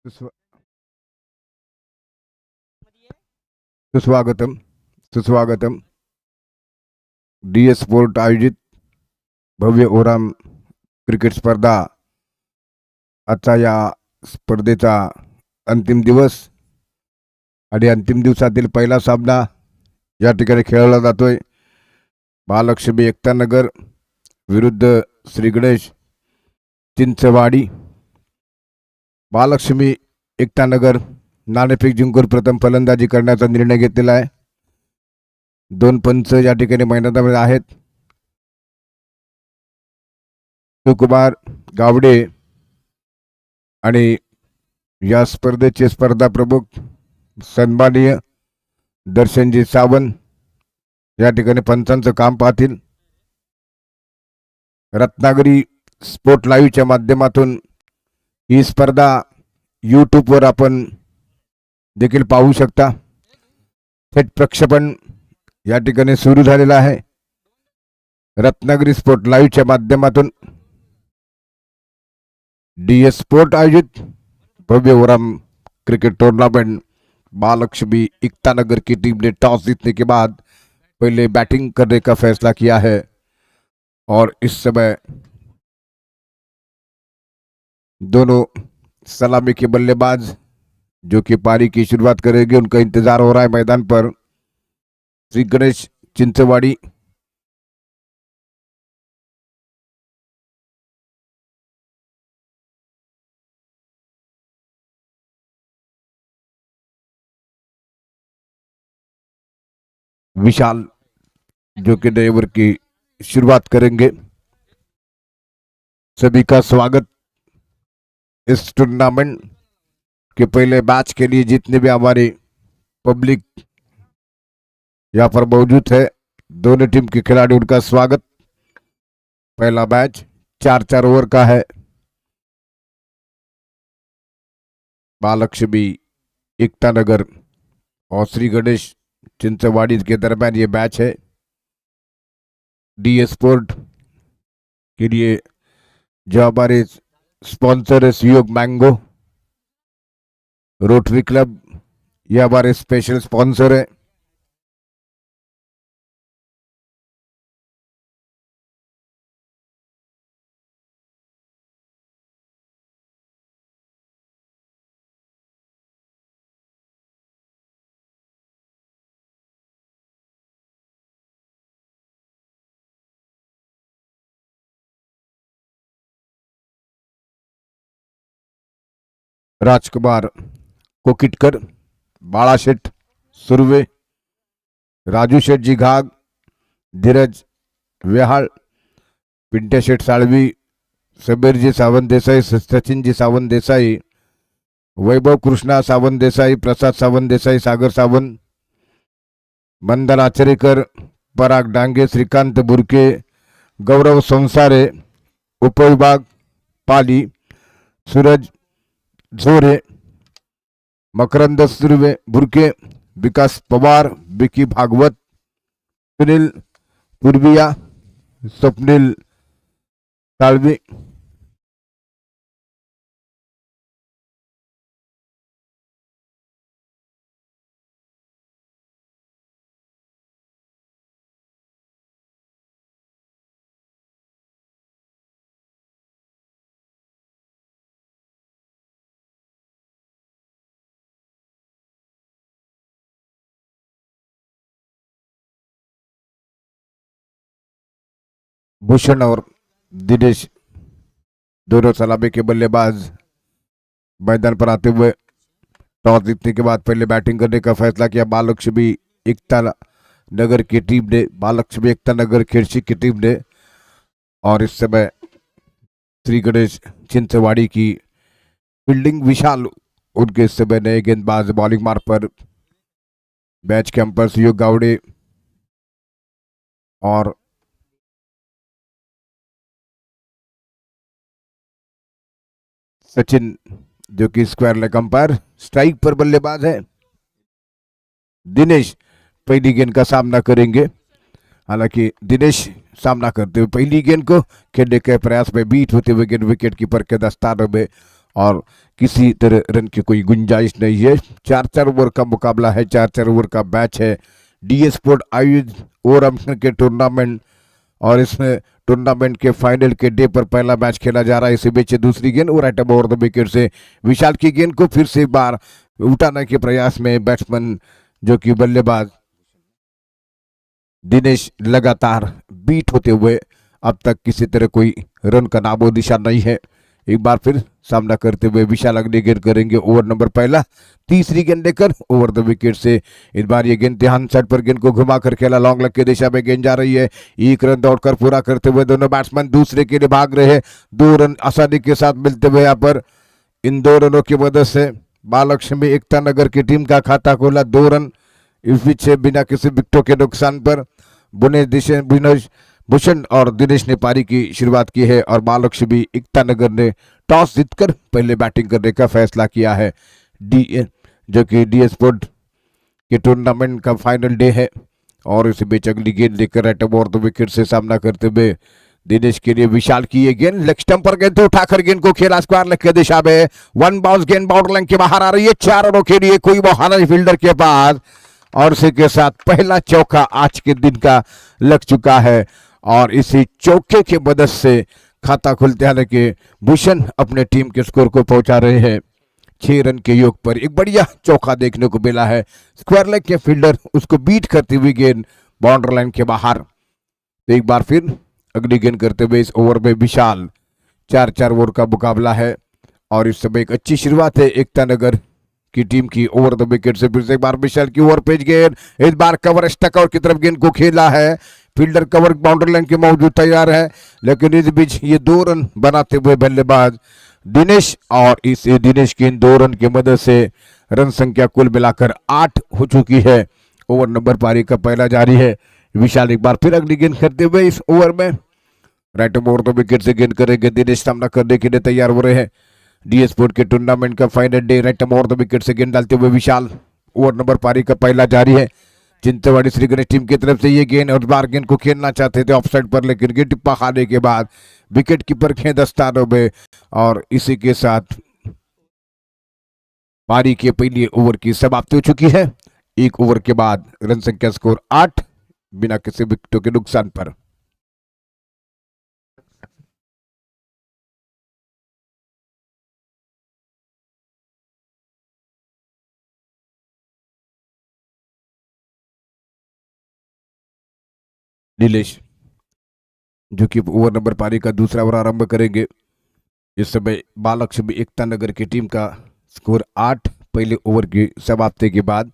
सुस्वा- सुस्वागतम सुस्वागतम। DS sport आयोजित भव्य ओराम क्रिकेट स्पर्धा आजचा या स्पर्धेचा अंतिम दिवस आणि अंतिम दिवसातील पहिला सामना या ठिकाणी खेळला जातोय। महालक्ष्मी एकता नगर विरुद्ध श्री गणेश चिंचवाडी। महालक्ष्मी एकता नगर नाणेफेक जिंकून प्रथम फलंदाजी करण्याचा निर्णय घेतलेला आहे। दोन पंच या ठिकाणी मैदानामध्ये आहेत। शिवकुमार गावडे आणि या स्पर्धेचे स्पर्धा प्रमुख सन्माननीय दर्शनजी सावंत या ठिकाणी पंचांचं काम पाहतील। रत्नागिरी स्पोर्ट लाईव्हच्या माध्यमातून ही स्पर्धा यूट्यूबवर आपण देखील पाहू शकता। थेट प्रक्षेपण या ठिकाणी सुरू झालेला आहे। रत्नागिरी स्पोर्ट लाईव्हच्या माध्यमातून DS स्पोर्ट आयोजित भव्य ओराम क्रिकेट टूर्नामेंट। महालक्ष्मी एकता नगर की टीम ने टॉस जीतने के बाद पहले बैटिंग करने का फैसला किया है और इस समय दोनों सलामी के बल्लेबाज जो कि पारी की शुरुआत करेंगे उनका इंतजार हो रहा है मैदान पर। श्री गणेश चिंचवाड़ी विशाल जो कि नए ओवर की शुरुआत करेंगे। सभी का स्वागत इस टूर्नामेंट के पहले मैच के लिए। जितने भी हमारे पब्लिक यहाँ पर मौजूद है, दोनों टीम के खिलाड़ी, उनका स्वागत। पहला मैच 4-4 ओवर का है। महालक्ष्मी एकता नगर और श्री गणेश चिंचवाड़ी के दरमियान ये मैच है। DS स्पोर्ट के लिए जो हमारे स्पॉन्सर है सहयोग मैंगो रोटरी क्लब, ये हमारे स्पेशल स्पॉन्सर है। राजकुमार कोकिटकर, बाळाशेठ सुर्वे, राजू शेठजी घाग, धीरज वेहाळ, पिंट्या शेठ साळवी, समीरजी सावंत देसाई, सचिनजी सावंत देसाई, वैभव कृष्णा सावंत देसाई, प्रसाद सावंत देसाई, सागर सावंत, मंदन आचरेकर, पराग डांगे, श्रीकांत बुरके, गौरव संसारे, उपविभाग पाली, सूरज झोरे, मकरंद सुर्वे बुरके, विकास पवार, विकी भागवत, सुनील पुरबिया, स्वप्नील साळवी, भूषण और दिनेश दोनों सलामी के बल्लेबाज मैदान पर आते हुए टॉस जीतने के बाद पहले बैटिंग करने का फैसला किया। महालक्ष्मी एकता नगर की टीम ने, महालक्ष्मी एकता नगर खेड़सी की टीम ने। और इस समय श्री गणेश चिंचवाड़ी की फील्डिंग विशाल, उनके इस समय नए गेंदबाज बॉलिंग मार्ग पर। मैच के अंपायर सहयोग गावड़े और सचिन जो कि स्क्वायर लेग अंपायर। स्ट्राइक पर बल्लेबाज है दिनेश, पहली गेंद का सामना करेंगे। हालांकि दिनेश सामना करते हुए पहली गेंद को खेलने के प्रयास में बीट होते हुए गेंद विकेट कीपर के दस्तानों में, और किसी तरह रन की कोई गुंजाइश नहीं है। 4-4 ओवर का मुकाबला है, 4-4 ओवर का मैच है। डी स्पोर्ट आयोजित ओवर के टूर्नामेंट और इसमें टूर्नामेंट के फाइनल के डे पर पहला मैच खेला जा रहा है। इसी बीच दूसरी गेंद और आइटम ओवर द विकेट से विशाल की गेंद को फिर से एक बार उठाने के प्रयास में बैट्समैन जो कि बल्लेबाज दिनेश लगातार बीट होते हुए अब तक किसी तरह कोई रन का नामो निशान नहीं है। एक बार फिर सामना करते हुए विशाल अगली गेंद करेंगे ओवर नंबर पहला, तीसरी गेंद लेकर ओवर द विकेट से। इस बार ये गेंद ध्यान साइड पर गेंद को घुमाकर खेला, लॉन्ग लेग की दिशा में गेंद जा रही है। एक रन दौड़कर पूरा करते हुए दोनों बैट्समैन दूसरे के लिए भाग रहे हैं। 2 रन आसानी के साथ मिलते हुए यहाँ पर इन 2 रनों की मदद से महालक्ष्मी एकता नगर की टीम का खाता खोला। 2 रन इस बीच बिना किसी विकेटों के नुकसान पर बुनेश भूषण और दिनेश ने पारी की शुरुआत की है और महालक्ष्मी एकता नगर ने टॉस जीतकर पहले बैटिंग करने का फैसला किया है। जो कि डी स्पोर्ट के टूर्नामेंट का फाइनल डे है और इसी बीच अगली गेंद लेकर राइट ओवर द विकेट से सामना करते हुए दिनेश के लिए विशाल की ये गेंद लेग स्टंप पर गेंद उठाकर गेंद को खेला स्क्वायर लेग की दिशा में। 1 बाउंस गेंद बाउंड्री लाइन के बाहर आ रही है। 4 रनों के लिए कोई बहाना फील्डर के पास और इसी के साथ पहला चौका आज के दिन का लग चुका है और इसी चौके की मदद से खाता खुलते हालांकि भूषण अपने टीम के स्कोर को पहुंचा रहे हैं। 6 रन के योग पर एक बढ़िया चौका देखने को मिला है। स्क्वायर लेग के फील्डर उसको बीट करती हुई गेंद बाउंड्री लाइन के बाहर। तो एक बार फिर अगली गेंद करते हुए इस ओवर में विशाल 4-4 ओवर का मुकाबला है और इस समय एक अच्छी शुरुआत है एकता नगर की टीम की। ओवर द विकेट से फिर से एक बार विशाल की ओवर पेज गेंद, इस बार कवर स्टक आउट की तरफ गेंद को खेला है। फील्डर कवर बाउंड्री लाइन के मौजूद तैयार है लेकिन इस बीच ये 2 रन बनाते हुए बल्लेबाज दिनेश और इस दिनेश की इन 2 रन की मदद से रन संख्या कुल मिलाकर 8 हो चुकी है। ओवर नंबर पारी का पहला जारी है। विशाल एक बार फिर अगली गेंद करते हुए इस ओवर में राइट ओवर द विकेट से गेंद करेंगे। दिनेश सामना करने के लिए तैयार हो रहे हैं। डी स्पोर्ट के टूर्नामेंट का final day right over the wicket से गेंद डालते हुए विशाल। ओवर नंबर पारी का पहला जारी है। चिंतवाड़ी श्री गणेश टीम की तरफ से ये गेंद और बार गेंद को खेलना चाहते थे ऑफसाइड पर लेकिन गेंद टिप्पा खाने के बाद विकेट कीपर खे दस्तानों में और इसी के साथ पारी के पहले ओवर की समाप्ति हो चुकी है। 1 ओवर के बाद रन संख्या स्कोर 8 बिना किसी विकेटों के नुकसान पर। नीलेश जो कि ओवर नंबर पारी का दूसरा ओवर आरंभ करेंगे। इस समय महालक्ष्मी एकता नगर की टीम का स्कोर 8 पहले ओवर की समाप्ति के बाद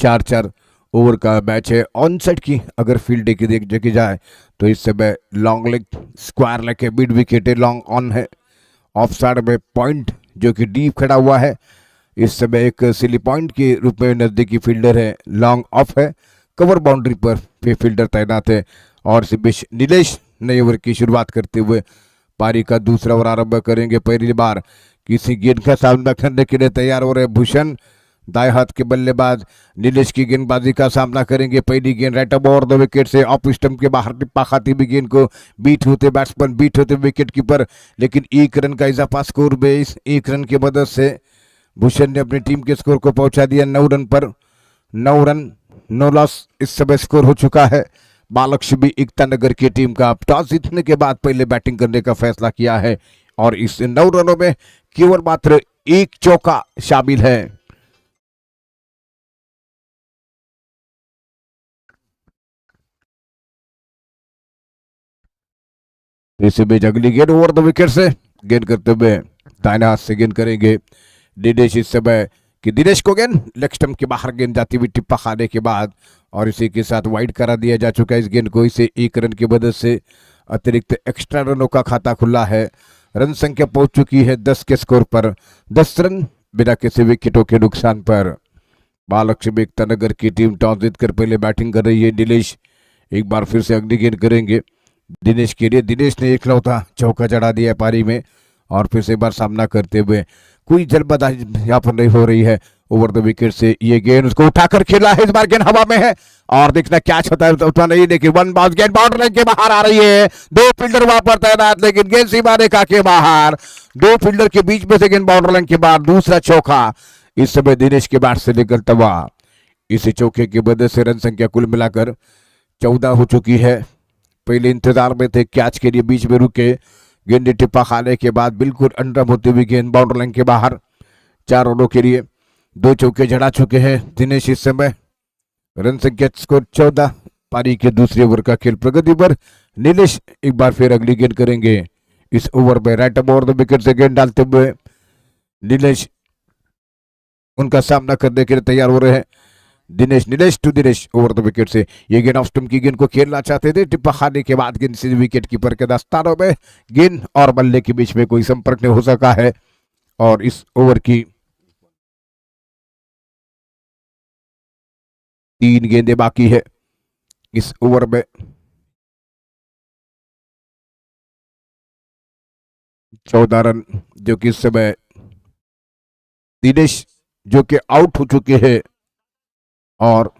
4-4 ओवर का मैच है। ऑन साइड की अगर फील्ड की देखी जाए तो इस समय लॉन्ग लेग स्क्वायर लेग के मिड विकेट लॉन्ग ऑन है। ऑफ साइड में पॉइंट जो कि डीप खड़ा हुआ है। इस समय एक सिली पॉइंट के रूप में नजदीकी फील्डर है, लॉन्ग ऑफ है। कवर बाउंड्री पर फील्डर तैनात है और इस बीच नीलेश नए ओवर की शुरुआत करते हुए पारी का दूसरा ओवर आरंभ करेंगे। पहली बार किसी गेंद का सामना करने के लिए तैयार हो रहे भूषण। दाएं हाथ के बल्लेबाज नीलेश की गेंदबाजी का सामना करेंगे। पहली गेंद राइट ओवर द विकेट से ऑफ स्टंप के बाहर टिप्पा खाती हुई गेंद को बीट होते बैट्समैन बीट होते विकेट कीपर लेकिन 1 रन का इजाफा स्कोर में इस 1 रन की मदद से भूषण ने अपनी टीम के स्कोर को पहुंचा दिया 9 रन पर। 9 रन 9 लॉस इस समय स्कोर हो चुका है। महालक्ष्मी एकता नगर की टीम का टॉस जीतने के बाद पहले बैटिंग करने का फैसला किया है और इस 9 रनों में केवल मात्र 1 चौका शामिल है। इसी बीच अगली गेंद ओवर द विकेट से गेंद करते हुए दाहिने हाथ से गेंद करेंगे दिनेश। इस समय कि दिनेश को गेंद लेग स्टंप के बाहर गेंद जाती हुई टिप्पा खाने के बाद और इसी के साथ वाइड करा दिया जा चुका है इस गेंद को। इसे 1 रन की मदद से अतिरिक्त एक्स्ट्रा रनों का खाता खुला है। रन संख्या पहुंच चुकी है 10 के स्कोर पर। 10 रन बिना किसी विकेटों के नुकसान पर। महालक्ष्मी एकता नगर की टीम टॉस जीतकर पहले बैटिंग कर रही है। दिनेश एक बार फिर से अगली गेंद करेंगे दिनेश के लिए। दिनेश ने इकलौता चौका चढ़ा दिया पारी में और फिर से एक बार सामना करते हुए कोई जल्दबाजी यहाँ पर नहीं हो रही है। ओवर द विकेट से ये गेंद उसको उठाकर खेला है, इस बार गेंद हवा में है और देखना कैच होता है उतना नहीं, लेकिन वन बाउंस गेंद बाउंड्री के बाहर आ रही है। दो फील्डर वहां पर तैनात, लेकिन गेंद सीमा रेखा के बाहर, दो फील्डर के बीच में से गेंद बाउंड्री लाइन के बाहर, दूसरा चौका इस समय दिनेश के बैट से निकलता हुआ। इसी चौके की वजह से रन संख्या कुल मिलाकर 14 हो चुकी है। पहले इंतजार में थे कैच के लिए, बीच में रुके, गेंद टिप्पा खाने के बाद बिल्कुल अंडरम होती हुई गेंद बाउंड्री लाइन के बाहर। 4 रनों के लिए 2 चौके जड़ा चुके हैं दिनेश इस समय। रन संख्या स्कोर 14। पारी के दूसरे ओवर का खेल प्रगति पर। नीलेश एक बार फिर अगली गेंद करेंगे इस ओवर में। राइट ओवर द विकेट से गेंद डालते हुए नीलेश उनका सामना करने के लिए तैयार हो रहे हैं। Nilesh to Dinesh over the wicket से ये गेंद ऑफ स्टंप की गेंद को खेलना चाहते थे, टिप्पा खाने के बाद गेंद सीधे विकेट कीपर के दस्तानों में। गेंद और बल्ले के बीच में कोई संपर्क नहीं हो सका है और इस ओवर की 3 गेंदें बाकी है इस ओवर में। 14 रन जो कि इस समय दिनेश जो कि आउट हो चुके हैं और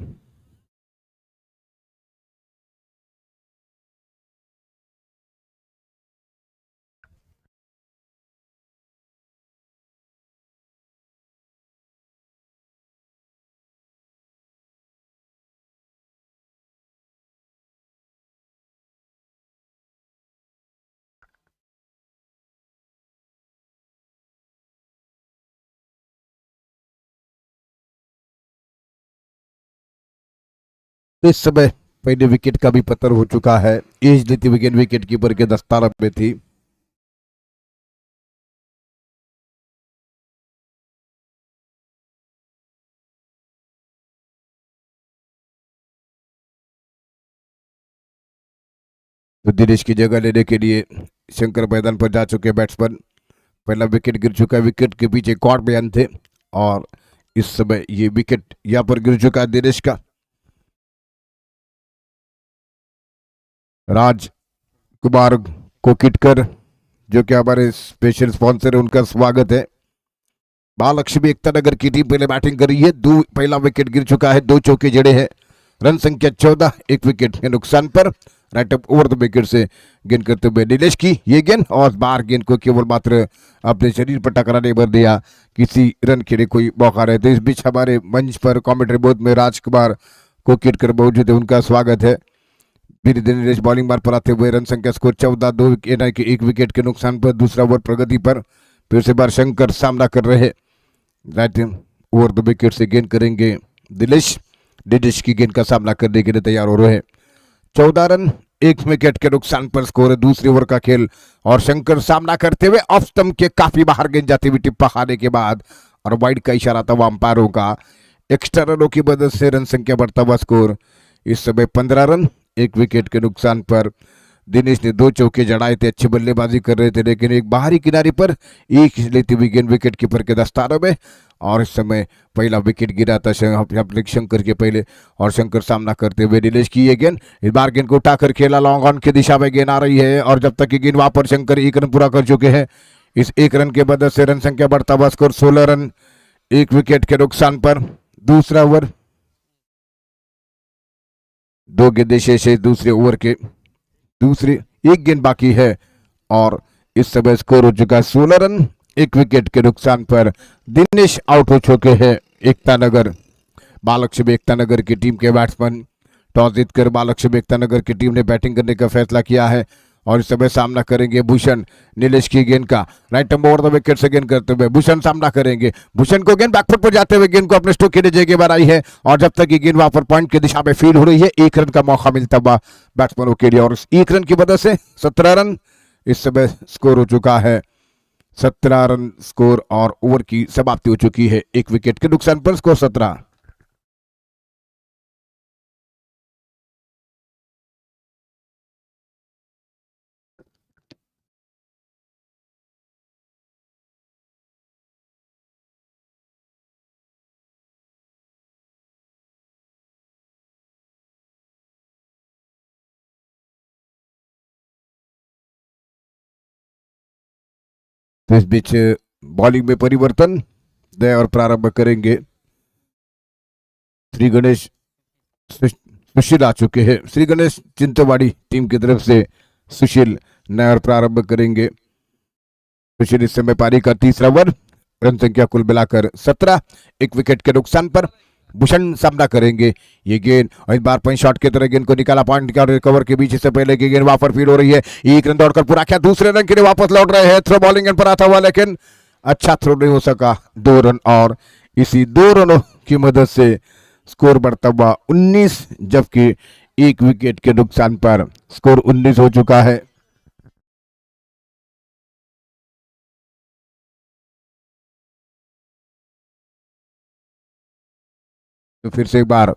इस समय पहले विकेट का भी पतन हो चुका है। एज लेती विकेट विकेट कीपर के दस्ताना में थी। तो दिनेश की जगह लेने के लिए शंकर मैदान पर जा चुके बैट्समैन। पहला विकेट गिर चुका है, विकेट के पीचे कॉट बयान थे और इस समय ये विकेट यहां पर गिर चुका है दिनेश का। राजकुमार कोकिटकर जो कि हमारे स्पेशल स्पॉन्सर है, उनका स्वागत है। महालक्ष्मी एकता नगर की टीम पहले बैटिंग कर रही है। पहला विकेट गिर चुका है, 2 चौके जड़े हैं। रन संख्या 14, 1 विकेट के नुकसान पर। Right up over the wicket से गेंद करते हुए नीलेश की ये गेंद और बाहर, गेंद को केवल मात्र अपने शरीर पर टकराने भर दिया, किसी रन के लिए कोई मौका नहीं। तो इस बीच हमारे मंच पर कमेंट्री बोर्ड में राजकुमार कोकिटकर मौजूद है, उनका स्वागत है। धीरे धीरे नीलेश बॉलिंग बार पर आते हुए। रन संख्या स्कोर 14, 2 1 विकेट के नुकसान पर। दूसरा ओवर प्रगति पर। फिर से बार शंकर सामना कर रहे। राइट ओवर द विकेट से गेंद करेंगे दिनेश की गेंद का सामना करने के लिए तैयार हो रहे हैं। 14 रन 1 विकेट के नुकसान पर स्कोर है दूसरे ओवर का खेल और शंकर सामना करते हुए ऑफ स्टंप के काफी बाहर गेंद जाती हुई टिप्पा खाने के बाद और वाइड का इशारा था अंपायरों का। एक्स्ट्रा रनों की मदद से रन संख्या बढ़ता हुआ स्कोर इस समय 15 रन 1 विकेट के नुकसान पर। दिनेश ने 2 चौके जड़ाए थे, अच्छी बल्लेबाजी कर रहे थे, लेकिन एक बाहरी किनारे पर एक लेती हुई गेंद विकेट कीपर के दस्तानों में और इस समय पहला विकेट गिरा था शंकर के पहले और शंकर सामना करते हुए। नीलेश की ये गेंद, इस बार गेंद को उठाकर खेला, लॉन्ग ऑन की दिशा में गेंद आ रही है और जब तक की गेंद वहां पर शंकर 1 रन पूरा कर चुके हैं। इस 1 रन के मदद से रन संख्या बढ़ता हुआ स्कोर 16 रन 1 विकेट के नुकसान पर। दूसरा ओवर 2 गेंदें शेष है दूसरे ओवर के, दूसरी 1 गेंद बाकी है और इस समय स्कोर हो चुका है 16 रन 1 विकेट के नुकसान पर। दिनेश आउट हो चुके हैं। एकता नगर महालक्ष्मी एकता नगर की टीम के बैट्समैन टॉस जीतकर महालक्ष्मी एकता नगर की टीम ने बैटिंग करने का फैसला किया है और इस समय सामना करेंगे भूषण नीलेश की गेंद का। राइट ओवर द विकेट से गेंद करते हुए भूषण सामना करेंगे। भूषण को गेंद बैकफुट पर जाते हुए गेंद को अपने स्ट्रोक के नीचे के बार आई है और जब तक ये गेंद वहां पर पॉइंट की दिशा में फील्ड हो रही है 1 रन का मौका मिलता हुआ बैट्समैनों के लिए और उस 1 रन की वजह से 17 रन इस समय स्कोर हो चुका है। 17 रन स्कोर और ओवर की समाप्ति हो चुकी है 1 विकेट के नुकसान पर, स्कोर 17। तो इस बीच बॉलिंग में परिवर्तन दे और प्रारंभ करेंगे श्री गणेश सुशील आ चुके हैं। श्री गणेश चिंतवाड़ी टीम की तरफ से सुशील नया प्रारंभ करेंगे। सुशील इस समय पारी का तीसरा ओवर, रन संख्या कुल मिलाकर 17, एक विकेट के नुकसान पर भूषण सामना करेंगे। ये गेंद और इस बार पंच शॉट की तरह गेंद को निकाला पॉइंट का रिकवर के बीच से पहले की गेंद वहां पर फील हो रही है। एक रन दौड़कर पूरा किया, दूसरे रन के लिए वापस लौट रहे हैं। थ्रो बॉलिंग पर आता हुआ लेकिन अच्छा थ्रो नहीं हो सका। 2 रन और इसी 2 रनों की मदद से स्कोर बढ़ता हुआ 19, जबकि एक विकेट के नुकसान पर स्कोर 19 हो चुका है। तो फिर से एक बार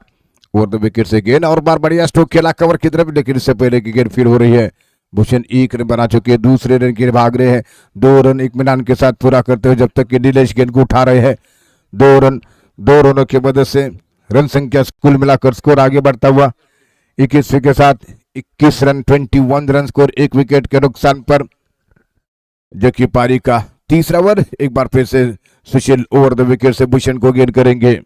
ओवर द विकेट से गेंद और बार बढ़िया स्ट्रोक खेला कवर की तरफ, लेकिन इससे पहले की गेंद फील हो रही है। भूषण 1 रन बना चुके हैं, दूसरे रन के लिए भाग रहे हैं। 2 रन इत्मीनान के साथ पूरा करते हुए जब तक कि नीलेश गेंद को उठा रहे हैं। 2 रनों की मदद से रन संख्या कुल मिलाकर स्कोर आगे बढ़ता हुआ 21 के साथ 21 रन 21 रन स्कोर, एक विकेट के नुकसान पर, जो कि पारी का तीसरा ओवर। एक बार फिर से सुशील ओवर द विकेट से भूषण को गेंद करेंगे।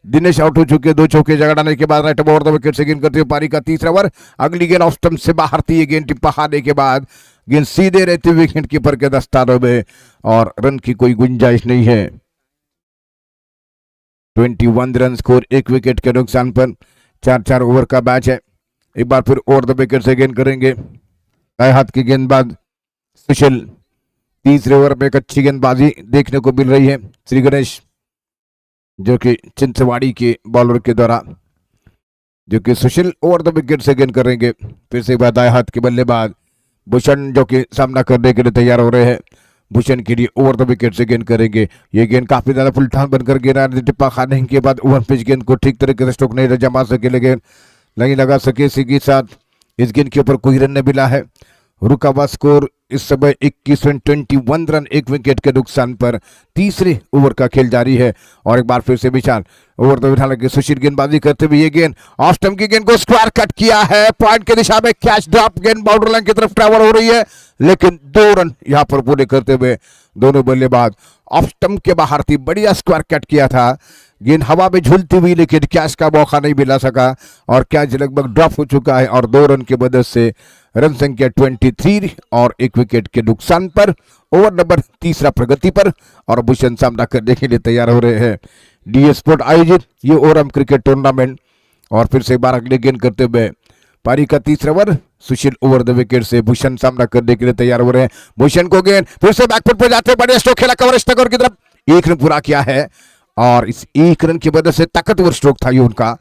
दिनेश आउट हो चुके, 2 चौके जगाने के बाद राइट ओवर द विकेट से गेंद करते हुए पारी का तीसरा ओवर। अगली गेंद ऑफ स्टंप से बाहर थी, ये गेंद टिप्पा खाने के बाद गेंद सीधे रहती हुई विकेट कीपर के दस्तानों में और रन की कोई गुंजाइश नहीं है। 21 रन स्कोर, एक विकेट के नुकसान पर। 4-4 ओवर का मैच है। एक बार फिर ओवर द विकेट से गेंद करेंगे दाएं हाथ की गेंदबाज सुशील। तीसरे ओवर में एक अच्छी गेंदबाजी देखने को मिल रही है। श्री गणेश जो कि चिंतवाड़ी के बॉलर के द्वारा, जो कि सुशील ओवर द विकेट से गेंद करेंगे। फिर से दाएं हाथ के बल्लेबाज भूषण जो कि सामना करने के लिए तैयार हो रहे हैं। भूषण के लिए ओवर द विकेट से गेंद करेंगे। ये गेंद काफी ज्यादा फुल टॉन बनकर गिरा, टिप्पा खाने के बाद ओवर पिच गेंद को ठीक तरीके से स्ट्रोक नहीं जमा सके, लेकिन नहीं लगा सके। इसी के साथ इस गेंद के ऊपर कोई रन नहीं मिला है। रुका हुआ स्कोर इस समय 21 रन 21 रन, एक विकेट के नुकसान पर। तीसरे ओवर का खेल जारी है और एक बार फिर से विशाल ओवर द विकेट सुशील गेंदबाजी करते हुए ये गेंद ऑफ स्टंप की गेंद को स्क्वायर कट किया है, पॉइंट के दिशा में कैच ड्रॉप, गेंद बाउंड्री लाइन की तरफ ट्रैवल हो रही है, लेकिन 2 रन यहां पर पूरे करते हुए दोनों बल्लेबाज ऑफ स्टंप के बाहर थी। बढ़िया स्क्वायर कट किया था, गेंद हवा में झूलती हुई, लेकिन कैच का मौका नहीं मिला सका और कैच लगभग ड्रॉप हो चुका है और 2 रन की मदद से रन संख्या 23 और एक विकेट के नुकसान पर। ओवर नंबर तीसरा प्रगति पर और भूषण सामना करने के लिए तैयार हो रहे हैं। डीएस स्पोर्ट आयोजित ये ओरम क्रिकेट टूर्नामेंट। और फिर से एक बार अगले गेंद करते हुए पारी का तीसरा over, Sushil over the wicket से भूषण सामना करने के लिए तैयार हो रहे हैं। भूषण को गेंद फिर से बैकफुट पर जाते बड़े स्ट्रोक खेला कवर स्टकर की तरफ, 1 रन पूरा किया है और इस 1 रन की वजह से ताकतवर स्ट्रोक था ये उनका,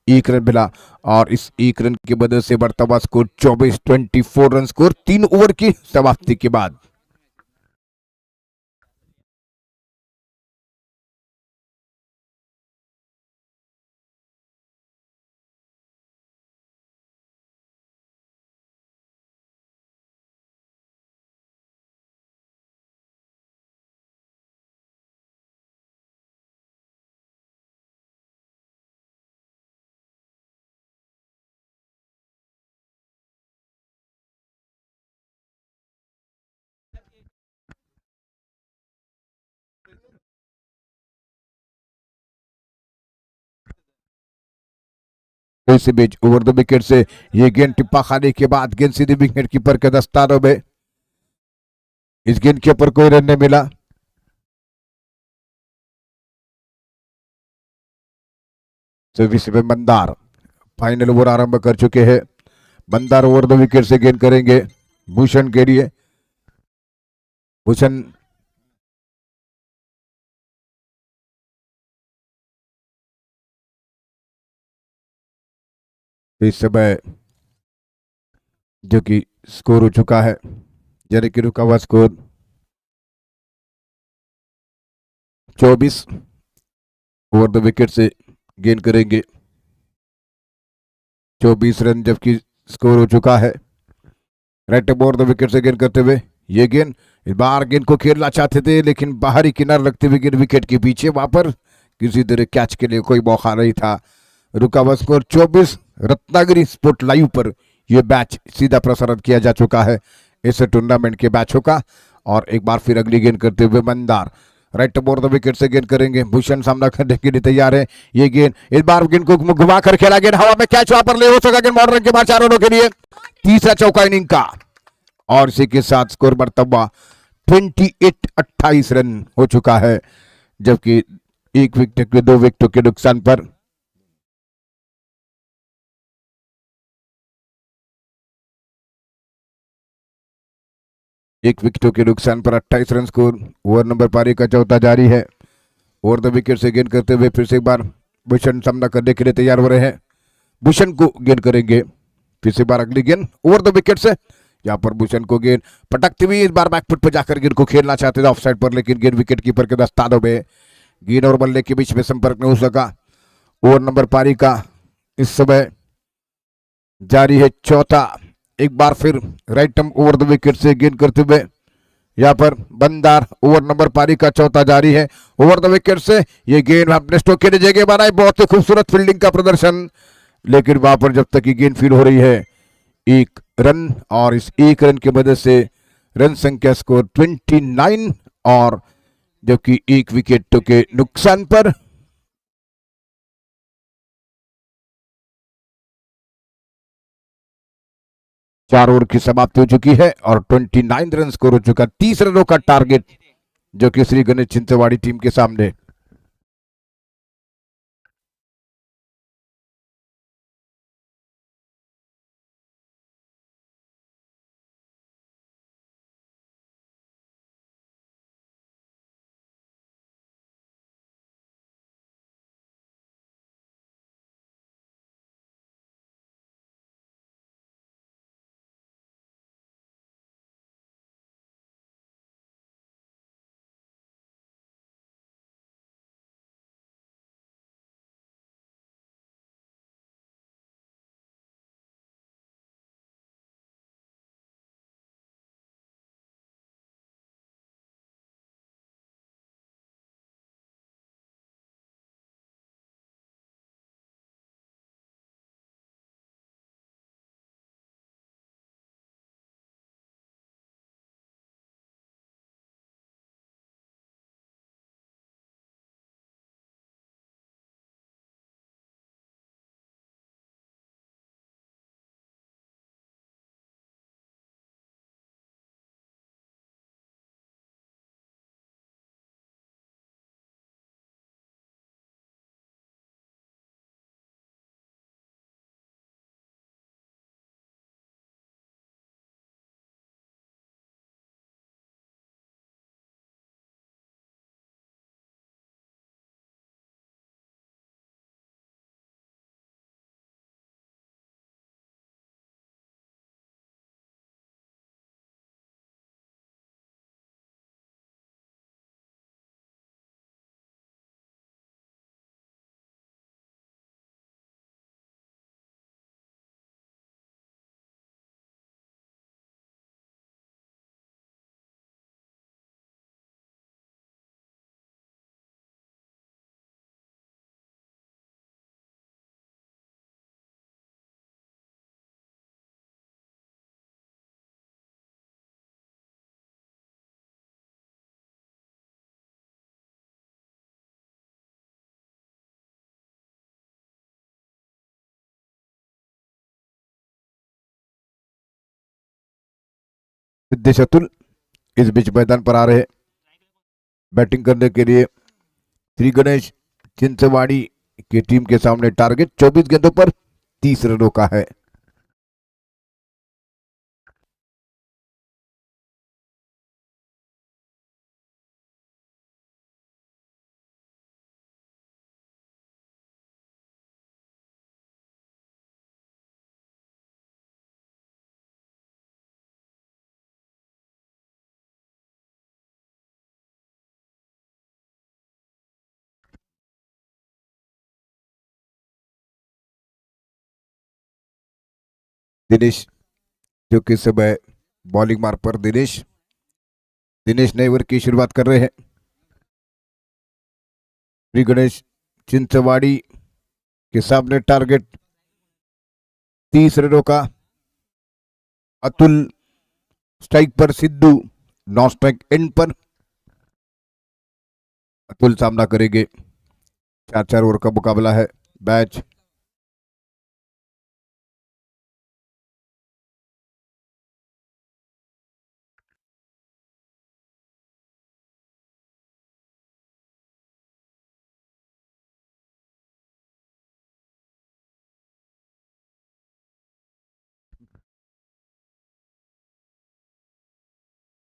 1 रन मिला और इस 1 रन की वजह से बढ़ता हुआ स्कोर 24 रन स्कोर 3 ओवर की समाप्ति के बाद। इसी बीच ओवर द विकेट से ये गेंद टिप्पा खाने के बाद गेंद सीधे विकेट कीपर के दस्तानों में। इस गेंद के ऊपर कोई रन नहीं मिला। बंदार फाइनल ओवर आरंभ कर चुके हैं। बंदार ओवर द विकेट से गेंद करेंगे भूषण के लिए। भूषण इस समय जो कि स्कोर हो चुका है, यानी कि रुका हुआ स्कोर 24। ओवर द विकेट से गेंद करेंगे 24 रन, जबकि स्कोर हो चुका है। राइट ओवर द विकेट से गेंद करते हुए ये गेंद इस बार गेंद को खेलना चाहते थे, लेकिन बाहरी किनार लगते हुए गेंद विकेट के पीछे, वहां पर किसी तरह कैच के लिए कोई मौका नहीं था। रुका हुआ स्कोर 24। रत्नागिरी स्पोर्ट लाइव पर यह मैच सीधा प्रसारण किया जा चुका है इस टूर्नामेंट के मैचों का। और एक बार फिर अगली गेंद करते हुए Mandar right over the wicket से गेंद करेंगे, भूषण सामना करने के लिए तैयार है। ये गेंद इस बार गेंद को घुमा कर खेला, गेंद हवा में कैच वहां पर ले हो सका, गेंद मॉडर्न के बाद 4 रनों के लिए तीसरा चौका इनिंग का, और इसी के साथ स्कोर बढ़ता 28-28 रन हो चुका है, जबकि 1 विकेट के 2 विकेटों के नुकसान पर एक विकेटों के नुकसान पर 28 रन स्कोर। ओवर नंबर पारी का चौथा जारी है। ओवर द विकेट से गेंद करते हुए फिर से एक बार भूषण सामना करने के लिए तैयार हो रहे हैं। भूषण को गेंद करेंगे, फिर से बार अगली गेंद ओवर द विकेट से, यहाँ पर भूषण को गेंद पटकती हुई इस बार बैकफुट पर जाकर गेंद को खेलना चाहते थे ऑफसाइड पर, लेकिन गेंद विकेट कीपर के दस्तानों में गेंद और बल्ले के बीच में संपर्क नहीं हो सका। ओवर नंबर पारी का इस समय जारी है चौथा। एक बार फिर right arm over the wicket से गेंद करते हुए यहाँ पर बंदार, ओवर नंबर पारी का चौथा जारी है। ओवर द विकेट से ये गेंद अपने स्टोक के लिए जगह बनाई, बहुत ही खूबसूरत फील्डिंग का प्रदर्शन, लेकिन वहां पर जब तक ये गेंद फील हो रही है 1 रन, और इस 1 रन की मदद से रन संख्या स्कोर 29, और जबकि 1 विकेट के नुकसान पर 4 ओवर की समाप्ति हो चुकी है और 29 रन स्कोर हो चुका, 30 रनों का टारगेट जो कि श्री गणेश चिंचवाड़ी टीम के सामने। सिद्धेश अतुल इस बीच मैदान पर आ रहे बैटिंग करने के लिए। श्री गणेश चिंचवाड़ी की टीम के सामने टारगेट 24 गेंदों पर 30 रनों का है। दिनेश जो कि समय बॉलिंग मार्ग पर दिनेश नए ओवर की शुरुआत कर रहे हैं। श्री गणेश चिंचवाड़ी के सामने टारगेट 30 रनों का। अतुल स्ट्राइक पर, सिद्धू नॉन स्ट्राइक एंड पर। अतुल सामना करेंगे। 4-4 ओवर का मुकाबला है। मैच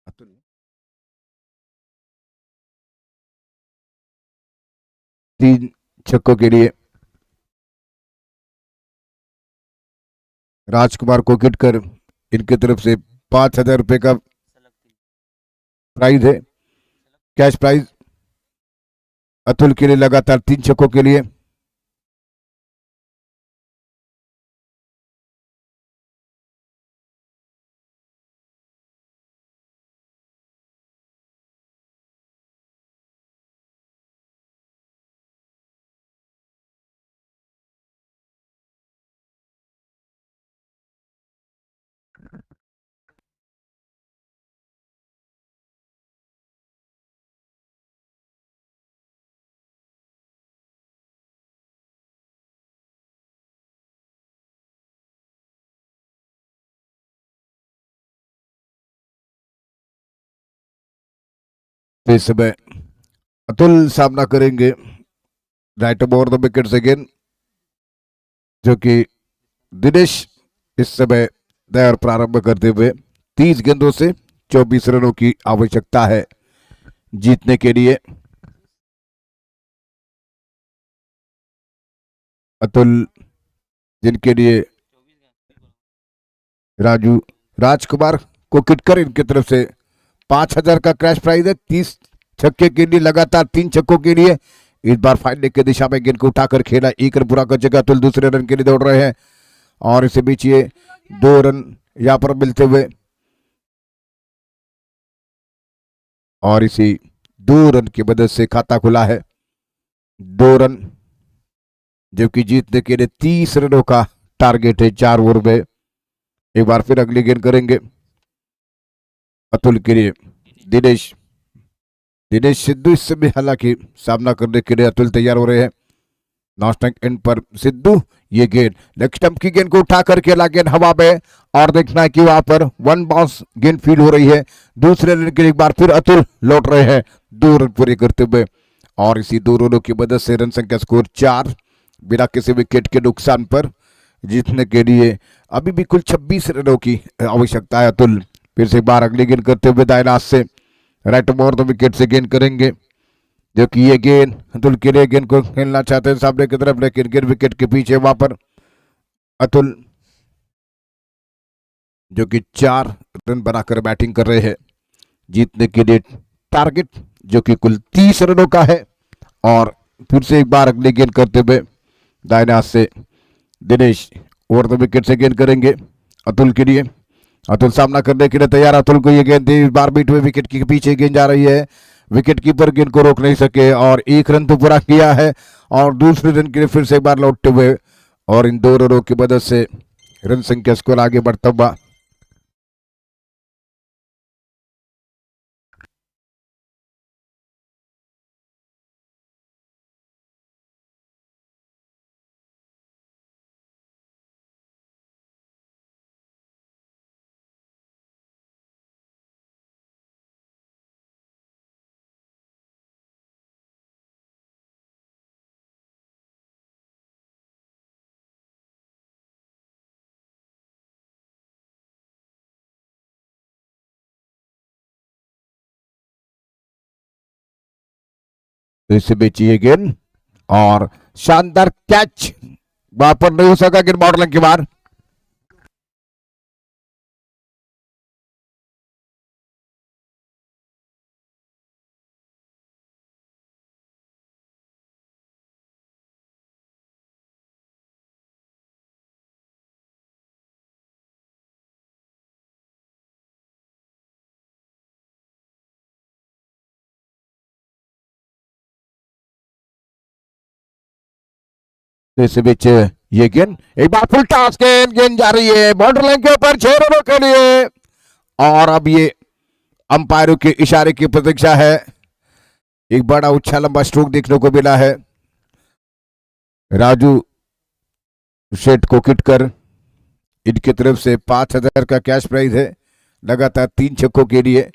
अतुल 3 छक्कों के लिए राजकुमार कोकिटकर, इनकी तरफ से 5,000 रुपए का प्राइज है, कैश प्राइज। अतुल के लिए लगातार 3 छक्कों के लिए तो इस समय अतुल सामना करेंगे right over the wickets again, जो कि दिनेश इस समय दौर प्रारंभ करते हुए 30 गेंदों से 24 रनों की आवश्यकता है जीतने के लिए। अतुल, जिनके लिए राजकुमार कोकिटकर, इनकी तरफ से 5,000 का क्रैश प्राइज है। 30 छक्के के लिए लगातार 3 छक्कों के लिए इस बार फाइनल की दिशा में गेंद को उठाकर खेला, 1 रन पूरा कर जगह अतुल दूसरे रन के लिए दौड़ रहे हैं और इसी बीच ये 2 रन यहां पर मिलते हुए और इसी 2 रन की मदद से खाता खुला है। 2 रन, जबकि जीतने के लिए 30 रनों का टारगेट है 4 ओवर में। एक बार फिर अगली गेंद करेंगे अतुल के लिए दिनेश सिद्धू, इस समय हालांकि सामना करने के लिए अतुल तैयार हो रहे हैं। नॉस्टैंक एंड पर सिद्धू, ये गेंद लेग स्टंप की गेंद को उठा करके ला गेंद हवा में और देखना है कि वहां पर 1 बाउंस गेंद फील्ड हो रही है। दूसरे रन के लिए एक बार फिर अतुल लौट रहे हैं 2 रन पूरे करते हुए और इसी 2 रनों की मदद से रन संख्या स्कोर 4 बिना किसी विकेट के नुकसान पर जीतने के लिए अभी भी कुल 26 रनों की आवश्यकता है। अतुल फिर से एक बार अगली गेंद करते हुए दाएं हाथ से राइट ओवर द विकेट से गेंद करेंगे, जो कि ये गेंद अतुल के लिए गेंद को खेलना चाहते हैं सामने की तरफ, लेकिन गेंद विकेट के पीछे वहां पर अतुल, जो कि 4 रन बनाकर बैटिंग कर रहे हैं जीतने के लिए टारगेट, जो कि कुल 30 रनों का है। और फिर से एक बार अगली गेंद करते हुए दाहिने हाथ से दिनेश ओवर द विकेट से गेंद करेंगे अतुल के लिए। अतुल सामना करने के लिए तैयार। अतुल को ये गेंद इस बार बीट हुए विकेट के पीछे गेंद जा रही है, विकेट कीपर गेंद को रोक नहीं सके और 1 रन तो पूरा किया है और दूसरे रन के लिए फिर से एक बार लौटते हुए और इन 2 रनों की मदद से रन संख्या स्कोर आगे बढ़ता हुआ। तो इससे बेची है गेंद और शानदार कैच, वहां पर नहीं हो सका गेंद बाउंड्री लाइन के बाहर। तो इससे बीच ये गेंद एक बार फुल टॉस गेंद जा रही है बाउंड्री लाइन के ऊपर 6 रनों के लिए और अब ये अंपायरों के इशारे की प्रतीक्षा है। एक बड़ा ऊंचा लंबा स्ट्रोक देखने को मिला है राजू शेठ कोकिटकर। इनकी तरफ से 5,000 का कैश प्राइज है लगातार 3 छक्कों के लिए।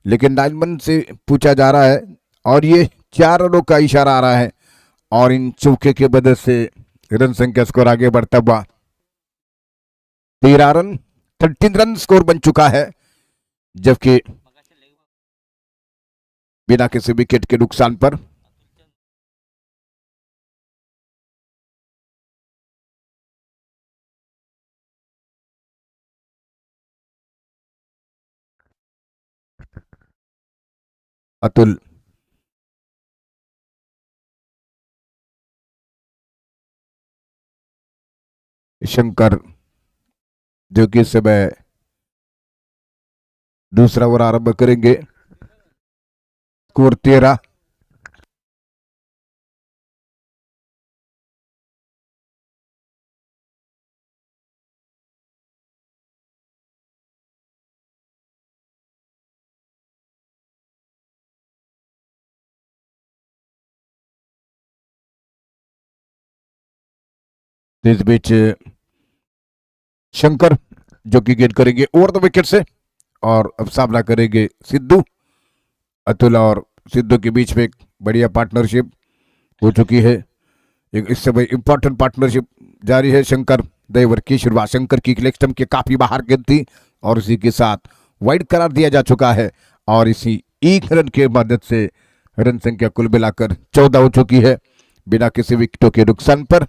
लेकिन लाइनमैन से पूछा जा रहा है और ये 4 रनों का इशारा आ रहा है और इन चौके के मदद से रन संख्या स्कोर आगे बढ़ता हुआ 13 रन 13 रन स्कोर बन चुका है। जबकि बिना किसी विकेट के नुकसान पर अतुल शंकर जो कि इस समय दूसरा ओवर आरंभ करेंगे। स्कोर 13। इस बीच शंकर जो कि गेंद करेंगे ओवर द विकेट से और अब सामना करेंगे सिद्धू। अतुल और सिद्धू के बीच में एक बढ़िया पार्टनरशिप हो चुकी है। एक इस समय इंपॉर्टेंट पार्टनरशिप जारी है। शंकर देवर की शुरुआत शंकर की लेग स्टंप के काफी बाहर गेंद थी और इसी के साथ वाइड करार दिया जा चुका है और इसी एक रन के मदद से रन संख्या कुल मिलाकर 14 हो चुकी है बिना किसी विकेटों के नुकसान पर।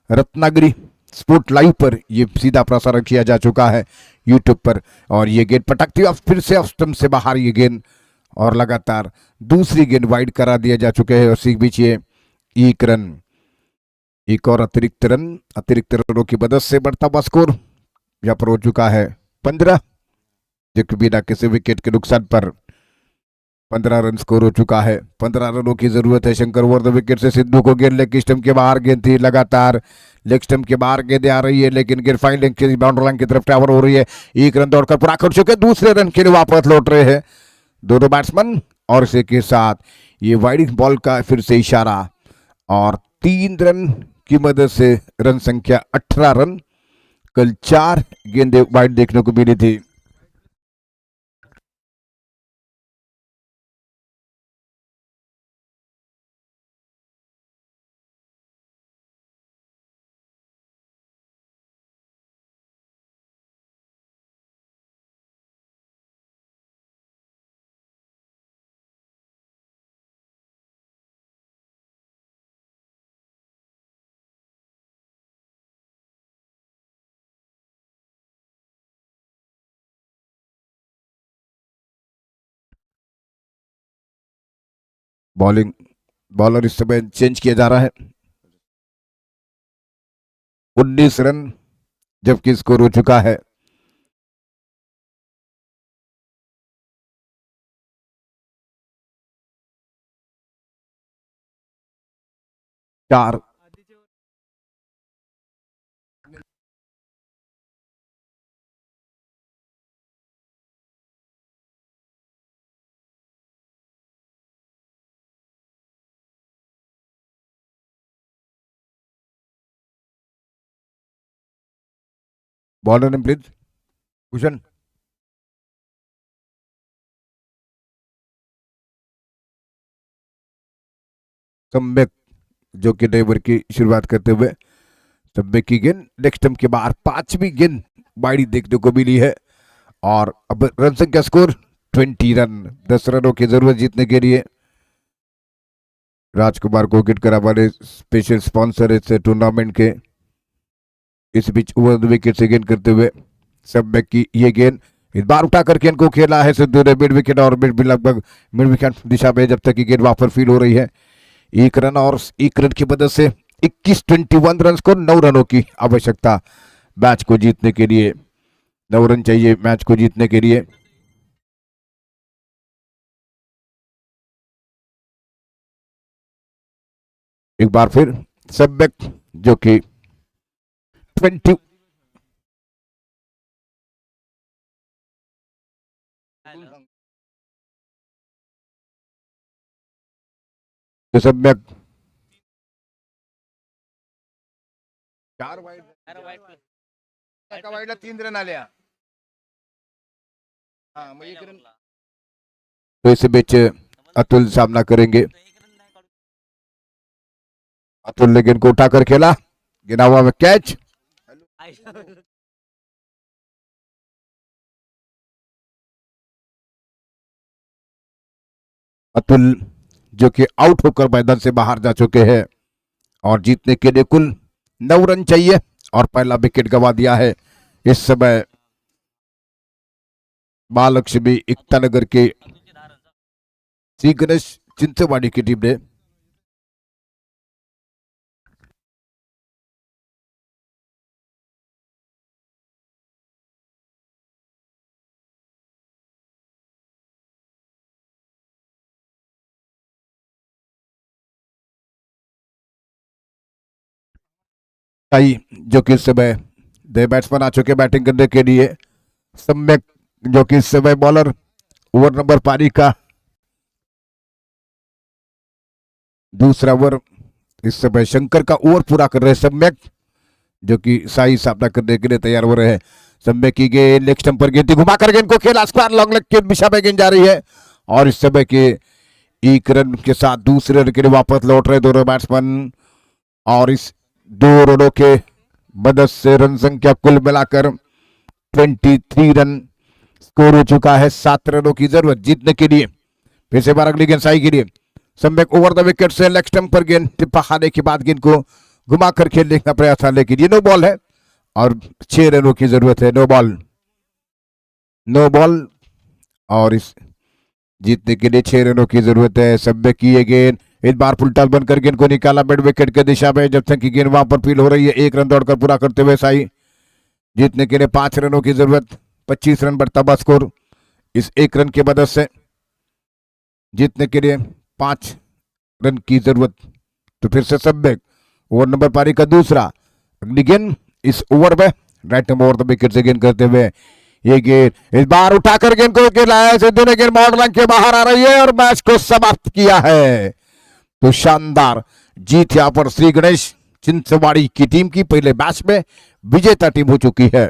रत्नागिरी स्पोर्ट लाइव पर यह सीधा प्रसारण किया जा चुका है यूट्यूब पर और ये गेंद पटकती हुई फिर से ऑफ स्टंप से बाहर ये गेंद और लगातार दूसरी गेंद वाइड करा दिया जा चुके हैं। उसी बीच ये एक रन एक और अतिरिक्त रनों की मदद से बढ़ता हुआ स्कोर यहाँ पर हो चुका है 15 जबकि बिना किसी विकेट के नुकसान पर 15 रन स्कोर हो चुका है। 15 रनों की जरूरत है। शंकर ओवर द विकेट से सिद्धू को गेंद लेग स्टंप के बाहर गेंद थी लगातार लेग स्टंप के बाहर गेंद आ रही है लेकिन गेंद फाइन लेग की बाउंड्री लाइन की तरफ ट्रैवल हो रही है। एक रन दौड़कर पूरा कर चुके दूसरे रन के लिए वापस लौट रहे हैं दोनों बैट्समैन और इसी के साथ ये वाइड बॉल का फिर से इशारा और 3 रन की मदद से रन संख्या 18 रन। कल 4 गेंदें वाइड देखने को मिली थी। बॉलिंग बॉलर इस समय चेंज किया जा रहा है 19 रन जबकि स्कोर हो चुका है 4। बॉलर ने प्लीज भूषण कमबैक जो कि ड्राइवर की शुरुआत करते हुए कमबैक की गेंद लेग स्टंप के बाहर 5वीं गेंद बाड़ी देखने को मिली है और अब रन संख्या स्कोर 20 रन 10 रनों की जरूरत जीतने के लिए। राजकुमार कोकिट करा वाले स्पेशल स्पॉन्सर इस टूर्नामेंट के। इस बीच ओवर विकेट से गेंद करते हुए कमबैक की ये गेंद इस बार उठा करके इनको खेला है सिद्धू ने मिड विकेट और लगभग मिड विकेट दिशा में जब तक की गेंद वापस फील हो रही है। एक रन और एक रन की मदद से 21 रन को 9 रनों की आवश्यकता मैच को जीतने के लिए। 9 रन चाहिए मैच को जीतने के लिए। एक बार फिर कमबैक जो कि 20 तो सम्यक 4 वाईड एका वाईडला 3 रन आल्या. हाँ मग 1 रन. तो इस बीच अतुल सामना करेंगे. अतुल ने गेंद को उठाकर खेला, गिना हुआ में कैच. अतुल जो कि आउट होकर मैदान से बाहर जा चुके हैं और जीतने के लिए कुल 9 रन चाहिए और पहला विकेट गंवा दिया है. इस समय महालक्ष्मी एकता नगर के श्री गणेश चिंचवाड़ी की टीम ने जो कि इस समय दे बैट्समैन आ चुके बैटिंग करने के लिए. सम्यक जो कि इस समय बॉलर ओवर नंबर पारी का दूसरा ओवर. इस समय शंकर का ओवर पूरा कर रहे हैं सम्यक जो कि साई सामना करने के लिए तैयार हो रहे हैं. सम्यक की गेंद लेग स्टंप पर गेंद घुमाकर गेंद को खेला, स्क्वायर लॉन्ग लेग की दिशा में गेंद जा रही है और इस समय के 1 रन के साथ दूसरे रन के लिए वापस लौट रहे दोनों बैट्समैन और इस 2 रनों के मदद से रन संख्या कुल मिलाकर 23 रन स्कोर हो चुका है. 7 रनों की जरूरत जीतने के लिए. फिर से बार अगली गेंद साई के लिए. सम्यक ओवर द विकेट से लेग स्टंप पर गेंद टिप्पा खाने के बाद गेंद को घुमाकर खेलने का प्रयास था लेकिन ये नो बॉल है और 6 रनों की जरूरत है. नो बॉल और इस जीतने के लिए 6 रनों की जरूरत है. सम्यक की ये गेंद इस बार फुल टॉस बनकर गेंद को निकाला मिड विकेट की दिशा में. जब तक की गेंद वहां पर फील हो रही है 1 रन दौड़कर पूरा करते हुए साई. जीतने के लिए 5 रनों की जरूरत. 25 रन बढ़ता हुआ स्कोर इस 1 रन की मदद से. जीतने के लिए 5 रन की जरूरत. तो फिर से सम्यक ओवर नंबर पारी का दूसरा. अगली गेंद इस ओवर में राइट ओवर द विकेट से गेंद करते हुए ये गेंद इस बार उठाकर गेंद को खिलाया. सिद्धू ने गेंद बाउंड लाइन के बाहर आ रही है और मैच को समाप्त किया है. तो शानदार जीत यहां पर श्री गणेश चिंचवाड़ी की टीम की पहले मैच में विजेता टीम हो चुकी है.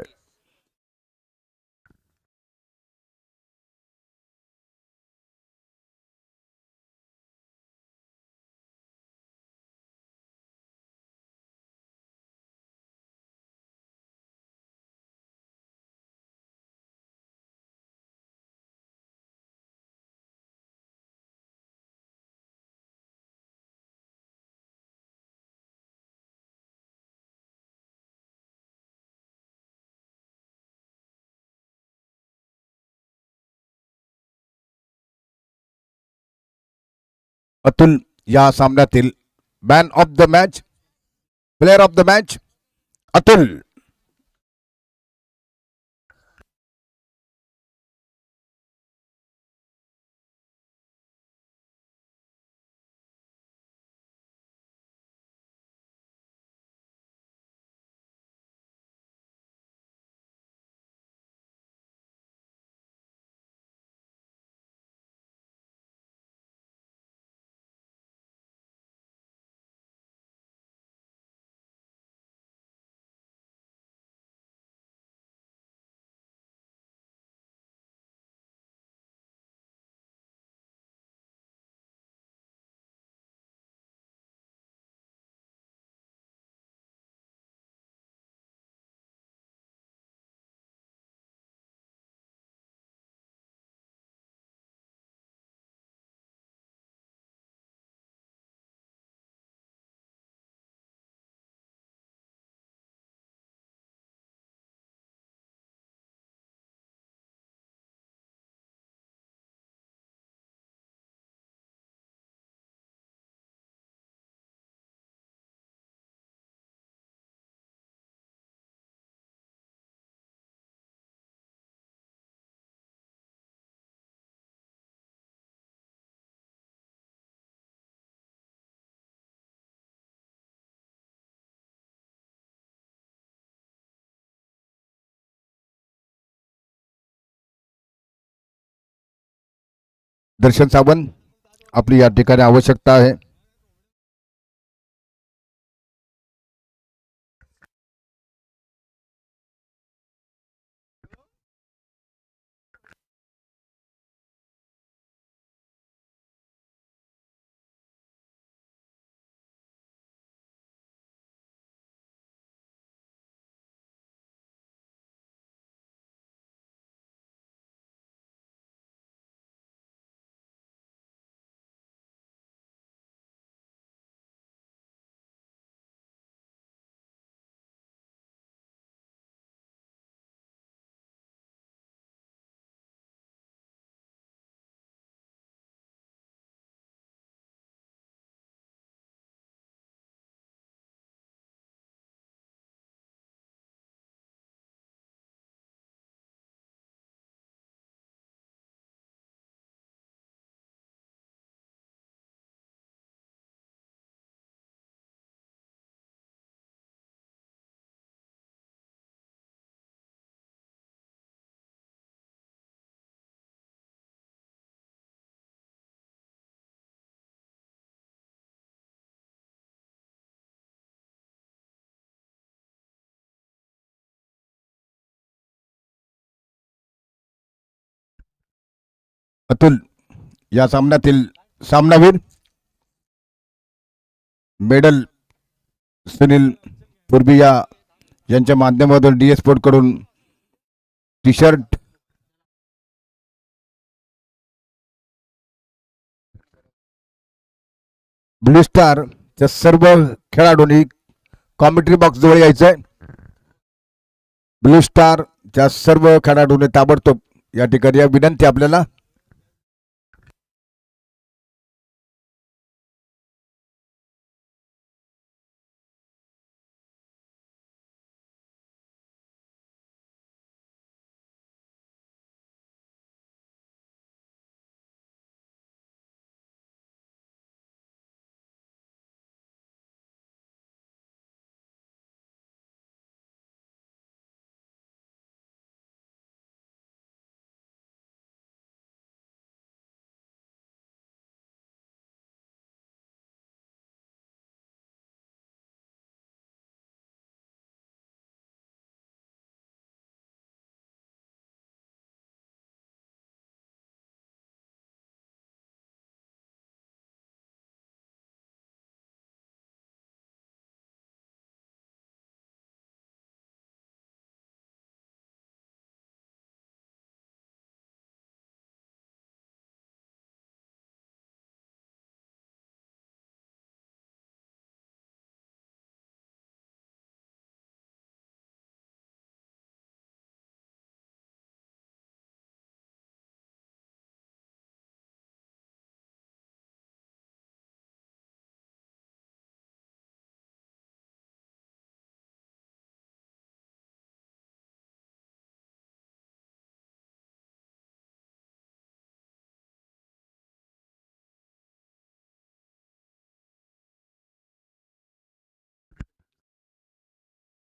अतुल या सामन्यातील man of the match, player of the match Atul. Darshan Sawant आपली या ठिकाणी आवश्यकता आहे. अतुल या सामन्यातील सामनावीर. मेडल सुनील पुरबिया यांच्या माध्यमातून DS स्पोर्ट कडून टी शर्ट, ब्लू स्टार च्या सर्व खेळाडूंनी कॉमेंट्री बॉक्स जवळ यायचंय. ब्लू स्टार च्या सर्व खेळाडूंनी ताबडतोब या ठिकाणी या विनंती आपल्याला.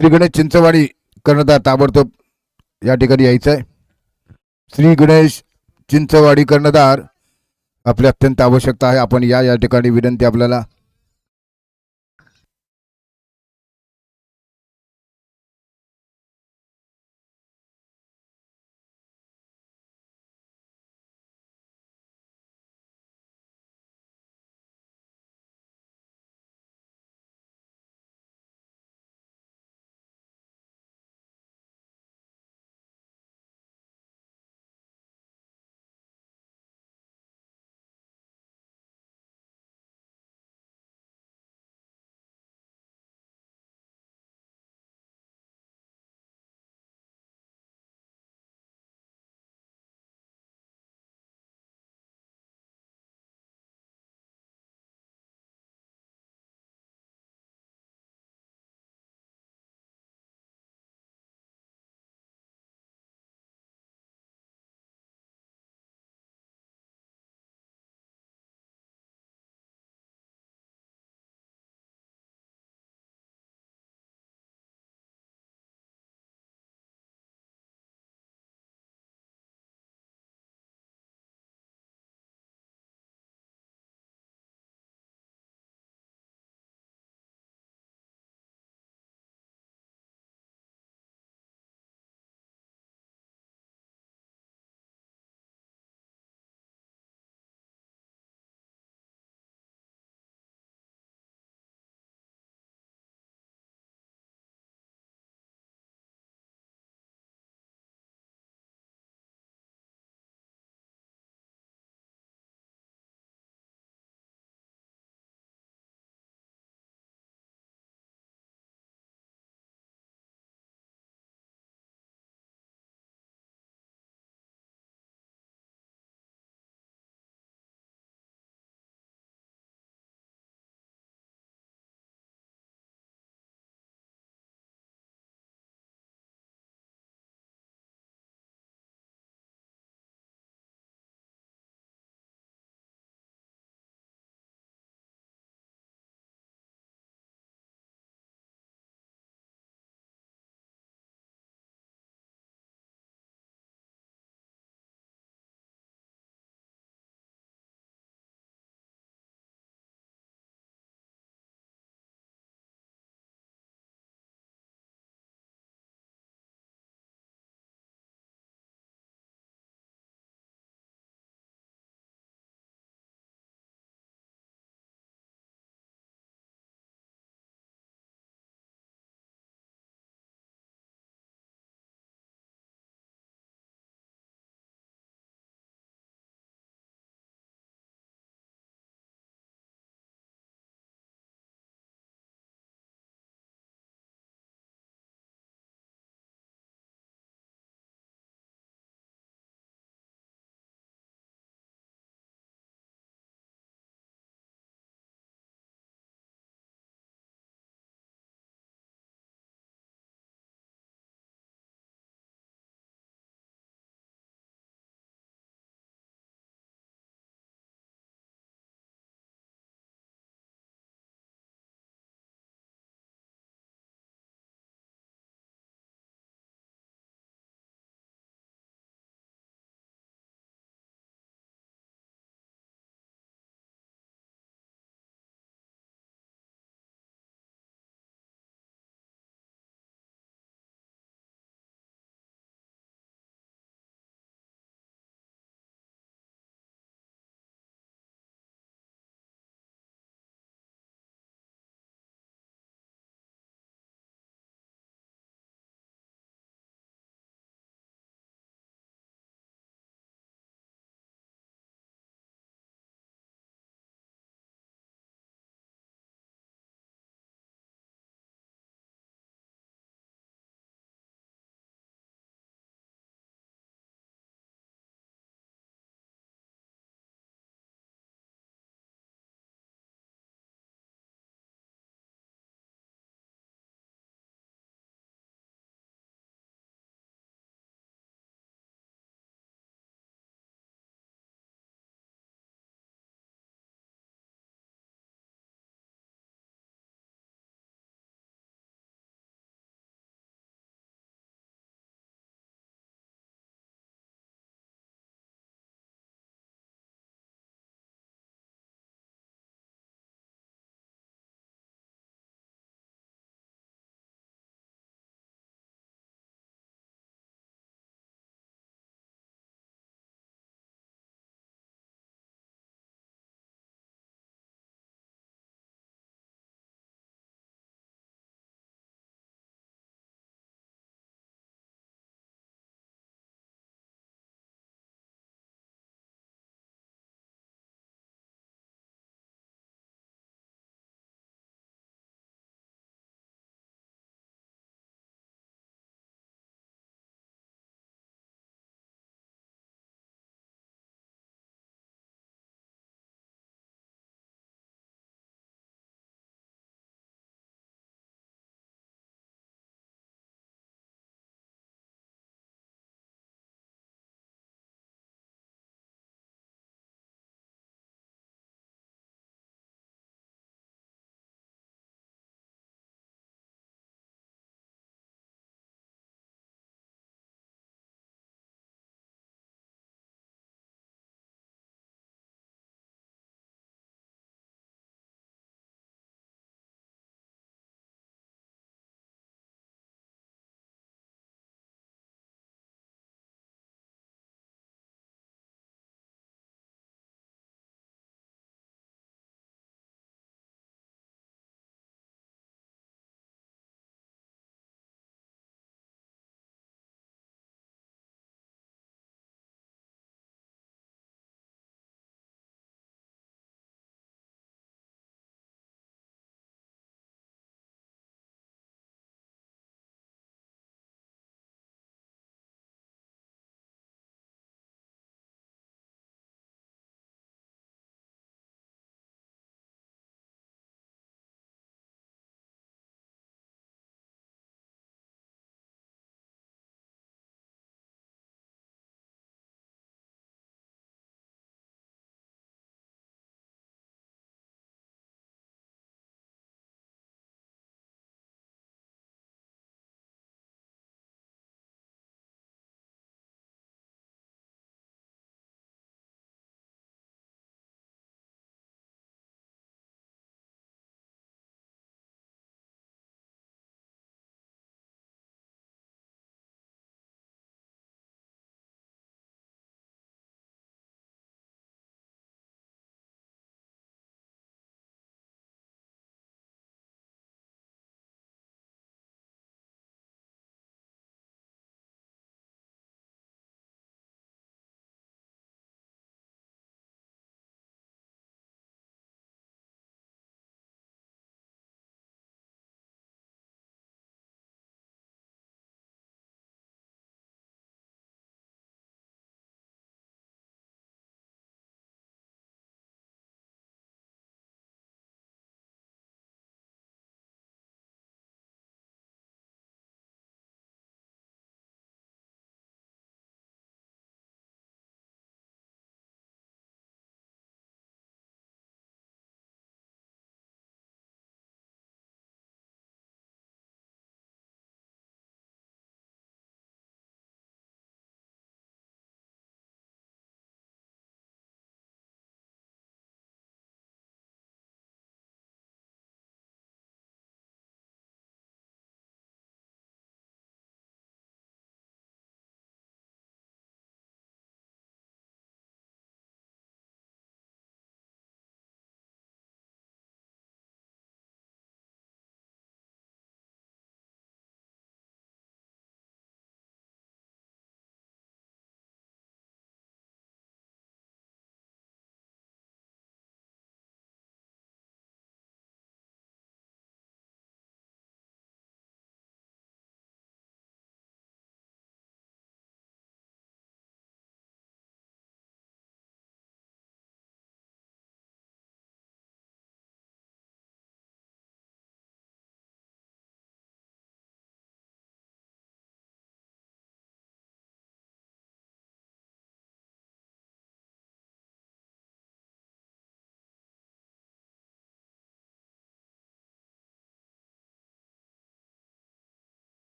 श्री गणेश चिंचवाडी कर्णधार ताबडतोब या ठिकाणी यायचंय. श्री गणेश चिंचवाडी कर्णधार आपली अत्यंत आवश्यकता आहे. आपण या ठिकाणी विनंती आपल्याला.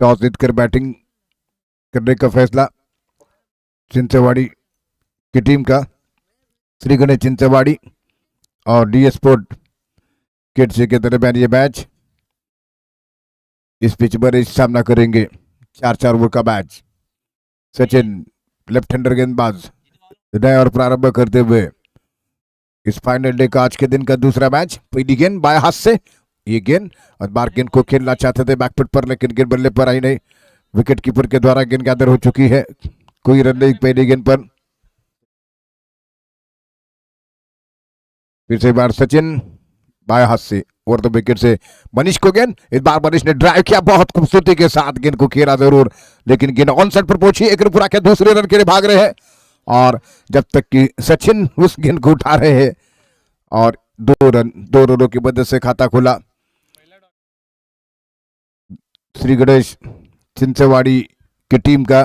टॉस जीतकर बैटिंग करने का फैसला चिंचवाड़ी की टीम का। श्री गणेश चिंचवाड़ी और डी स्पोर्ट किड्स के दरमियान ये मैच इस पिच पर सामना करेंगे। 4-4 ओवर का मैच। सचिन लेफ्ट हैंडर गेंदबाज नया और प्रारंभ करते हुए इस फाइनल डे का आज के दिन का दूसरा मैच। पहली गेंद बाएं हाथ से, ये गेंद और बार गेंद को खेलना चाहते थे बैकफुट पर, लेकिन गेंद बल्ले पर आई नहीं। विकेट कीपर के द्वारा गेंद गैदर हो चुकी है, कोई रन नहीं पहली गेंद पर। फिर से बार सचिन बाएं हाथ से ओवर द विकेट से मनीष को गेंद। इस बार मनीष ने ड्राइव किया बहुत खूबसूरती के साथ, गेंद को खेला जरूर, लेकिन गेंद ऑन साइड पर पहुंची। एक रन पूरा किया, दूसरे रन के लिए भाग रहे हैं और जब तक कि सचिन उस गेंद को उठा रहे हैं और 2 रनों की मदद से खाता खुला। श्री गणेश चिंचवाड़ी की टीम का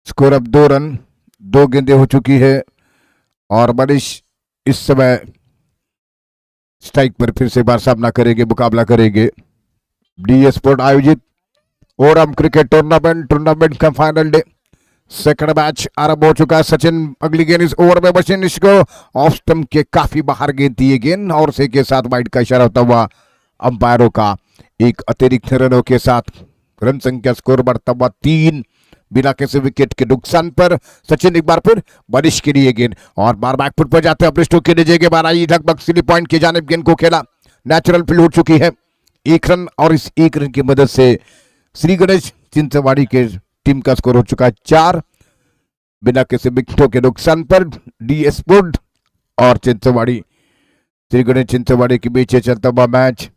स्कोर अब 2 रन 2 गेंदें हो चुकी है और मनीष इस समय स्ट्राइक पर फिर से बार सामना करेंगे, मुकाबला करेंगे। डी स्पोर्ट आयोजित ओरम क्रिकेट टूर्नामेंट का फाइनल डे सेकंड मैच आरंभ हो चुका है। सचिन अगली गेंद इस ओवर में बची, इसको ऑफ स्टंप के काफी बाहर गेंद थी ये गेंद और से के साथ वाइड का इशारा होता हुआ अंपायरों का। एक अतिरिक्त रनों के साथ रन संख्या स्कोर बढ़ता हुआ 3 बिना किसी विकेट के नुकसान पर। सचिन एक बार फिर मनीष के लिए गेंद और बार बैकफुट पर जाते हैं अपने स्टोक के नीचे के बार आई लगभग स्लिप पॉइंट की जानिब गेंद को खेला। नेचुरल फील्ड हो चुकी है 1 रन और इस 1 रन की मदद से श्री गणेश चिंचवाड़ी के टीम का स्कोर हो चुका है 4 बिना किसी विकेटों के नुकसान पर। डी स्पोर्ट और चिंचवाड़ी श्री गणेश चिंचवाड़ी के बीच चलता हुआ मैच।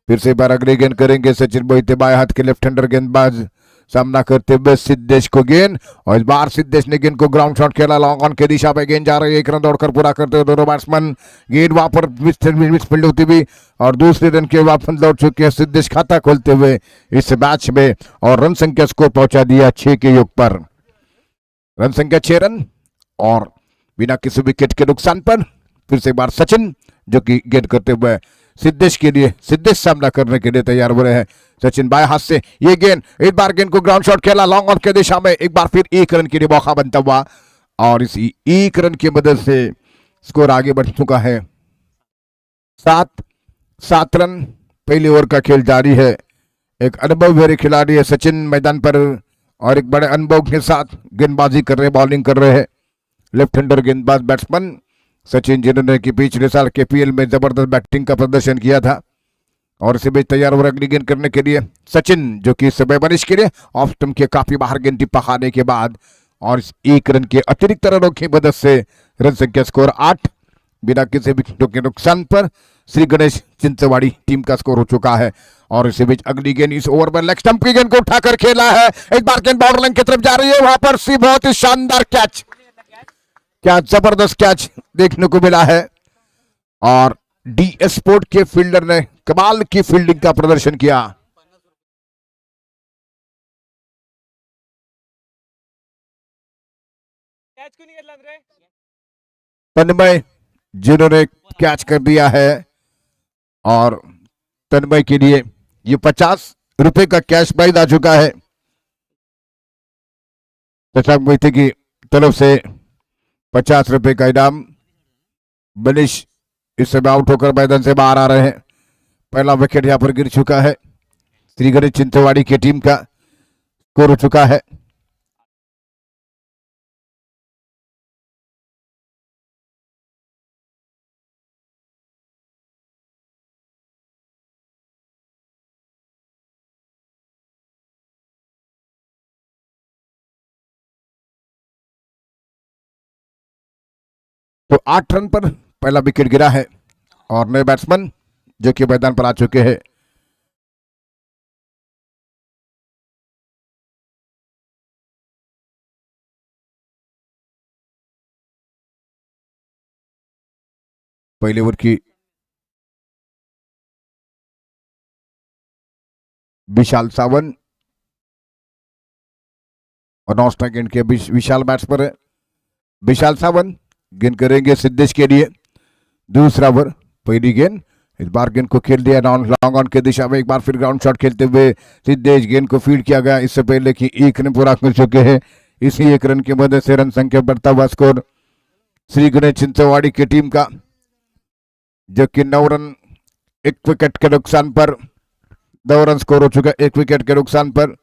फिर से बार अगली गेंद करेंगे सचिन मोहिते बाएं हाथ के लेफ्ट हैंडर गेंदबाज सामना करते हुए सिद्धेश को गेंद और इस बार सिद्धेश ने गेंद को ग्राउंड शॉट खेला, लॉन्ग ऑन की दिशा में गेंद जा रही है। 1 रन दौड़कर पूरा करते हुए दोनों बैट्समैन, गेंद वहां पर मिसफील्ड होती हुई और दूसरे रन के वापस लौट चुके हैं सिद्धेश खाता खोलते हुए इस मैच में और रन संख्या स्कोर पहुंचा दिया 6 के योग पर। रन संख्या 6 रन और बिना किसी विकेट के नुकसान पर। फिर से एक बार सचिन जो कि गेंद करते हुए सिद्धेश के लिए, सिद्धेश सामना करने के लिए तैयार हो रहे हैं। सचिन बाएं हाथ से ये गेंद, एक बार गेंद को ग्राउंड शॉट खेला लॉन्ग ऑन के दिशा में, एक बार फिर 1 रन के लिए मौका बनता हुआ और इसी 1 रन की मदद से स्कोर आगे बढ़ चुका है 7 रन। पहले ओवर का खेल जारी है। एक अनुभवी खिलाड़ी है सचिन मैदान पर और एक बड़े अनुभव के साथ गेंदबाजी कर रहे, बॉलिंग कर रहे हैं। लेफ्ट हैंडर गेंदबाज बैट्समैन सचिन जिन्होंने कि पिछले साल केपीएल में जबरदस्त बैटिंग का प्रदर्शन किया था और इसी बीच तैयार हो अगली गेंद करने के लिए सचिन जो कि इस समय मनीष के लिए ऑफ स्टंप के काफी बाहर गेंद टिप्पा खाने के बाद और इस 1 रन के अतिरिक्त रनों की मदद से रन संख्या स्कोर 8 बिना किसी विकेटों के नुकसान पर श्री गणेश चिंचवाड़ी टीम का स्कोर हो चुका है। और इसी बीच अगली गेंद इस ओवर में लेग स्टंप की गेंद को उठाकर खेला है, एक बार गेंद बाउंड्री लाइन की तरफ जा रही है, वहां पर सी बहुत ही शानदार कैच, क्या जबरदस्त कैच देखने को मिला है और डी स्पोर्ट के फील्डर ने कमाल की फील्डिंग का प्रदर्शन किया। तन्मय जिन्होंने कैच कर दिया है और तन्मय के लिए ये 50 रुपए का कैश प्राइज आ चुका है। शशांक मोहिते की तरफ से 50 रुपए का इनाम। मनीष इस समय आउट होकर मैदान से बाहर आ रहे हैं। पहला विकेट यहां पर गिर चुका है। श्री गणेश चिंचवाड़ी की टीम का स्कोर हो चुका है। तो 8 रन पर पहला विकेट गिरा है और नए बैट्समैन जो कि मैदान पर आ चुके हैं। पहले ओवर की विशाल सावन और नॉस्टा गेंद के विशाल बैट्स पर है। विशाल सावन गेंद करेंगे सिद्धेश के लिए। दूसरा ओवर, पहली गेंद इस बार गेंद को खेल दिया लॉन्ग ऑन की दिशा में, एक बार फिर ग्राउंड शॉट खेलते हुए सिद्धेश, गेंद को फीड किया गया इससे पहले कि एक रन पूरा कर चुके हैं। इसी एक रन की मदद से रन संख्या बढ़ता हुआ स्कोर श्री गणेश चिंचवाड़ी की टीम का, जो कि 9 रन 1 विकेट के नुकसान पर 9 रन स्कोर हो चुका है। 1 विकेट के नुकसान पर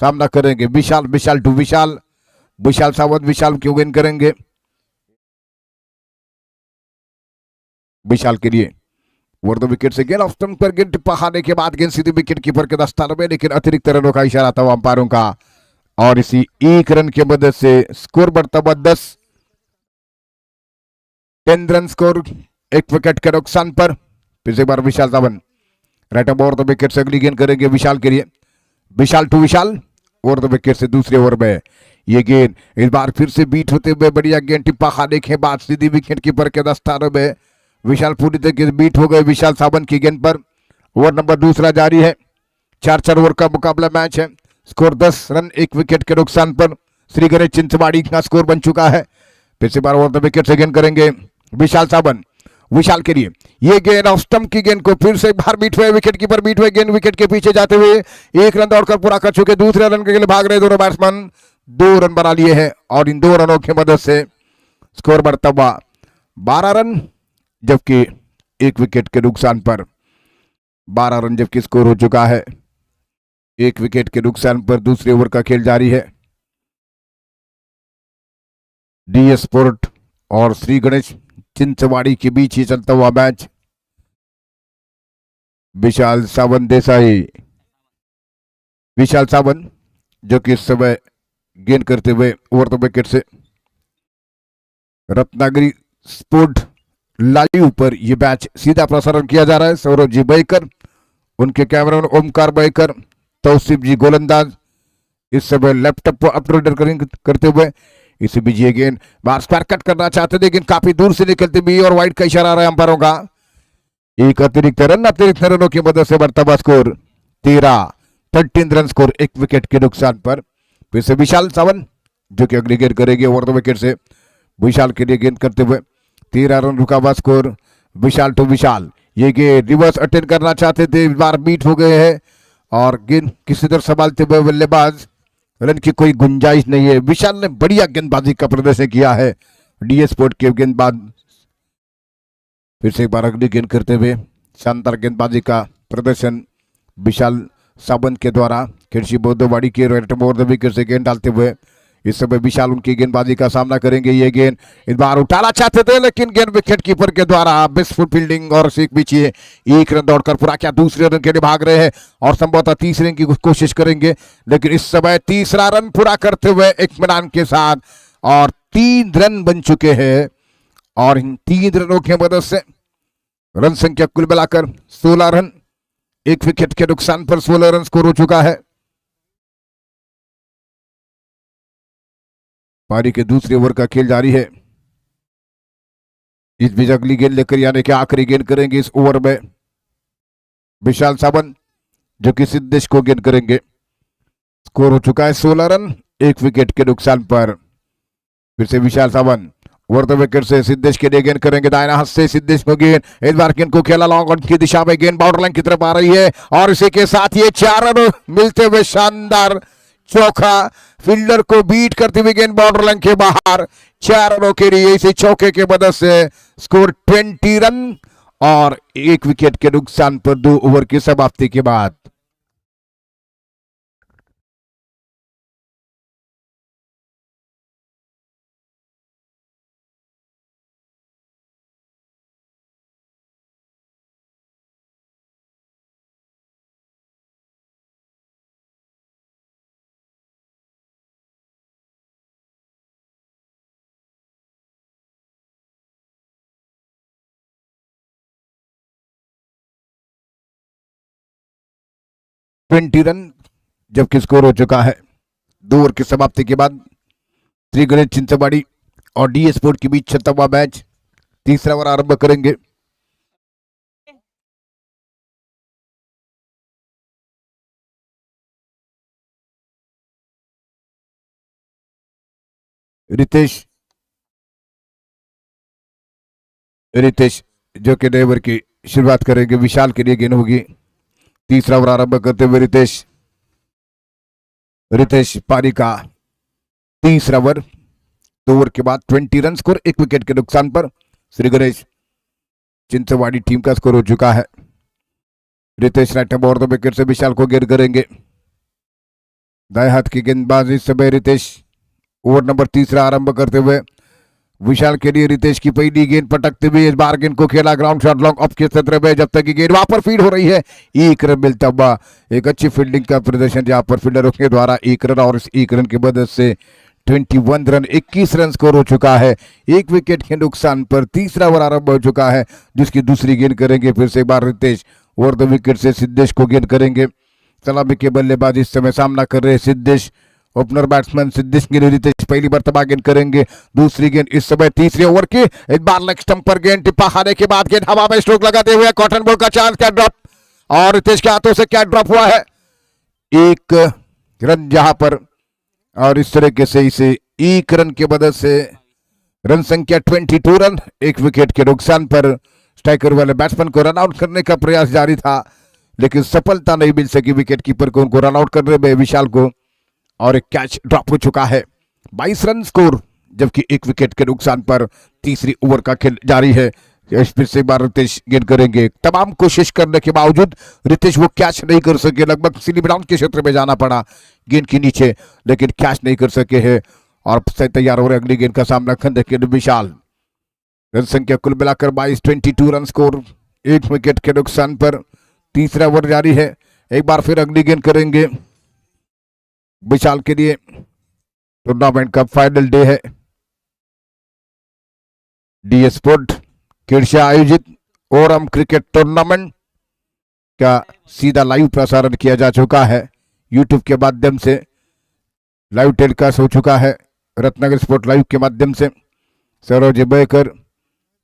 सामना करेंगे विशाल टू विशाल सावंत। विशाल क्यों गेंद करेंगे विशाल के लिए, ओवर द विकेट से गेंद ऑफ स्टंप पर गेंद टिप्पा खाने के बाद गेंद सीधी विकेट कीपर के दस्ताने में, लेकिन अतिरिक्त रनों का इशारा था अंपायरों का, और इसी एक रन की मदद से स्कोर बढ़ता हुआ 10 रन स्कोर 1 विकेट के नुकसान पर। फिर से एक बार Vishal Sawant right over the wicket से अगली गेंद करेंगे विशाल के लिए, विशाल ओवर द विकेट से दूसरे ओवर में ये गेंद इस बार फिर से बीट होते हुए बढ़िया गेंद टिप्पा खाने के बाद सीधी विकेट कीपर के दस्ताने में विशाल पूरी तरीके से बीट हो गए विशाल सावंत की गेंद पर। ओवर नंबर दूसरा जारी है, 4 ओवर का मुकाबला मैच है, स्कोर 10 रन 1 विकेट के नुकसान पर श्री गणेश चिंचवाड़ी का स्कोर बन चुका है। फिर से बार ओवर द विकेट से गेंद करेंगे विशाल सावंत, विशाल के लिए ये गेंद ऑफ स्टंप की गेंद को फिर से बाहर बीट हुए विकेट कीपर, बीट हुए गेंद विकेट के पीछे जाते हुए 1 रन दौड़कर पूरा कर चुके, दूसरे रन के लिए भाग रहे दोनों बैट्समैन, 2 रन बना लिए हैं और इन 2 रनों की मदद से स्कोर बढ़ता हुआ 12 रन, जबकि 1 विकेट के नुकसान पर 12 रन जबकि स्कोर हो चुका है। 1 विकेट के नुकसान पर दूसरे ओवर का खेल जारी है। डीएस स्पोर्ट और श्री गणेश चिंचवाड़ी के बीच ही चलता हुआ मैच। विशाल सावंत जो कि इस समय गेंद करते हुए ओवर द विकेट से रत्नागिरी स्पोर्ट लाइव पर यह मैच सीधा प्रसारण किया जा रहा है। सौरभ जी बैकर, उनके कैमरामैन ओमकार बैकर, तौसीफ जी गोलंदाज इस समय लैपटॉप पर अपलोड करते हुए, इसी बीच ये गेंद बार स्क्वायर कट करना चाहते थे लेकिन काफी दूर से निकलते भी और वाइड का इशारा आ रहा है अंपायरों का। एक अतिरिक्त रनों की मदद से बढ़ता हुआ स्कोर 13 रन स्कोर 1 विकेट के नुकसान पर। फिर से विशाल सावंत जो कि अगली गेंद करेंगे ओवर द विकेट से, विशाल के लिए गेंद करते हुए 13 रन रुका हुआ स्कोर विशाल टू विशाल। ये गेंद रिवर्स अटेंड करना चाहते थे, इस बार बीट हो गए हैं और गेंद किसी तरह संभालते हुए बल्लेबाज, रन की कोई गुंजाइश नहीं है। विशाल ने बढ़िया गेंदबाजी का प्रदर्शन किया है, डीएस स्पोर्ट के गेंदबाज फिर से एक बार अगली गेंद करते हुए शानदार गेंदबाजी का प्रदर्शन विशाल सावंत के द्वारा कृषि बौद्धवाड़ी के राइट ओवर द विकेट से गेंद डालते हुए इस समय विशाल उनकी गेंदबाजी का सामना करेंगे। ये गेंद इस बार उठाना चाहते थे लेकिन गेंद विकेट कीपर के द्वारा बेस्ट फुट फील्डिंग और सीख पीछे 1 रन दौड़कर पूरा क्या दूसरे रन के लिए भाग रहे हैं और संभवतः तीसरे रन की कोशिश करेंगे, लेकिन इस समय तीसरा रन पूरा करते हुए इत्मीनान के साथ और 3 रन बन चुके हैं और इन 3 रनों की मदद से रन संख्या कुल मिलाकर 16 रन, 1 विकेट के नुकसान पर 16 रन स्कोर हो चुका है। पारी के दूसरे ओवर का खेल जारी है। इस बीच अगली गेंद लेकर यानी कि आखिरी गेंद करेंगे इस ओवर में विशाल सावंत जो कि सिद्धेश को गेंद करेंगे। स्कोर हो चुका है 16 रन 1 विकेट के नुकसान पर। फिर से विशाल सावंत ओवर द विकेट से सिद्धेश के लिए गेंद करेंगे, दाहिना हाथ से सिद्धेश को गेंद, इस बार गेंद को खेला लॉन्ग ऑन की दिशा में, गेंद बाउंड्री लाइन की तरफ आ रही है और इसी के साथ ये 4 रन मिलते हुए शानदार चौका, फील्डर को बीट करते हुए गेंद बाउंड्री लाइन के बाहर 4 रनों के लिए इसी चौके के मदद से स्कोर 20 रन और 1 विकेट के नुकसान पर 2 ओवर की समाप्ति के बाद। ट्वेंटी रन जबकि स्कोर हो चुका है 2 ओवर की समाप्ति के बाद। श्री गणेश चिंचवाड़ी और डीएस स्पोर्ट के बीच चलता हुआ मैच तीसरा ओवर आरंभ करेंगे। रितेश जो कि 9 ओवर की शुरुआत करेंगे। विशाल के लिए गेंद होगी। तीसरा ओवर आरंभ करते हुए रितेश रितेश पारी का तीसरा ओवर। 2 ओवर के बाद 20 रन स्कोर, 1 विकेट के नुकसान पर श्री गणेश चिंचवाड़ी टीम का स्कोर हो चुका है। रितेश राइट हैंड और 2 विकेट से विशाल को गेंद करेंगे। दाएं हाथ की गेंदबाज इस समय रितेश। ओवर नंबर तीसरा आरंभ करते हुए विशाल के लिए रितेश की पहली गेंद पटकते हुए इस बार गेंद को खेला ग्राउंड शॉट लॉन्ग ऑफ के क्षेत्र में, जब तक कि गेंद वहां पर फीड हो रही है। एक रन मिलता हुआ, एक अच्छी फील्डिंग का प्रदर्शन जहां पर फील्डरों के द्वारा 1 रन और इस 1 रन की मदद से 21 रन 21 रन स्कोर हो चुका है। 1 विकेट के नुकसान पर तीसरा ओवर आरंभ हो चुका है, जिसकी दूसरी गेंद करेंगे फिर से एक बार रितेश। ओवर 2 विकेट से सिद्धेश को गेंद करेंगे। सलामी के बल्लेबाज इस समय सामना कर रहे सिद्धेश। ओपनर बैट्समैन सिद्धेश के लिए रितेश पहली मर्तबा गेंद करेंगे। दूसरी गेंद इस समय तीसरे ओवर की, एक बार लेग स्टंप पर गेंद टिप्पा खाने के बाद गेंद हवा में स्ट्रोक लगाते हुए कॉटन बॉल का चांस, क्या ड्रॉप, और रितेश के हाथों से क्या ड्रॉप हुआ है। 1 रन जहां पर, और इस तरीके से इसे 1 रन की मदद से रन संख्या 22 रन, 1 विकेट के नुकसान पर स्ट्राइकर वाले बैट्समैन को रन आउट करने का प्रयास जारी था, लेकिन सफलता नहीं मिल सकी विकेट कीपर को उनको रन आउट करने में विशाल को, और एक कैच ड्रॉप हो चुका है। 22 रन स्कोर, जबकि 1 विकेट के नुकसान पर तीसरी ओवर का खेल जारी है। फिर से एक बार रितेश गेंद करेंगे। तमाम कोशिश करने के बावजूद रितेश वो कैच नहीं कर सके। लगभग स्लिप डाउन के क्षेत्र में जाना पड़ा गेंद के नीचे, लेकिन कैच नहीं कर सके हैं। और तैयार हो रहे अगली गेंद का सामना करने के लिए विशाल। रन संख्या कुल मिलाकर 22 रन स्कोर, 1 विकेट के नुकसान पर तीसरा ओवर जारी है। एक बार फिर अगली गेंद करेंगे विशाल के लिए। टूर्नामेंट का फाइनल डे है। डीएस स्पोर्ट खिड़सिया आयोजित ओरम क्रिकेट टूर्नामेंट का सीधा लाइव प्रसारण किया जा चुका है। यूट्यूब के माध्यम से लाइव टेलीकास्ट हो चुका है। रत्नागिरी स्पोर्ट लाइव के माध्यम से सरोज बेकर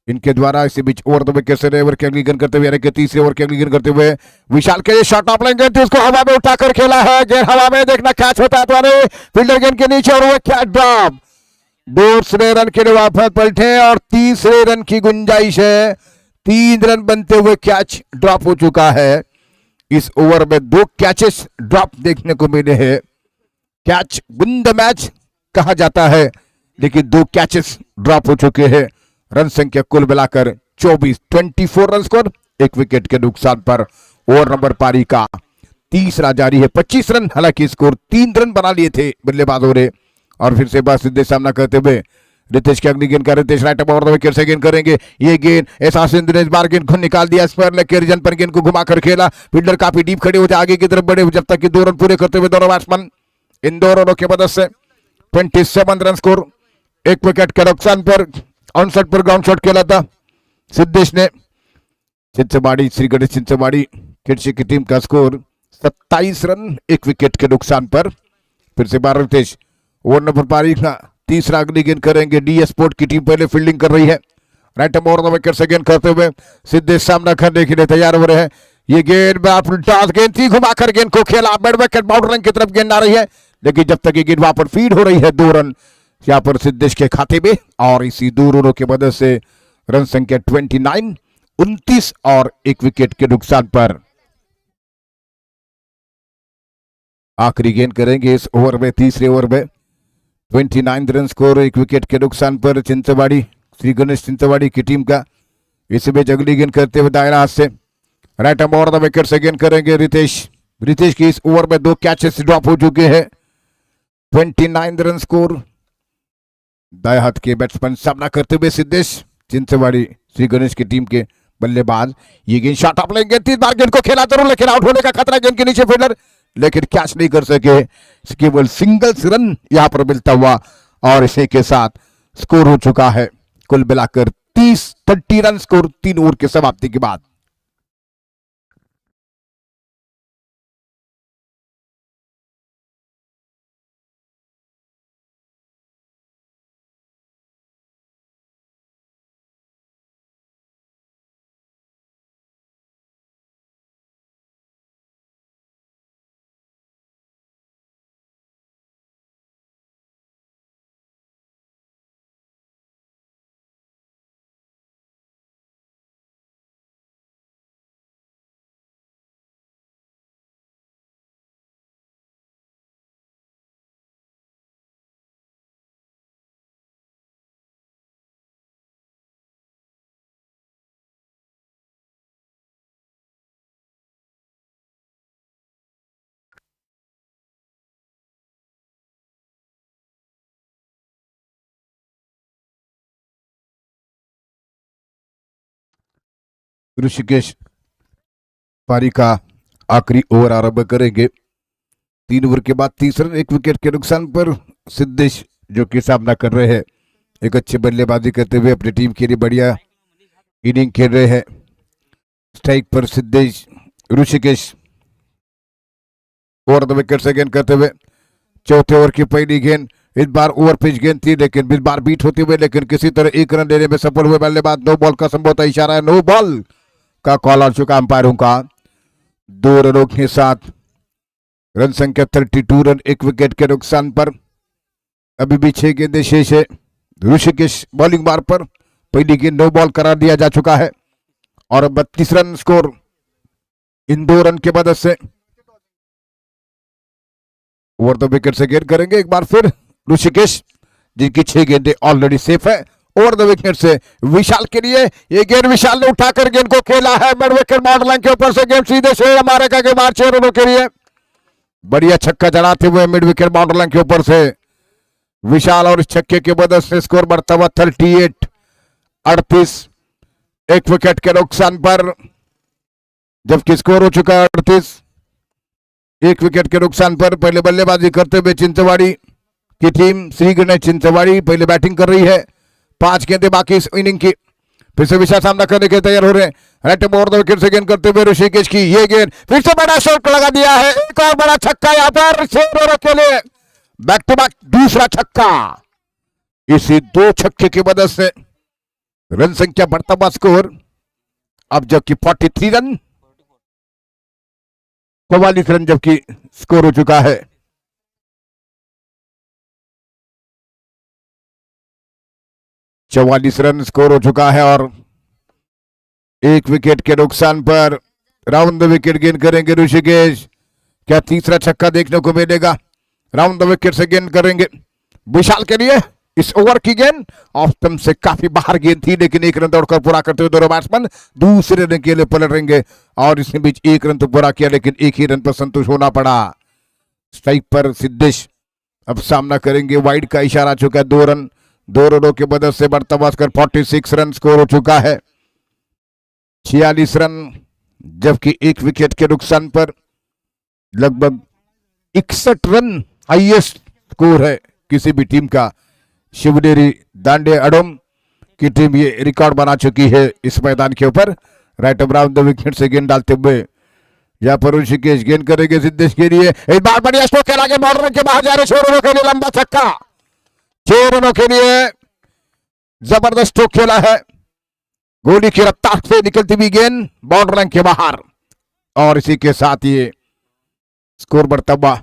इनके द्वारा। इसी बीच ओवर 2 विकेट से ओवर की अगली गेंद करते हुए, यानी तीसरे ओवर की अगली गेंद करते हुए विशाल के शॉट ऑफ लेंगे, उसको हवा में उठाकर खेला है। गेंद हवा में, देखना कैच होता है तो नहीं, फील्डर गेंद के नीचे और वो क्या ड्रॉप। दूसरे रन के लिए वापस पलटे और तीसरे रन की गुंजाइश है। 3 रन बनते हुए कैच ड्रॉप हो चुका है। इस ओवर में 2 कैचेस ड्रॉप देखने को मिले हैं। कैच विन द मैच कहा जाता है, लेकिन 2 कैचेस ड्रॉप हो चुके हैं। रन संख्या कुल मिलाकर 24 रन स्कोर, 1 विकेट के नुकसान पर ओवर नंबर पारी का तीसरा जारी है। 25 रन, हालांकि स्कोर 3 रन बना लिए थे बल्लेबाजों ने। और फिर से बस सीधे सामना करते हुए रितेश की अगली गेंद का रितेश राइट ओवर 2 विकेट से गेंद करेंगे। ये गेंद ऐसा सिंधु ने इस बार गेंद को निकाल दिया, स्क्वायर लेग के रीजन पर गेंद को घुमाकर खेला। फील्डर काफी डीप खड़े होते आगे की तरफ बढ़े, जब तक कि 2 रन पूरे करते हुए दोनों बैट्समैन इन 2 रनों की मदद से 27 रन स्कोर, 1 विकेट के नुकसान पर ऑनसेट पर ग्राउंड शॉट खेला था सिद्धेश ने। चिंचवाड़ी श्री गणेश चिंचवाड़ी खिड़सी की टीम का स्कोर 27 रन, 1 विकेट के नुकसान पर। फिर से बार रितेश। ओवर नंबर पारी का तीसरा अगली गेंद करेंगे। डीएस स्पोर्ट की टीम पहले फील्डिंग कर रही है। राइट ओवर 2 विकेट से गेंद करते हुए सिद्धेश सामना करने के लिए तैयार हो रहे हैं। ये गेंद टॉस गेंद थी, घुमाकर गेंद को खेला, मिड विकेट बाउंड्री लाइन की तरफ गेंद आ रही है, लेकिन जब तक ये गेंद वहां पर फीड हो रही है 2 रन यहां पर सिद्धेश के खाते में। और इसी 2 रनों की मदद से रन संख्या 29 और 1 विकेट के नुकसान पर आखिरी गेंद करेंगे इस ओवर में। तीसरे ओवर में 29 रन स्कोर, 1 विकेट के नुकसान पर चिंचवाड़ी श्री गणेश चिंचवाड़ी की टीम का। इसी बीच अगली गेंद करते हुए दायरा हाथ से राइट ओवर 2 विकेट से गेंद करेंगे रितेश। रितेश की इस ओवर में 2 कैचेस ड्रॉप हो चुके हैं। 29 रन स्कोर। दाएं हाथ के बैट्समैन सामना करते हुए सिद्धेश चिंचवाड़ी श्री गणेश की टीम के बल्लेबाज। ये गेंद शॉट ऑफ लेंगे, 3 बार गेंद को खेला जरूर, लेकिन आउट होने का खतरा गेंद के नीचे फील्डर, लेकिन कैच नहीं कर सके। केवल सिंगल्स रन यहां पर मिलता हुआ, और इसी के साथ स्कोर हो चुका है कुल मिलाकर 30 रन स्कोर 3 ओवर की समाप्ति के बाद। ऋषिकेश पारी का आखिरी ओवर आरंभ करेंगे। 3 ओवर के बाद 30 रन, 1 विकेट के नुकसान पर सिद्धेश जो कि सामना कर रहे हैं, एक अच्छी बल्लेबाजी करते हुए अपनी टीम के लिए बढ़िया इनिंग खेल रहे हैं। स्ट्राइक पर Siddhesh, Rishikesh over the wicket से गेंद करते हुए चौथे ओवर की पहली गेंद, इस बार ओवर पिच गेंद थी लेकिन इस बार बीट होते हुए लेकिन किसी तरह 1 रन लेने में सफल हुए बल्लेबाज। नो बॉल का संभवतः इशारा है, नो बॉल का कॉल आ चुका अंपायरों का। 2 रनों के साथ रन संख्या 32 रन, 1 विकेट के नुकसान पर अभी भी 6 गेंदें शेष है। ऋषिकेश बॉलिंग बार पर पहली गेंद नो बॉल करार दिया जा चुका है और 32 रन स्कोर इन 2 रन के मदद से। ओवर द विकेट से गेंद करेंगे एक बार फिर ऋषिकेश, जिनकी 6 गेंदें ऑलरेडी सेफ है। ओवर द विकेट से विशाल के लिए ये गेंद विशाल ने उठाकर गेंद को खेला है मिड विकेट बाउंड्री लाइन के ऊपर से, गेंद सीधे से हमारे का गेंद 6 रनों के लिए बढ़िया छक्का चढ़ाते हुए मिड विकेट बाउंड्री लाइन के ऊपर से विशाल, और इस छक्के की मदद से स्कोर बढ़ता हुआ 38 1 विकेट के नुकसान पर, जबकि स्कोर हो चुका है 38 1 विकेट के नुकसान पर। पहले बल्लेबाजी करते हुए चिंचवाड़ी की टीम, श्री गणेश चिंचवाड़ी पहले बैटिंग कर रही है। 5 गेंदें बाकी इस इनिंग की, फिर से विशाल सामना करने के तैयार हो रहे हैं। राइट ओवर द विकेट से गेंद करते हुए ऋषिकेश की ये गेंद, फिर से बड़ा शॉट लगा दिया है, एक और बड़ा छक्का यहां पर 6 रनों के लिए, बैक टू बैक दूसरा छक्का। इसी 2 छक्के की मदद से रन संख्या बढ़ता हुआ स्कोर अब जबकि 43 रन, 44 रन जबकि स्कोर हो चुका है। चौवालीस रन स्कोर हो चुका है और 1 विकेट के नुकसान पर राउंड द विकेट गेंद करेंगे ऋषिकेश। क्या तीसरा छक्का देखने को मिलेगा? राउंड द विकेट से गेंद करेंगे विशाल के लिए। इस ओवर की गेंद ऑफ स्टंप से काफी बाहर गेंद थी लेकिन 1 रन दौड़कर पूरा करते हुए दोनों बैट्समैन दूसरे रन के लिए पलटेंगे और इसके बीच 1 रन तो पूरा किया लेकिन 1 ही रन पर संतुष्ट होना पड़ा। स्ट्राइक पर सिद्धेश अब सामना करेंगे, वाइड का इशारा चुका है। 2 रन, 2 रनों की मदद से बढ़ता हुआ स्कोर 46 रन स्कोर हो चुका है। 46 रन जबकि 1 विकेट के नुकसान पर लगभग 61 रन हाईएस्ट स्कोर है किसी भी टीम का। शिवनेरी दांडे अडोम की टीम ये रिकॉर्ड बना चुकी है इस मैदान के ऊपर। राइट अराउंड द विकेट से गेंद डालते हुए यहाँ पर ऋषिकेश गेंद करेंगे सिद्धेश के लिए, एक बार बढ़िया स्ट्रोक खेला गया, बॉर्डर के बाहर जा रहे 6 रनों के लिए लंबा छक्का, 6 रनों के लिए जबरदस्त स्ट्रोक खेला है। गोली की रफ्तार से निकलती हुई गेंद बॉर्डर लाइन के बाहर और इसी के साथ ये स्कोर बढ़ता हुआ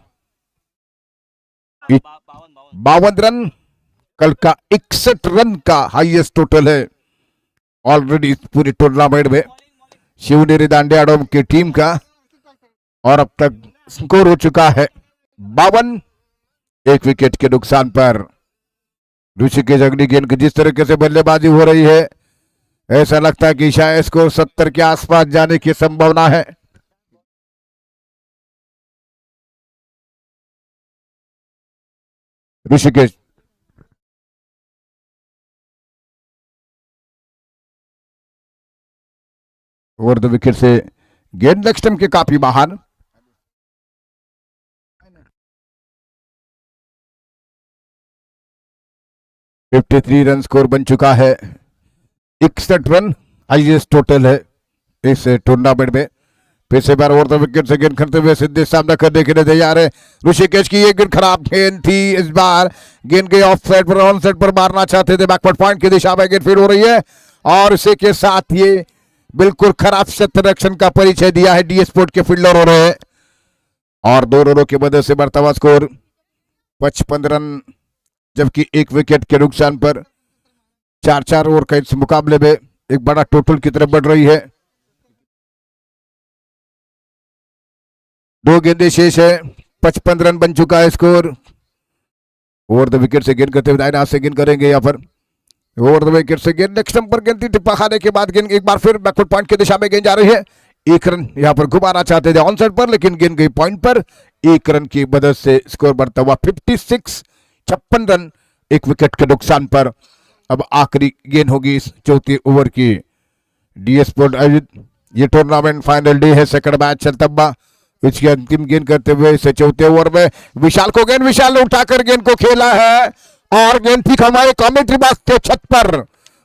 52 रन, कल का 61 रन का हाईएस्ट टोटल है ऑलरेडी पूरे टूर्नामेंट में शिवनेरी दांडे अडोम की टीम का। और अब तक स्कोर हो चुका है 52, 1 विकेट के नुकसान पर। ऋषिकेश अगली गेंद की जिस तरीके से बल्लेबाजी हो रही है ऐसा लगता है कि शायद स्कोर 70 के आसपास जाने की संभावना है। ऋषिकेश ओवर द विकेट से गेंद लेग स्टंप के काफी बाहर। (53) रन स्कोर बन चुका है, 61 रन हाईएस्ट टोटल है इस टूर्नामेंट में। फिर से बार ओवर द विकेट से गेंद करते हुए सिद्धेश सामना करने के लिए तैयार है। ऋषिकेश की ये गेंद खराब गेंद थी, इस बार गेंद गई ऑफ साइड पर, ऑन साइड पर मारना चाहते थे, बैकवर्ड पॉइंट की दिशा में गेंद फील्ड हो रही है और इसी के साथ ये बिल्कुल खराब क्षेत्ररक्षण का परिचय दिया है डी स्पोर्ट के फील्डर हो रहे हैं और 2 रनों की मदद से बढ़ता हुआ स्कोर 55 रन जबकि 1 विकेट के नुकसान पर 4-4 ओवर का इस मुकाबले में एक बड़ा टोटल की तरफ बढ़ रही है। 2 गेंदें शेष है, 55 रन बन चुका है स्कोर। ओवर द विकेट से गेंद करते हुए दाहिने हाथ से गेंद करेंगे यहाँ पर। ओवर द विकेट से गेंद नेक्स्ट स्टंप पर गेंद थी, टिप्पा खाने के बाद गेंद एक बार फिर बैकवर्ड पॉइंट की दिशा में गेंद जा रही है। 1 रन यहाँ पर घुमाना चाहते थे ऑन साइड पर लेकिन गेंद गई पॉइंट पर, 1 रन की मदद से स्कोर बढ़ता हुआ 56 रन 1 विकेट के नुकसान पर। अब आखिरी गेंद होगी इस चौथे ओवर की। डीएस स्पोर्ट आयोजित ये टूर्नामेंट फाइनल डे है। सेकंड मैच चलता हुआ, इसके अंतिम गेंद करते हुए इसे चौथे ओवर में विशाल को गेंद, विशाल ने उठाकर गेंद को खेला है और गेंद ठीक हमारे कमेंट्री बॉक्स के छत पर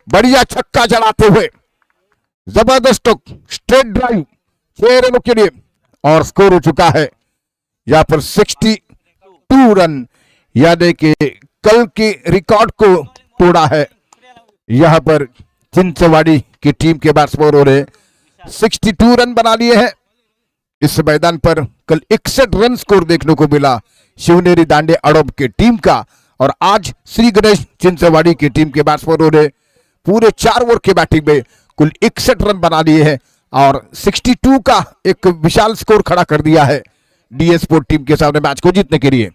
बढ़िया छक्का चढ़ाते हुए जबरदस्त स्ट्रेट ड्राइव 6 रनों के लिए और स्कोर हो चुका है यहाँ पर 62 रन, यानी कि कल के रिकॉर्ड को तोड़ा है। यहाँ पर चिंचवाड़ी की टीम के बैट्समैनों ने 62 रन बना लिए हैं। इस मैदान पर कल 61 रन स्कोर देखने को मिला शिवनेरी दांडे अड़ब की टीम का, और आज श्री गणेश चिंचवाड़ी की टीम के बैट्समैनों ने पूरे 4 ओवर की बैटिंग में कुल 61 रन बना लिए हैं और 62 का एक विशाल स्कोर खड़ा कर दिया है डीएस स्पोर्ट टीम के सामने मैच को जीतने के लिए।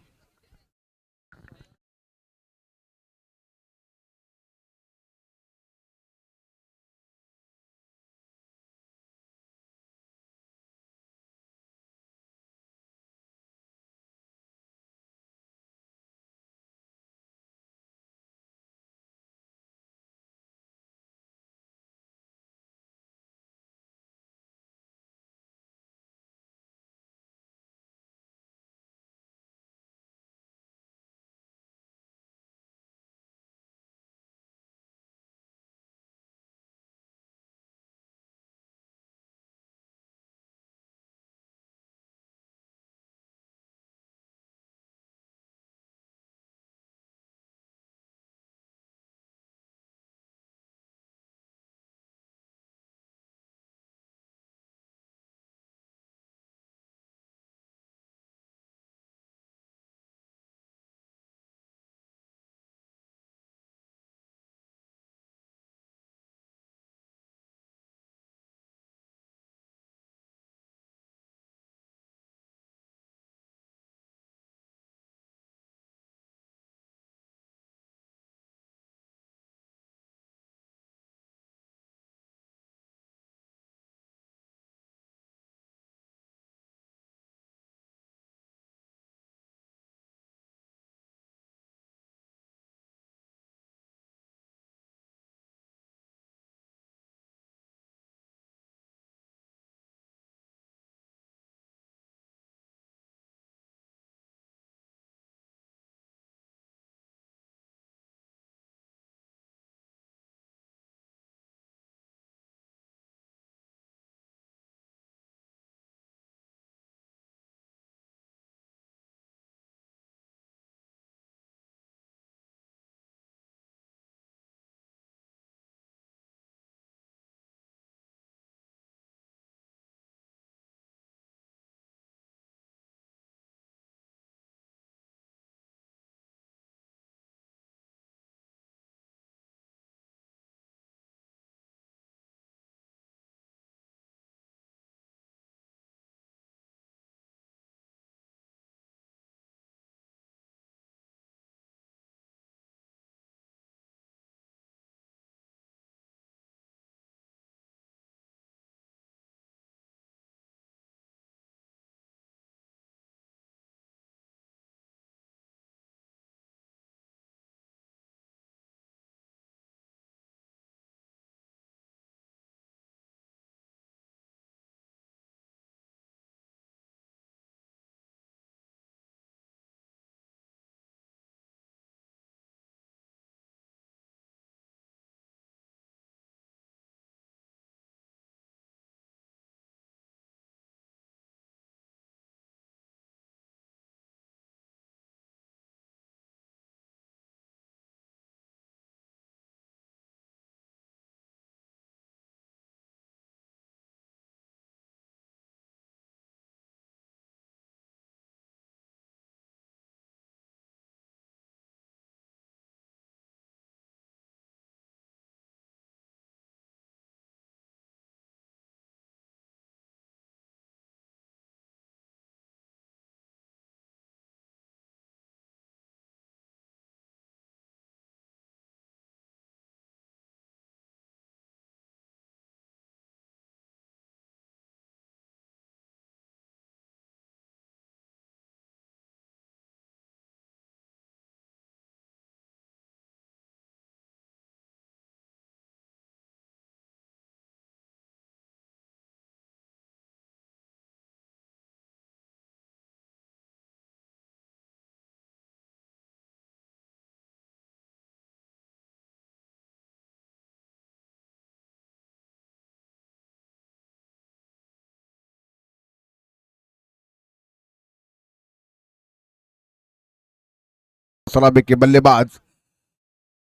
सलामी के बल्लेबाज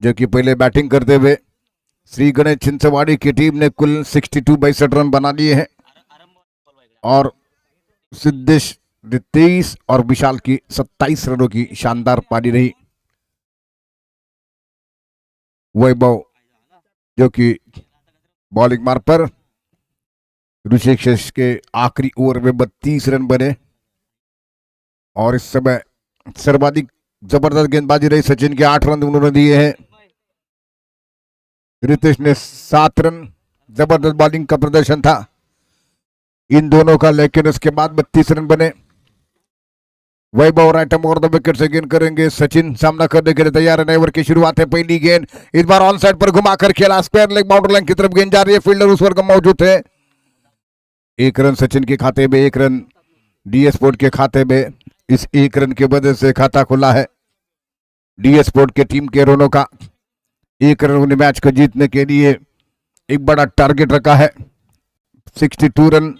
जो कि पहले बैटिंग करते हुए श्री गणेश छिंसवाड़ी की टीम ने कुल 62 रन बना लिए हैं और सिद्धेश 23 और विशाल की 27 रनों की शानदार पारी रही। वैभव जो कि बॉलिंग मार पर ऋषिकेश के आखिरी ओवर में 32 रन बने और इस समय सर्वाधिक जबरदस्त गेंदबाजी रही। सचिन के 8 रन उन्होंने दिए हैं, रितेश ने 7 रन। जबरदस्त बॉलिंग का प्रदर्शन था इन दोनों का, लेकिन उसके बाद 32 रन बने। Vaibhav right arm over the wicket से गेंद करेंगे। सचिन सामना करने के लिए तैयार है। नए ओवर की शुरुआत है। पहली गेंद इस बार ऑन साइड पर घुमाकर खेला, स्क्वायर लेग बाउंड्री लाइन की तरफ गेंद जा रही है। फील्डर उस पर मौजूद है। 1 रन सचिन के खाते में, 1 रन डीएस स्पोर्ट के खाते में। इस 1 रन के वजह से खाता खुला है डीएस स्पोर्ट के टीम के रनों का। 1 रन उन्हें मैच को जीतने के लिए एक बड़ा टारगेट रखा है। 62 रन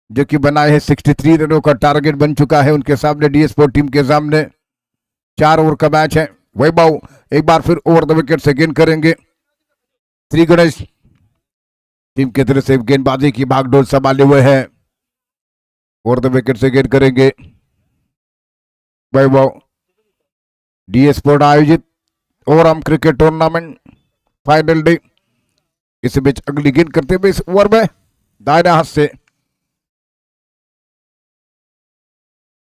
जो कि बनाए हैं, 63 रनों का टारगेट बन चुका है उनके सामने, डीएस स्पोर्ट टीम के सामने। 4 ओवर का मैच है। वैभव एक बार फिर ओवर द विकेट से गेंद करेंगे। श्री गणेश टीम की तरफ से गेंदबाजी की भागदौड़ संभाले हुए है। ओवर द विकेट से गेंद करेंगे वैभव। डीएस स्पोर्ट आयोजित overarm cricket tournament final day. इस बीच अगली गेंद करते हुए इस ओवर में दाहिने हाथ से,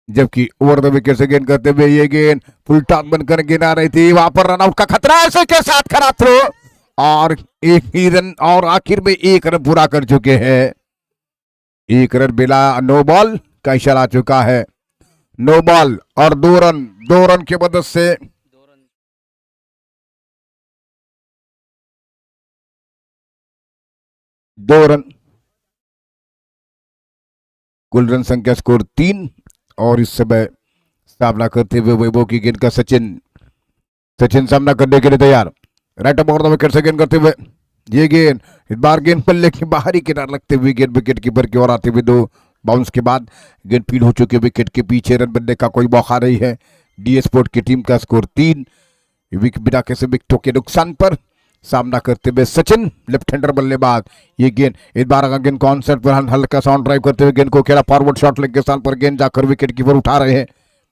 जबकि ओवर द विकेट से गेंद करते हुए ये गेंद फुल टॉस बनकर गेंद आ रही थी। वहां पर रनआउट का खतरा, ऐसे के साथ खरा थ्रो और 1 ही रन और आखिर में 1 रन पूरा कर चुके हैं। 1 रन बिना नो बॉल का इशारा आ चुका है। नो बॉल और 2 रन, 2 रन की मदद से दो रन, कुल रन संख्या स्कोर 3। और इस समय सामना करते हुए वैभव की गेंद का सचिन सामना करने के लिए तैयार। Right arm over the wicket से गेंद करते हुए ये गेंद इस बार गेंद पल्ले की बाहरी किनार लगते हुए गेंद विकेट कीपर की ओर आते हुए 2 बाउंस के बाद गेंद फील्ड हो चुके विकेट के पीछे। रन बनने का कोई मौका नहीं है। डीएस स्पोर्ट की टीम का स्कोर 3। बिना किसी विकेटों के नुकसान पर सामना करते हुए सचिन लेफ्ट हैंडर बल्लेबाज। ये गेंद इस बार गेंद कॉन्सेप्ट पर हल्का सा ऑन ड्राइव करते हुए गेंद को खेला फॉरवर्ड शॉट लेग के स्थान पर गेंद जाकर विकेट कीपर उठा रहे हैं।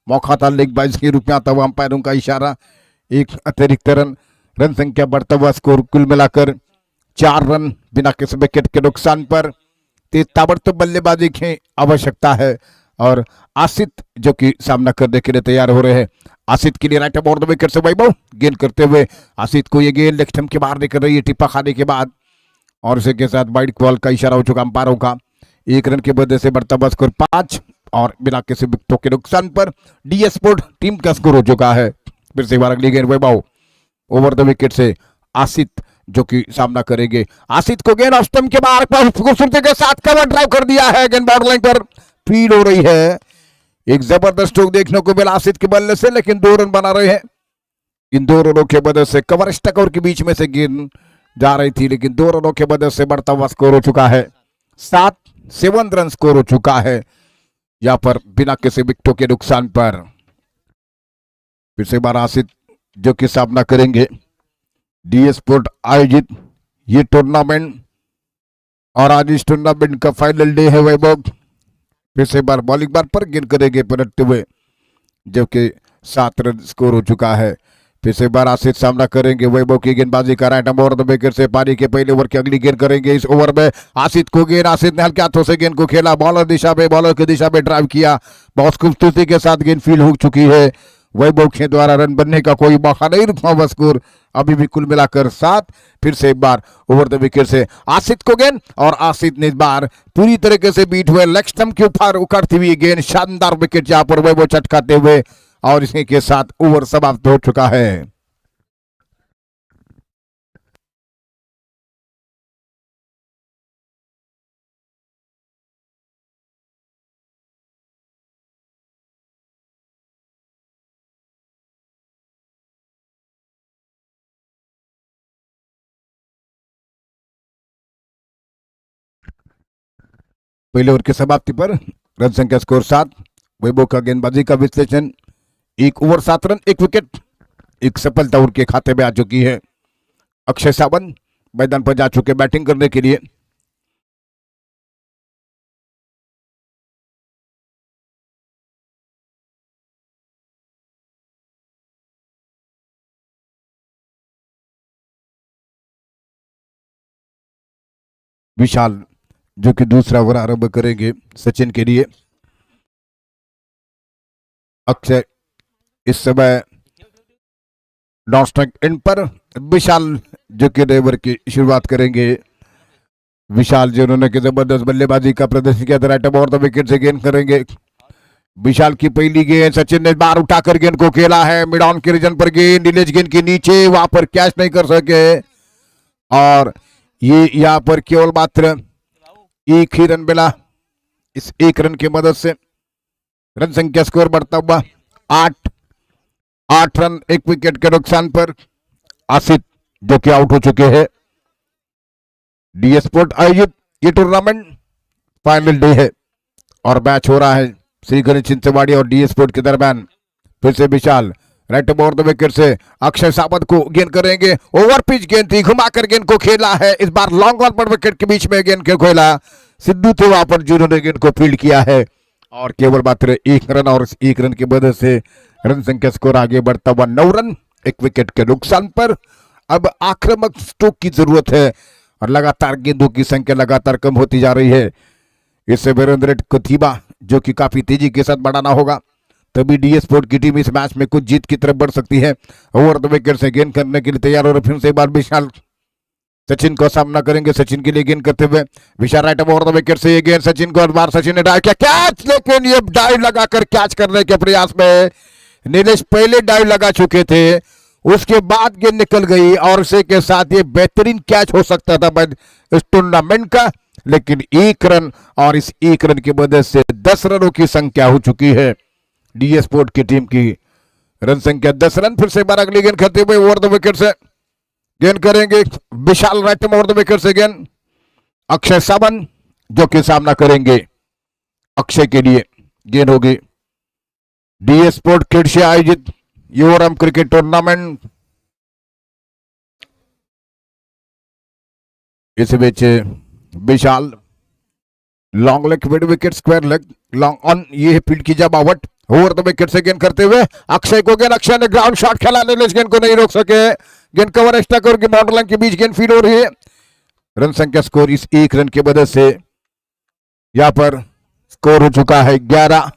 मौका था लेग बाइज के रूप में आता हुआ, अंपायरों का इशारा। 1 अतिरिक्त रन संख्या बढ़ता हुआ स्कोर कुल मिलाकर 4 रन बिना किसी विकेट के नुकसान पर। ताबड़तोड़ बल्लेबाजी की आवश्यकता है और आसित जो कि सामना करने के लिए तैयार हो रहे हैं। आसित के लिए right arm over the wicket से वैभव गेंद करते हुए आसित को ये गेंद लेग स्टंप के बाहर निकल रही है टिप्पा खाने के बाद, और उसी के साथ वाइड बॉल का इशारा हो चुका अंपायरों का। 1 रन की वजह से बढ़ता हुआ स्कोर 5 और बिना किसी विकेटों के नुकसान पर डीएस स्पोर्ट टीम का स्कोर हो चुका है। फिर से एक बार अगली गेंद वैभव ओवर द विकेट से आसित जो कि सामना करेंगे। आसित को गेंद ऑफ स्टंप के बाहर खूबसूरती के साथ कवर ड्राइव कर दिया है। गेंद बाउंड्री लाइन पर फील्ड हो रही है। एक जबरदस्त स्ट्रोक देखने को मिला आसित के बल्ले से, लेकिन 2 रन बना रहे हैं। इन 2 रनों के वजह से कवर स्टकर के बीच में से गेंद जा रही थी, लेकिन 2 रनों के वजह से बढ़ता हुआ स्कोर हो चुका है 7 रन स्कोर हो चुका है यहां पर बिना किसी विकेटों के नुकसान पर। फिर से बार आसित जो कि सामना करेंगे। डीएस स्पोर्ट आयोजित ये टूर्नामेंट और आज इस टूर्नामेंट का फाइनल डे है। वैभव फिर से बार बॉलिंग बार पर गेंद करेंगे पलटते हुए, जबकि 7 रन स्कोर हो चुका है। फिर से बार आसित सामना करेंगे वैभव की गेंदबाजी का right arm over the wicket से पारी के पहले ओवर की अगली गेंद करेंगे। इस ओवर में आसित को गेंद, आसित ने हल्के हाथों से गेंद को खेला, बॉलर की दिशा में ड्राइव किया, बहुत खूबसूरती के साथ गेंद फील्ड हो चुकी है। वैभव के द्वारा रन बनने का कोई मौका नहीं रुका हुआ, स्कोर अभी भी कुल मिलाकर 7। फिर से एक बार ओवर द विकेट से आसित को गेंद, और आसित ने इस बार पूरी तरीके से बीट हुए लेग स्टंप के ऊपर उकड़ती हुई गेंद, शानदार विकेट जहां पर वैभव चटकाते हुए, और इसी के साथ ओवर समाप्त हो चुका है। पहले ओवर की समाप्ति पर रन संख्या स्कोर 7। वैभव का गेंदबाजी का विश्लेषण, 1 ओवर 7 रन 1 विकेट, एक सफलता उनके खाते में आ चुकी है। अक्षय सावंत मैदान पर जा चुके बैटिंग करने के लिए। विशाल जो कि दूसरा ओवर आरंभ करेंगे सचिन के लिए। अक्षय इस समय नॉन स्ट्राइक एंड पर। विशाल जो कि नए ओवर की शुरुआत करेंगे। विशाल जिन्होंने कि जबरदस्त बल्लेबाजी का प्रदर्शन किया था, राइट और द विकेट से गेंद करेंगे। विशाल की पहली गेंद, सचिन ने बार उठाकर गेंद को खेला है मिड ऑन के रीजन पर। गेंद नीलेज गेंद के नीचे, वहां पर कैच नहीं कर सके और ये यहाँ पर केवल मात्र एक ही रन मिला। इस एक रन की मदद से रन संख्या स्कोर बढ़ता हुआ 8 रन, एक विकेट के नुकसान पर आसिफ जो कि आउट हो चुके हैं। डी स्पोर्ट आयोजित ये टूर्नामेंट फाइनल डे है और मैच हो रहा है श्री गणेश चिंचवाड़ी और डी स्पोर्ट के दरमियान। फिर से विशाल राइट ओवर द विकेट से अक्षय सावंत को गेंद करेंगे। ओवर पिच गेंद थी, घुमाकर गेंद को खेला है। इस बार लॉन्ग ऑन पर विकेट के बीच में गेंद को खेला। सिद्धू थे वहां पर जिन्होंने गेंद को फील्ड किया है और केवल मात्र एक रन, और इस एक रन की वजह से रन संख्या स्कोर आगे बढ़ता हुआ 9 रन, एक विकेट के नुकसान पर। अब आक्रामक स्ट्रोक की जरूरत है और लगातार गेंदों की संख्या लगातार कम होती जा रही है। इससे वीरेंद्र कथीबा जो कि काफी तेजी के साथ बढ़ाना होगा, तभी डी स्पोर्ट की टीम इस मैच में कुछ जीत की तरफ बढ़ सकती है। ओवर द विकेट से गेंद करने के लिए तैयार हो रहे। फिर से एक बार विशाल सचिन को सामना करेंगे। सचिन के लिए गेंद करते हुए विशाल राइट ओवर द विकेट से ये गेंद सचिन को, बार सचिन ने डाइव किया, कैच, लेकिन ये डाइव लगाकर कैच करने के प्रयास में नीलेश पहले डाइव लगा चुके थे, उसके बाद गेंद निकल गई और इसी के साथ ये बेहतरीन कैच हो सकता था इस टूर्नामेंट का, लेकिन एक रन, और इस एक रन की वजह से 10 रनों की संख्या हो चुकी है डी स्पोर्ट की टीम की। रन संख्या 10 रन। फिर से बार अगली गेंद करते हुए ओवर द विकेट से गेंद करेंगे विशाल राइट ओवर द विकेट से गेंद अक्षय सावंत जो कि सामना करेंगे। अक्षय के लिए गेंद होगी। डी स्पोर्ट किड से आयोजित यूरोम क्रिकेट टूर्नामेंट, इस बीच Vishal long leg mid wicket square leg long on, ये है फील्ड की जमावट। ओवर द विकेट से गेंद करते हुए अक्षय को गेंद, अक्षय ने ग्राउंड शॉट खेला, नीलेश गेंद को नहीं रोक सके। गेंद कवर एक्स्ट्रा करके बाउंड्री लाइन के बीच गेंद फील्ड हो रही है। रन संख्या स्कोर इस एक रन की वजह से यहां पर स्कोर हो चुका है 11।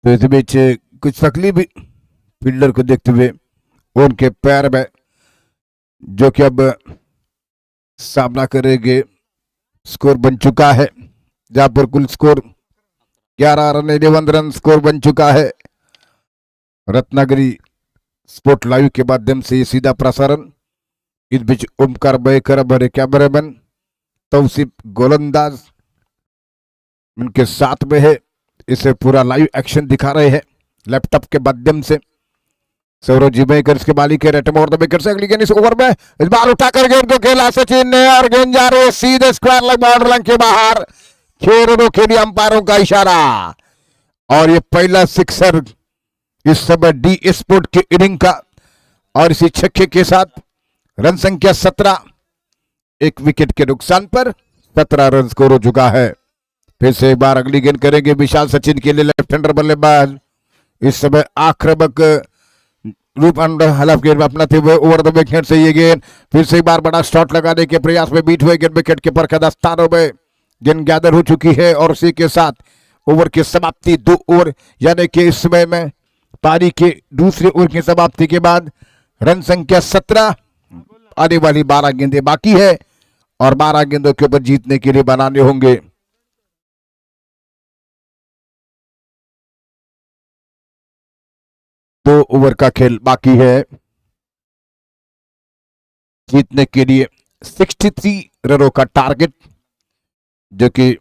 तो इस बीच कुछ तकलीफ फील्डर को देखते हुए उनके पैर में, जो कि अब सामना करेंगे। स्कोर बन चुका है जहां पर कुल स्कोर 11 रन 11 रन स्कोर बन चुका है। रत्नागिरी स्पोर्ट लाइव के माध्यम से ये सीधा प्रसारण। इस बीच ओमकार बेकर हमारे कैमरामैन तौसीफ गोलंदाज उनके साथ में है, इसे पूरा लाइव एक्शन दिखा रहे हैं लैपटॉप के माध्यम से। सौरभ जी बेकर इसके मालिक है। रेटम ओवर द विकेट से अगली गेंद इस ओवर में, इस बार उठाकर गेंद को खेला सचिन ने और गेंद जा रही है सीधे स्क्वायर लेग बाउंड्री लाइन के बाहर। 6 रनों के लिए अंपायरों का इशारा और ये पहला सिक्सर इस समय डी स्पोर्ट की इनिंग का, और इसी छक्के के साथ रन संख्या 17, एक विकेट के नुकसान पर 17 रन स्कोर हो चुका है। फिर से एक बार अगली गेंद करेंगे विशाल सचिन के लिए, लेफ्ट हैंडर बल्लेबाज इस समय आक्रामक रूप हलफ गेंद अपनाते हुए ओवर द विकेट से ये गेंद फिर से एक बार बड़ा शॉट लगाने के प्रयास में बीट हुए गेंद विकेट के परखद स्थानों में गेंद गैदर हो चुकी है और उसी के साथ ओवर की समाप्ति 2 ओवर यानी कि इस समय में पारी के दूसरे ओवर की समाप्ति के बाद रन संख्या 17, आने वाली 12 गेंदें बाकी है और 12 गेंदों के ऊपर जीतने के लिए बनाने होंगे। दो ओवर का खेल बाकी है जीतने के लिए 63 रनों का टारगेट, जो कि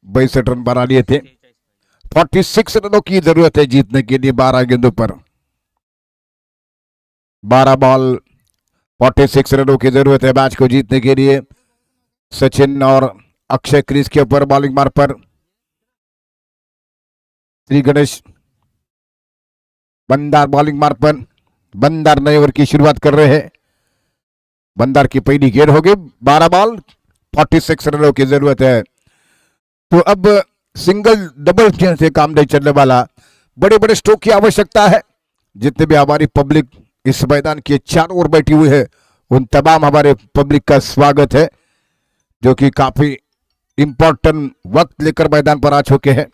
62 रन बना लिए थे। 46 रनों की जरूरत है जीतने के लिए 12 गेंदों पर। 12 बॉल 46 रनों की जरूरत है मैच को जीतने के लिए। सचिन और अक्षय क्रीज के ऊपर बॉलिंग मार्ग पर। श्री गणेश बंदार बॉलिंग मार्ग पर। बंदार नए ओवर की शुरुआत कर रहे हैं। बंदार की पहली गेंद होगी 12 बॉल 46 रनों की जरूरत है। तो अब सिंगल डबल से काम नहीं चलने वाला, बड़े बड़े स्ट्रोक की आवश्यकता है। जितने भी हमारी पब्लिक इस मैदान के चारों ओर बैठी हुई है उन तमाम हमारे पब्लिक का स्वागत है, जो कि काफी इंपॉर्टेंट वक्त लेकर मैदान पर आ चुके हैं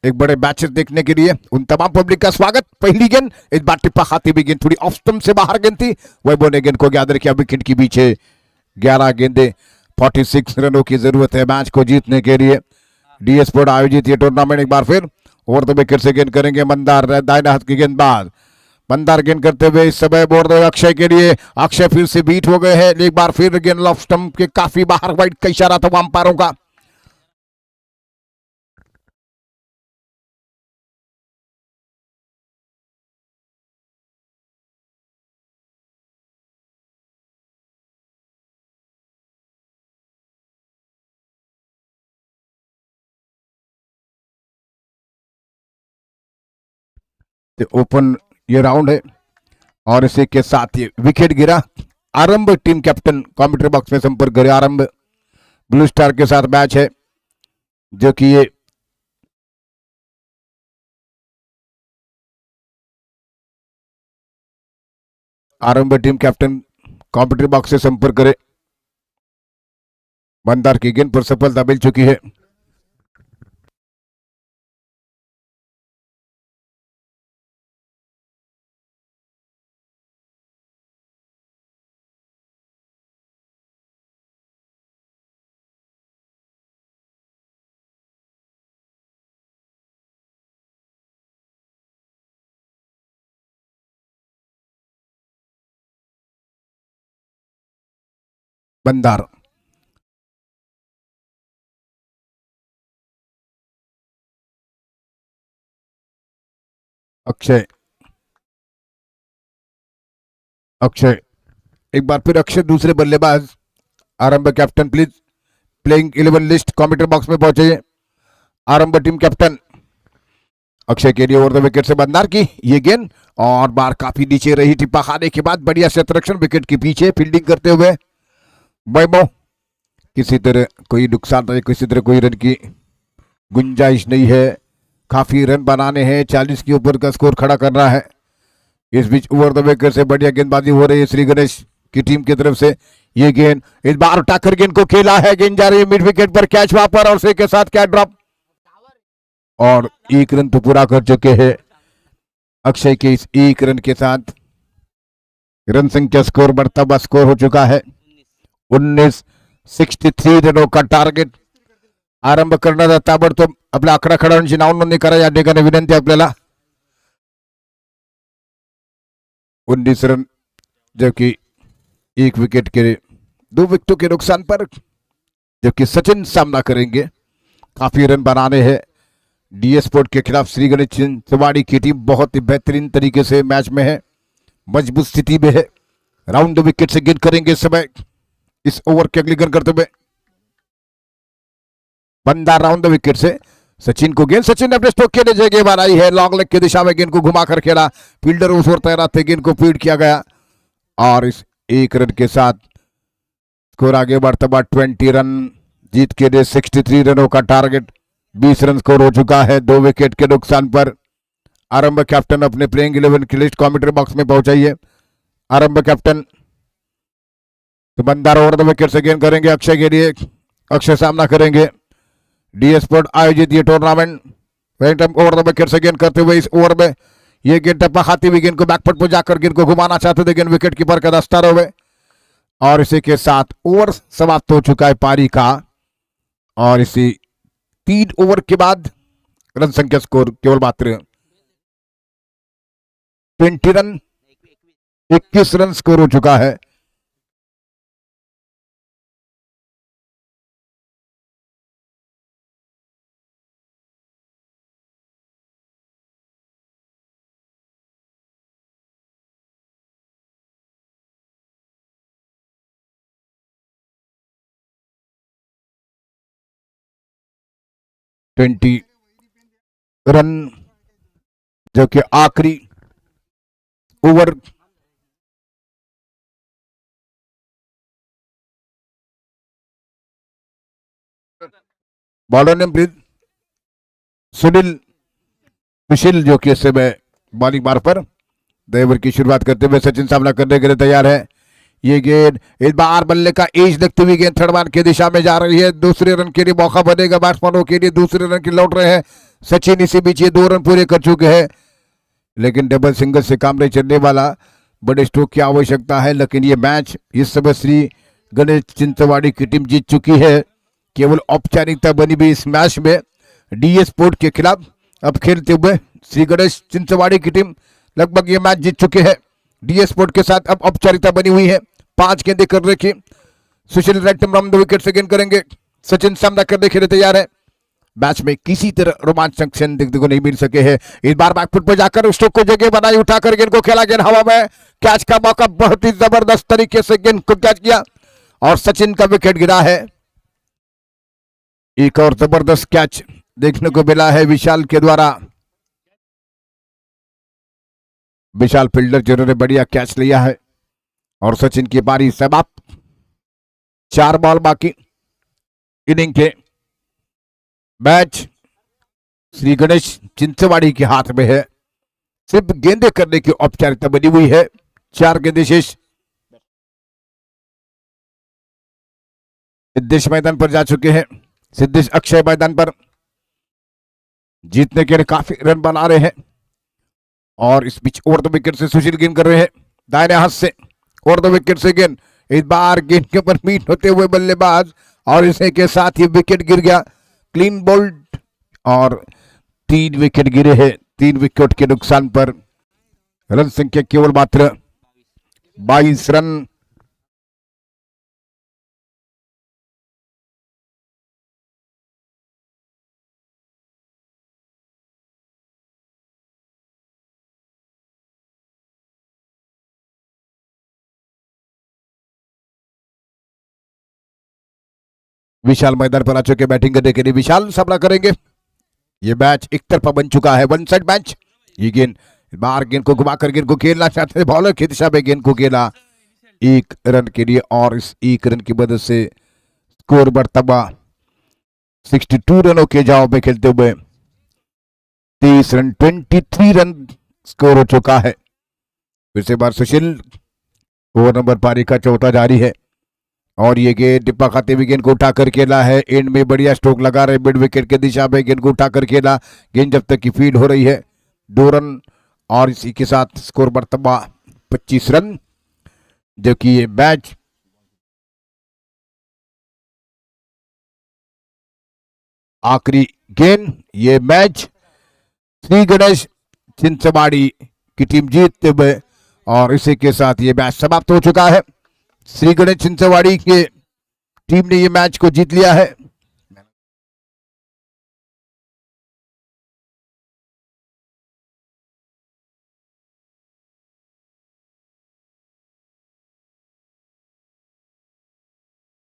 एक बड़े मैचेस देखने के लिए। उन तमाम पब्लिक का स्वागत। पहली गेंद इस बार टिप्पा खाती भी गेंद थोड़ी ऑफ स्टंप से बाहर गेंद थी, वैभव ने गेंद को गैदर किया विकेट के पीछे। 11 गेंदे 46 रनों की जरूरत है मैच को जीतने के लिए। डीएस स्पोर्ट आयोजित ये टूर्नामेंट एक बार फिर ओवर द विकेट से गेंद करेंगे मंदार, दाहिने हाथ की गेंदबाज। मंदार गेंद करते हुए इस समय बोर्ड अक्षय के लिए। अक्षय फिर से बीट हो गए हैं, एक बार फिर गेंद ऑफ स्टंप के काफी बाहर, वाइड का इशारा था अंपायरों का। ओपन ये राउंड है और इसी के साथ ये विकेट गिरा। आरंभ टीम कैप्टन कमेंट्री बॉक्स में संपर्क करे। आरंभ ब्लू स्टार के साथ मैच है, जो कि ये आरंभ टीम कैप्टन कमेंट्री बॉक्स से संपर्क करे। मंदार की गेंद पर सफलता मिल चुकी है। बंदार अक्षय, अक्षय एक बार फिर अक्षय दूसरे बल्लेबाज। आरंभ captain please playing 11 list commentary box में पहुंचे। आरंभ टीम कैप्टन अक्षय के लिए ओवर द विकेट से बंदार की ये गेंद और बार काफी नीचे रही, टिप्पा खाने के बाद बढ़िया शतरक्षण विकेट के पीछे फील्डिंग करते हुए वैभव। किसी तरह कोई नुकसान नहीं, किसी तरह कोई रन की गुंजाइश नहीं है। काफी रन बनाने हैं, 40 के ऊपर का स्कोर खड़ा करना है। इस बीच ओवर द विकेट से बढ़िया गेंदबाजी हो रही है श्री गणेश की टीम की तरफ से। ये गेंद इस बार उठाकर गेंद को खेला है, गेंद जा रही है मिड विकेट पर, कैच वहां पर और उसी के साथ कैच ड्रॉप और एक रन तो पूरा कर चुके हैं अक्षय के इस एक रन के साथ। रन संख्या स्कोर बढ़ता हुआ स्कोर हो चुका है 19। 63 रनों का टार्गेट आरंभ करण्याचा ताबडतोब आपल्या 11 खेळाडूंची नाव नोंदणी करा या ठिकाणी विनंती आपल्याला। 19 रन, जबकि एक विकेट के 2 विकेटों के नुकसान पर जबकि सचिन सामना करेंगे। काफी रन बनाने हैं डीएस स्पोर्ट के खिलाफ। श्री गणेश तिवाड़ी की टीम बहुत ही बेहतरीन तरीके से मैच में है, मजबूत स्थिति में है। राउंड द विकेट से गेंद करेंगे इस समय इस ओवर के अगली गेंद करते हुए बंदा राउंड द विकेट से सचिन को गेंद। सचिन ने अपने स्ट्रोक के लिए जगह बनाई है, लॉन्ग लेग की दिशा में गेंद को घुमाकर खेला, फील्डर उस ओर तैनात थे, गेंद को फीड किया गया और इस एक रन के साथ स्कोर आगे बढ़ता हुआ 20 रन जीत के लिए 63 रनों का टारगेट। 20 रन स्कोर हो चुका है 2 विकेट के नुकसान पर। आरंभ कैप्टन अपने प्लेइंग 11 की लिस्ट कमेंट्री बॉक्स में पहुंचाइए। आरंभ कैप्टन तो बंदार ओवर द विकेट से गेंद करेंगे अक्षय के लिए। अक्षय सामना करेंगे। डीएस स्पोर्ट आयोजित ये टूर्नामेंट ओवर द विकेट से गेंद करते हुए इस ओवर में ये गेंद टप्पा खाती हुई गेंद को बैकफुट पर जाकर गेंद को घुमाना चाहते थे, गेंद विकेट कीपर का दस्ता हुए और इसी के साथ ओवर समाप्त हो चुका है पारी का। और इसी 3 ओवर के बाद रन संख्या स्कोर केवल मात्र 20 रन, 21 रन स्कोर हो चुका है। 20 रन, जो कि आखिरी ओवर। बॉलर ने सुनील सुशील, जो कि इस समय बॉलिंग मार पर देवर की शुरुआत करते हुए सचिन सामना करने के लिए तैयार है। ये गेंद इस बार बल्ले का एज लगती हुई गेंद थर्ड मैन की दिशा में जा रही है। दूसरे रन के लिए मौका बनेगा बैट्समैनों के लिए, दूसरे रन के लौट रहे हैं सचिन। इसी बीच ये 2 रन पूरे कर चुके हैं, लेकिन डबल सिंगल से काम नहीं चलने वाला, बड़े स्ट्रोक की आवश्यकता है। लेकिन ये मैच इस समय श्री गणेश चिंचवाड़ी की टीम जीत चुकी है। केवल औपचारिकता बनी हुई इस मैच में डीएस स्पोर्ट के खिलाफ अब खेलते हुए श्री गणेश चिंचवाड़ी की टीम लगभग ये मैच जीत चुके हैं। डीएस स्पोर्ट के साथ अब औपचारिकता बनी हुई है। 5 गेंदें कर रखी। सुशील राइट राउंड द विकेट से गेंद करेंगे। सचिन सामना करने के लिए तैयार है। मैच में किसी तरह रोमांचक क्षण देखने को नहीं मिल सके हैं। इस बार बैकफुट पर जाकर स्ट्रोक को जगह बनाई, उठाकर गेंद को खेला, गेंद हवा में, कैच का मौका, बहुत ही जबरदस्त तरीके से गेंद को कैच किया और सचिन का विकेट गिरा है। एक और जबरदस्त कैच देखने को मिला है विशाल के द्वारा। विशाल फील्डर जिन्होंने बढ़िया कैच लिया है और सचिन की पारी समाप्त। 4 बॉल बाकी इनिंग के। मैच श्री गणेश चिंचवाड़ी के हाथ में है। सिर्फ गेंदे करने की औपचारिकता बनी हुई है। 4 गेंदे शेष। सिद्धेश मैदान पर जा चुके हैं। सिद्धेश अक्षय मैदान पर जीतने के लिए काफी रन बना रहे हैं और इस बीच ओवर द विकेट से सुशील गेंद कर रहे हैं दाहिने हाथ से। ओवर द विकेट से गेंद, इस बार गेंद के ऊपर मीट होते हुए बल्लेबाज और इसे के साथ ही विकेट गिर गया। क्लीन बोल्ड और 3 विकेट गिरे हैं। 3 विकेट के नुकसान पर रन संख्या केवल मात्र 22 रन। विशाल मैदान पर आ चुके बैटिंग करने के लिए। विशाल सामना करेंगे। ये मैच एक तरफा बन चुका है, वन साइड मैच। ये गेंद बार गेंद को घुमाकर गेंद को खेलना चाहते हैं, बॉलर की दिशा में गेंद को खेला 1 रन के लिए और इस 1 रन की मदद से स्कोर बढ़ता हुआ 62 रनों के जवाब में खेलते हुए 23 रन 23 रन स्कोर हो चुका है। फिर से बार सुशील, ओवर नंबर पारी का चौथा जारी है और ये गेंद टिप्पा खाते हुए गेंद को उठाकर खेला है। एंड में बढ़िया स्ट्रोक लगा रहे मिड विकेट की दिशा में, गेंद को उठाकर खेला। गेंद जब तक की फील्ड हो रही है 2 रन और इसी के साथ स्कोर बढ़ता हुआ 25 रन, जो कि ये मैच आखिरी गेंद। ये मैच श्री गणेश चिंचवाड़ी की टीम जीतते हुए और इसी के साथ ये मैच समाप्त हो चुका है। श्री गणेश चिंचवाड़ी के टीम ने ये मैच को जीत लिया है।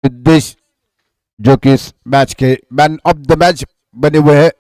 सिद्धेश, जो कि इस मैच के मैन ऑफ द मैच बने हुए हैं।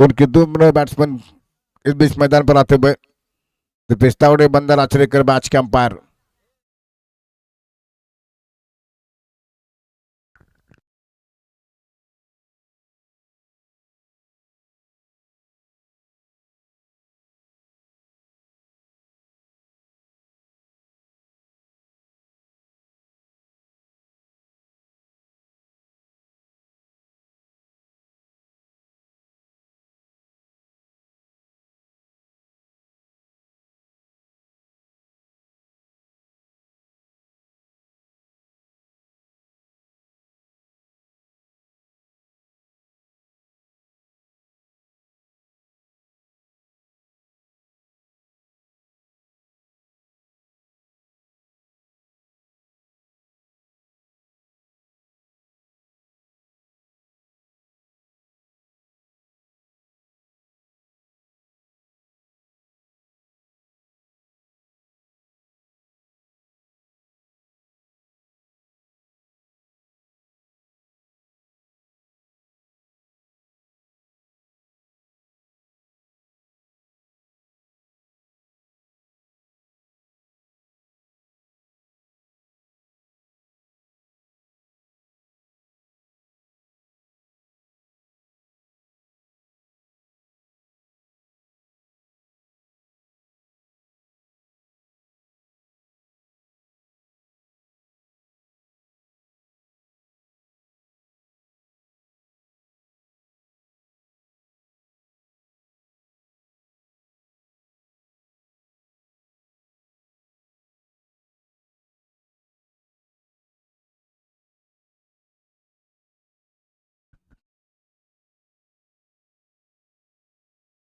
उनके दोनों बैट्समैन इस बीच मैदान पर आते हुए दीपेश तावड़े, बंदर आचरेकर मैच के अंपायर।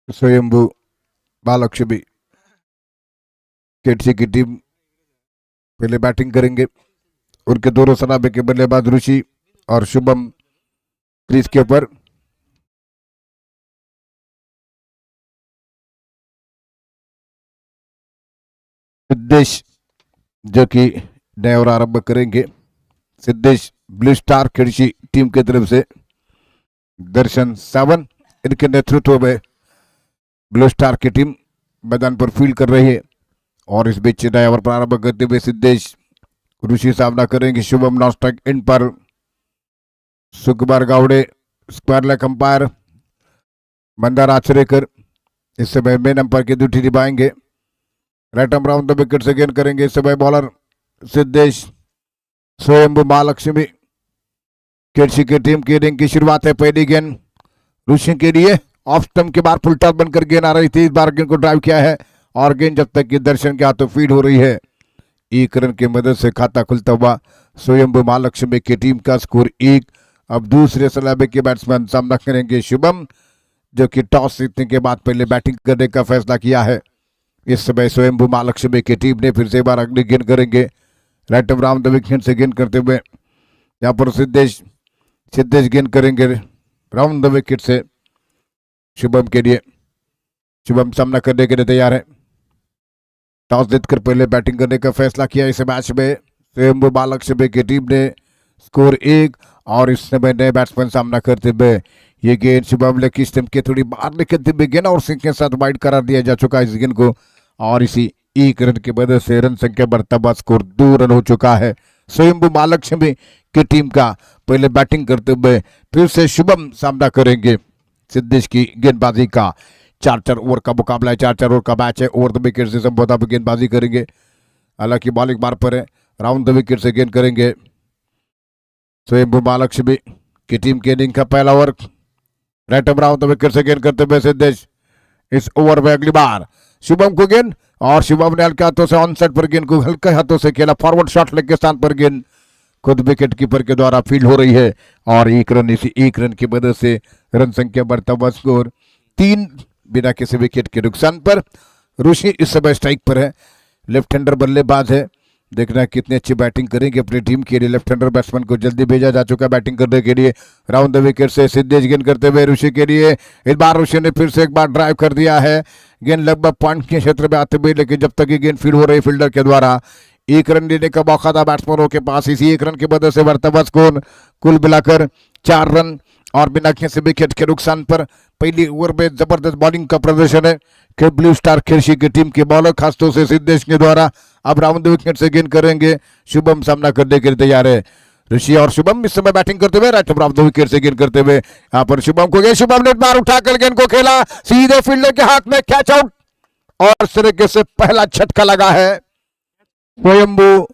स्वयंभू महालक्ष्मी केटसी की टीम पहले बैटिंग करेंगे। उनके दोनों सलामी के बल्लेबाज ऋषि और शुभम क्रीज के ऊपर। सिद्धेश जो कि नए ओवर आरंभ करेंगे। सिद्धेश ब्लू स्टार खिड़सी टीम की तरफ से। दर्शन सावन इनके नेतृत्व में ब्लू स्टार की टीम मैदान पर फील्ड कर रही है। और इस बीच नए ओवर प्रारंभ करते हुए सिद्धेश ऋषि सामना करेंगे। शुभम नॉन स्ट्राइक इन पर। Sukumar Gawde square leg umpire. Mandar Achrekar इस समय मेन अंपायर की ड्यूटी निभाएंगे। Right arm round the wicket से गेंद करेंगे इस समय बॉलर सिद्धेश। स्वयंभू महालक्ष्मी केटसी की टीम की इनिंग की शुरुआत है। पहली गेंद ऋषि के लिए ऑफ स्टंप के बाद फुल टॉस बनकर गेंद आ रही थी। इस बार गेंद को ड्राइव किया है और गेंद जब तक कि दर्शन के हाथों फीड हो रही है। एक रन की मदद से खाता खुलता हुआ स्वयंभू महालक्ष्मी की टीम का स्कोर 1। अब दूसरे सलामी के बैट्समैन सामना करेंगे शुभम जो कि टॉस जीतने के बाद पहले बैटिंग करने का फैसला किया है। इस समय स्वयंभू महालक्ष्मी की टीम ने फिर से बार अगली गेंद करेंगे। Right of round the wicket से गेंद करते हुए यहाँ पर सिद्धेश गेंद करेंगे राउंड द विकेट से शुभम के लिए। शुभम सामना करने के लिए तैयार है। टॉस जीतकर पहले बैटिंग करने का फैसला किया इस मैच में स्वयंभू महालक्ष्मी की टीम ने। स्कोर 1 और इस समय नए बैट्समैन सामना करते हुए ये गेंद शुभम लेग की स्टंप के थोड़ी बाहर निकलते हुए गेंद और सिंह के साथ वाइड करार दिया जा चुका है इस गेंद को। और इसी 1 रन की वजह से रन संख्या बढ़ता हुआ स्कोर 2 रन हो चुका है स्वयंभू महालक्ष्मी की टीम का। पहले बैटिंग करते हुए फिर से शुभम सामना करेंगे सिद्धेश की गेंदबाजी का। 4 ओवर का मुकाबला है। 4 ओवर का मैच है। ओवर द विकेट से संभवतः गेंदबाजी करेंगे। हालांकि बॉलिंग बार पर है। राउंड द विकेट से गेंद करेंगे स्वयंभू महालक्ष्मी की टीम के इनिंग का पहला over. Right arm round the wicket से गेंद करते हुए सिद्धेश। इस ओवर में अगली बार शुभम को गेंद और शुभम ने हल्के हाथों से ऑन साइड पर गेंद को हल्के हाथों से खेला। फॉरवर्ड शॉट लेग के स्थान पर गेंद खुद विकेट कीपर के द्वारा फील्ड हो रही है और 1 रन। इसी 1 रन की वजह से रन संख्या बढ़ता हुआ स्कोर 3 बिना किसी विकेट के नुकसान पर। ऋषि इस समय स्ट्राइक पर है। लेफ्ट हैंडर बल्लेबाज है। देखना है कितनी अच्छी बैटिंग करेंगे अपनी टीम के लिए। लेफ्ट हैंडर बैट्समैन को जल्दी भेजा जा चुका है बैटिंग करने के लिए। राउंड द विकेट से सिद्धेश गेंद करते हुए ऋषि के लिए। इस बार ऋषि ने फिर से एक बार ड्राइव कर दिया है। गेंद लगभग पॉइंट के क्षेत्र में आते हुए लेकिन जब तक ये गेंद फील्ड हो रही फील्डर के द्वारा 1 रन लेने का मौका था बैट्समैनों के पास। इसी 1 रन की वजह से बढ़ता हुआ स्कोर कुल मिलाकर 4 रन और बिना किसी विकेट के नुकसान पर पहली ओवर में जबरदस्त बॉलिंग का प्रदर्शन है कि ब्लू स्टार खिरशी की टीम के बॉलर खासतौर से सिद्धेश के द्वारा अब राउंड द विकेट से गेंद करेंगे। शुभम सामना करने के लिए तैयार है। ऋषि और शुभम इस समय बैटिंग करते हुए राइट राउंड द विकेट से गेंद करते हुए यहाँ पर शुभम को गए। शुभम ने बार उठाकर गेंद को खेला सीधे फील्डर के हाथ में, कैच आउट और इस तरीके से पहला झटका लगा है। स्वयंभू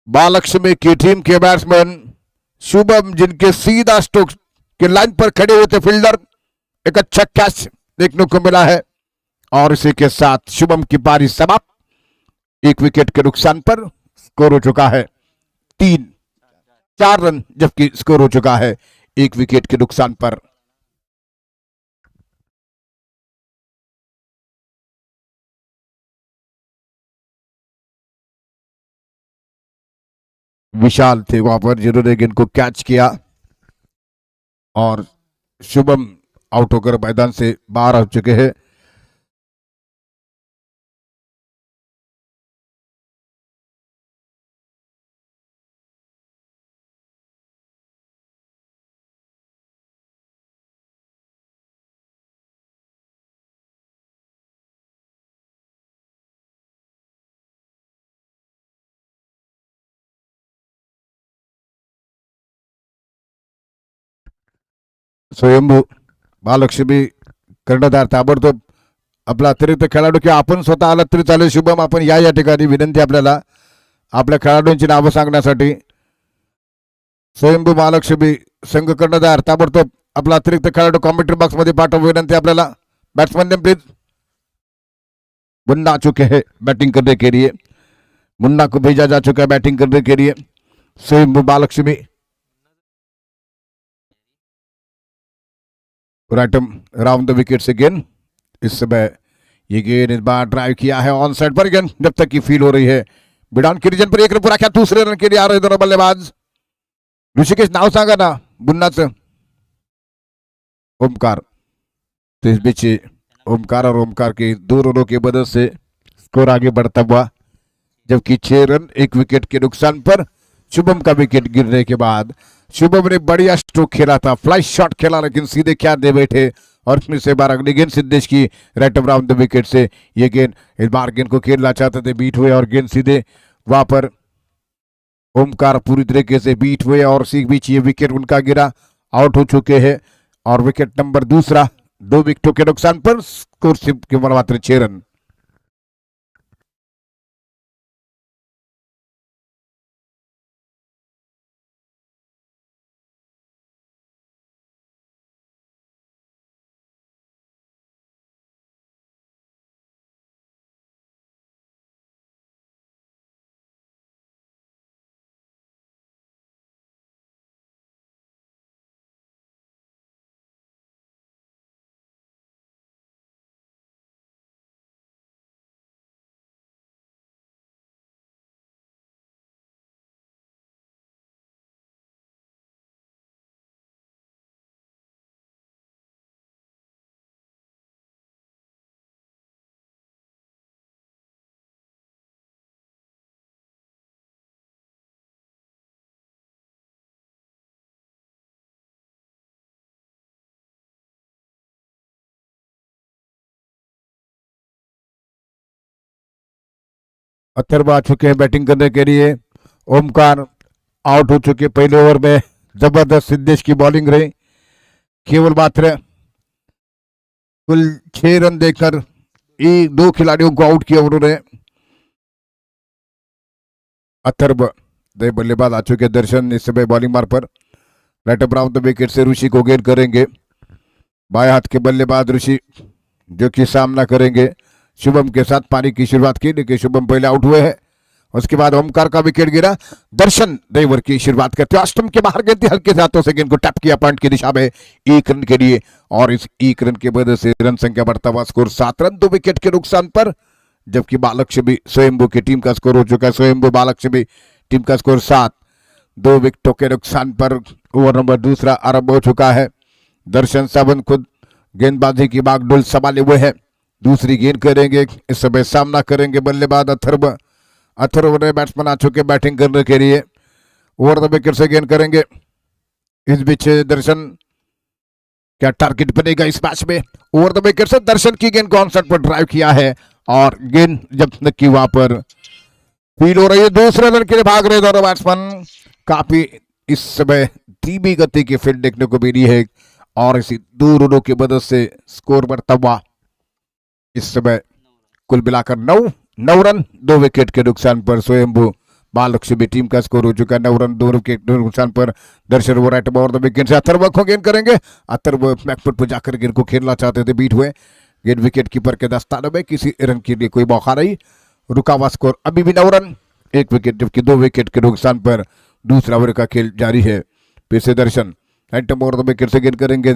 महालक्ष्मी की टीम के बैट्समैन शुभम जिनके सीधा स्ट्रोक के लाइन पर खड़े हुए थे फील्डर, एक अच्छा कैच देखने को मिला है और इसी के साथ शुभम की पारी समाप्त। एक विकेट के नुकसान पर स्कोर हो चुका है 4 रन, जबकि स्कोर हो चुका है 1 विकेट के नुकसान पर। विशाल थे वहां पर जिन्होंने गेंद को कैच किया और शुभम आउट होकर मैदान से बाहर आ चुके हैं। स्वयंभू महालक्ष्मी कर्णधार ताबडतोब आपला अतिरिक्त खेळाडू किंवा आपण स्वतः आलात तरी चालेल शुभम, आपण या ठिकाणी विनंती आपल्याला आपल्या खेळाडूंची नावं सांगण्यासाठी। स्वयंभू महालक्ष्मी संघ कर्णधार ताबडतोब आपला अतिरिक्त खेळाडू कॉमेंट्री बॉक्स मध्ये पाठव विनंती आपल्याला। बैट्समैन ने प्लीज मुन्ना आ चुके हैं बैटिंग करने के लिए, मुन्ना को भेजा जा चुका है बैटिंग करने के लिए। स्वयंभू Mahalakshmi right arm round the wicket से गेंद, इस समय ये गेंद इस बार ड्राइव किया है ऑन साइड पर गेंद जब तक की फील हो रही है बिडान की रीजन पर 1 रन पूरा किया। दूसरे रन के लिए आ रहे दोनों बल्लेबाज। ऋषिकेश नाव सांगा ना मुन्नाचं। ओमकार, तो इस बीच ओमकार और ओमकार के 2 रनों की मदद से स्कोर आगे बढ़ता हुआ, जबकि 6 रन 1 विकेट के नुकसान पर शुभम का विकेट गिरने के बाद शुभम ने बढ़िया स्ट्रोक खेला था, फ्लाइट शॉट खेला लेकिन सीधे क्या दे बैठे और फिर से बार अगली गेंद सिद्धेश की right of round the wicket से ये गेंद इस बार गेंद को खेलना चाहते थे, बीट हुए और गेंद सीधे वहां पर ओमकार पूरी तरीके से बीट हुए और इसी बीच ये विकेट उनका गिरा, आउट हो चुके हैं और विकेट नंबर दूसरा 2 विकेटों के नुकसान पर स्कोर सिर्फ केवल मात्र 6 रन। अथर्व आ चुके हैं बैटिंग करने के लिए। ओमकार आउट हो चुके पहले ओवर में, जबरदस्त सिद्धेश की बॉलिंग रही, केवल मात्र कुल 6 रन देकर 2 खिलाड़ियों को आउट किया उन्होंने। अथर्व दे बल्लेबाज आ चुके दर्शन इस समय बॉलिंग मार पर right up round the wicket से ऋषि को गेंद करेंगे। बाएं हाथ के बल्लेबाज ऋषि जो कि सामना करेंगे शुभम के साथ। पारी की शुरुआत की लेकिन शुभम पहले आउट हुए हैं, उसके बाद ओमकार का विकेट गिरा। दर्शन देवर की शुरुआत करते हुए अष्टम के बाहर गेंद हल्के हाथों से गेंद को टैप किया पॉइंट की दिशा में 1 रन के लिए और इस 1 रन की वजह से रन संख्या बढ़ता हुआ स्कोर 7 रन 2 विकेट के नुकसान पर, जबकि बालक्ष्मी स्वयंभू की टीम का स्कोर हो चुका है। स्वयंभू बालक्ष्मी टीम का स्कोर 7 2 विकेटों के नुकसान पर ओवर नंबर दूसरा आरंभ हो चुका है। दर्शन सावंत खुद गेंदबाजी की बागडोर संभाले हुए है, दूसरी गेंद करेंगे। इस समय सामना करेंगे बल्लेबाज अथर्व। अथर्व ने बैट्समैन आ चुके बैटिंग करने के लिए, ओवर द विकेट से गेंद करेंगे। इस बीच दर्शन क्या टारगेट बनेगा इस मैच में? ओवर द विकेट से दर्शन की गेंद को ऑन साइड पर ड्राइव किया है और गेंद जब तक की वहां पर फील हो रही है। दूसरे रन के लिए भाग रहे दोनों बैट्समैन। काफी इस समय धीमी गति की फील्ड देखने को मिली है और इसी 2 रनों की मदद से स्कोर बढ़ता हुआ इस समय कुल मिलाकर 9 रन 2 विकेट के नुकसान पर स्वयंभू बाललक्ष्मी टीम का स्कोर हो चुका है। 9 रन 2 विकेट के नुकसान पर दर्शन वो राइट ओवर द विकेट से अथर्व को गेंद करेंगे। अथर्व बैकफुट पर जाकर गेंद को खेलना चाहते थे, बीट हुए। गेंद विकेट कीपर के दस्ताने में, किसी रन के लिए कोई मौका नहीं। रुका हुआ स्कोर अभी भी 9 रन 1 विकेट, जबकि 2 विकेट के नुकसान पर दूसरा ओवर का खेल जारी है। फिर से दर्शन राइट ओवर द विकेट से गेंद करेंगे।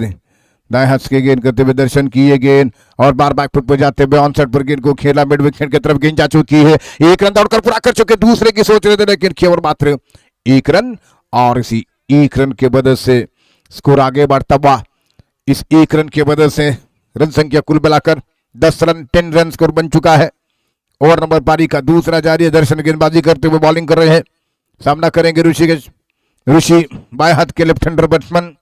दाएं हाथ के गेंद करते हुए दर्शन की ये गेंद और बार बैकफुट पर जाते हुए ऑन साइड पर गेंद को खेला। मिड विकेट की तरफ गेंद जा चुकी है। 1 रन दौड़कर पूरा कर चुके, दूसरे की सोच रहे थे लेकिन केवल मात्र 1 रन और इसी 1 रन के मदद से स्कोर आगे बढ़ता हुआ। इस 1 रन की मदद से रन संख्या कुल मिलाकर 10 रन 10 रन स्कोर बन चुका है। ओवर नंबर पारी का दूसरा जारी है। दर्शन गेंदबाजी करते हुए बॉलिंग कर रहे हैं। सामना करेंगे ऋषि बाएं हाथ के left hander batsman.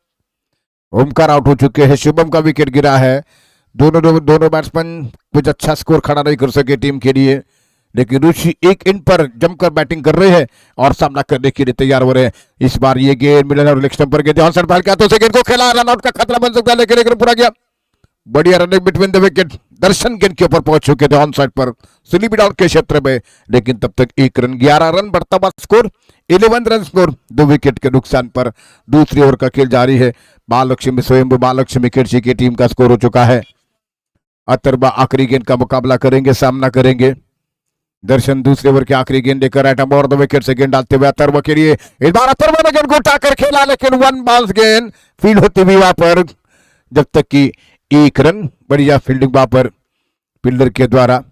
Omkar out हो चुके हैं। शुभम का विकेट गिरा है। दोनों बैट्समैन कुछ अच्छा स्कोर खड़ा नहीं कर सके टीम के लिए, लेकिन ऋषि एक इन पर जमकर बैटिंग कर रहे हैं और सामना करने के लिए तैयार हो रहे हैं। इस बार ये गेंद मिडल और लेग स्टंप पर गेंद ऑन बाहर तो गेंद को खेला, रन आउट का खतरा बन सकता है लेकिन एक रन पूरा गया। बढ़िया रनिंग बिटवीन द विकेट। दर्शन गेंद के ऊपर पहुंच चुके थे ऑन साइड पर स्लिप डाउन के क्षेत्र में, लेकिन तब तक 1 रन 11 रन बढ़ता हुआ स्कोर 11 रन स्कोर 2 विकेट के नुकसान पर दूसरी ओवर का खेल जारी है। बाललक्ष्मी स्वयंभू बाललक्ष्मी किर्ची की टीम का स्कोर हो चुका है। अथर्वा आखिरी गेंद का मुकाबला करेंगे, सामना करेंगे। दर्शन दूसरे ओवर की आखिरी गेंद लेकर राइट ओवर द विकेट से गेंद डालते हुए अथर्वा के लिए इस बार अथर्वा ने गेंद को उठाकर खेला, लेकिन 1 बाउंस गेंद फील्ड होती हुई वहां पर, जब तक कि 1 रन। बढ़िया फील्डिंग वहां पर फील्डर के द्वारा।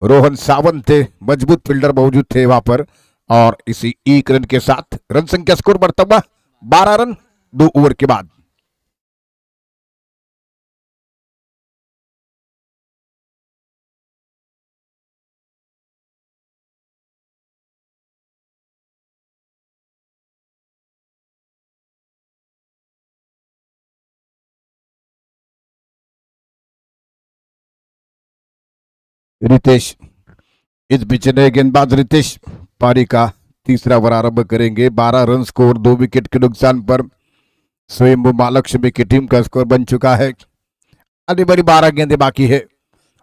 रोहन सावंत थे, मजबूत फील्डर मौजूद थे वहां पर और इसी 1 रन के साथ रन संख्या स्कोर बढ़ता हुआ 12 रन 2 ओवर के बाद। रितेश इस बिचने गेंदबाज रितेश पारी का तीसरा ओवर आरंभ करेंगे। 12 रन स्कोर 2 विकेट के नुकसान पर स्वयंभू महालक्ष्मी की टीम का स्कोर बन चुका है। अभी बड़ी 12 गेंदें बाकी है।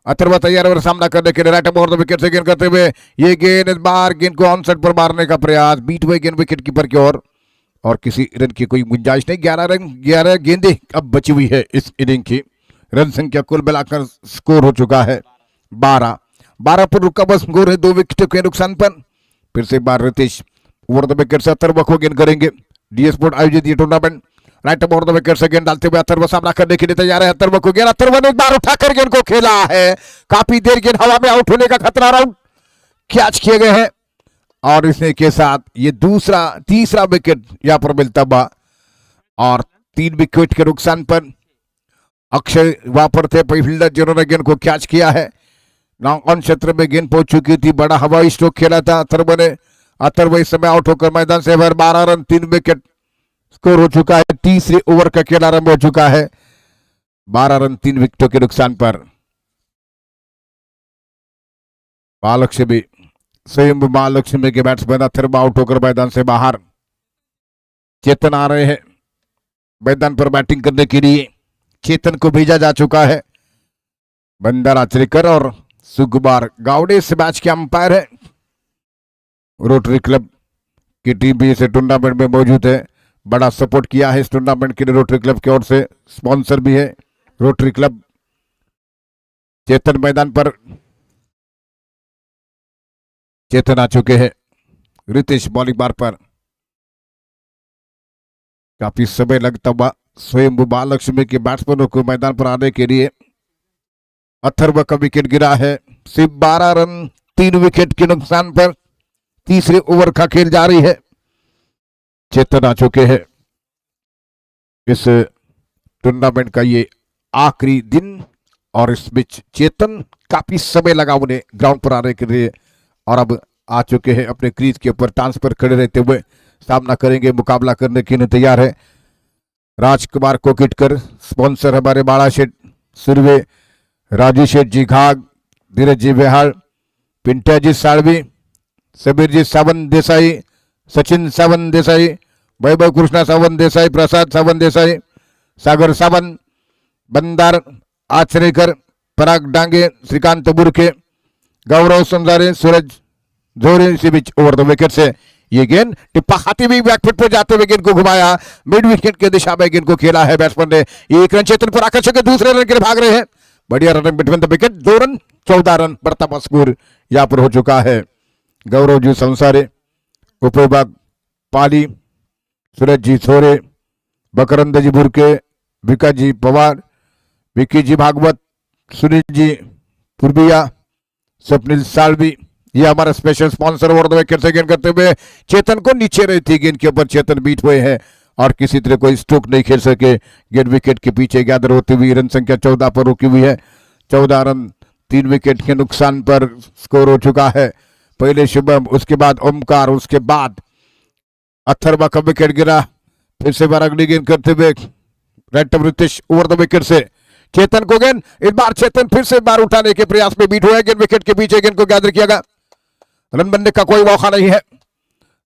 अथर्वा तैयार और सामना करने के लिए राइट ओवर द विकेट से गेंद करते हुए ये गेंद इस बार गेंद को ऑन साइड पर मारने का प्रयास, बीट हुए गेंद विकेट कीपर की ओर और किसी रन की कोई गुंजाइश नहीं। 11 रन 11 गेंदें अब बची हुई है इस इनिंग की। रन संख्या कुल मिलाकर स्कोर हो चुका है 12 पर रुका बस स्कोर है 2 विकेट के नुकसान पर। फिर से एक बार रितेश ओवर द विकेट से अथर्वा को गेंद करेंगे। डी स्पोर्ट आयोजित ये tournament right over the wicket से गेंद डालते हुए अथर्वा सामना करने के लिए तैयार है। अथर्वा को गेंद, अथर्वा ने एक बार उठाकर गेंद को खेला है। काफी देर गेंद हवा में आउट होने का खतरा, आउट कैच किए गए हैं और इसने के साथ ये तीसरा विकेट यहां पर मिलता हुआ और 3 विकेट के नुकसान पर अक्षय वहां पर थे फील्डर जिन्होंने गेंद को कैच किया है। ऑन क्षेत्र में गेंद पहुंच चुकी थी, बड़ा हवाई स्ट्रोक खेला था अथर्वा ने। अथर्वा इस समय आउट होकर मैदान से बाहर। 12 रन 3 विकेट स्कोर हो चुका है। तीसरे ओवर का खेल आरंभ हो चुका है 12 रन 3 विकेटों के नुकसान पर। महालक्ष्मी स्वयं महालक्ष्मी के बैट्समैन अथर्वा आउट होकर मैदान से बाहर। चेतन आ रहे हैं मैदान पर बैटिंग करने के लिए। चेतन को भेजा जा चुका है। बंदर आचरेकर और सुकुमार गावड़े इस मैच के अंपायर है। रोटरी क्लब की टीम भी इस टूर्नामेंट में मौजूद है। बड़ा सपोर्ट किया है इस टूर्नामेंट के लिए रोटरी क्लब की ओर से, स्पॉन्सर भी है रोटरी क्लब। चेतन मैदान पर, चेतन आ चुके हैं। रितेश बॉलिंग बार पर। काफी समय लगता हुआ स्वयं महालक्ष्मी के बैट्समैनों को मैदान पर आने के लिए। अथर्वा का विकेट गिरा है। सिर्फ 12 रन 3 विकेट के नुकसान पर तीसरे ओवर का खेल जारी है। चेतन आ चुके हैं। इस टूर्नामेंट का ये आखिरी दिन और इस बीच चेतन काफी समय लगा उन्हें ग्राउंड पर आने के लिए और अब आ चुके हैं अपने क्रीज के ऊपर टांस पर खड़े रहते हुए। सामना करेंगे, मुकाबला करने के लिए तैयार है। राजकुमार कोकिटकर, स्पॉन्सर हमारे बाड़ा शेठ सुरवे, राजू शेठ जी घाग, धीरज जी बेहाल, पिंट्या जी साळवी, समीर जी सावंत देसाई, सचिन सावंत देसाई, वैभव कृष्णा सावंत देसाई, प्रसाद सावंत देसाई, सागर सावंत, बंदार आचरेकर, पराग डांगे, श्रीकांत बुरखे, गौरव संजारे, सूरज जोरे इसी बीच ओवर द विकेट से ये गेंद टिप्पा खाती हुई बैकफुट पर जाते हुए गेंद को घुमाया, मिड विकेट के दिशा में गेंद को खेला है बैट्समैन ने। एक रन चेतन पर आकर्षक, दूसरे रन के लिए भाग रहे हैं। बढ़िया run between the wicket, 2 run 14 run बढ़ता स्कोर यहां पर हो चुका है। गौरव जी संसारे, उपविभाग पाली, सूरज जी सोरे, बकरंद जी बुरके, विकास जी पवार, विकी जी भागवत, सुनील जी पुरबिया, स्वप्निल सालवी, ये हमारा special sponsor over the wicket से गेंद करते हुए चेतन को नीचे रही थी गेंद के ऊपर, चेतन बीट हुए हैं और किसी तरह कोई स्ट्रोक नहीं खेल सके। गेंद विकेट के पीछे गैदर होती हुई रन संख्या 14 पर रुकी हुई है। 14 रन 3 विकेट के नुकसान पर स्कोर हो चुका है। पहले शुभम, उसके बाद ओमकार, उसके बाद अथर्वा का विकेट गिरा। फिर से बार अगली गेंद करते हुए रेड रितेश ओवर द विकेट से चेतन को गेंद, इस बार चेतन फिर से बार उठाने के प्रयास में बीट हुआ है। गेंद विकेट के पीछे गेंद को गैदर किया गया, रन बनने का कोई मौका नहीं है।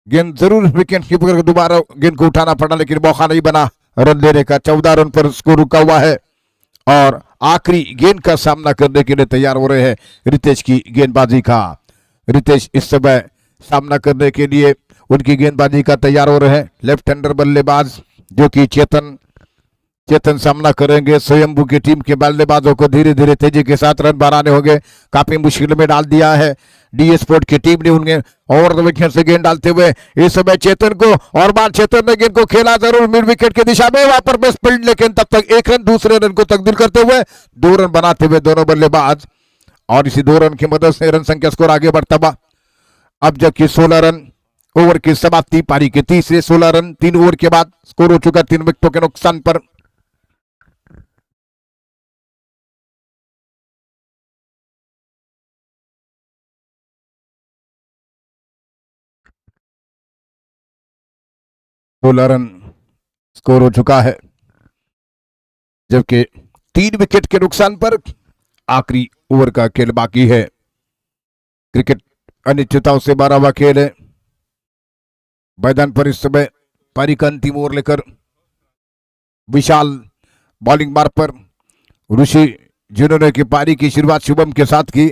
गेंद जरूर विकेट कीपर को दोबारा गेंद को उठाना पड़ा लेकिन मौका नहीं बना रन लेने का। 14 रन पर स्कोर रुका हुआ है और आखिरी गेंद का सामना करने के लिए तैयार हो रहे हैं रितेश की गेंदबाजी का। रितेश इस समय सामना करने के लिए उनकी गेंदबाजी का तैयार हो रहे हैं। लेफ्ट हैंडर बल्लेबाज जो कि चेतन सामना करेंगे। स्वयंभू की टीम के बल्लेबाजों को धीरे धीरे तेजी के साथ रन बनाने होंगे, काफी मुश्किल में डाल दिया है डी स्पोर्ट की टीम ने उन्हें ओवर द विकेट से गेंद डालते हुए। इस समय चेतन को और बार चेतन ने गेंद को खेला जरूर मिड विकेट की दिशा में, वहां पर बेस्ट फील्ड, लेकिन तब तक 1 रन दूसरे रन को तकदीर करते हुए 2 रन बनाते हुए दोनों बल्लेबाज, और इसी 2 रन की मदद से रन संख्या स्कोर आगे बढ़ता हुआ। अब जबकि 16 रन ओवर की समाप्ति, पारी के तीसरे 16 रन 3 ओवर के बाद स्कोर हो चुका 3 विकेटों के नुकसान पर। रन स्कोर हो चुका है जबकि 3 विकेट के नुकसान पर आखिरी ओवर का खेल बाकी है। क्रिकेट अनिश्चितताओं से भरा हुआ खेल है। मैदान पर इस समय पारी का अंतिम ओवर लेकर विशाल बॉलिंग मार्ग पर, ऋषि जिन्होंने की पारी की शुरुआत शुभम के साथ की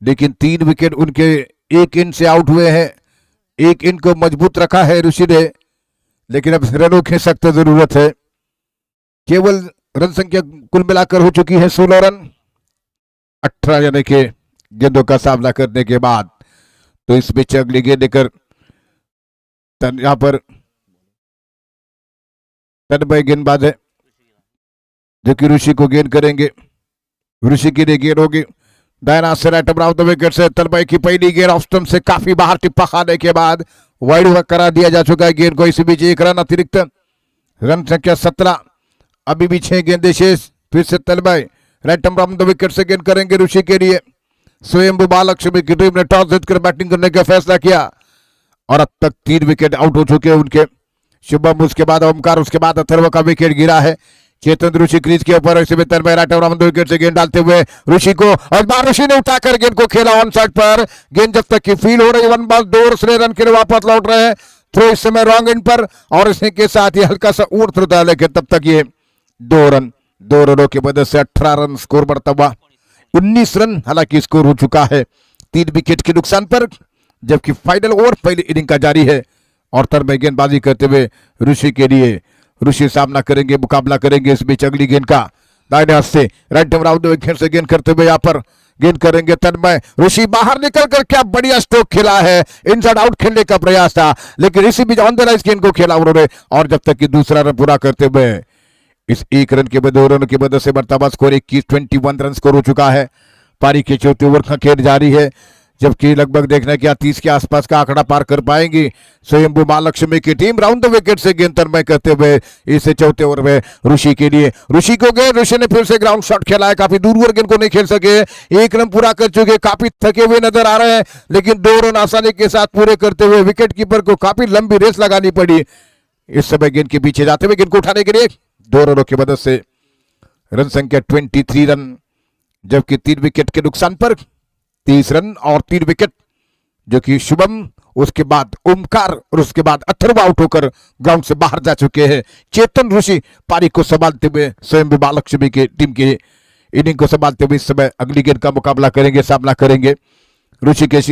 लेकिन 3 विकेट उनके एक इन से आउट हुए हैं। एक इन को मजबूत रखा है ऋषि ने, लेकिन अब रनों की सख्त जरूरत है। केवल रन संख्या कुल मिलाकर हो चुकी है 16 रन 18 यानी के गेंदों का सामना करने के बाद। तो इस बीच अगली गेंद लेकर यहां पर तन्मय गेंदबाज है जो कि ऋषि को गेंद करेंगे। ऋषि की गेंद होगी दायना से राइट अराउंड द विकेट से। तन्मय की पहली गेंद ऑफ स्टंप से काफी बाहर टिप्पा खाने के बाद वाइड करा दिया जा चुका है गेंद को। इसी बीच 1 रन अतिरिक्त, रन संख्या 17, अभी भी 6 गेंदें शेष। फिर से तन्मय राइट अराउंड द विकेट से गेंद करेंगे ऋषि के लिए। स्वयंभू महालक्ष्मी की टीम ने टॉस जीतकर बैटिंग करने का फैसला किया और अब तक 3 विकेट आउट हो चुके हैं उनके। शुभम, उसके बाद ओमकार, उसके बाद अथर्व का विकेट गिरा है। चेतन ऋषि क्रीज के ऊपर, इसी में तन्मय राइट अराउंड द विकेट से गेंद डालते हुए ऋषि को, और बार ऋषि ने उठाकर गेंद को खेला ऑन साइड पर। गेंद जब तक की फील हो रही 1 बॉल 2 रन के लिए वापस लौट रहे हैं। थ्रो इस समय रॉन्ग एंड पर और इसी के साथ ये हल्का सा ऊर्थ होता है, लेकिन तब तक ये 2 रनों की मदद से 18 रन स्कोर बढ़ता हुआ 19 रन हालांकि स्कोर हो चुका है 3 विकेट के नुकसान पर। जबकि फाइनल ओवर पहली इनिंग का जारी है और तन्मय गेंदबाजी करते हुए ऋषि के लिए। ऋषि सामना करेंगे, मुकाबला करेंगे इस बीच अगली गेंद का। दाहिने हाथ से राइट अराउंड विकेट से गेंद करते हुए यहाँ पर गेंद करेंगे तन्मय। ऋषि बाहर निकल कर क्या बढ़िया स्ट्रोक खेला है, इनसाइड आउट खेलने का प्रयास था लेकिन ऋषि भी ऑन द लाइन गेंद को खेला उन्होंने। और जब तक कि दूसरा रन पूरा करते हुए इस 1 रन के बाद 2 रनों की मदद से बढ़ता स्कोर 21 रन स्कोर हो चुका है। पारी के चौथे ओवर का खेल जारी है जबकि लगभग देखने क्या 30 के आसपास का आंकड़ा पार कर पाएंगी स्वयंभू महालक्ष्मी की टीम। राउंड द विकेट से गेंद तन्मय करते हुए इस चौथे ओवर में ऋषि के लिए। ऋषि को गेंद, ऋषि ने फिर से ग्राउंड शॉट खेला है, काफी दूर गेंद को नहीं खेल सके। 1 रन पूरा कर चुके, काफी थके हुए नजर आ रहे हैं लेकिन 2 रन आसानी के साथ पूरे करते हुए विकेट कीपर को काफी लंबी रेस लगानी पड़ी। इस समय गेंद के पीछे जाते हुए गेंद को उठाने के लिए 2 रनों की मदद से रन संख्या 23 रन, जबकि 3 विकेट के नुकसान पर 30 रन और 3 विकेट, जो कि शुभम, उसके बाद ओमकार और उसके बाद अथर्व आउट होकर ग्राउंड से बाहर जा चुके हैं। चेतन ऋषि पारी को संभालते हुए स्वयं भी महालक्ष्मी की टीम के इनिंग को संभालते हुए इस समय अगली गेंद का मुकाबला करेंगे, सामना करेंगे। ऋषिकेश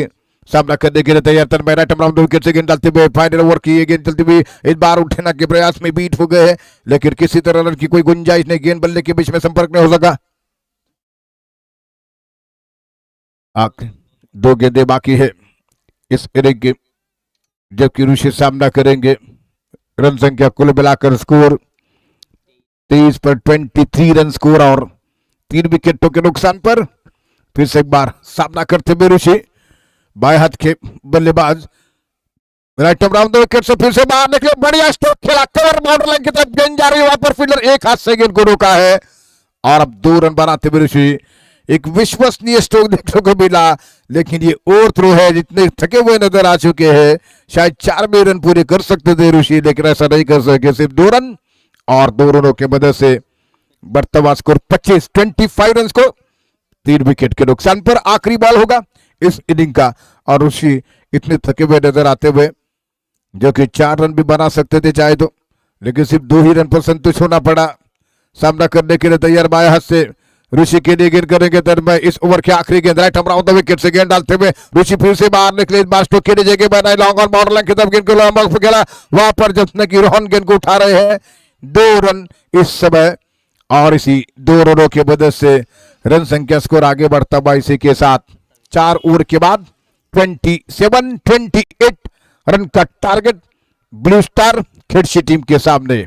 सामना करने के लिए तैयार तर मैं राइट राउंड विकेट से गेंद डालते हुए फाइनल ओवर की ये गेंद चलती हुई इस बार उठने के प्रयास में बीट हो गए हैं, लेकिन किसी तरह रन की कोई गुंजाइश नहीं, गेंद बल्ले के बीच में संपर्क नहीं हो सका। दो गेंदें बाकी है इस इनिंग की, जबकि ऋषि सामना करेंगे। रन संख्या कुल मिलाकर स्कोर 23 पर 23 रन स्कोर और 3 विकेटों के नुकसान पर फिर से एक बार सामना करते हुए ऋषि। बाएं हाथ के बल्लेबाज राइट राउंड विकेट से फिर से बाहर निकले, बढ़िया स्ट्रोक खेला, कवर बाउंड्री लाइन की तरफ गेंद जा रही है, वहां पर फील्डर एक हाथ से गेंद को रोका है और अब 2 रन बनाते हुए ऋषि। एक विश्वसनीय स्ट्रोक देखने को मिला, लेकिन ये ओवर थ्रो है, जितने थके हुए नजर आ चुके हैं, शायद 4 में रन पूरे कर सकते थे ऋषि, लेकिन ऐसा नहीं कर सके, सिर्फ 2 रन और 2 रनों की मदद से वर्तमान स्कोर 25 रन को 3 विकेट के नुकसान पर। आखिरी बॉल होगा इस इनिंग का और ऋषि इतने थके हुए नजर आते हुए, जो कि 4 रन भी बना सकते थे चाहे तो, लेकिन सिर्फ 2 ही रन पर संतुष्ट होना पड़ा। सामना करने के लिए तैयार बाएं हाथ से ऋषि के लिए गेंद करेंगे तर मैं इस ओवर के आखिरी गेंद राइट अराउंड द विकेट से गेंद डालते हुए ऋषि फिर से बाहर निकले, स्ट्रोक के लिए जगह बनाए, लॉन्ग ऑन बाउंड्री लाइन की तरफ गेंद को लंबा खेला, वहां पर जब कि रोहन गेंद को उठा रहे हैं। 2 रन इस समय और इसी 2 रनों की मदद से रन संख्या स्कोर आगे बढ़ता हुआ इसी के साथ 4 ओवर के बाद 28 रन का टारगेट ब्लू स्टार खिड़सी टीम के सामने।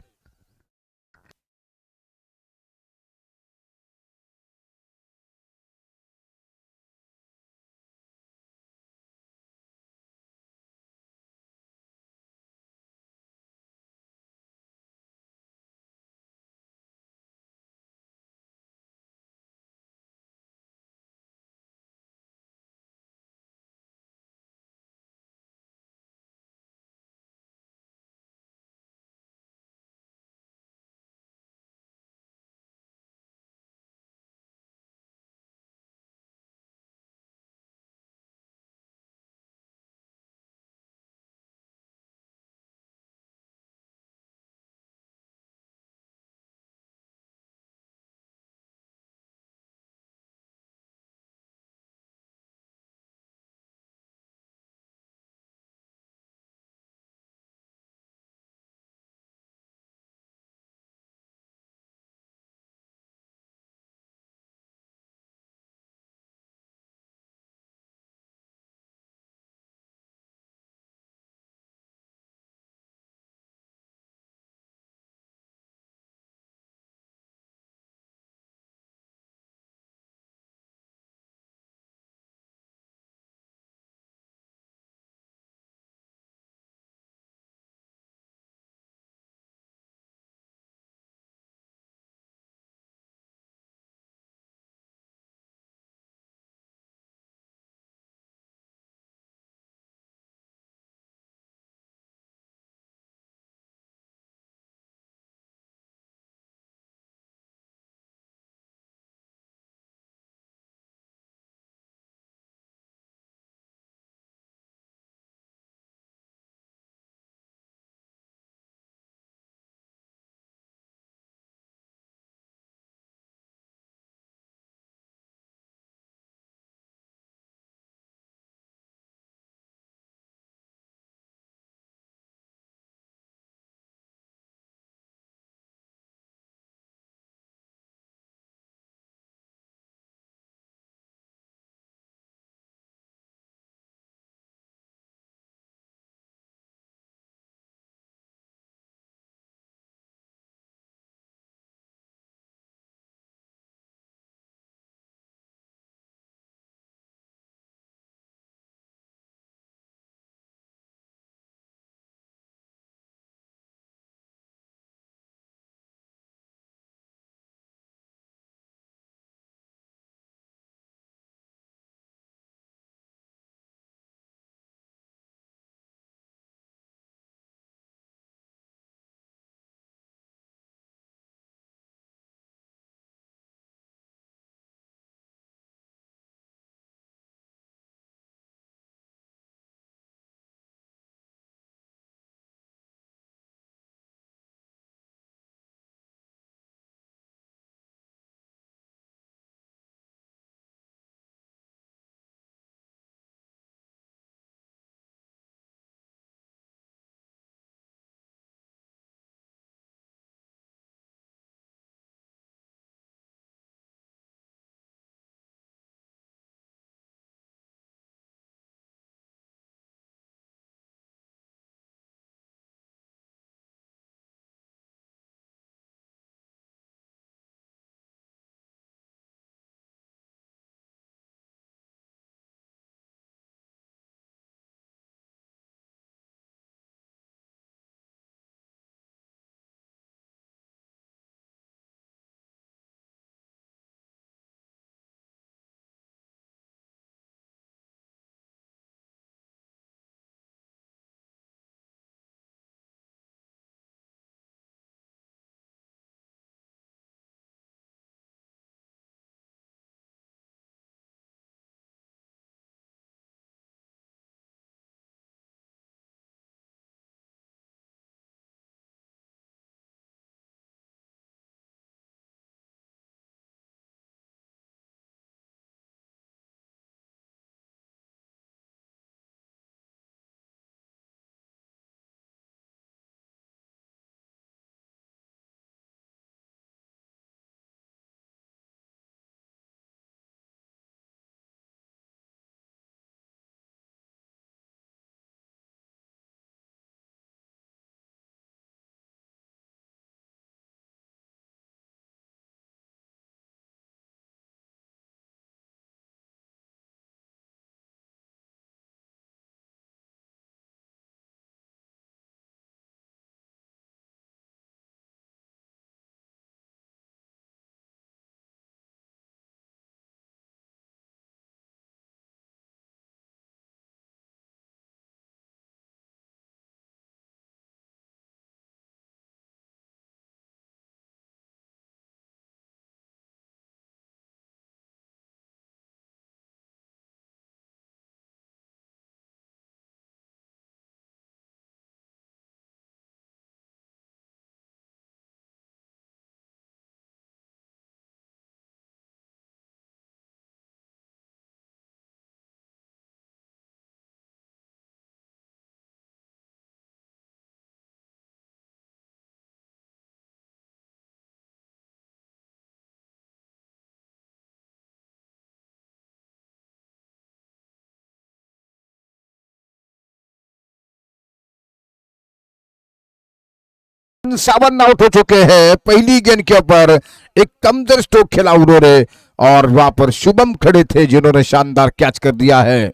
7 आउट हो चुके हैं पहली गेंद के ऊपर। एक कमजोर स्ट्रोक खेला उन्होंने और वहां पर शुभम खड़े थे जिन्होंने शानदार कैच कर दिया है।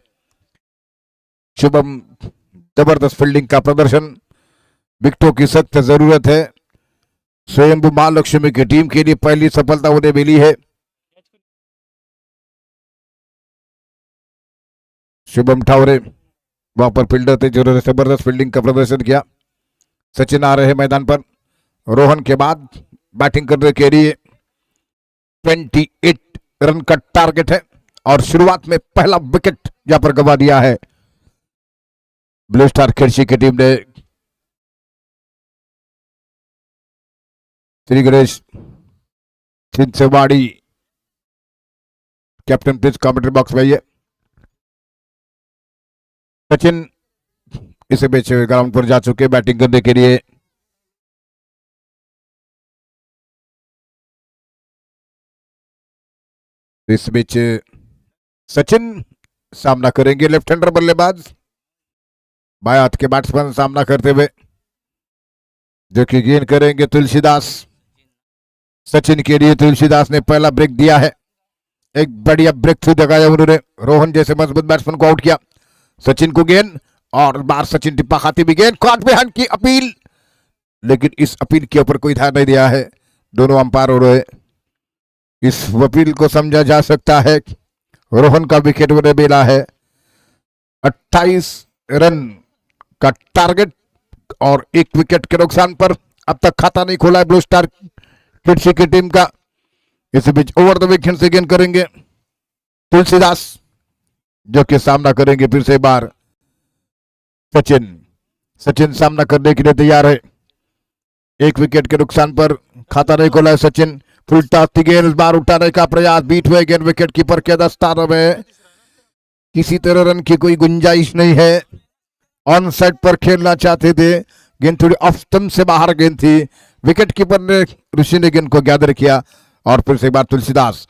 शुभम जबरदस्त फील्डिंग का प्रदर्शन, विकेटों की सख्त जरूरत है। स्वयंभू महालक्ष्मी की टीम के लिए पहली सफलता उन्हें मिली है। शुभम ठावरे वहां पर फील्डर थे जिन्होंने जबरदस्त फील्डिंग का प्रदर्शन किया। सचिन आ रहे हैं मैदान पर। रोहन के बाद बैटिंग करने के लिए 28 रन का टारगेट है और शुरुआत में पहला विकेट यहां पर गंवा दिया है ब्लू स्टार खिड़सी की टीम ने। Shri Ganesh Chhinchwadi captain please commentary box में आइए। सचिन इसे बीच ग्राउंड पर जा चुके बैटिंग करने के लिए। इस बीच सचिन सामना करेंगे लेफ्ट हैंडर बल्लेबाज, बाएं हाथ के बैट्समैन सामना करते हुए, जो कि गेंद करेंगे तुलसीदास। सचिन के लिए तुलसीदास ने पहला ब्रेक दिया है, एक बढ़िया ब्रेक थ्रू दिखाया उन्होंने। रोहन जैसे मजबूत बैट्समैन को आउट किया। सचिन को गेंद और बार सचिन टिप्पा खाती भी गेंद, कॉट में हन की अपील, लेकिन इस अपील के ऊपर कोई ध्यान नहीं दिया है दोनों अंपायर और इस अपील को समझा जा सकता है। रोहन का विकेट उन्हें मिला है 28 रन का टारगेट और एक विकेट के नुकसान पर अब तक खाता नहीं खोला है ब्लू स्टार खिड़सी की टीम का। इस बीच ओवर द विकेट से गेंद करेंगे तुलसीदास, जो कि सामना करेंगे फिर से बार सचिन। सचिन सामना करने के लिए तैयार है, एक विकेट के नुकसान पर खाता नहीं खोला है सचिन। फुल टॉस गेंद बार उठाने का प्रयास, बीट हुए गेंद विकेट कीपर के दस्तानों में किसी तरह रन की कोई गुंजाइश नहीं है। ऑन साइड पर खेलना चाहते थे, गेंद थोड़ी ऑफ स्टंप से बाहर गेंद थी, विकेट कीपर ने ऋषि ने गेंद को गैदर किया और फिर से एक बार Tulsidas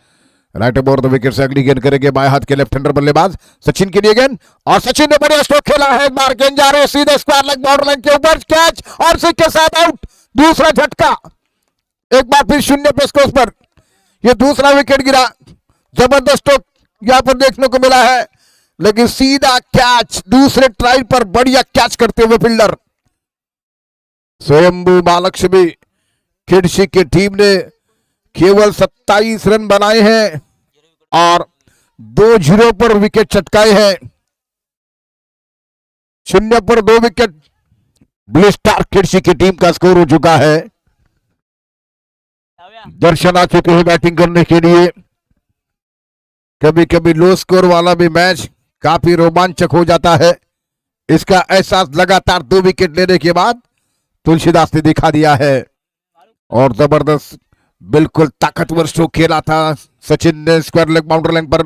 right over the wicket से अगली गेंद करेंगे बाएं हाथ के लेफ्ट हैंडर बल्लेबाज सचिन के लिए गेंद, और सचिन ने बढ़िया स्ट्रोक खेला है। एक बार गेंद जा रहे सीधे स्क्वायर लेग बाउंड्री लाइन के ऊपर, कैच और सिक्स के साथ आउट। दूसरा झटका, एक बार फिर शून्य पे स्कोर पर यह दूसरा विकेट गिरा। जबरदस्त स्ट्रोक यहां पर देखने को मिला है, लेकिन सीधा कैच दूसरे ट्राई पर बढ़िया कैच करते हुए फील्डर स्वयंभू महालक्ष्मी खिड़सी की टीम ने केवल 27 रन बनाए हैं और 2-0 पर विकेट चटकाए हैं। 0 पर 2 विकेट ब्लू स्टार खिड़सी की टीम का स्कोर हो चुका है। दर्शन आ चुके हैं बैटिंग करने के लिए। कभी कभी लो स्कोर वाला भी मैच काफी रोमांचक हो जाता है, इसका एहसास लगातार 2 विकेट लेने के बाद तुलसीदास ने दिखा दिया है। और जबरदस्त बिल्कुल ताकतवर स्ट्रोक खेला था सचिन ने स्क्वायर लेग बाउंड्री लाइन पर,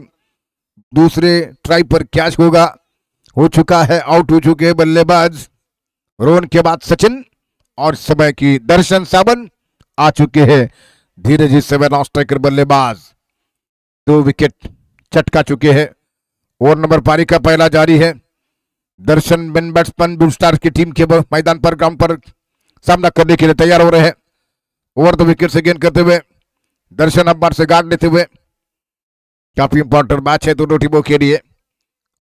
दूसरे ट्राई पर कैच हो चुका है। आउट हो चुके बल्लेबाज रोहन के बाद सचिन, और समय की दर्शन सावन आ चुके हैं धीरज इस समय नॉन स्ट्राइकर बल्लेबाज, 2 विकेट चटका चुके हैं। ओवर नंबर पारी का पहला जारी है। दर्शन मेन बैट्समैन ब्लू स्टार की टीम के मैदान पर ग्राउंड पर सामना करने के लिए तैयार हो रहे हैं। ओवर द विकेट से गेंद करते हुए दर्शन अंपायर से गार्ड लेते हुए, काफी इंपॉर्टेंट मैच है दोनों टीमों के लिए।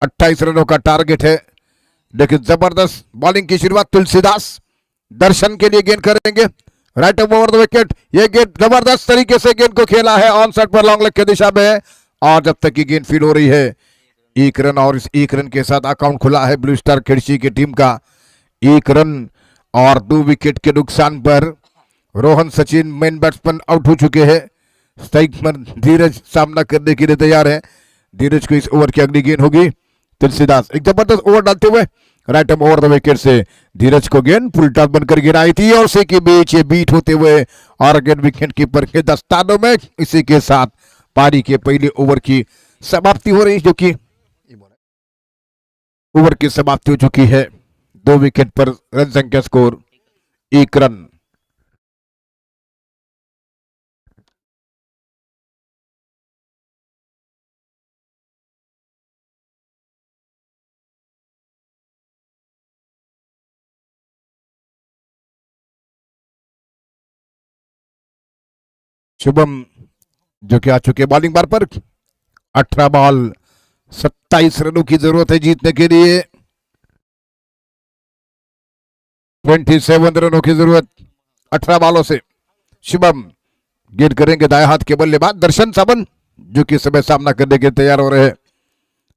28 रनों का टारगेट है, लेकिन जबरदस्त बॉलिंग की शुरुआत तुलसीदास दर्शन के लिए गेंद करेंगे राइट ओवर द विकेट। ये गेंद जबरदस्त तरीके से गेंद को खेला है ऑन साइड पर लॉन्ग लेग की दिशा में, और जब तक की गेंद फील हो रही है 1 रन, और इस 1 रन के साथ अकाउंट खुला है ब्लू स्टार खिड़सी की टीम का। 1 रन और 2 विकेट के नुकसान पर Rohan Sachin main batsman out हो चुके हैं। स्ट्राइक पर धीरज सामना करने के लिए तैयार है। धीरज को इस ओवर की अगली गेंद होगी। तुलसीदास एक जबरदस्त ओवर डालते हुए राइट ओवर द विकेट से धीरज को गेंद फुल टॉस बनकर गिराई थी, और उसी के बीच ये बीट होते हुए और गेंद विकेट कीपर के दस्तानों में। इसी के साथ पारी के पहले ओवर की समाप्ति हो रही, जो कि ओवर की समाप्ति हो चुकी है। 2 विकेट पर रन संख्या स्कोर 1 रन। शुभम जो कि आ चुके बॉलिंग बार पर। 18 बॉल 27 रनों की जरूरत है जीतने के लिए। 27 रनों की जरूरत 18 बॉलों से। शुभम गेंद करेंगे दाएं हाथ के बल्लेबाज दर्शन सावन जो कि समय सामना करने के तैयार हो रहे हैं।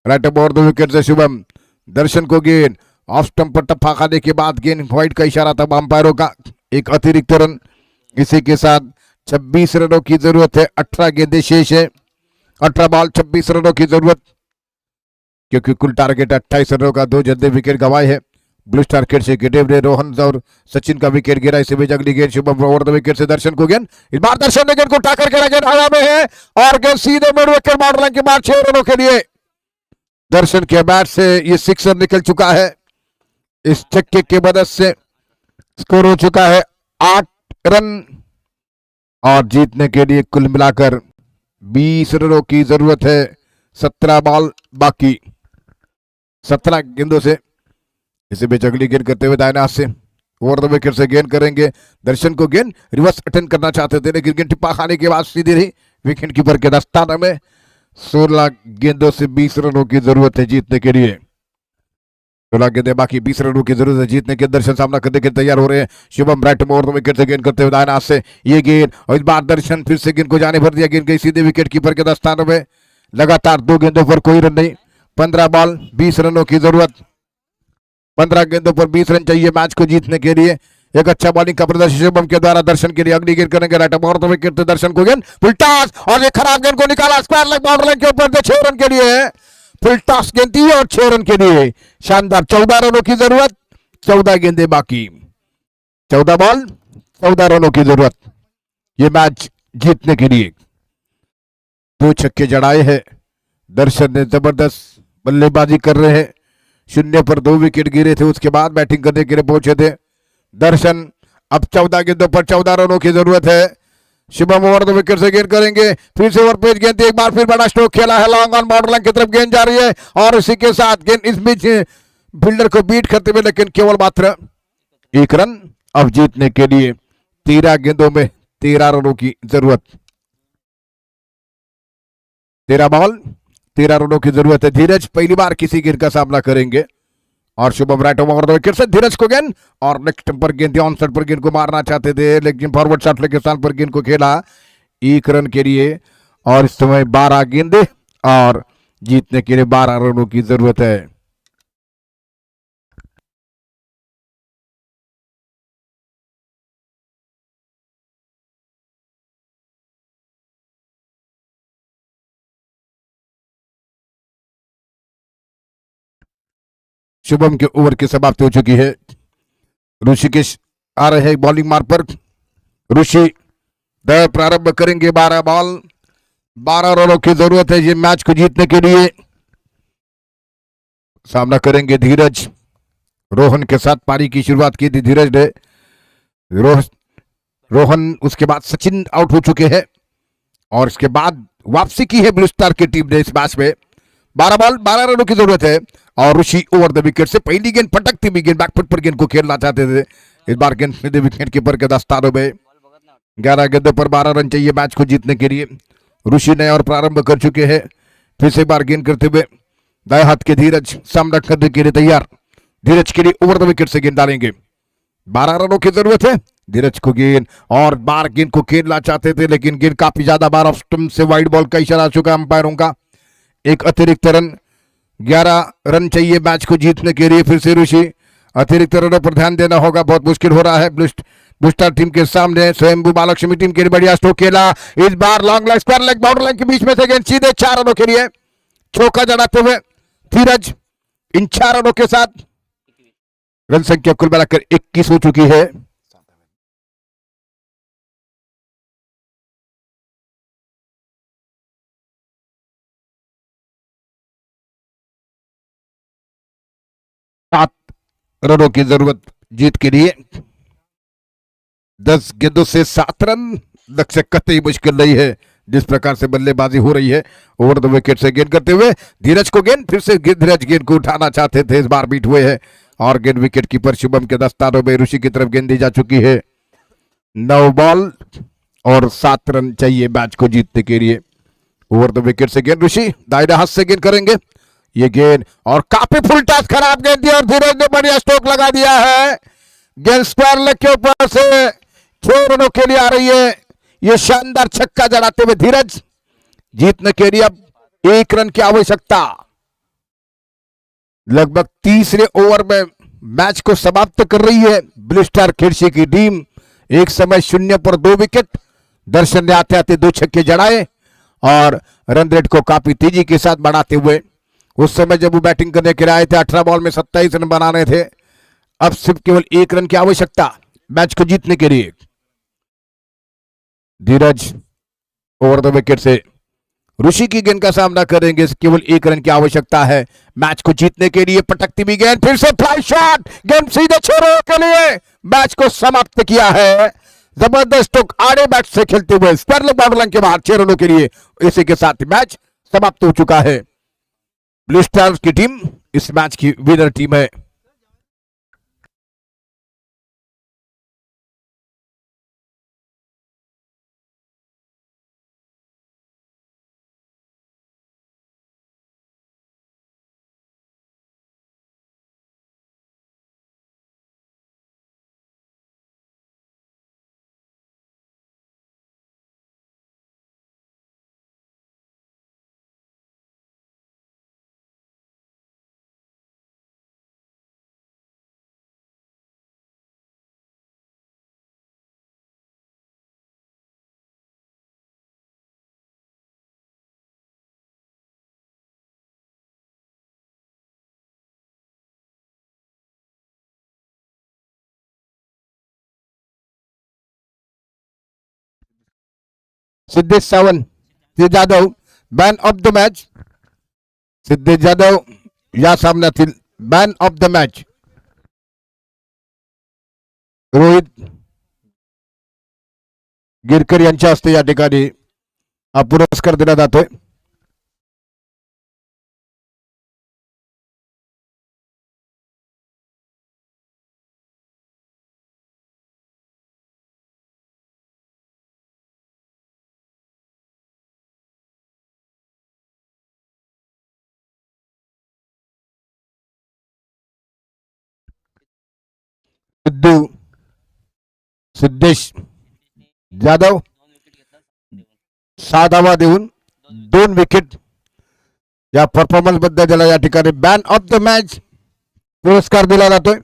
राइट ओवर 2 विकेट से शुभम। दर्शन को गेंद ऑफ स्टंप पर टप्पा खाने के बाद गेंद वाइड का इशारा था अंपायरों का। एक अतिरिक्त रन। इसी के साथ 26 रनों की जरूरत है। 18 गेंदें शेष है। 18 बॉल 26 रनों की जरूरत, क्योंकि कुल टारगेट 28 रनों का। 2 जल्दी विकेट गंवाए हैं। ब्लू स्टार किट से गिटेव ने रोहन और सचिन का विकेट गिरा। इसी बीच अगली गेंद शुभम ओवर द विकेट से दर्शन को गेंद। इस बार दर्शन ने गेंद को उठाकर के गेंद हवा में है और गेंद सीधे मिड विकेट बाउंड्री लाइन के बाद 6 रनों के लिए। दर्शन के बैट से ये सिक्सर निकल चुका है। इस छक्के की मदद से स्कोर हो चुका है 8 रन और जीतने के लिए कुल मिलाकर 20 रनों की जरूरत है। 17 बॉल बाकी 17 गेंदों से। इसी बीच अगली गेंद करते हुए दाहिने हाथ से ओवर द विकेट से गेंद करेंगे। दर्शन को गेंद रिवर्स अटेंड करना चाहते थे लेकिन गेंद टिप्पा खाने के बाद सीधी रही विकेट कीपर के दस्ताने में। 16 गेंदों से 20 रनों की जरूरत है जीतने के लिए। 16 गेंदें बाकी 20 रनों की जरूरत है जीतने के। दर्शन सामना करने के तैयार हो रहे हैं। शुभम राइट में ओवर द विकेट से गेंद करते हुए दाहिने हाथ से ये गेंद और इस बार दर्शन फिर से गेंद को जाने भर दिया। गेंद गई सीधे विकेट कीपर के दस्तानों में। लगातार 2 गेंदों पर कोई रन नहीं। 15 बॉल 20 रनों की जरूरत। 15 गेंदों पर 20 रन चाहिए मैच को जीतने के लिए। एक अच्छा बॉलिंग का प्रदर्शन शुभम के द्वारा दर्शन के लिए। अगली गेंद करेंगे राइट ओवर द विकेट दर्शन को गेंद फुल टॉस और ये खराब गेंद को निकाला स्क्वायर लेग बाउंड्री लाइन के ऊपर 6 रन के लिए। फुल टॉस गेंद दी और 6 रन के लिए। शानदार 14 रनों की जरूरत। 14 गेंदें बाकी 14 बॉल 14 रनों की जरूरत ये मैच जीतने के लिए। 2 छक्के जड़ाए हैं। दर्शन ने जबरदस्त बल्लेबाजी कर रहे हैं। 0 पर 2 विकेट गिरे थे उसके बाद बैटिंग करने के लिए पहुंचे थे दर्शन। अब 14 गेंदों पर 14 रनों की जरूरत है। शुभम ओवर द विकेट से गेंद करेंगे। फिर से ओवर पेज गेंद। एक बार फिर बड़ा स्ट्रोक खेला है। लॉन्ग ऑन बाउंड्री लाइन की तरफ गेंद जा रही है और इसी के साथ गेंद इस बीच फील्डर को बीट करते हुए लेकिन केवल मात्र 1 रन। अब जीतने के लिए 13 गेंदों में 13 रनों की जरूरत। 13 बॉल 13 रनों की जरूरत है। धीरज पहली बार किसी गेंद का सामना करेंगे और Shubham right over the wicket से धीरज को गेंद और नेक्स्ट पर गेंद ऑन साइड पर गेंद को मारना चाहते थे लेकिन फॉरवर्ड शॉट लेके स्थान पर गेंद को खेला 1 रन के लिए। और इस समय 12 गेंदे और जीतने के लिए 12 रनों की जरूरत है। शुभम के ओवर की समाप्ति हो चुकी है। ऋषिकेश आ रहे हैं बॉलिंग मार्ग पर। ऋषि दर प्रारंभ करेंगे। 12 बॉल 12 रनों की जरूरत है ये मैच को जीतने के लिए। सामना करेंगे धीरज। रोहन के साथ पारी की शुरुआत की थी धीरज ने। रोहन उसके बाद सचिन आउट हो चुके हैं और इसके बाद वापसी की है ब्लू स्टार की टीम ने इस मैच में। 12 बॉल 12 रनों की जरूरत है और ऋषि ओवर द विकेट से पहली गेंद पटकती हुई गेंद बैकफुट पर गेंद को खेलना चाहते थे। इस बार गेंद सीधे विकेट कीपर के दस्तानों में। 11 गेंदों पर 12 रन चाहिए मैच को जीतने के लिए। ऋषि ने और प्रारंभ कर चुके हैं। फिर से बार गेंद करते हुए दाएं हाथ के धीरज सामना करने के लिए तैयार। धीरज के लिए ओवर द विकेट से गेंद डालेंगे। 12 रनों की जरूरत है। धीरज को गेंद और बार गेंद को खेलना चाहते थे लेकिन गेंद काफी ज्यादा बार ऑफ स्टंप से वाइड बॉल का इशारा आ चुका अंपायरों का। एक अतिरिक्त रन। 11 रन चाहिए मैच को जीतने के लिए। फिर से ऋषि अतिरिक्त रनों पर ध्यान देना होगा। बहुत मुश्किल हो रहा है ब्लू स्टार टीम के सामने। स्वयंभू महालक्ष्मी टीम के लिए बढ़िया स्ट्रोक खेला। इस बार long leg square leg boundary line के बीच में से गेंद सीधे 4 रनों के लिए चौका जड़ाते हुए धीरज। इन 4 रनों के साथ रन संख्या कुल मिलाकर 21 हो चुकी है। रनों की जरूरत जीत के लिए। 10 गेंदों से 7 रन लक्ष्य कतई मुश्किल नहीं है जिस प्रकार से बल्लेबाजी हो रही है। ओवर द विकेट से गेंद करते हुए धीरज को गेंद। फिर से धीरज गेंद को उठाना चाहते थे। इस बार बीट हुए हैं और गेंद विकेट कीपर शुभम के दस्तानों में। ऋषि की तरफ गेंद दी जा चुकी है। 9 बॉल और 7 रन चाहिए मैच को जीतने के लिए। ओवर द विकेट से गेंद ऋषि दाहिने हाथ से गेंद करेंगे, ये गेंद और काफी फुल टच खराब गेंद दी और धीरज ने बढ़िया स्ट्रोक लगा दिया है। गेंद स्क्वायर लेग के ऊपर से 6 रनों के लिए आ रही है। ये शानदार छक्का जड़ाते हुए धीरज जीतने के लिए अब 1 रन की आवश्यकता। लगभग तीसरे ओवर में मैच को समाप्त कर रही है ब्लू स्टार खिड़सी की टीम। एक समय 0 पर 2 विकेट। दर्शन ने आते आते 2 छक्के जड़ाए और रन रेट को काफी तेजी के साथ बढ़ाते हुए, उस समय जब वो बैटिंग करने के लिए आए थे 18 बॉल में 27 रन बनाने थे। अब सिर्फ केवल 1 रन की आवश्यकता मैच को जीतने के लिए। धीरज ओवर द विकेट से ऋषि की गेंद का सामना करेंगे। केवल 1 रन की आवश्यकता है मैच को जीतने के लिए। पटकती भी गेंद, फिर से फ्लाई शॉट, गेंद सीधे 6 रनों के लिए मैच को समाप्त किया है। जबरदस्त स्ट्रोक आड़े बैट से खेलते हुए स्क्वायर लेग बाउंड्री के बाहर 6 रनों के लिए। इसी के साथ मैच समाप्त हो चुका है। ब्लू स्टार्स की टीम इस मैच की विनर टीम है। Siddhesh Sawan Jadhav man of the match. Siddhesh Jadhav या सामन्यातील man of the match Rohit Girkar यांच्या हस्ते या ठिकाणी हा पुरस्कार दिला जातोय। सिद्धू सिद्धेश जाधव 6 धावा देऊन 2 विकेट या परफॉर्मन्स बद्दल त्याला या ठिकाणी मॅन ऑफ द मॅच पुरस्कार दिला जातोय।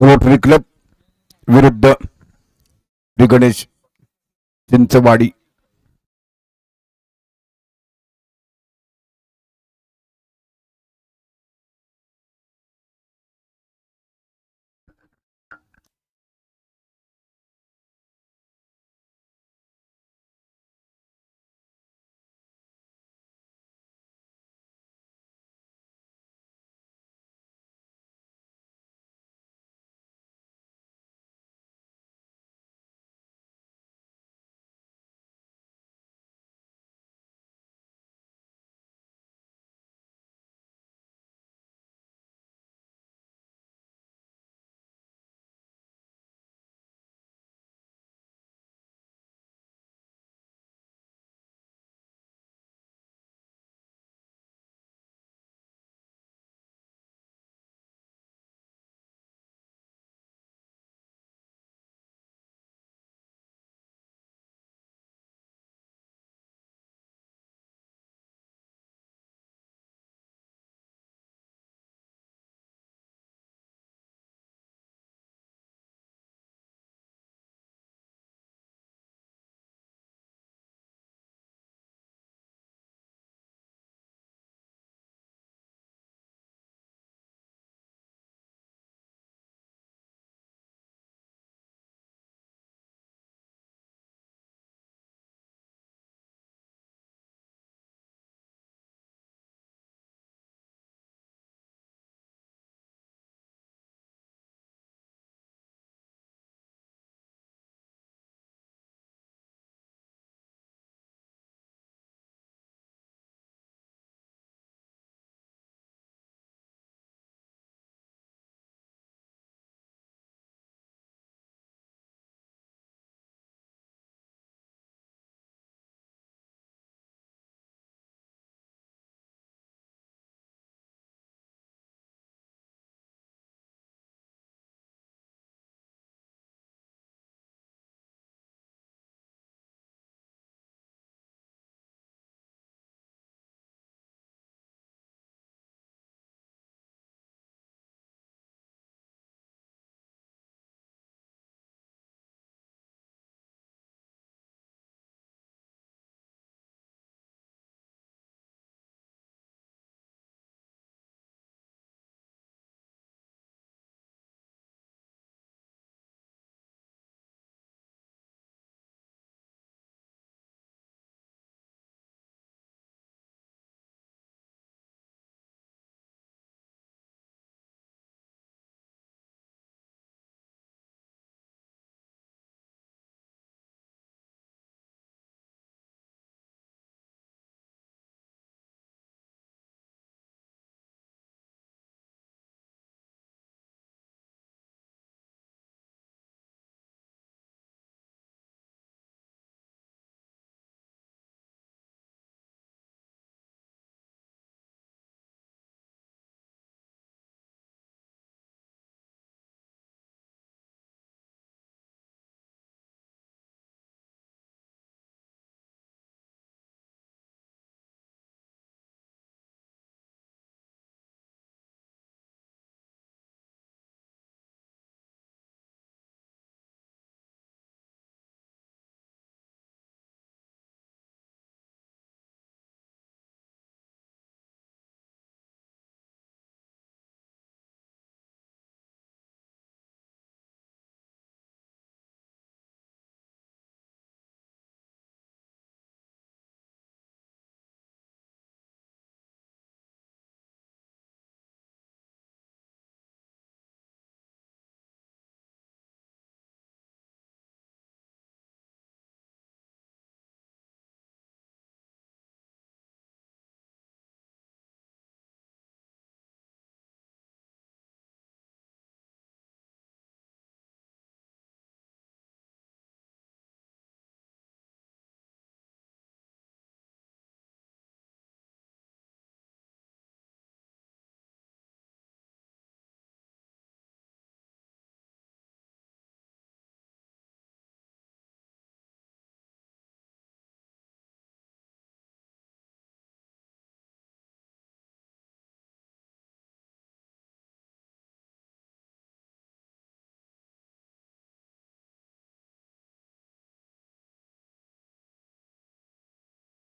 रोटरी क्लब विरुद्ध श्री गणेश चिंचवाडी.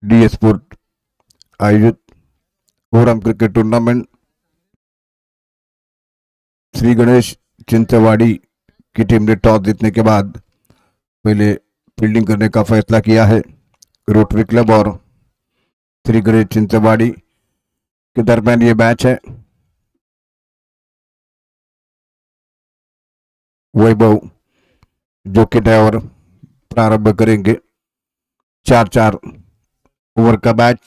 डी स्पोर्ट आयोजित ओरम क्रिकेट टूर्नामेंट श्री गणेश चिंचवाड़ी की टीम ने टॉस जीतने के बाद पहले फील्डिंग करने का फैसला किया है। रोटरी क्लब और श्री गणेश चिंचवाड़ी के दरमियान ये मैच है। वैभव जो कि ड्राइवर प्रारंभ करेंगे। 4-4 ओवर का मैच।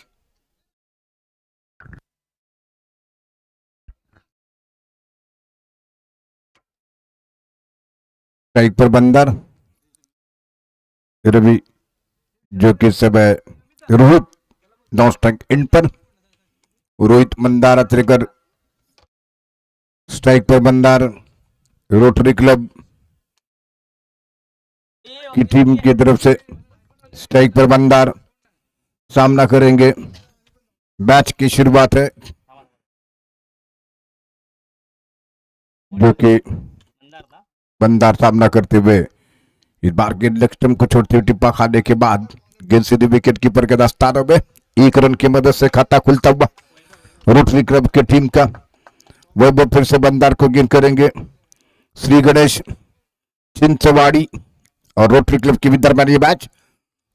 स्ट्राइक पर बंदर रवि जो कि इस समय रोहित नौ स्ट्राइक इन पर। रोहित मंदार अत्रेकर स्ट्राइक पर बंदर रोटरी क्लब की टीम की तरफ से स्ट्राइक पर बंदर सामना करेंगे। मैच की शुरुआत है जो कि बंदर सामना करते हुए इस बार गेंद लेग स्टंप को छोड़ते हुए टिप्पा खाने के बाद गेंद सीधी विकेट कीपर के दस्तानों में 1 रन की मदद से खाता खुलता हुआ रोटरी क्लब की टीम का। वैभव फिर से बंदर को गेंद करेंगे। श्री गणेश चिंचवाड़ी और रोटरी क्लब के दरमियान ये मैच।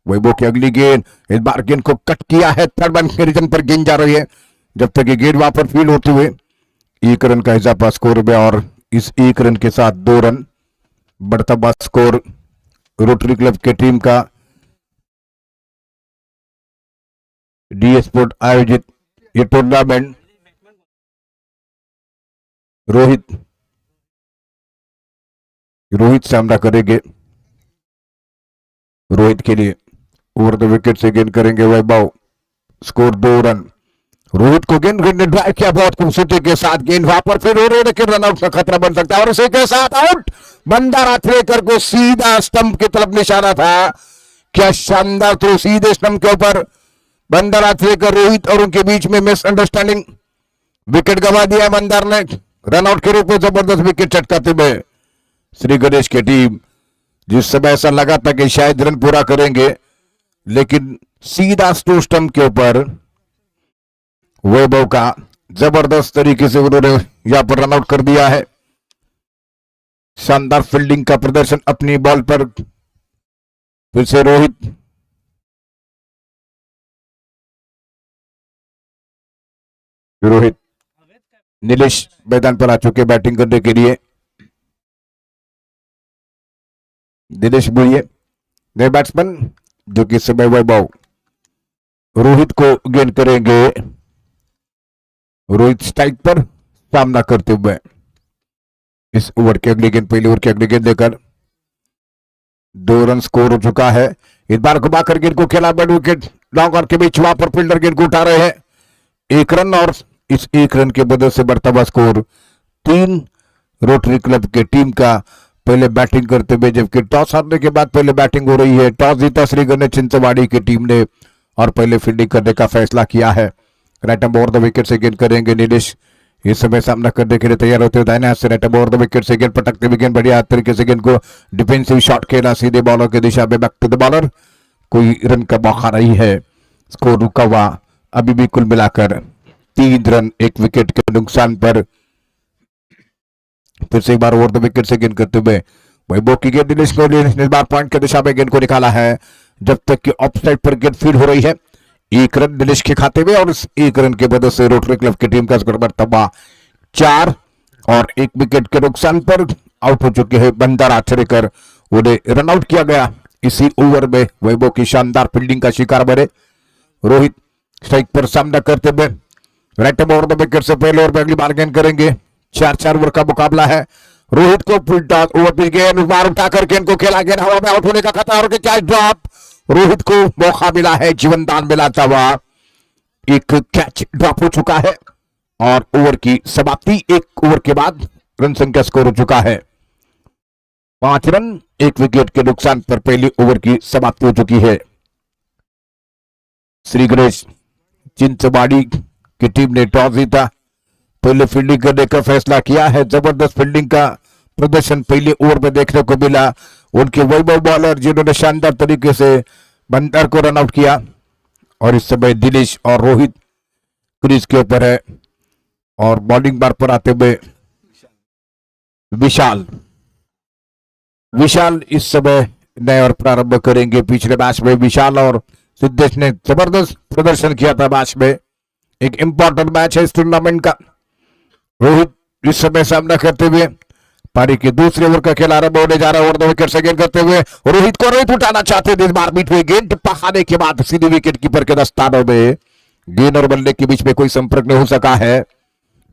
वैभव की अगली गेंद, इस बार गेंद को कट किया है। थर्ड वन के रीजन पर गेंद जा रही है। जब तक ये गेंद वहां पर फील्ड होते हुए 1 रन का इजाफा स्कोर में और इस 1 रन के साथ 2 रन बढ़ता हुआ स्कोर रोटरी क्लब की टीम का। डी स्पोर्ट आयोजित ये टूर्नामेंट रोहित सामना करेंगे। रोहित के लिए ओवर द विकेट से गेंद करेंगे वैभव। Score 2 run. रोहित को गेंद ने ड्राइव किया बहुत खूबसूरती के साथ। गेंद वहां पर फिर हो रही है लेकिन रनआउट का खतरा बन सकता है और इसी के साथ आउट। बंदर अत्रेकर को सीधा स्टंप की तरफ निशाना था। क्या शानदार थ्रो सीधे स्टंप के ऊपर। बंदर अत्रेकर रोहित और उनके बीच में मिसअंडरस्टैंडिंग। विकेट गंवा दिया बंदर ने। रनआउट के रूप में जबरदस्त विकेट चटकाते हुए श्री गणेश की टीम, जिस समय ऐसा लगा था कि शायद रन पूरा करेंगे लेकिन सीधा स्टंप के ऊपर वैभव का जबरदस्त तरीके से उन्होंने यहां पर रनआउट कर दिया है। शानदार फील्डिंग का प्रदर्शन अपनी बॉल पर। फिर से रोहित नीलेश मैदान पर आ चुके बैटिंग करने के लिए। दिनेश बुढ़िए नए बैट्समैन जो कि इस समय वैभव रोहित को गेंद करेंगे। रोहित स्ट्राइक पर सामना करते हुए इस ओवर की अगली गेंद, पहली ओवर की अगली गेंद लेकर 2 रन स्कोर हो चुका है। इस बार घुमाकर गेंद को खेला बेड विकेट लॉन्ग ऑन के बीच। वहां पर फील्डर गेंद को उठा रहे हैं। 1 रन और इस 1 रन के बदल से बढ़ता हुआ स्कोर 3 रोटरी क्लब की टीम का। पहले बैटिंग करते हुए जबकि टॉस हारने के बाद पहले बैटिंग हो रही है। टॉस जीता श्री गणेश चिंचवाड़ी की टीम ने और पहले फील्डिंग करने का फैसला किया है। राइट ओवर द विकेट से गेंद करेंगे नीलेश। इस समय सामना करने के लिए तैयार होते हुए दाहिने हाथ से राइट ओवर द विकेट से गेंद पटकते हुए गेंद बढ़िया तरीके से गेंद को डिफेंसिव शॉट खेला सीधे बॉलर की दिशा में। Back to the bowler. कोई रन का मौका नहीं है। स्कोर रुका हुआ अभी भी कुल मिलाकर 3 रन 1 विकेट के नुकसान पर। फिर से एक बार ओवर द विकेट से गेंद करते हुए वैभव की गेंद नीलेश को इस बार पॉइंट की दिशा में गेंद को निकाला है। जब तक कि ऑफसाइड पर गेंद फील्ड हो रही है। 1 रन नीलेश के खाते में और इस 1 रन के वजह से रोटरी क्लब की टीम का स्कोर बढ़ता हुआ 4 और 1 विकेट के नुकसान पर आउट हो चुके हैं बंदर आचरेकर। उन्हें रन आउट किया गया इसी ओवर में। वैभव की शानदार फील्डिंग का शिकार बने। रोहित स्ट्राइक पर सामना करते हुए राइट ओवर द विकेट से पहले ओवर में अगली बार गेंद करेंगे। 4-4 ओवर का मुकाबला है। रोहित को फुल टॉस ओवर पे गेंद बार उठाकर गेंद को खेला। गेंद हवा में आउट होने का खतरा और क्या ड्रॉप। रोहित को मौका मिला है जीवन दान मिलाता हुआ। एक कैच ड्रॉप हो चुका है और ओवर की समाप्ति। 1 ओवर के बाद रन संख्या स्कोर हो चुका है 5 रन 1 विकेट के नुकसान पर पहली ओवर की समाप्ति हो चुकी है। श्री गणेश चिंचवाड़ी की टीम ने टॉस जीता। पहले फील्डिंग करने का फैसला किया है। जबरदस्त फील्डिंग का प्रदर्शन पहले ओवर में देखने को मिला। उनके वैभव बॉलर जिन्होंने शानदार तरीके से बंदर को रन आउट किया और इस समय दिनेश और रोहित क्रीज के ऊपर है और बॉलिंग बार पर आते हुए विशाल विशाल इस समय नए और प्रारंभ करेंगे। पिछले मैच में विशाल और सिद्धेश ने जबरदस्त प्रदर्शन किया था। मैच में एक इंपॉर्टेंट मैच है इस टूर्नामेंट का। रोहित इस समय सामना करते हुए पारी के दूसरे ओवर का खेल आरंभ होने जा रहा है। ओवर द विकेट से गेंद करते हुए रोहित उठाना चाहते थे। इस बार बीच में गेंद टिप्पा खाने के बाद सीधे विकेट कीपर के दस्तानों में गेंद और बल्ले के बीच में कोई संपर्क नहीं हो सका है।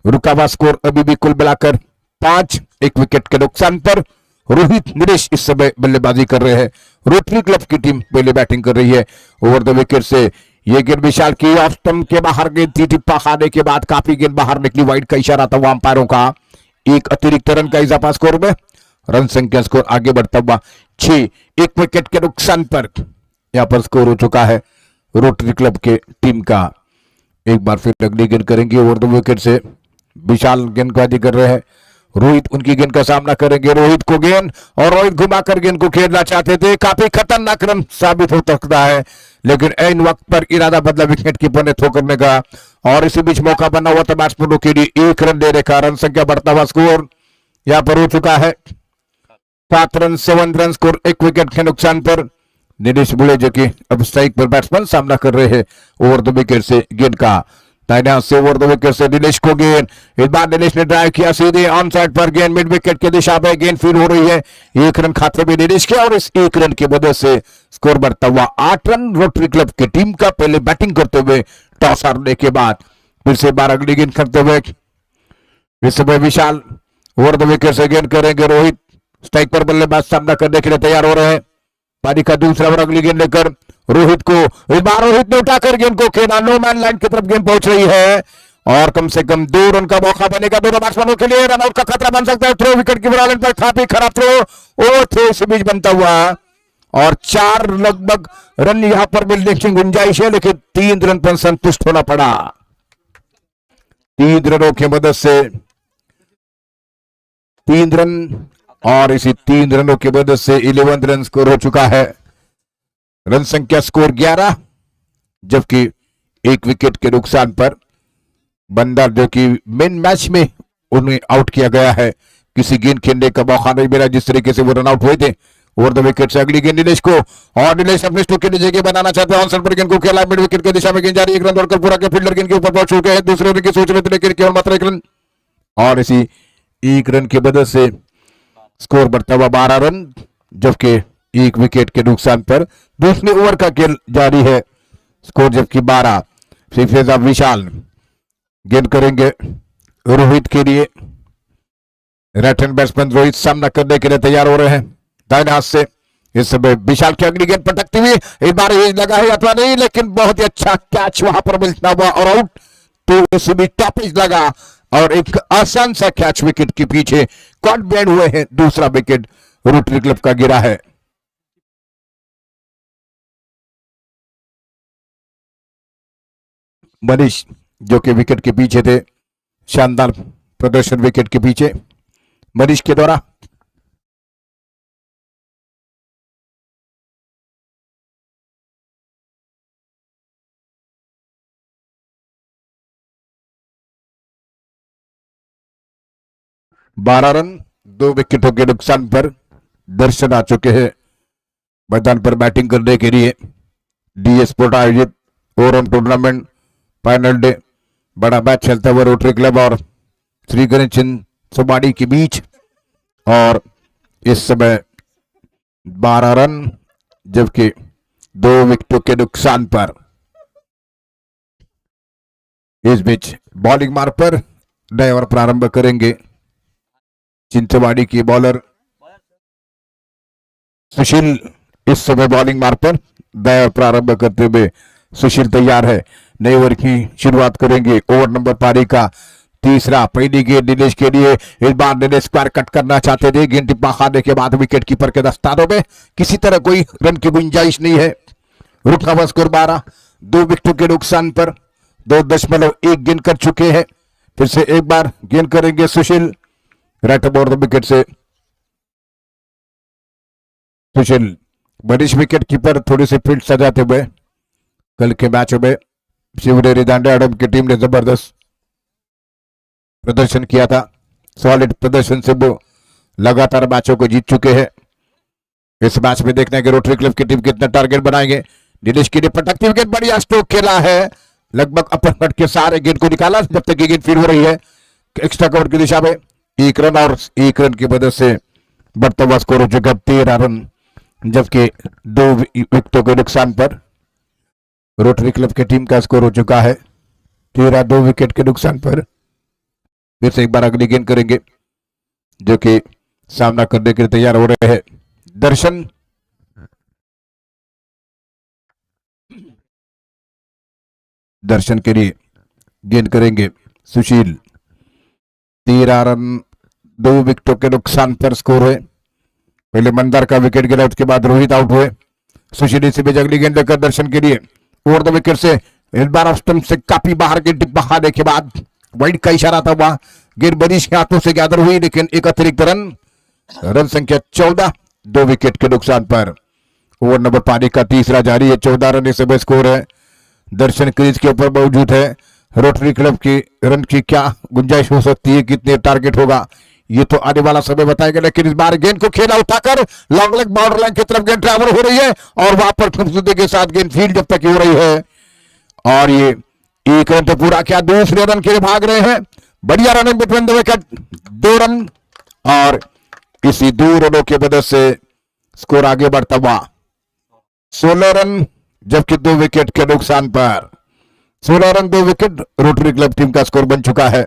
रुका हुआ स्कोर अभी भी कुल मिलाकर 5, 1 विकेट के नुकसान पर। रोहित निलेश इस समय बल्लेबाजी कर रहे हैं। रोटरी क्लब की टीम पहले बैटिंग कर रही है। ओवर द विकेट से ये गेंद विशाल की ऑफ स्टंप के बाहर गेंद थी। टिप्पा खाने के बाद काफी गेंद बाहर निकली। वाइड का इशारा था अंपायरों का। एक अतिरिक्त रन का इजाफा स्कोर में। रन संख्या स्कोर आगे बढ़ता हुआ 6, 1 विकेट के नुकसान पर यहां पर स्कोर हो चुका है रोटरी क्लब के टीम का। एक बार फिर अगली गेंद करेंगे। ओवर द विकेट से विशाल गेंदबाजी कर रहे हैं। रोहित उनकी गेंद का सामना करेंगे। रोहित को गेंद और रोहित घुमाकर गेंद को खेलना चाहते थे। काफी खतरनाक रन साबित हो सकता है, लेकिन इन वक्त पर इरादा बदला विकेट कीपर ने थ्रो करने का और इसी बीच मौका बना हुआ था बैट्समैनों के लिए 1 रन देने का। रन संख्या बढ़ता हुआ स्कोर यहां पर हो चुका है 7 रन 7 रन स्कोर 1 विकेट के नुकसान पर। नीलेश बुले जो कि अब स्ट्राइक पर बैट्समैन सामना कर रहे हैं। ओवर द विकेट से गेंद का से ओवर द विकेट से नीलेश को गेंद। इस बार नीलेश ने ड्राइव किया सीधे ऑन साइड पर। गेंद मिड विकेट की दिशा में गेंद फील हो रही है। 1 रन खाते में नीलेश के और इस 1 रन की वजह से स्कोर बढ़ता हुआ 8 रन रोटरी क्लब की टीम का। पहले बैटिंग करते हुए टॉस हारने के बाद फिर से 12 अगली गेंद करते हुए इस समय विशाल ओवर द विकेट से गेंद करेंगे। रोहित स्ट्राइक पर बल्लेबाज सामना करने के लिए तैयार हो रहे हैं। पारी का दूसरा ओवर अगली गेंद लेकर रोहित को इस बार रोहित ने उठाकर गेंद को खेला। नो मैन लाइन की तरफ गेंद पहुंच रही है और कम से कम 2 रन का मौका बनेगा दोनों बैट्समैनों के लिए। रनआउट का खतरा बन सकता है। थ्रो विकेट की बराबर पर काफी खराब थ्रो और थ्रो इस बीच बनता हुआ और 4 लगभग रन यहां पर मिलने की गुंजाइश है, लेकिन 3 रन पर संतुष्ट होना पड़ा। 3 रनों की मदद से 3 रन और इसी 3 रनों की मदद से 11 रन स्कोर हो चुका है। रन संख्या स्कोर 11, जबकि 1 विकेट के नुकसान पर बंदर जो कि मेन मैच में उन्हें आउट किया गया है। किसी गेंद खेलने का मौका नहीं मिला जिस तरीके से वो रन आउट हुए थे। ओवर द विकेट से अगली गेंद नीलेश को और नीलेश अपने स्टोक के नीचे जगह बनाना चाहते हैं। ऑन पर गेंद को खेला मिड विकेट की दिशा में गेंद जारी। 1 रन दौड़कर पूरा के फील्डर गेंद के ऊपर पहुंच चुके हैं। दूसरे ओवर की सोच रहे थे लेकिन केवल मात्र 1 रन और इसी 1 रन की मदद से स्कोर बढ़ता हुआ 12 रन, जबकि 1 विकेट के नुकसान पर दूसरे ओवर का खेल जारी है। स्कोर जबकि 12। फिर विशाल गेंद करेंगे रोहित के लिए। राइट हैंड बैट्समैन रोहित सामना करने के लिए तैयार हो रहे हैं दाहिने हाथ से। इस समय विशाल की अगली गेंद पटकती हुई इस बार ये लगा है अथवा नहीं, लेकिन बहुत ही अच्छा कैच वहां पर मिलता हुआ और आउट। तो इस बीच टॉपिज लगा और एक आसान सा कैच विकेट के पीछे कॉट बैंड हुए हैं। दूसरा विकेट रोटरी क्लब का गिरा है। मनीष जो कि विकेट के पीछे थे, शानदार प्रदर्शन विकेट के पीछे मनीष के द्वारा। बारह रन 2 विकेटों के नुकसान पर दर्शन आ चुके हैं मैदान पर बैटिंग करने के लिए। डीएस स्पोर्ट आयोजित ओवरऑल टूर्नामेंट फाइनल डे बड़ा मैच खेलता हुआ रोटरी क्लब और श्री गणेश चंद सोमानी के बीच और इस समय 12 रन जबकि 2 विकेटों के नुकसान पर। इस बीच बॉलिंग मार्ग पर नए ओवर प्रारंभ करेंगे चिंतवाड़ी की बॉलर सुशील। इस समय बॉलिंग मार्ग पर नए ओवर प्रारंभ करते हुए सुशील तैयार है। नए ओवर की शुरुआत करेंगे। ओवर नंबर पारी का तीसरा। पहली गेंद नीलेश के लिए। इस बार नीलेश स्क्वायर कट करना चाहते थे। गेंद टिप्पा खाने के बाद विकेट कीपर के दस्तानों में किसी तरह कोई रन की गुंजाइश नहीं है। रुका हुआ स्कोर 12, 2 विकेटों के नुकसान पर 2.1 गेंद कर चुके हैं। फिर से एक बार गेंद करेंगे सुशील। राइट ओवर द विकेट से सुशील। मनीष विकेट कीपर थोड़ी सी फील्ड सजाते हुए कल के मैचों में शिवनेरी दांडेवाड़ा की टीम ने जबरदस्त प्रदर्शन किया था। सॉलिड प्रदर्शन से वो लगातार मैचों को जीत चुके हैं। इस मैच में देखना है कि रोटरी क्लब की टीम कितना टारगेट बनाएंगे। दिनेश की पटकती विकेट, बढ़िया स्ट्रोक खेला है, लगभग अपर कट के सारे गेंद को निकाला जब तक ये गेंद फील्ड हो रही है एक्स्ट्रा कवर की दिशा में। एक रन और एक रन की मदद से बढ़ता हुआ स्कोर हो चुका 13 रन, जबकि 2 विकेटों के नुकसान पर रोटरी क्लब की टीम का स्कोर हो चुका है 13, 2 विकेट के नुकसान पर। फिर से एक बार अगली गेंद करेंगे जो कि सामना करने के लिए तैयार हो रहे हैं दर्शन। दर्शन के लिए गेंद करेंगे सुशील। 13 रन 2 विकेटों के नुकसान पर स्कोर है। पहले मंदार का विकेट गिरा, उसके बाद रोहित आउट हुए। सुशील इसी बीच अगली गेंद लेकर दर्शन के लिए ओवर द विकेट से इस बार ऑफ स्टंप से काफी बाहर के टिप बहाने के बाद वाइड का इशारा था, वहां गेंद मनीष के हाथों से गैदर हुई, लेकिन एक अतिरिक्त रन। रन संख्या 14 2 विकेट के नुकसान पर। ओवर नंबर पानी का तीसरा जारी है, 14 रन इस समय स्कोर है। दर्शन क्रीज के ऊपर मौजूद है। रोटरी क्लब की रन की क्या गुंजाइश हो सकती है, कितने टारगेट होगा, ये तो आने वाला समय बताएगा। लेकिन इस बार गेंद को खेला उठाकर लॉन्ग लेग बाउंड्री लाइन की तरफ गेंद ट्रैवल हो रही है और वहां पर खूबसूरती के साथ गेंद फील्ड जब तक हो रही है। और ये एक रन तो पूरा क्या, दूसरे रन के लिए भाग रहे हैं। बढ़िया run between the wicket, 2 run और इसी 2 रनों की मदद से स्कोर आगे बढ़ता हुआ 16 रन, जबकि 2 विकेट के नुकसान पर 16 run 2 wicket rotary club team का स्कोर बन चुका है।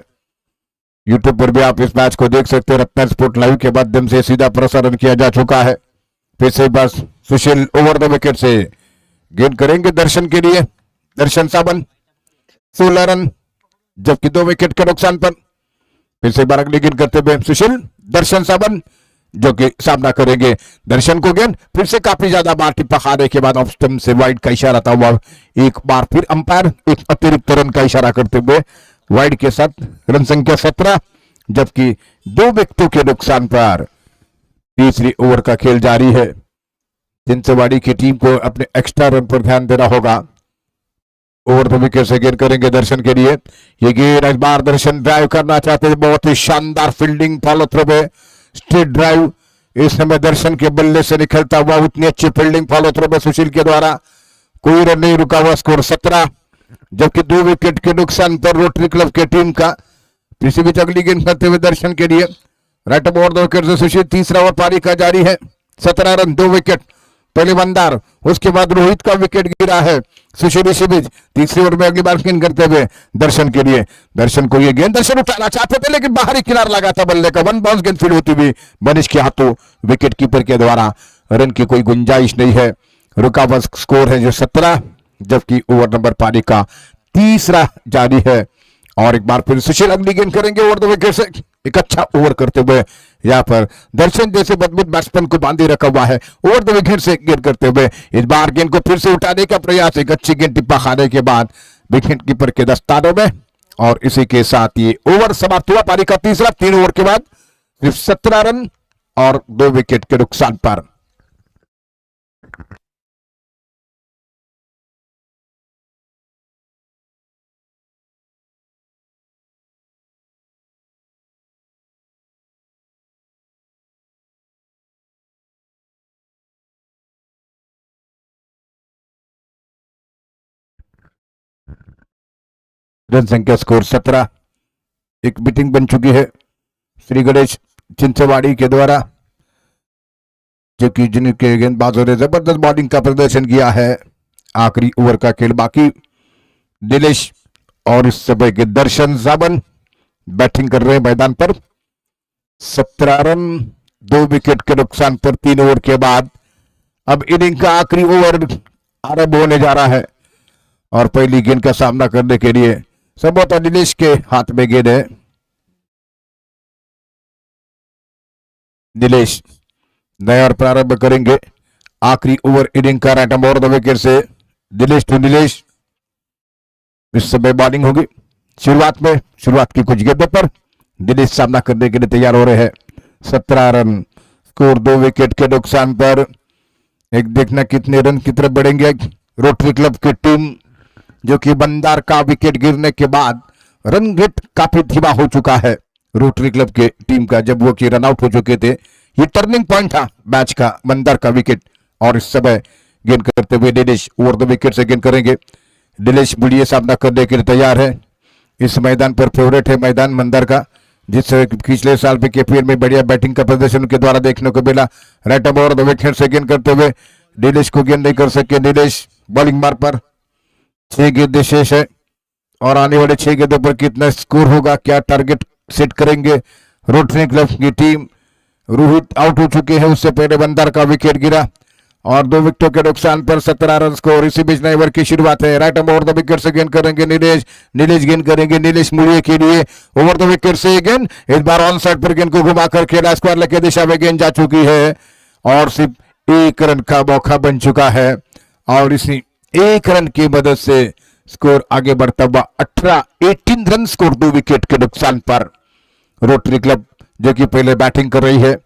यूट्यूब पर भी आप इस मैच को देख सकते हैं। रत्ना स्पोर्ट लाइव के माध्यम से सीधा प्रसारण किया जा चुका है। फिर से बस सुशील ओवर द विकेट से गेंद करेंगे दर्शन के लिए। दर्शन साबन 16 रन, जबकि 2 विकेट के नुकसान पर। फिर से बार अगली गेंद करते हुए सुशील, दर्शन साबन जो कि सामना करेंगे दर्शन को गेंद। फिर से काफी ज्यादा बार टिप्पा खाने के बाद ऑफ स्टंप से वाइड का इशारा था, हुआ एक बार फिर अंपायर एक अतिरिक्त रन का इशारा करते हुए वाइड के साथ रन संख्या 17, जबकि 2 विकेटों के नुकसान पर तीसरी ओवर का खेल जारी है। चिंचवाड़ी की टीम को अपने एक्स्ट्रा रन पर ध्यान देना होगा। ओवर द विकेट से गेंद करेंगे दर्शन के लिए। ये गेंद इस बार दर्शन ड्राइव करना चाहते हैं, बहुत ही शानदार फील्डिंग फॉलो थ्रू में स्ट्रेट ड्राइव इस समय दर्शन के बल्ले से निकलता हुआ, उतनी अच्छी फील्डिंग फॉलो थ्रू में सुशील के द्वारा कोई रन नहीं रुका हुआ, स्कोर 17, जबकि 2 विकेट के नुकसान पर रोटरी क्लब की टीम का। इसी बीच अगली गेंद करते हुए दर्शन के लिए राइट ओवर द विकेट से सुशील, तीसरा ओवर पारी का जारी है। 17 रन 2 विकेट, पहले मंदार, उसके बाद रोहित का विकेट गिरा है। सुशील इसी बीच तीसरी ओवर में अगली बार गेंद करते हुए दर्शन के लिए। दर्शन को ये गेंद दर्शन उठाना चाहते थे, लेकिन बाहरी किनार लगा था बल्ले का, 1 बाउंस गेंद फील्ड होती हुई मनीष के हाथों विकेट कीपर के द्वारा। रन की कोई गुंजाइश नहीं है, रुका हुआ स्कोर है जो 17, जबकि ओवर नंबर पारी का तीसरा जारी है। और एक बार फिर सुशील अगली गेंद करेंगे ओवर द विकेट से। एक अच्छा ओवर करते हुए यहाँ पर दर्शन जैसे मजबूत बैट्समैन को बांधे रखा हुआ है। ओवर द विकेट से गेंद करते हुए इस बार गेंद को फिर से उठाने का प्रयास, एक अच्छी गेंद टिप्पा खाने के बाद विकेट कीपर के दस्तानों में। और इसी के साथ ये ओवर समाप्त हुआ, पारी का तीसरा। 3 ओवर के बाद सिर्फ 17 रन और 2 विकेट के नुकसान पर। रन संख्या स्कोर 17। एक बीटिंग बन चुकी है श्री गणेश चिंचवाड़ी के द्वारा, जो कि जिनके गेंदबाजों ने जबरदस्त बॉलिंग का प्रदर्शन किया है। आखिरी ओवर का खेल बाकी। दिनेश और इस समय के दर्शन साबन बैटिंग कर रहे हैं मैदान पर। 17 रन 2 विकेट के नुकसान पर 3 ओवर के बाद अब इनिंग का आखिरी ओवर आरंभ होने जा रहा है और पहली गेंद का सामना करने के लिए संभवतः दिनेश के हाथ में गेंद है। दिनेश नया और प्रारंभ करेंगे आखिरी ओवर इनिंग का राइट ओवर द विकेट से। दिनेश टू दिनेश इस समय बॉलिंग होगी। शुरुआत की कुछ गेंदों पर दिनेश सामना करने के लिए तैयार हो रहे हैं। 17 रन स्कोर 2 विकेट के नुकसान पर। एक देखना कितने रन की तरफ बढ़ेंगे रोटरी क्लब की टीम। जो कि बंदार का विकेट गिरने के बाद रन रेट काफी धीमा हो चुका है रोटरी क्लब के टीम का, जब वो कि रन आउट हो चुके थे। ये टर्निंग पॉइंट था मैच का, बंदार का विकेट। और इस समय गेंद करते हुए दिनेश ओवर द विकेट से गेंद करेंगे। दिनेश बुढ़िए सामना करने के लिए तैयार है। इस मैदान पर फेवरेट है मैदान बंदार का, जिस पिछले साल भी केपीएल में बढ़िया बैटिंग का प्रदर्शन उनके द्वारा देखने को मिला। राइट ओवर द विकेट से गेंद करते हुए दिनेश को गेंद नहीं कर सके। दिनेश बॉलिंग मार पर 6 गेंदें शेष है और आने वाले 6 गेंदों पर कितना स्कोर होगा, क्या टारगेट सेट करेंगे रोटरी क्लब की टीम। रोहित आउट हो चुके हैं, उससे पहले बंदार का विकेट गिरा और 2 विकेटों के नुकसान पर 17 रन स्कोर। इसी बीच नए ओवर की शुरुआत है। राइट ओवर द विकेट से गेंद करेंगे नीलेश। नीलेश गेंद करेंगे नीलेश मुड़िए के लिए ओवर द विकेट से गेंद, इस बार ऑन साइड पर गेंद को घुमाकर खेला, स्क्वायर लेग की दिशा में गेंद जा चुकी है और सिर्फ 1 रन का मौका बन चुका है और इसी 1 रन की मदद से स्कोर आगे बढ़ता हुआ 18 रन स्कोर 2 विकेट के नुकसान पर। रोटरी क्लब जो कि पहले बैटिंग कर रही है,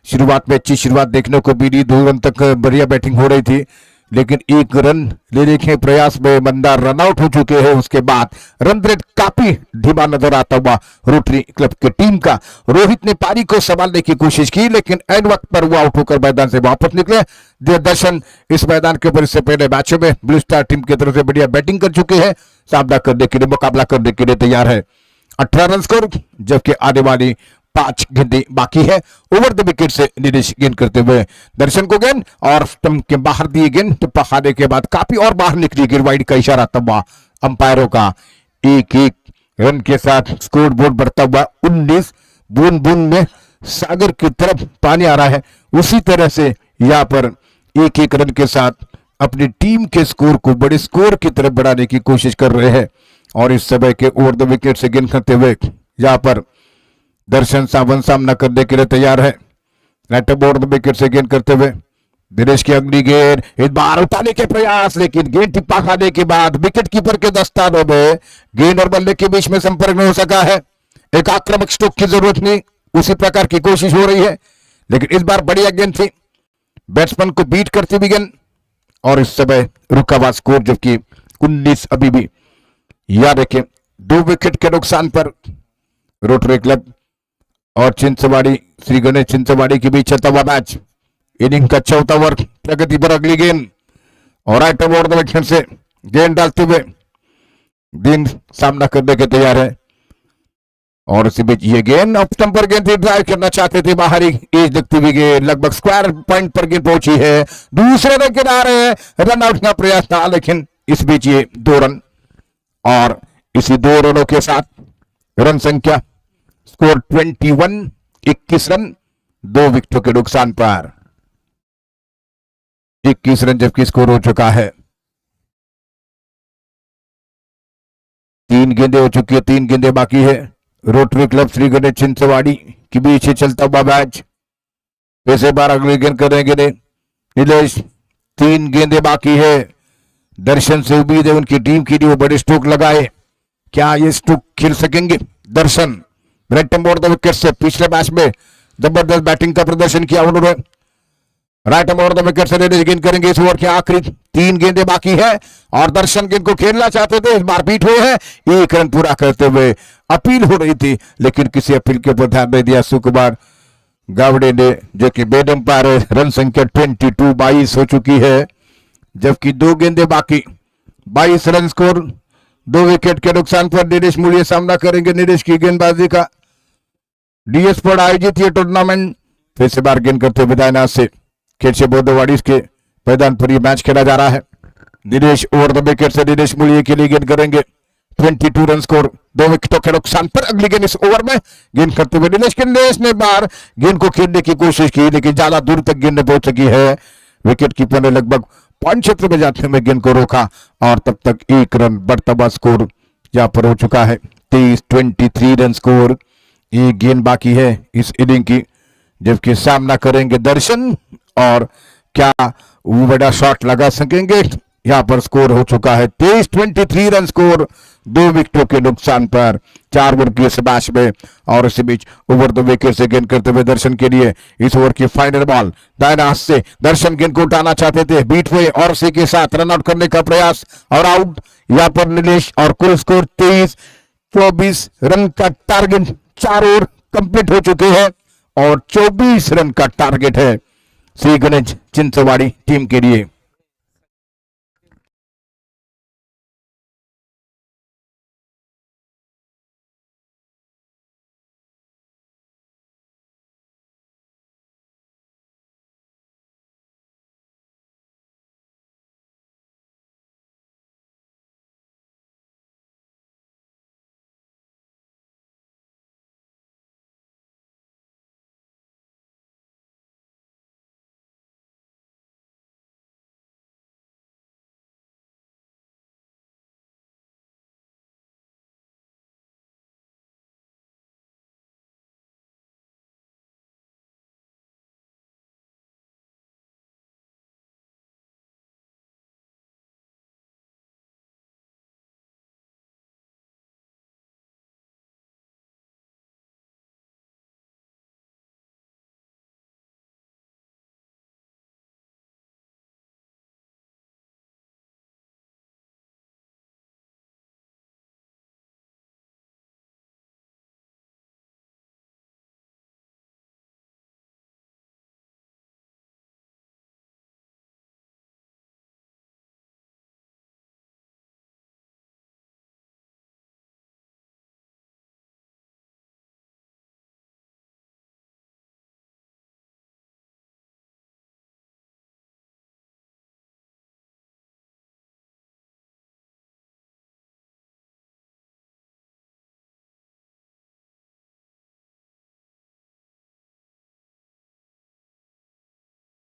शुरुआत में अच्छी शुरुआत देखने को मिली, 2 रन तक बढ़िया बैटिंग हो रही थी, लेकिन 1 रन लेने के प्रयास में बंदा रन आउट हो चुके हैं। उसके बाद रन रेट काफी धीमा नजर आता हुआ रोटरी क्लब की टीम का। रोहित ने पारी को संभालने की कोशिश की, लेकिन एंड वक्त पर वो आउट होकर मैदान से वापस निकले। दर्शन इस मैदान के ऊपर इससे पहले मैचों में ब्लू स्टार टीम की तरफ से बढ़िया बैटिंग कर चुके हैं, सामना करने के लिए, मुकाबला करने के लिए तैयार है। 18 रन स्कोर, जबकि आने वाली 5 गेंदें बाकी है। ओवर द विकेट से नीलेश गेंद करते हुए दर्शन को गेंद और स्टंप के बाहर दिए गेंद, तो पहाड़े के बाद काफी और बाहर निकली गेंद, वाइड का इशारा तब अंपायरों का। 1-1 रन के साथ स्कोर बोर्ड बढ़ता हुआ 19। बूंद बूंद में सागर की तरफ पानी आ रहा है, उसी तरह से यहाँ पर 1-1 रन के साथ अपनी टीम के स्कोर को बड़े स्कोर की तरफ बढ़ाने की कोशिश कर रहे हैं। और इस समय के ओवर द विकेट से गेंद करते हुए यहाँ पर दर्शन सावंत सामना करने के लिए तैयार है। राइट ओवर द विकेट से गेंद करते हुए दिनेश की अगली गेंद, इस बार उठाने के प्रयास, लेकिन गेंद टिप्पा खाने के बाद विकेट कीपर के दस्तानों में गेंद और बल्ले के बीच में संपर्क नहीं हो सका है। एक आक्रामक स्ट्रोक की जरूरत नहीं, उसी प्रकार की कोशिश हो रही है, लेकिन इस बार बढ़िया गेंद थी, बैट्समैन को बीट करती भी गेंद। और इस समय रुका हुआ स्कोर जबकि 19 अभी भी। याद रखें 2 विकेट के नुकसान पर रोटरी क्लब और चिंचवाड़ी, श्री गणेश चिंचवाड़ी के बीच चलता हुआ मैच। इनिंग का 4था ओवर, प्रगति पर अगली गेंद और राइट ओवर द विकेट से गेंद डालते हुए दिन सामना करने के तैयार है। और इसी बीच ये गेंद ऑफ स्टंप पर गेंद ड्राइव करना चाहते थे, बाहरी एज लगती हुई गेंद लगभग स्क्वायर पॉइंट पर गेंद पहुंची है। दूसरे रन किनारे रन आउट का प्रयास था, लेकिन इस बीच ये 2 रन और इसी 2 रनों के साथ रन संख्या स्कोर 21, 21 रन 2 विकेटों के नुकसान पर 21 रन जबकि स्कोर हो चुका है। 3 गेंदें हो चुकी है, 3 गेंदें बाकी है। रोटरी क्लब श्री गणेश चिंचवाड़ी के बीच चलता हुआ मैच। वैसे बार अगली गेंद करेंगे नीलेश, 3 गेंदें बाकी है। दर्शन से उम्मीद है उनकी टीम के लिए वो बड़े स्ट्रोक लगाए, क्या ये स्ट्रोक खेल सकेंगे दर्शन। राइट ओवर द विकेट से पिछले मैच में जबरदस्त बैटिंग का प्रदर्शन किया उन्होंने। राइट ओवर द विकेट से नीलेश गेंद करेंगे इस ओवर के आखिरी 3 गेंदें बाकी है और दर्शन गेंद को खेलना चाहते थे, इस बार बीट हुए हैं। 1 रन पूरा करते हुए अपील हो रही थी, लेकिन किसी अपील के ऊपर ध्यान नहीं दिया सुकुमार गावड़े ने, जो कि बेड अंपायर है। रन संख्या 22 हो चुकी है, जबकि 2 गेंदें बाकी, 22 रन स्कोर 2 विकेट के नुकसान पर नीलेश मुड़िए सामना करेंगे नीलेश की गेंदबाजी का। डीएस पर आयोजित ये टूर्नामेंट फिर से बार गेंद करते हुए दायनाथ से खेल से बोधवाड़ी के मैदान पर यह मैच खेला जा रहा है। नीलेश ओवर द विकेट से नीलेश मुड़िए के लिए गेंद करेंगे। 22 रन स्कोर 2 विकेटों के नुकसान पर अगली गेंद इस ओवर में गेंद करते हुए नीलेश ने बार गेंद को खेलने की कोशिश की, लेकिन ज्यादा दूर तक गेंद पहुंच चुकी है। विकेट कीपर ने लगभग पॉइंट क्षेत्र में जाते हुए गेंद को रोका और तब तक 1 रन बढ़ता हुआ स्कोर यहां पर हो चुका है। 23 रन स्कोर, 1 गेंद बाकी है इस इनिंग की, जबकि सामना करेंगे दर्शन। और क्या वो बड़ा शॉट लगा सकेंगे यहां पर स्कोर हो चुका है 23-23 रन स्कोर, 2 विकेटों के नुकसान पर, 4 ओवर की इस मैच में। और इसी बीच ओवर द विकेट से गेंद करते हुए दर्शन के लिए इस ओवर की फाइनल बॉल दाहिने हाथ से दर्शन गेंद को उठाना चाहते थे, बीट हुए और इसी के साथ रन आउट करने का प्रयास और आउट यहां पर नीलेश। और कुल स्कोर 23-24 रन का टारगेट, 4 ओवर कंप्लीट हो चुके हैं और 24 रन का टारगेट है श्री गणेश चिंचवाड़ी टीम के लिए।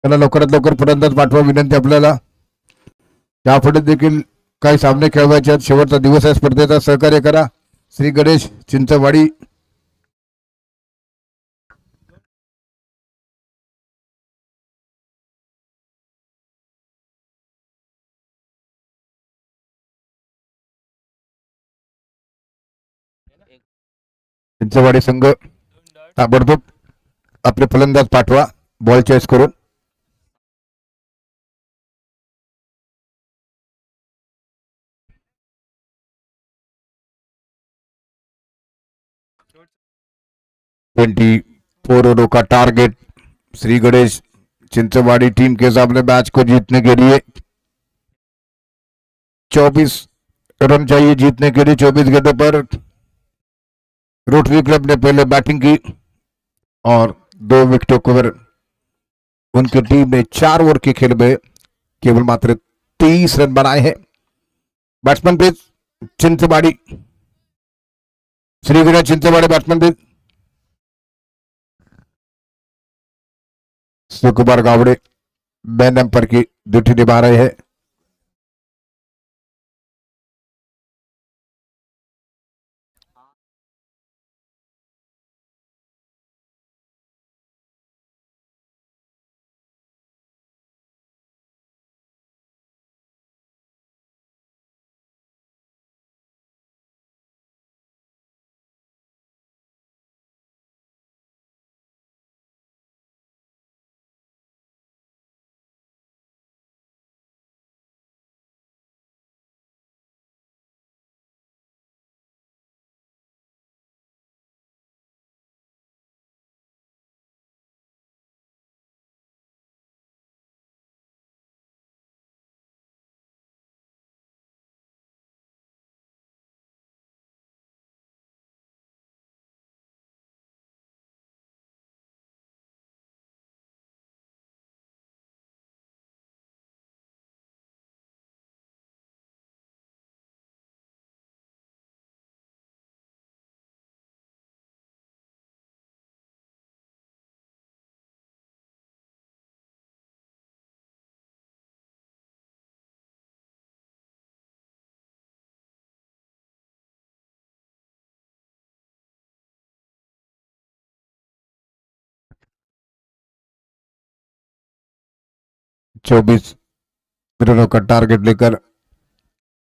त्याला लवकरात लवकर फलंदाज पाठवा विनंती आपल्याला। यापुढे देखील काही सामने खेळवायचे आहेत, शेवटचा दिवस आहे स्पर्धेचा, सहकार्य करा श्री गणेश चिंचवाडी। चिंचवाडी संघ ताबडतोब आपले फलंदाज पाठवा बॉल चॉईस करून। ट्वेंटी 4 ओवरों का टारगेट श्री गणेश चिंचवाड़ी टीम के सामने मैच को जीतने के लिए। 24 रन चाहिए जीतने के लिए 24 गेंदों पर। रोटरी क्लब ने पहले बैटिंग की और 2 विकेटों को उनकी टीम ने 4 ओवर के खेल में केवल मात्र 23 रन बनाए हैं। Batsman please Chinchwadi, Shri Ganesh Chinchwadi batsman please. Sukumar Gawde main umpire की ड्यूटी निभा रहे हैं। चौबीस रनों का टारगेट लेकर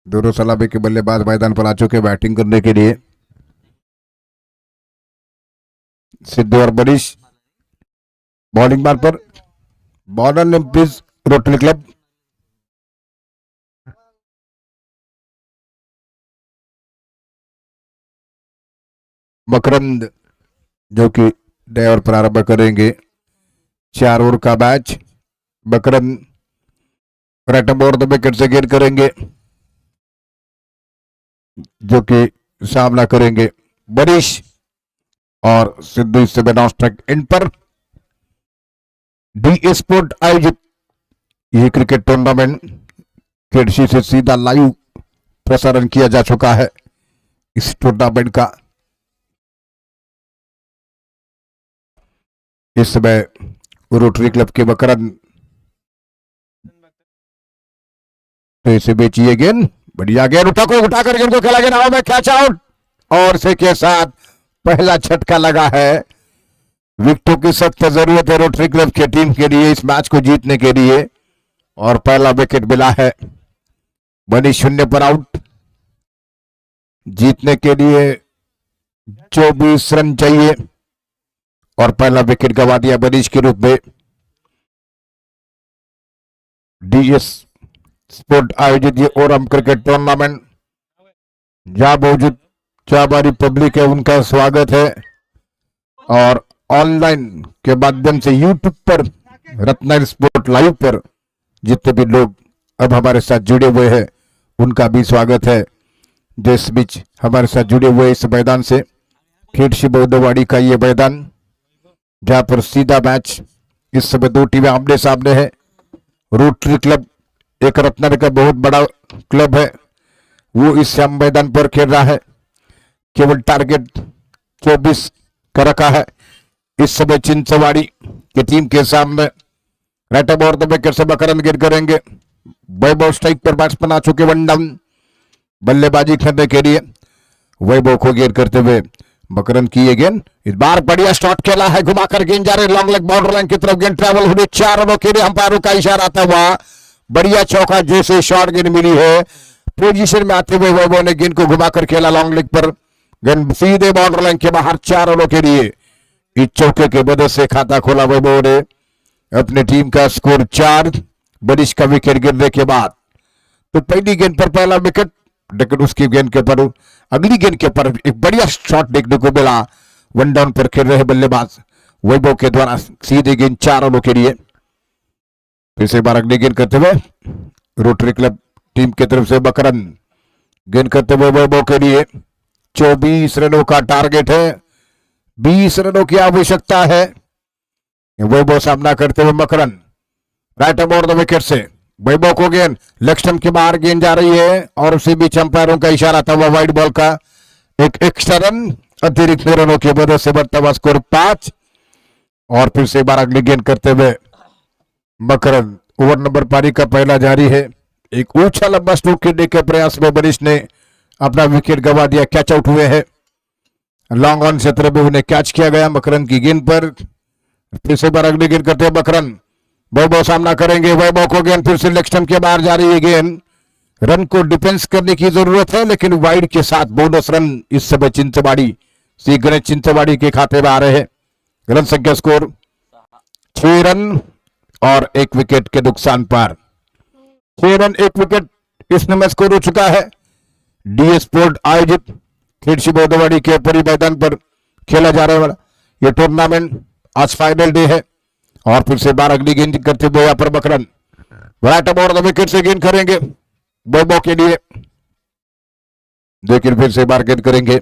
दोनों सलामी के बल्लेबाज मैदान पर आ चुके बैटिंग करने के लिए। सिद्धू और मनीष बॉलिंग बार पर। Bowler name please rotary club. Makarand जो कि नए ओवर प्रारंभ करेंगे। 4 ओवर का match. Makarand right arm over the wicket से गेंद करेंगे जो कि सामना करेंगे मनीष और सिद्धू। इस समय नॉन स्ट्राइक इन पर। डी स्पोर्ट आयोजित यह क्रिकेट टूर्नामेंट खेड़शी से सीधा लाइव प्रसारण किया जा चुका है इस टूर्नामेंट का। इस समय रोटरी क्लब के मकरंद तो इसे बेचिए गेंद। बढ़िया गेंद उठाकर गेंद को खेला गया हवा में, कैच आउट। और इसे के साथ पहला झटका लगा है। विकेटों की सख्त जरूरत है रोटरी क्लब की टीम के लिए इस मैच को जीतने के लिए और पहला विकेट मिला है। मनीष 0 पर आउट। जीतने के लिए 24 रन चाहिए और पहला विकेट गंवा दिया मनीष के रूप में। डीएस स्पोर्ट आयोजित ये ओरम क्रिकेट टूर्नामेंट जहां मौजूद जो हमारी पब्लिक है उनका स्वागत है और ऑनलाइन के माध्यम से यूट्यूब पर रत्नागिरी स्पोर्ट लाइव पर जितने भी लोग अब हमारे साथ जुड़े हुए हैं उनका भी स्वागत है। जो इस बीच हमारे साथ जुड़े हुए इस मैदान से खेड़शी बौद्धवाड़ी का ये मैदान जहां पर सीधा मैच इस समय 2 टीमें आमने सामने है। रोटरी क्लब एक रत्नागिरी का बहुत बड़ा क्लब है, वो इस मैदान पर खेल रहा है। केवल टारगेट 24 का रखा है। इस समय चिंचवाड़ी की टीम के सामने राइट ओवर द विकेट से मकरंद गिर करेंगे। वैभव स्ट्राइक पर बैट्समैन आ चुके 1 डाउन बल्लेबाजी करने के लिए। वैभव को गेंद करते हुए मकरंद की ये गेंद इस बार बढ़िया शॉट खेला है, घुमाकर गेंद जा रहे लॉन्ग लेग बाउंड्री लाइन की तरफ। गेंद ट्रैवल हुई 4 रनों के लिए अंपायरों का इशारा आता हुआ बढ़िया चौका जैसे शॉर्ट गेंद मिली है। पोजीशन में आते हुए वैभव ने गेंद को घुमाकर खेला लॉन्ग लेग पर। गेंद सीधे बाउंड्री लाइन के बाहर 4 रनों के लिए। इस चौके के मदद से खाता खोला वैभव ने। अपनी टीम का स्कोर 4। मनीष का विकेट गिरने के बाद तो पहली गेंद पर पहला विकेट, लेकिन उसकी गेंद के पर अगली गेंद के पर एक बढ़िया शॉट देखने को मिला। 1 डाउन पर खेल रहे बल्लेबाज वैभव के द्वारा सीधे गेंद 4 रनों के लिए। फिर से बार अगली गेंद करते हुए रोटरी क्लब टीम की तरफ से मकरंद गेंद करते हुए वैभव के लिए 24 रनों का टारगेट है। 20 रनों की आवश्यकता है। वैभव सामना करते हुए मकरंद राइट ओवर द विकेट से वैभव को गेंद लेग स्टंप के बाहर गेंद जा रही है और उसी बीच अंपायरों का इशारा था हुआ वाइड बॉल का। एक एक्स्ट्रा रन अतिरिक्त रनों की वजह से बढ़ता हुआ स्कोर 5। और फिर से बार अगली गेंद करते हुए मकरंद ओवर नंबर पारी का पहला जारी है। एक ऊंचा लंबा स्ट्रोक खेलने के प्रयास में मनीष ने अपना विकेट गंवा दिया। कैच आउट हुए हैं। लॉन्ग ऑन से तरफ उन्हें कैच किया गया मकरंद की गेंद पर। फिर से बार अगली गेंद करते हैं मकरंद। वैभव सामना करेंगे। वैभव को गेंद फिर से लेग स्टंप के बाहर जा रही है गेंद। रन को डिफेंस करने की जरूरत है लेकिन वाइड के साथ बोनस रन इस समय चिंचवाड़ी श्री गणेश चिंचवाड़ी के खाते में आ रहे हैं। रन संख्या स्कोर 6 रन और 1 विकेट के नुकसान पर। 6 रन 1 विकेट इस नंबर स्कोर हो चुका है। डी स्पोर्ट आयोजित खेड़शी बौद्धवाड़ी के परी मैदान पर खेला जा रहा है ये टूर्नामेंट। आज फाइनल डे है और फिर से बार अगली गेंद करते हुए यहाँ पर मकरंद राइट ओवर द विकेट से गेंद करेंगे वैभव के लिए। लेकिन फिर से बार गेंद करेंगे।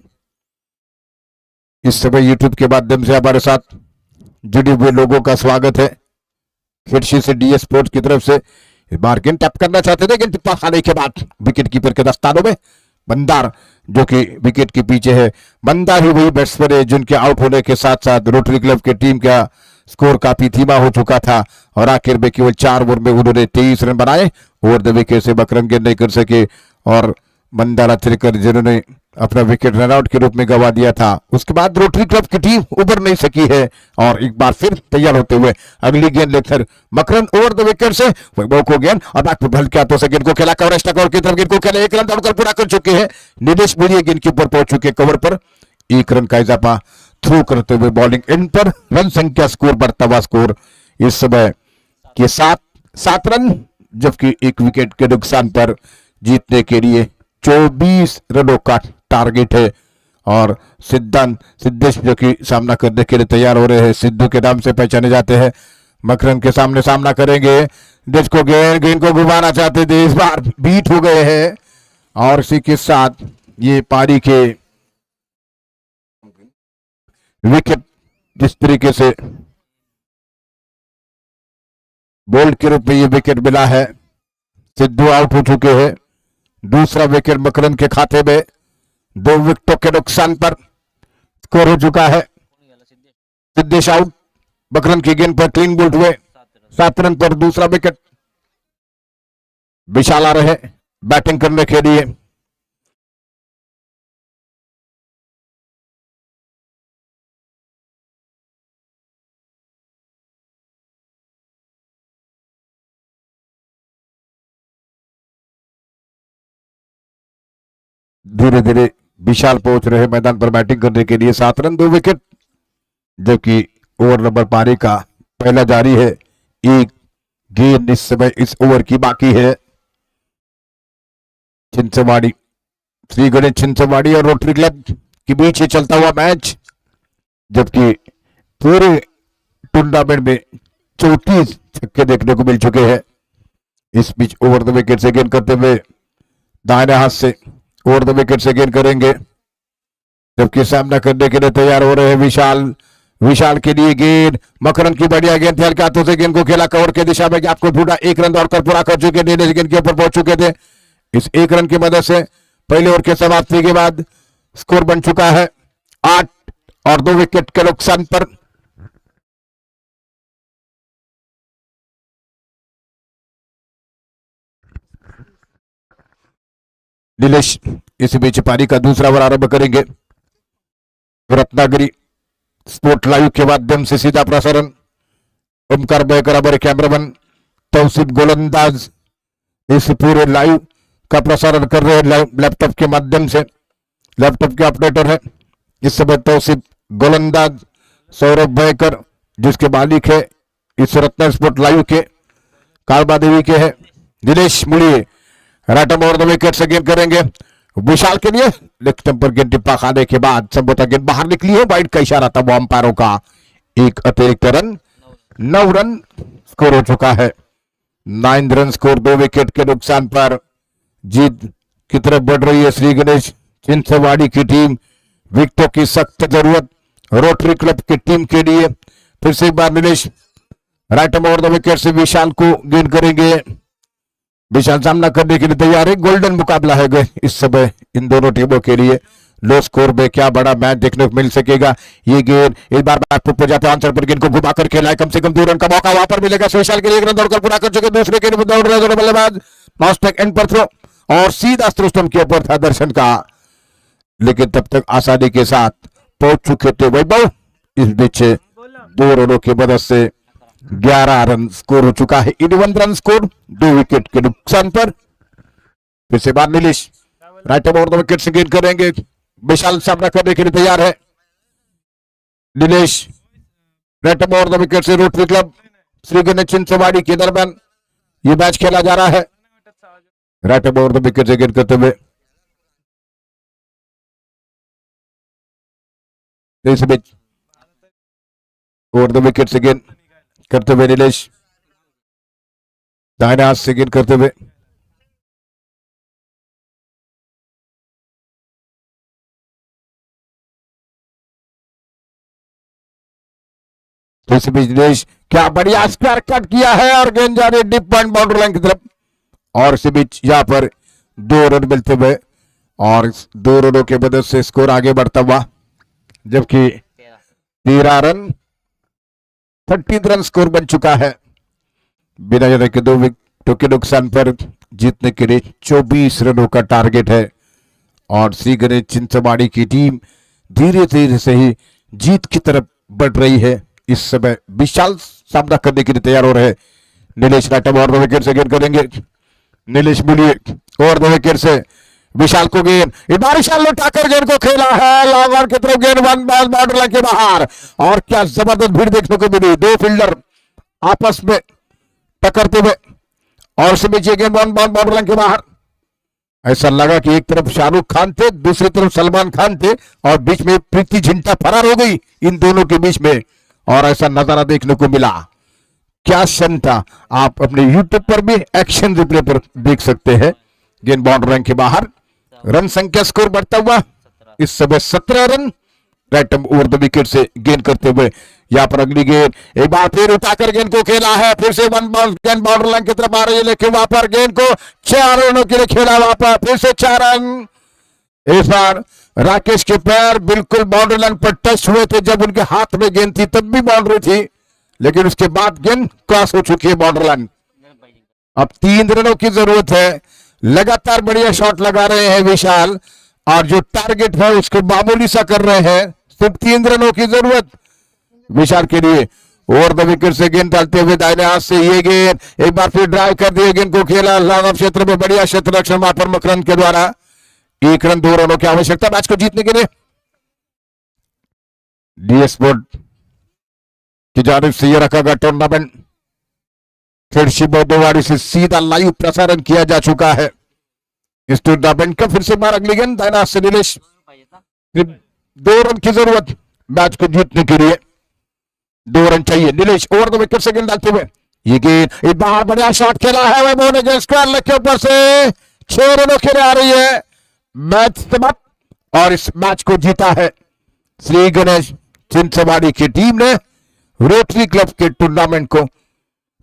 इस समय यूट्यूब के माध्यम से हमारे साथ जुड़े हुए लोगों का स्वागत है। खेड़शी से डी स्पोर्ट्स की तरफ से बार गेंद टैप करना चाहते थे लेकिन टिप्पा खाने के बाद विकेट कीपर के दस्तानों में बंदार जो कि विकेट के पीछे है। बंदार ही वही बैट्समैन है जिनके आउट होने के साथ साथ रोटरी क्लब की टीम का स्कोर काफी धीमा हो चुका था और आखिर में केवल 4 ओवर में उन्होंने 23 रन बनाए। ओवर द विकेट से मकरंद गेंद नहीं कर सके और बंदार अतिरिक्त जिन्होंने अपना विकेट रनआउट के रूप में गंवा दिया था। उसके बाद रोटरी क्लब की टीम उबर नहीं सकी है और एक बार फिर तैयार होते हुए अगली गेंद लेकर मकरन ओवर द विकेट से वैभव को गेंद और बैकफुट हल्के हाथों से गेंद को खेला कवर एक्स्ट्रा कवर की तरफ गेंद को खेला, एक रन दौड़कर पूरा कर चुके हैं नीलेश बुढ़िया, गेंद के ऊपर पहुंच चुके कवर पर, एक रन का इजाफा थ्रू करते हुए बॉलिंग एंड पर रन संख्या स्कोर बढ़ता हुआ स्कोर इस समय के 7 रन, जबकि एक विकेट के नुकसान पर जीतने के लिए 24 रनों का टारगेट है और सिद्धेश जो कि सामना करने के लिए तैयार हो रहे हैं, सिद्धू के नाम से पहचाने जाते हैं, मकरन के सामने सामना करेंगे जिसको गेंद को घुमाना चाहते थे, इस बार बीट हो गए हैं और इसी के साथ ये पारी के विकेट जिस तरीके से बोल्ड के रूप में ये विकेट मिला है, सिद्धू आउट हो चुके हैं, दूसरा विकेट मकरन के खाते में 2 विकेटों के नुकसान पर स्कोर हो चुका है, सिद्धेश आउट, मकरन की गेंद पर क्लीन बोल्ड हुए 7 रन पर दूसरा विकेट, विशाल आ रहे बैटिंग करने के लिए, धीरे धीरे विशाल पहुंच रहे मैदान पर बैटिंग करने के लिए, 7 रन 2 विकेट, जबकि ओवर नंबर पारी का पहला जारी है, एक गेंद इस समय इस ओवर की बाकी है। छिंचवाड़ी, श्री गणेश छिंचवाड़ी और रोटरी क्लब के बीच ये चलता हुआ मैच, जबकि पूरे टूर्नामेंट में 34 छक्के देखने को मिल चुके हैं। इस बीच ओवर द विकेट से गेंद करते हुए दाहिने हाथ से ओवर द विकेट से गेंद करेंगे, जबकि सामना करने के लिए तैयार हो रहे हैं विशाल के लिए गेंद, मकरन की बढ़िया गेंद थी, हल्के हाथों से गेंद को खेला कवर के दिशा में, आपको ढूंढा, 1 रन दौड़कर पूरा कर चुके, नीलेश गेंद के ऊपर पहुंच चुके थे। इस 1 रन की मदद से पहले ओवर के समाप्ति के बाद स्कोर बन चुका है 8 और 2 विकेट के नुकसान पर नीलेश इस बीच पारी का दूसरा ओवर आरंभ करेंगे। रत्नागिरी स्पोर्ट लाइव के माध्यम से सीधा प्रसारण, ओमकार बराबर कैमरामैन तौसीफ गोलंदाज इस पूरे लाइव का प्रसारण कर रहे हैं लैपटॉप के माध्यम से, लैपटॉप के ऑपरेटर है इस समय तौसीफ गोलंदाज, सौरभ भयकर जिसके मालिक है इस रत्ना स्पोर्ट लाइव के कालबा देवी के है, Dinesh Mudiye right over the wicket से गेंद करेंगे विशाल के लिए, लेग स्टंप पर गेंद टिप्पा खाने के बाद संभवतः गेंद बाहर निकली है, वाइड का इशारा था वो अंपायरों का, एक अतिरिक्त रन, 9 रन स्कोर हो चुका है, 9 रन स्कोर 2 विकेट के नुकसान पर जीत की तरफ बढ़ रही है श्री गणेश छिंचवाड़ी की टीम। विकेटों की सख्त जरूरत रोटरी क्लब की टीम के लिए, फिर से एक बार Nilesh right over the wicket से विशाल को गेंद करेंगे, विशाल सामना करने के लिए तैयार है, गोल्डन मुकाबला है इस समय इन दोनों टीमों के लिए, लो स्कोर में क्या बड़ा मैच देखने को मिल सकेगा। ये गेंद इस बार बैकफुट पर जाते आंसर पर गेंद को घुमाकर खेला है, कम से कम 2 रन का मौका वहां पर मिलेगा, विशाल के लिए 1 रन दौड़कर पूरा कर चुके, दूसरे गेंद पर दौड़ रहे बल्लेबाज माउस्टेक एंड पर थ्रो और सीधा स्ट्रोस्टम के ऊपर था दर्शन का, लेकिन तब तक आसानी के साथ पहुंच चुके थे वैभव, इस बीच 2 रनों की मदद से 11 रन स्कोर हो चुका है, 11 रन स्कोर 2 विकेट के नुकसान पर। फिर से बार Nilesh right over the wicket से गेंद करेंगे, विशाल सामना करने के लिए तैयार है, Nilesh right over the wicket से रोटरी क्लब श्री गणेश छिंचवाड़ी के दरमियान ये मैच खेला जा रहा है, राइट ओवर द विकेट से गेंद करते हुए इस बीच ओवर द विकेट से गेंद करते हुए नीलेश दाहिने हाथ से गेंद करते हुए इस बीच नीलेश क्या बढ़िया स्क्वायर कट किया है और गेंद जा रही है डीप पॉइंट बाउंड्री लाइन की तरफ, और इसी बीच यहां पर 2 रन मिलते हुए और 2 रनों के मदद से स्कोर आगे बढ़ता हुआ, जबकि 13 रन 13 रन स्कोर बन चुका है, बिना जाने के 2 विकेटों के नुकसान पर जीतने के लिए 24 रनों का टारगेट है और श्री गणेश चिंचवाड़ी की टीम धीरे धीरे से ही जीत की तरफ बढ़ रही है। इस समय विशाल सामना करने के लिए तैयार हो रहे हैं। नीलेश राइट और विकेट से गेंद करेंगे। नीलेश बोलिए और विकेट से विशाल को गेंद, इस बार विशाल ने उठाकर गेंद को खेला है लॉन्ग ऑन की तरफ, गेंद वन बॉल बॉर्डर लाइन के बाहर। और क्या जबरदस्त भीड़ देखने को मिली, दो फील्डर आपस में टकरते हुए और उससे बीच गेंद वन बॉल बॉर्डर लाइन के बाहर। ऐसा लगा कि एक तरफ शाहरुख खान थे, दूसरी तरफ सलमान खान थे और बीच में प्रीति जिंटा फरार हो गई इन दोनों के बीच में, और ऐसा नजारा देखने को मिला। क्या शन था, आप अपने YouTube पर भी एक्शन रिप्ले पर देख सकते हैं। गेंद बाउंड्री लाइन के बाहर, रन संख्या स्कोर बढ़ता हुआ इस समय 17 run right over the wicket से गेंद करते हुए। यहां पर अगली गेंद एक बार फिर उठाकर गेंद को खेला है, फिर से वन बॉल गेंद बाउंड्री लाइन की तरफ आ रही है, लेकिन वहां पर गेंद को 4 रनों के लिए खेला, वहां पर फिर से 4 रन। इस बार राकेश के पैर बिल्कुल बाउंड्री लाइन पर टच हुए थे, जब उनके हाथ में गेंद थी तब भी बाउंड्री थी, लेकिन उसके बाद गेंद क्रॉस हो चुकी है बाउंड्री लाइन। अब 3 रनों की जरूरत है, लगातार बढ़िया शॉट लगा रहे हैं विशाल, और जो टारगेट है उसको मामूली सा कर रहे हैं। सिर्फ 3 रनों की जरूरत विशाल के लिए। ओवर द विकेट से गेंद डालते हुए दाहिने हाथ से ये गेंद एक बार फिर ड्राइव कर दिए, गेंद को खेला लॉन्ग ऑफ क्षेत्र में, बढ़िया क्षेत्र रक्षण वहां पर मकरंद के द्वारा। 1 रन 2 रनों की आवश्यकता मैच को जीतने के लिए। डीएस बोर्ड की जानिब से यह रखा गया टूर्नामेंट फिर बोदेवाड़ी से सीधा लाइव प्रसारण किया जा चुका है इस टूर्नामेंट का। फिर से बार अगली गेंद दाहिना से नीलेश, 2 रन की जरूरत मैच को जीतने के लिए, 2 रन चाहिए। नीलेश ओवर द विकेट से गेंद डालते हुए ये गेंद एक बार बढ़िया शॉट खेला है वैभव ने, गेंद स्क्वायर लेग के ऊपर से 6 रनों के लिए आ रही है। मैच समाप्त और इस मैच को जीता है श्री गणेश चिंचवाड़ी की टीम ने, रोटरी क्लब के टूर्नामेंट को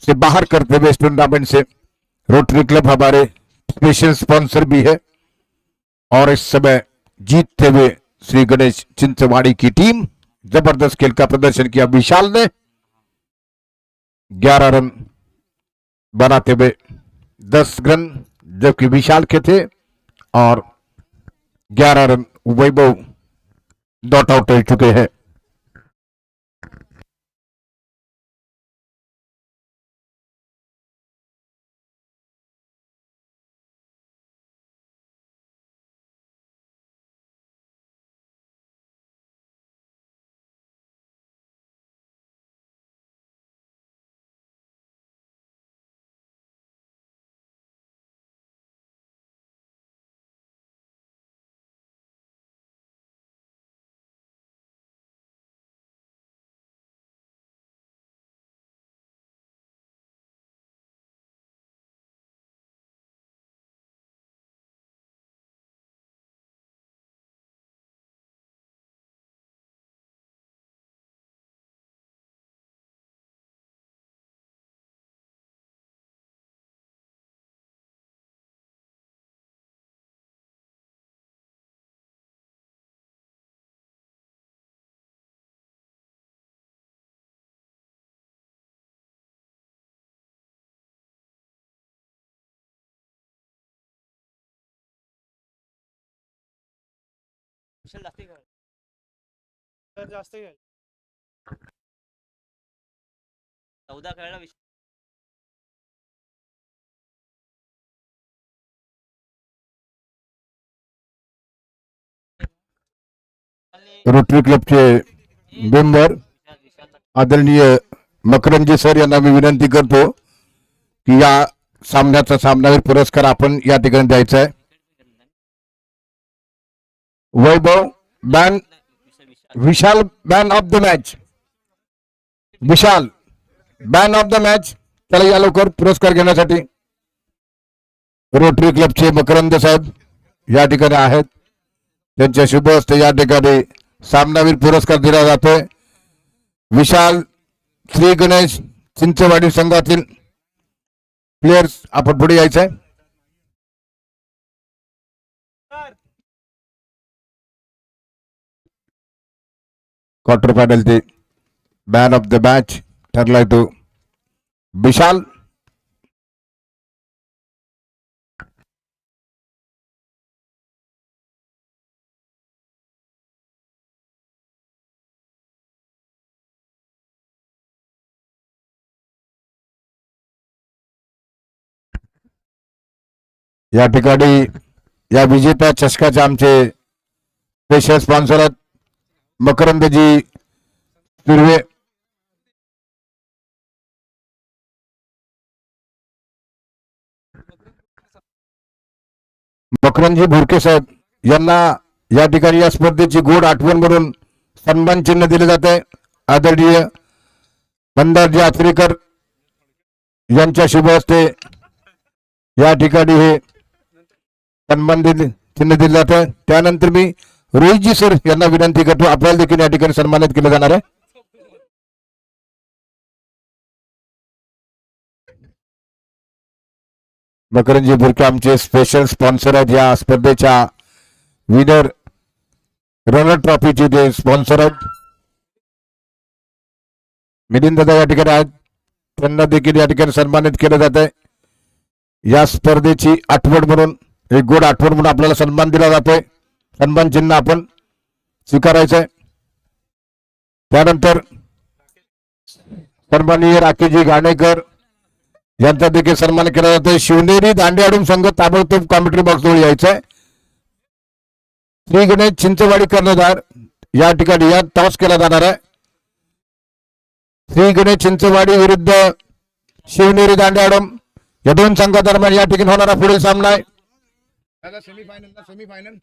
से बाहर करते हुए। इस टूर्नामेंट से रोटरी क्लब हमारे स्पेशल स्पॉन्सर भी है, और इस समय जीतते हुए श्री गणेश चिंचवाड़ी की टीम, जबरदस्त खेल का प्रदर्शन किया विशाल ने, 11 रन बनाते हुए 10 रन जबकि विशाल के थे, और 11 रन वैभव नॉट आउट हो चुके हैं। जास्त घ्या 14 खेळला रोटरी क्लबचे मेंबर आदरणीय मकरंदजी सर यांना मी विनंती करतो की या सामन्याचा सामनावीर पुरस्कार आपण या ठिकाणी द्यायचा आहे। Vaibhav man, Vishal man of the match, Vishal man of the match, त्याला या लवकर पुरस्कार घेण्यासाठी रोटरी क्लबचे मकरंद साहेब या ठिकाणी आहेत, त्यांच्या शुभ हस्ते या ठिकाणी सामनावीर पुरस्कार दिला जातोय। विशाल श्री गणेश चिंचवाडी संघातील प्लेयर्स आपण पुढे यायचं आहे। क्वार्टर फायनल ते मॅन ऑफ द मॅच ठरलाय तो विशाल। या ठिकाणी या विजेत्या चषकाचे आमचे स्पेशल स्पॉन्सर आहेत मकरंदजी सुर्वे. मकरंदजी भुरके साहेब यांना या ठिकाणी या स्पर्धेची गोड आठवण म्हणून सन्मान चिन्ह दिले जाते. आदरणीय मंदारजी आचरेकर यांच्या शुभ हस्ते या ठिकाणी हे सन्मान चिन्ह दिले जाते. त्यानंतर मी रोहितजी सर यांना विनंती करतो आपल्याला देखील या ठिकाणी सन्मानित केलं जाणार आहे. मकरंदजी बुरके आमचे स्पेशल स्पॉन्सर आहेत या स्पर्धेच्या विनर रनर ट्रॉफीचे ते स्पॉन्सर आहेत. मिलिंद दादा या ठिकाणी आहेत त्यांना देखील या ठिकाणी सन्मानित केलं जात आहे. या स्पर्धेची आठवण म्हणून एक गोड आठवण म्हणून आपल्याला सन्मान दिला जातोय. सन्मान चिन्ह आपण स्वीकारायचंय. त्यानंतर सन्माननीय राकेशजी घाणेकर यांचा देखील सन्मान केला जातोय. शिवनेरी दांडेआडून संघ ताबडतोब कॉमेंट्री बॉक्सजवळ यायचंय. श्री गणेश चिंचवाडी कर्णधार या ठिकाणी या टॉस केला जाणार आहे. श्री गणेश चिंचवाडी विरुद्ध शिवनेरी दांडेआडम या दोन संघादरम्यान या ठिकाणी होणारा पुढील सामना आहे. सेमीफायनल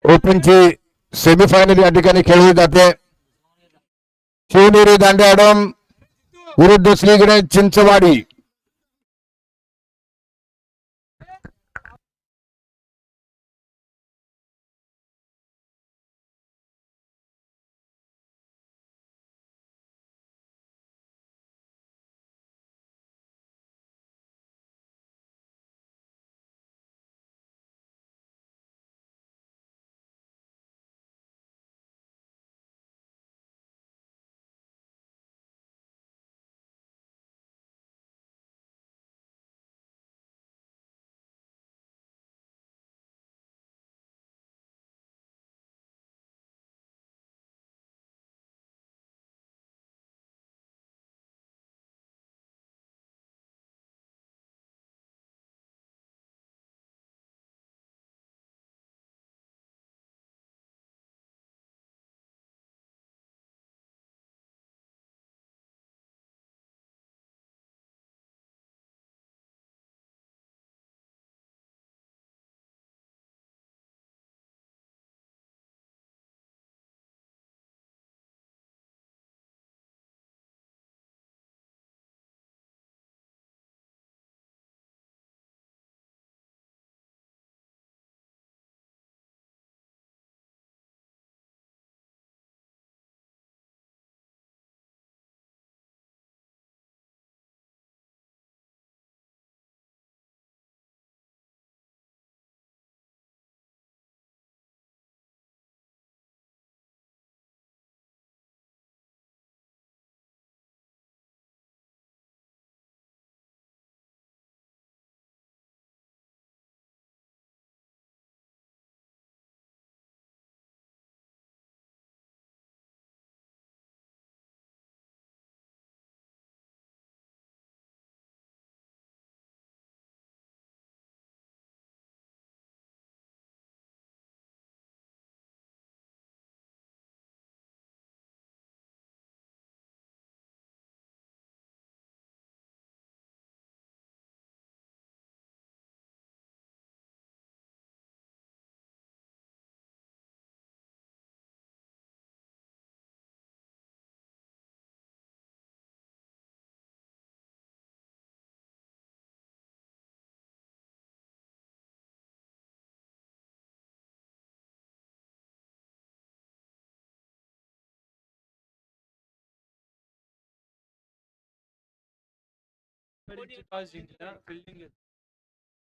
ओपनची सेमीफायनल या ठिकाणी खेळली जाते. शिवनेरी दांडेआडम विरुद्ध श्री गणेश चिंचवाडी.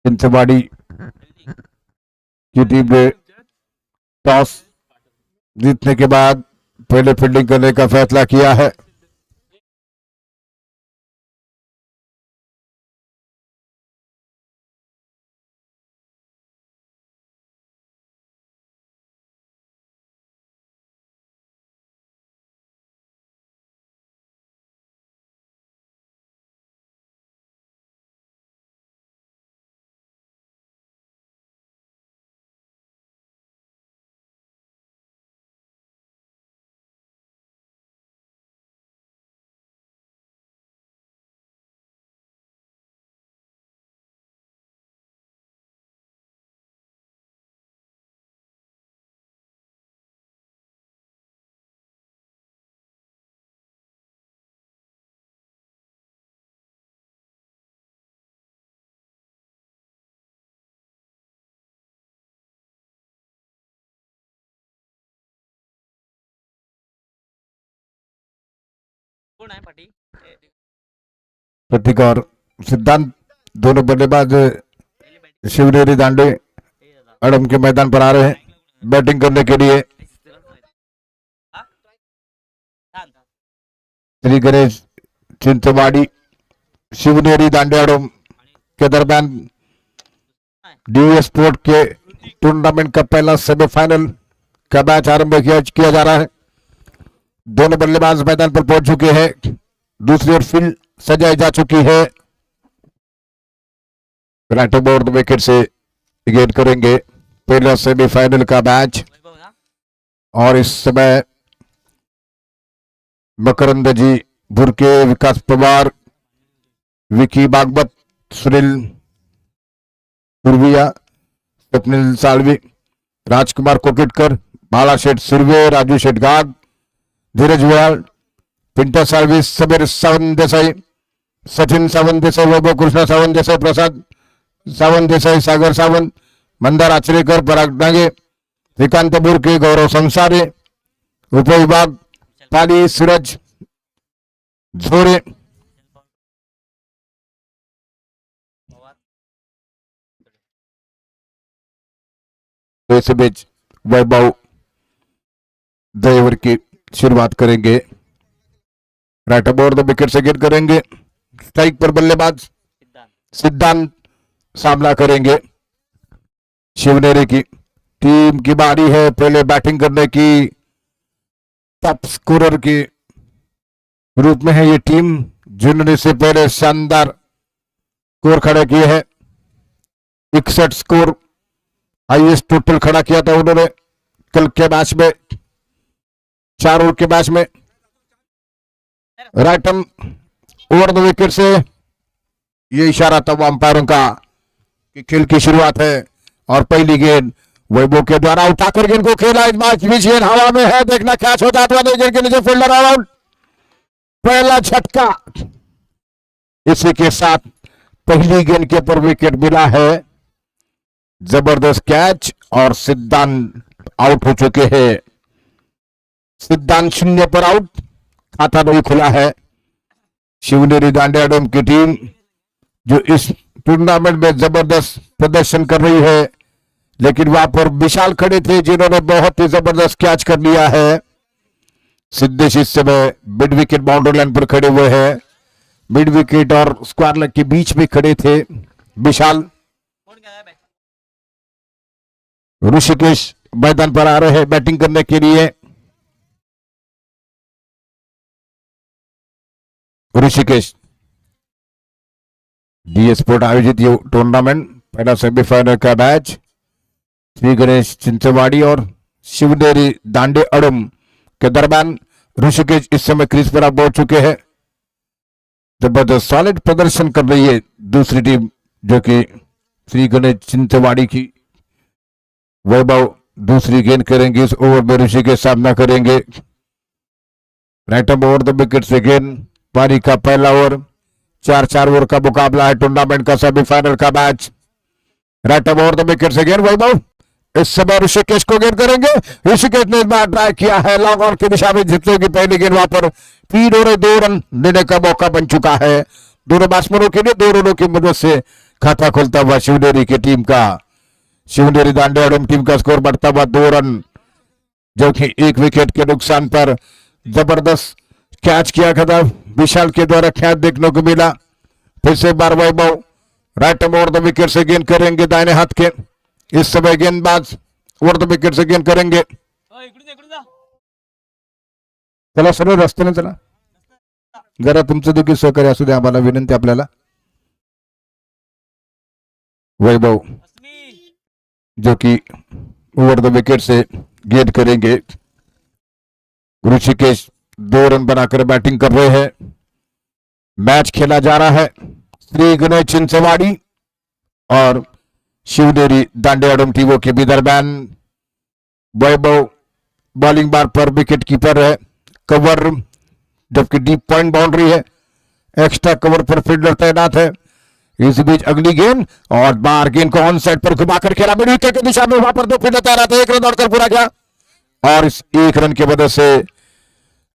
चिंचवाड़ी की टीम ने टॉस जीतने के बाद पहले फील्डिंग करने का फैसला किया है. कोण आहे पाठी प्रतीक और सिद्धांत दोनों बल्लेबाज पहिली बॅटिंग शिवनेरी दांडे दादा अडम के मैदान पर आ रहे हैं बैटिंग करने के लिए। हा छान श्री गणेश चिंचवाड़ी शिवनेरी दांडे अडम के दरमियान डी स्पोर्ट के टूर्नामेंट का पहला सेमीफाइनल का मैच आरंभ किया जा रहा है। दोनों बल्लेबाज मैदान पर पहुंच चुके हैं। दूसरी ओर फील्ड सजाई जा चुकी है। राइट बोर्ड विकेट से गेंद करेंगे पहला सेमीफाइनल का मैच। वैभव ना और इस समय मकरंद जी भुरके, विकास पवार, विकी बागवत, सुनील पुरविया, स्वप्निल सालवी, राजकुमार कोकिटकर, बाला शेठ सुरवे, राजू शेठ गाग, धीरज व्याल, पिंटा सालवी, समीर सावंत देसाई, सचिन सावंत देसाई, वैभव कृष्ण सावंत देसाई, प्रसाद सावंत देसाई, सागर सावंत, मंदार आचरेकर, पराग डांगे, श्रीकांत बुरके, गौरव संसारे, उपविभाग पाली, सूरज झोरे, पवार तो इस बीच वैभव दो ओवर की शुरुआत करेंगे। राइट बोर्ड विकेट से गेंद करेंगे। स्ट्राइक पर बल्लेबाज सिद्धांत सिद्धांत सामना करेंगे। शिवनेरी की टीम की बारी है पहले बैटिंग करने की। टॉप स्कोरर के रूप में है ये टीम, जिन्होंने इससे पहले शानदार स्कोर खड़ा किए हैं। 61 स्कोर हाईएस्ट टोटल खड़ा किया था उन्होंने कल के मैच में, 4 ओवर के मैच में। राइट ओवर द विकेट से ये इशारा था अंपायरों का कि खेल की शुरुआत है। और पहली गेंद वैभव के द्वारा उठाकर गेंद को खेला। इस मैच बीच गेंद हवा में है, देखना कैच हो जाता है। गेंद के नीचे फील्डर आउट, पहला झटका। इसी के साथ पहली गेंद के ऊपर विकेट मिला है। जबरदस्त कैच और सिद्धांत आउट हो चुके हैं। सिद्धांत 0 पर आउट, खाता नहीं खुला है। शिवनेरी दांडे अडम की टीम जो इस टूर्नामेंट में जबरदस्त प्रदर्शन कर रही है, लेकिन वहां पर विशाल खड़े थे जिन्होंने बहुत ही जबरदस्त कैच कर लिया है। सिद्धेश इस समय मिड विकेट बाउंड्री लाइन पर खड़े हुए हैं। मिड विकेट और स्क्वायर लेग के बीच में खड़े थे विशाल। कोण गया बॅट ऋषिकेश मैदान पर आ रहे हैं बैटिंग करने के लिए। ऋषिकेश डी स्पोर्ट आयोजित ये टूर्नामेंट पहला सेमीफाइनल का मैच श्री गणेश चिंचवाड़ी और शिवनेरी दांडे अडम के दरमियान। ऋषिकेश इस समय क्रीज पर अब पहुंच चुके हैं। जबरदस्त सॉलिड प्रदर्शन कर रही है दूसरी टीम जो कि श्री गणेश चिंचवाड़ी की। वैभव दूसरी गेंद करेंगे इस ओवर में, ऋषिकेश सामना करेंगे। राइट ओवर द विकेट से गेंद पारी का पहला ओवर। 4-4 ओवर का मुकाबला है टूर्नामेंट का सेमीफाइनल का match. Right over the wicket से गेंद वैभव इस समय ऋषिकेश को गेंद करेंगे। ऋषिकेश ने इस बार ट्राई किया है लॉन्ग ऑन की दिशा में, जीतने की पहली गेंद वहां पर 3 ओवर 2 रन लेने का मौका बन चुका है दोनों बैट्समैनों के लिए। 2 रनों की मदद से खाता खुलता हुआ शिवनेरी की टीम का। शिवनेरी दांडे अडम टीम का स्कोर बढ़ता हुआ 2 रन, जो कि 1 विकेट के नुकसान पर जबरदस्त कैच किया था विशाल के द्वारा कैच देखने को मिला। फिर से एक बार वैभव राइट ओवर द विकेट से गेंद करेंगे दाहिने हाथ के। इस समय गेंदबाज ओवर द विकेट से गेंद करेंगे। इकडून जा चला सरळ रस्त्याने चला, जरा तुमचं देखील सहकार्य असू द्या आम्हाला, विनंती आपल्याला। वैभव अस्मी जो कि ओवर द विकेट से गेंद करेंगे। ऋषिकेश 2 रन बनाकर बैटिंग कर रहे हैं। मैच खेला जा रहा है श्री गणेश चिंचवाड़ी और शिवनेरी दांडे अडम टीमों के भी दरमियान। वैभव बॉलिंग बार पर विकेट कीपर है, कवर जबकि डीप पॉइंट बाउंड्री है, एक्स्ट्रा कवर पर फील्डर तैनात है। इस बीच अगली गेंद और बार गेंद को ऑन साइड पर घुमाकर खेला मिड विकेट की दिशा में, वहां पर 2 फील्डर तैनात है। 1 रन दौड़कर पूरा किया और इस 1 रन की वजह से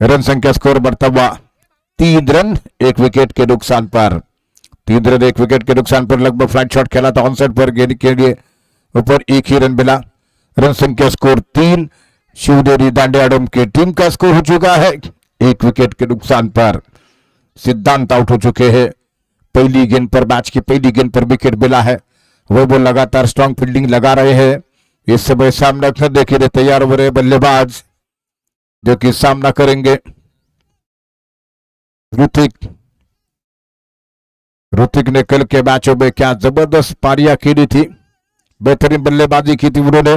रन संख्या स्कोर बढ़ता हुआ 3 रन 1 विकेट के नुकसान पर। 3 रन 1 विकेट के नुकसान पर लगभग फ्लाइट शॉट खेला था ऑनसेट पर, गेंद के लिए ऊपर एक ही रन मिला। रन संख्या स्कोर 3। शिवनेरी दांडियाडोम की टीम का स्कोर हो चुका है 1 विकेट के नुकसान पर। सिद्धांत आउट हो चुके हैं। पहली गेंद पर, मैच की पहली गेंद पर विकेट मिला है। वो लगातार स्ट्रांग फील्डिंग लगा रहे हैं। इस समय सामना करने के लिए तैयार हो रहे बल्लेबाज जो कि सामना करेंगे ऋतिक ने कल के मैचों में क्या जबरदस्त पारियां खेली थी, बेहतरीन बल्लेबाजी की थी उन्होंने।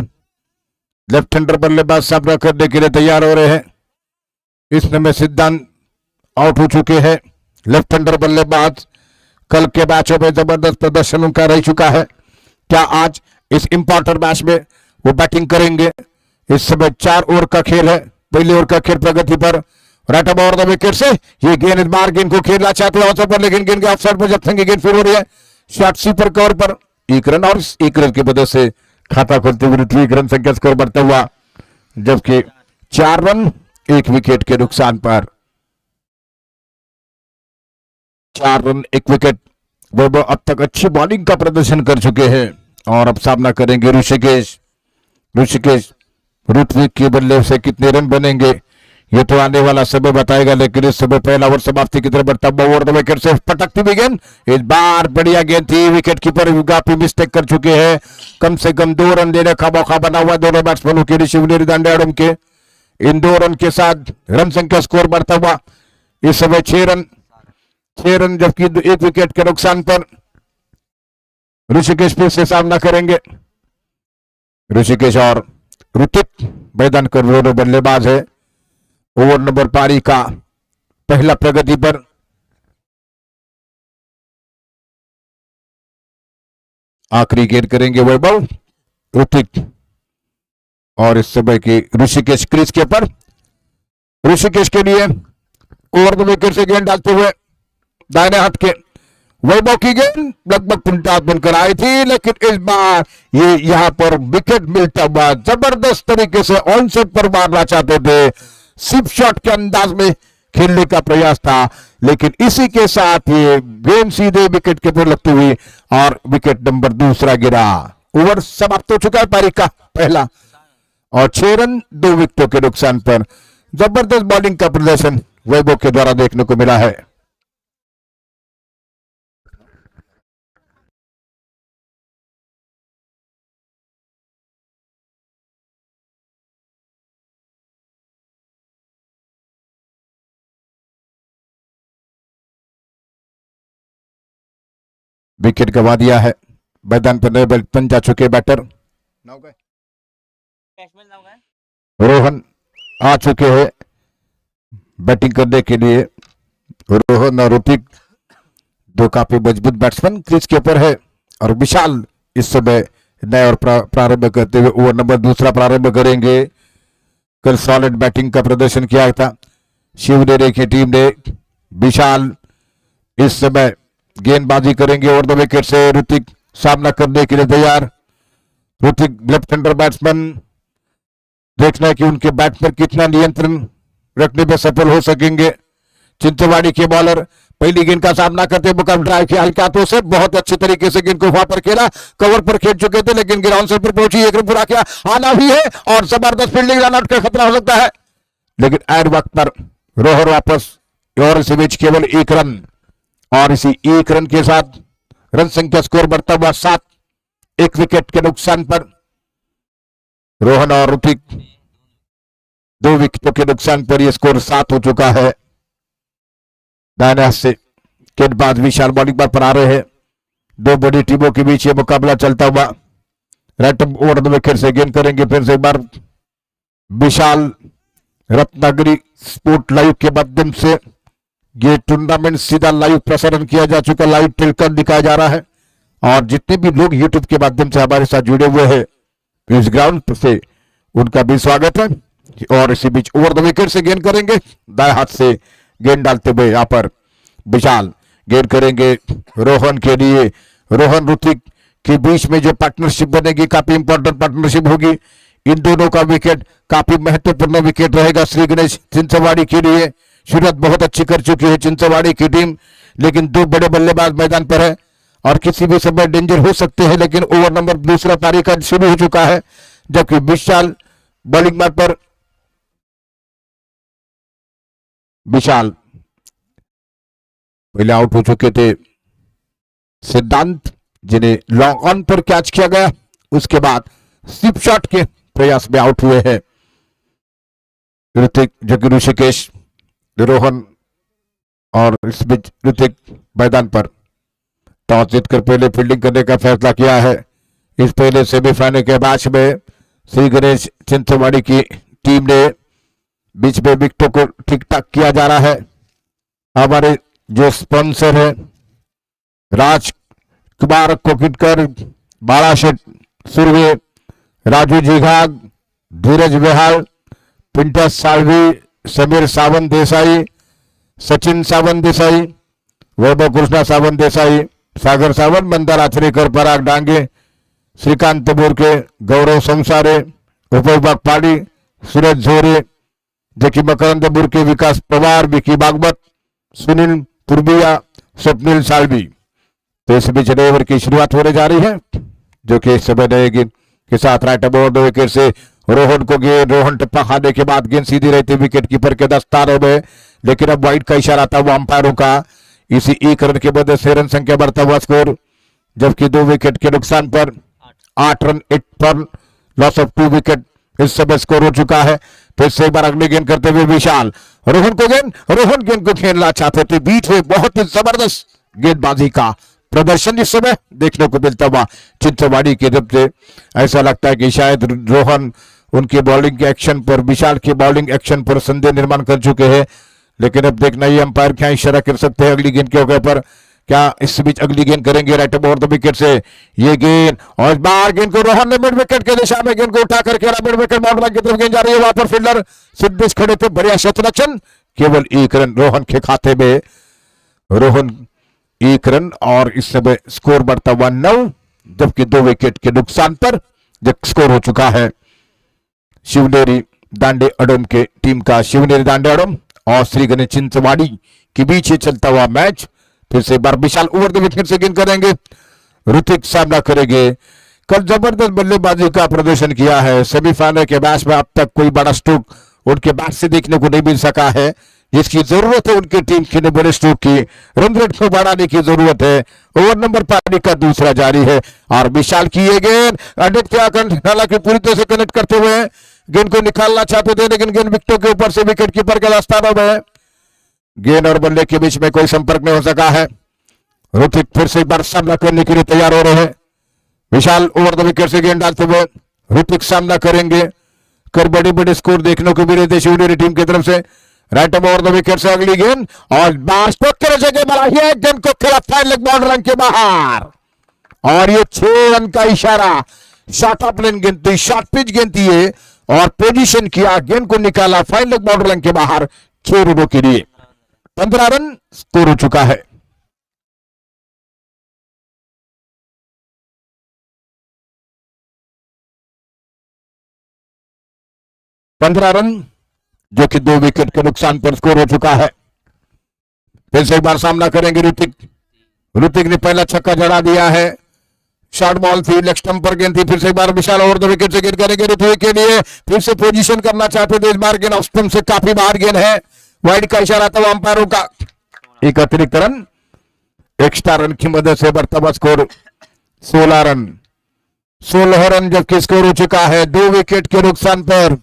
लेफ्ट हैंडर बल्लेबाज सामना करने के लिए तैयार हो रहे हैं। इस समय सिद्धांत आउट हो चुके हैं। लेफ्ट हैंडर बल्लेबाज कल के मैचों में जबरदस्त प्रदर्शन उनका रह चुका है। क्या आज इस इंपॉर्टेंट मैच में वो बैटिंग करेंगे? इस समय 4 ओवर का खेल है। पहले ओवर का खेल प्रगति पर, राइट ओवर द विकेट से ये गेंद इस बार गेंद को खेलना चाहते हैं ऑफ पर, लेकिन गेंद के ऑफसाइड पर जब गेंद फिर हो रही है शॉर्ट सीपर कवर पर 1 रन, और 1 रन की वजह से खाता खोलते हुए 1 रन संख्या स्कोर बढ़ता हुआ, जबकि 4 रन 1 विकेट के नुकसान पर। 4 रन 1 विकेट। वो अब तक अच्छी बॉलिंग का प्रदर्शन कर चुके हैं और अब सामना करेंगे ऋषिकेश। ऋत्विक के बल्ले से कितने रन बनेंगे ये तो आने वाला समय बताएगा, लेकिन इस समय पहला ओवर समाप्ति की तरफ बढ़ता हुआ ओवर द विकेट से पटकती हुई गेंद, इस बार बढ़िया गेंद थी। विकेट कीपर काफी मिस्टेक कर चुके हैं। कम से कम 2 रन लेने का मौका बना हुआ दोनों बैट्समैनों के लिए शिवनेरी दांडियाडोम के। इन 2 रन के साथ रन संख्या स्कोर बढ़ता हुआ इस समय 6 रन, जबकि 1 विकेट के नुकसान पर ऋषिकेश फिर से सामना करेंगे। ऋषिकेश और ऋतिक मैदान कर दोनों बल्लेबाज है। ओवर नंबर पारी का पहला प्रगति पर। आखिरी गेंद करेंगे वैभव ऋतिक, और इस समय की ऋषिकेश क्रीज के पर। ऋषिकेश के लिए ओवर द विकेट से गेंद डालते हुए दाहिने हाथ के वैभव की गेंद लगभग 50 बनकर आई थी, लेकिन इस बार ये यहां पर विकेट मिलता हुआ जबरदस्त तरीके से ऑन सेट पर मारना चाहते थे। सिप शॉट के अंदाज में खेलने का प्रयास था, लेकिन इसी के साथ ये गेंद सीधे विकेट के ऊपर लगती हुई और विकेट नंबर 2 गिरा। ओवर समाप्त हो चुका है पारी का पहला, और 6 रन 2 विकेटों के नुकसान पर जबरदस्त बॉलिंग का प्रदर्शन वैभव के द्वारा देखने को मिला है। विकेट गवा दिया है। मैदान पर नए बन जा चुके बैटर बैट्समैन नाम है रोहन आ चुके हैं बैटिंग करने के लिए। रोहन और ऋतिक दो काफी मजबूत बैट्समैन क्रीज के ऊपर है, और विशाल इस समय नए और प्रारंभ करते हुए ओवर नंबर 2 प्रारंभ करेंगे। कल सॉलिड बैटिंग का प्रदर्शन किया था शिवनेरी की टीम ने। विशाल इस समय गेंदबाजी करेंगे ओवर द विकेट से। ऋतिक सामना करने के लिए तैयार। ऋतिक लेफ्ट हैंडर बैट्समैन, देखना है कि उनके बैट पर कितना नियंत्रण रखने में सफल हो सकेंगे। चिंतवाड़ी के बॉलर पहली गेंद का सामना करते मुकाम ड्राइव किया हल्के हाथों से, बहुत अच्छी तरीके से गेंद को वहां पर खेला, कवर पर खेल चुके थे, लेकिन ग्राउंड से पर पहुंची, 1 रन पूरा किया, आना भी है और जबरदस्त फील्डिंग, रन आउट का खतरा हो सकता है, लेकिन एड वक्त पर रोहर वापस, और इसी बीच केवल 1 रन, और इसी 1 रन के साथ रन संख्या स्कोर बढ़ता हुआ 7, 1 विकेट के नुकसान पर। रोहन और ऋतिक 2 विकेटों के नुकसान पर यह स्कोर 7 हो चुका है। दाहिने हाथ से गेंदबाज विशाल बॉलिंग पर आ रहे हैं। 2 बड़ी टीमों के बीच ये मुकाबला चलता हुआ। राइट ओवर द विकेट से गेंद करेंगे फिर से एक बार विशाल। रत्नागिरी स्पोर्ट लाइव के माध्यम से ये टूर्नामेंट सीधा लाइव प्रसारण किया जा चुका, लाइव टेलीकास्ट दिखाया जा रहा है, और जितने भी लोग यूट्यूब के माध्यम से हमारे साथ जुड़े हुए हैं इस ग्राउंड से उनका भी स्वागत है। और इसी बीच ओवर द विकेट से गेंद करेंगे, दाएं हाथ से गेंद डालते हुए यहाँ पर विशाल गेंद करेंगे रोहन के लिए। रोहन ऋतिक के बीच में जो पार्टनरशिप बनेगी काफी इंपॉर्टेंट पार्टनरशिप होगी। इन दोनों का विकेट काफी महत्वपूर्ण विकेट रहेगा श्री गणेश चिंचवाड़ी के लिए। शुरुआत बहुत अच्छी कर चुकी है चिंचवाड़ी की टीम, लेकिन दो बड़े बल्लेबाज मैदान पर है और किसी भी समय डेंजर हो सकते हैं। लेकिन ओवर नंबर दूसरा पारी का शुरू हो चुका है, जबकि विशाल बॉलिंग मार्ग पर विशाल पहले आउट हो चुके थे सिद्धांत, जिन्हें लॉन्ग ऑन पर कैच किया गया, उसके बाद स्लिप शॉट के प्रयास में आउट हुए हैं ऋतिक, जो कि ऋषिकेश, रोहन और इस बीच ऋतिक मैदान पर टॉस जीतकर पहले फील्डिंग करने का फैसला किया है। इस पहले सेमीफाइनल के मैच में श्री गणेश चिंचवाड़ी की टीम ने बीच में विकेटों को ठीक ठाक किया जा रहा है। हमारे जो स्पॉन्सर है राजकुमार कोकिटकर, बालाशेठ सुरवे, राजू जीघाग, धीरज बेहाल, पिंटस सालवी, समीर सावंत देसाई, सचिन सावंत देसाई, वैभव कृष्णा सावंत देसाई, सागर सावंत, मंदार आचरेकर, पराग डांगे, श्रीकांत बोरके, गौरव संसारे, उपविभाग पाड़ी, सूरज झोरे, जबकि मकरंद बुरके, विकास पवार, विकी बागवत, सुनील पुरबिया, स्वप्निल सालवी। तो इस बीच ओवर की शुरुआत होने जा रही है, जो कि इस समय नए गेंद के साथ राइट अबाउट 2 विकेट से रोहन को गेंद, रोहन टप्पा खाने के बाद गेंद सीधी रहती विकेट कीपर के दस्तानों में, लेकिन अब वाइड का इशारा था वो अंपायरों का। इसी एक रन के वजह से रन संख्या बढ़ता हुआ स्कोर, जबकि 2 विकेट के नुकसान पर 8 रन 8 पर लॉस ऑफ 2 विकेट इस समय स्कोर हो चुका है। फिर से एक बार अगली गेंद करते हुए विशाल, रोहन को गेंद, रोहन गेंद को खेलना चाहते थे, बीच में बहुत ही जबरदस्त गेंदबाजी का प्रदर्शन इस समय देखने को मिलता हुआ चिंचवाड़ी की तरफ से। ऐसा लगता है कि शायद रोहन उनके बॉलिंग के एक्शन पर, विशाल के बॉलिंग एक्शन पर संदेह निर्माण कर चुके हैं। लेकिन अब देखना ये अंपायर क्या इशारा कर सकते हैं अगली गेंद के होकर पर। क्या इस बीच अगली गेंद करेंगे राइट ओवर द विकेट से ये गेंद, और इस बार गेंद को रोहन ने मिड विकेट के दिशा में गेंद को उठा करके मिड विकेट बाउंड्री की तरफ गेंद जा रही है। वहां पर फील्डर सिद्धेश खड़े थे, बढ़िया शतरक्षण, केवल 1 रन रोहन के खाते में। रोहन 1 रन और इस समय स्कोर बढ़ता हुआ 9, जबकि 2 विकेट के नुकसान पर जब स्कोर हो चुका है शिवनेरी दांडे अडोम के टीम का। शिवनेरी दांडे अडोम और श्री गणेश चिंचवाड़ी के बीच ये चलता हुआ मैच। फिर से एक बार विशाल ओवर द विकेट से गेंद करेंगे, ऋतिक सामना करेंगे। कल जबरदस्त बल्लेबाजी का प्रदर्शन किया है सेमीफाइनल के मैच में, अब तक कोई बड़ा स्ट्रोक उनके बैट से देखने को नहीं मिल सका है, जिसकी जरूरत है उनकी टीम के लिए बड़े स्ट्रोक की, रन रेट को बढ़ाने की जरूरत है। ओवर नंबर पारी का दूसरा जारी है और विशाल की ये गेंद हालांकि पूरी तरह से कनेक्ट करते हुए गेंद को निकालना चाहते थे, लेकिन गेंद विकेटों के ऊपर से विकेट कीपर के दस्तानों में, गेंद और बल्ले के बीच में कोई संपर्क नहीं हो सका है। ऋतिक फिर से एक बार सामना करने के लिए तैयार हो रहे हैं। विशाल ओवर द विकेट से गेंद डालते हुए ऋतिक सामना करेंगे। कर बड़े बड़े स्कोर देखने को मिले थे शिवनेरी टीम की तरफ से। राइट ओवर द विकेट से अगली गेंद और गेंद को खेला फाइन लेग बॉल रन के बाहर, और ये 6 रन का इशारा। शॉर्ट ऑफ लेन गेंद थी, शॉर्ट पिच गेंद थी ये, और पोजीशन किया, गेंद को निकाला फाइन लेग बॉल रन के बाहर 6 रनों के लिए। 15 रन स्कोर हो चुका है। पंद्रह रन जो कि 2 विकेट के नुकसान पर स्कोर हो चुका है। फिर से एक बार सामना करेंगे ऋतिक। ऋतिक ने पहला छक्का जड़ा दिया है, शॉर्ट बॉल थी, लेग स्टंप पर गेंद थी। फिर से एक बार विशाल ओवर द विकेट से गेंद करेंगे ऋतिक के लिए, फिर से पोजीशन करना चाहते थे, इस बार गेंद ऑफ स्टंप से काफी बाहर गेंद है, वाइड का इशारा था अंपायरों का। एक अतिरिक्त रन, एक्स्ट्रा रन की मदद से बढ़ता हुआ स्कोर 16 रन। 16 रन जबकि स्कोर हो चुका है 2 विकेट के नुकसान पर।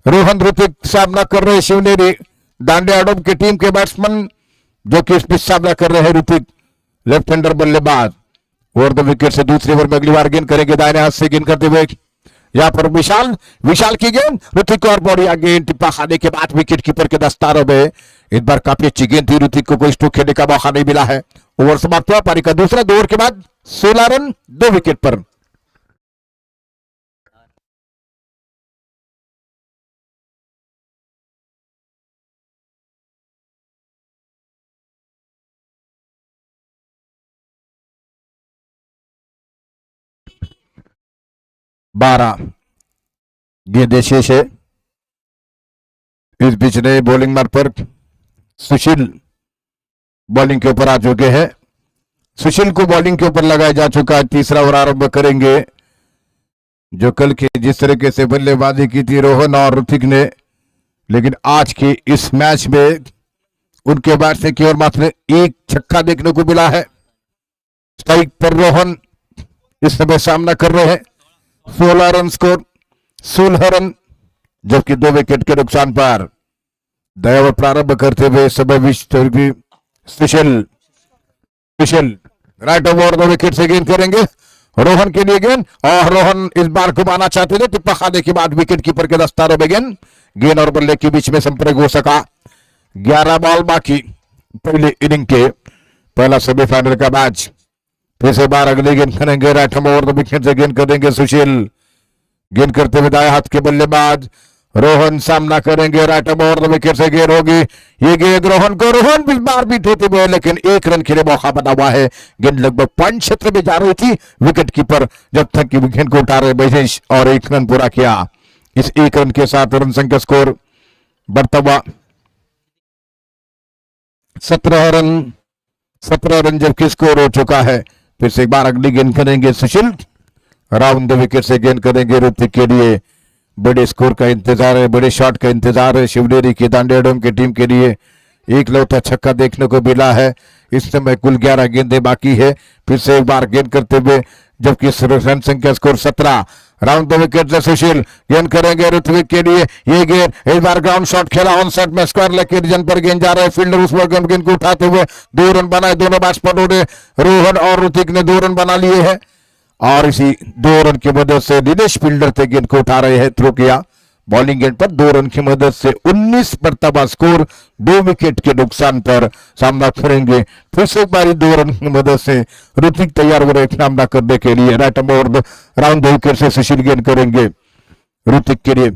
रोहन ऋतिक सामना कर रहे शिवनेरी दांडे अडोम की टीम के बैट्समैन, जो कि इस बीच सामना कर रहे हैं ऋतिक, लेफ्ट हैंडर बल्लेबाज। ओवर द विकेट से दूसरी ओवर में अगली बार गेंद करेंगे दाहिने हाथ से गेंद करते हुए। यहां पर विशाल की गेंद, ऋतिक और बढ़िया गेंद, टिप्पा खाने के बाद विकेट कीपर के दस्तारों में। इस बार काफी अच्छी गेंद थी, ऋतिक को कोई स्ट्रोक खेलने का मौका नहीं मिला है। ओवर समाप्त हुआ, पारी का दूसरा 2 ओवर के बाद 16 रन 2 विकेट पर। बारह गेंदें शेष है। इस बीच ने बॉलिंग मार्ग पर सुशील बॉलिंग के ऊपर आ चुके हैं। सुशील को बॉलिंग के ऊपर लगाया जा चुका है। तीसरा ओवर आरंभ करेंगे। जो कल के जिस तरीके से बल्लेबाजी की थी रोहन और ऋतिक ने, लेकिन आज के इस मैच में उनके बैट से केवल मात्र एक छक्का देखने को मिला है। स्ट्राइक पर रोहन इस समय सामना कर रहे हैं। 16 रन स्कोर 16 रन, जबकि 2 विकेट के नुकसान पर दयावर प्रारंभ करते हुए इस समय विश्व सुशील राइट ओवर 2 विकेट से गेंद करेंगे। रोहन के लिए गेंद, और रोहन इस बार घुमाना चाहते थे। टिप्पा खाने के बाद विकेट कीपर के दस्तारों में गेंद और बल्ले के बीच में संपर्क हो सका। 11 बॉल बाकी पहले इनिंग के पहला सेमीफाइनल का मैच। फिर से बार अगली गेंद करेंगे। राइट ओवर 2 विकेट से गेंद करेंगे सुशील। गेंद करते हुए दाएं हाथ के बल्लेबाज रोहन सामना करेंगे। राइट ओवर 2 विकेट से गेंद होगी। ये गेंद रोहन को, रोहन भी बार बीट होते हुए, लेकिन 1 रन के लिए मौका बना हुआ है। गेंद लगभग पॉइंट क्षेत्र में जा रही थी। विकेट कीपर जब तक कि गेंद को उठा रहे बजेश, और 1 रन पूरा किया। इस 1 रन के साथ रन संख्या स्कोर बढ़ता हुआ 17 रन जबकि स्कोर हो चुका है। फिर से एक बार अगली गेंद करेंगे सुशील। राउंड 2 विकेट से गेंद करेंगे ऋतिक के लिए। बड़े स्कोर का इंतजार है, बड़े शॉट का इंतजार है शिवनेरी की दांडेडोम की टीम के लिए। एक लौता छक्का देखने को मिला है। इस समय कुल 11 गेंदें बाकी है। फिर से एक बार गेंद करते हुए, जबकि रन संख्या स्कोर 17। राउंड 2 विकेट से सुशील गेंद करेंगे ऋत्विक के लिए। ये गेंद इस बार ग्राउंड शॉट खेला ऑन सेट में, स्क्वायर लेग के रीजन पर गेंद जा रहा है। फील्डर उस पर गेंद को उठाते हुए 2 रन बनाए। दोनों बैट्समैनों ने, रोहन और ऋतिक ने 2 रन बना लिए हैं, और इसी 2 रन की मदद से दिनेश फील्डर थे गेंद को उठा रहे हैं। थ्रो किया बॉलिंग एंड पर 2 रन की मदद से 19 बर्तबा स्कोर। 2 विकेट के नुकसान पर सामना करेंगे। फिर से एक बार 2 रन की मदद से ऋतिक तैयार हो रहे सामना करने के लिए। राइट ओवर राउंड 2 विकेट से सुशील गेंद करेंगे ऋतिक के लिए।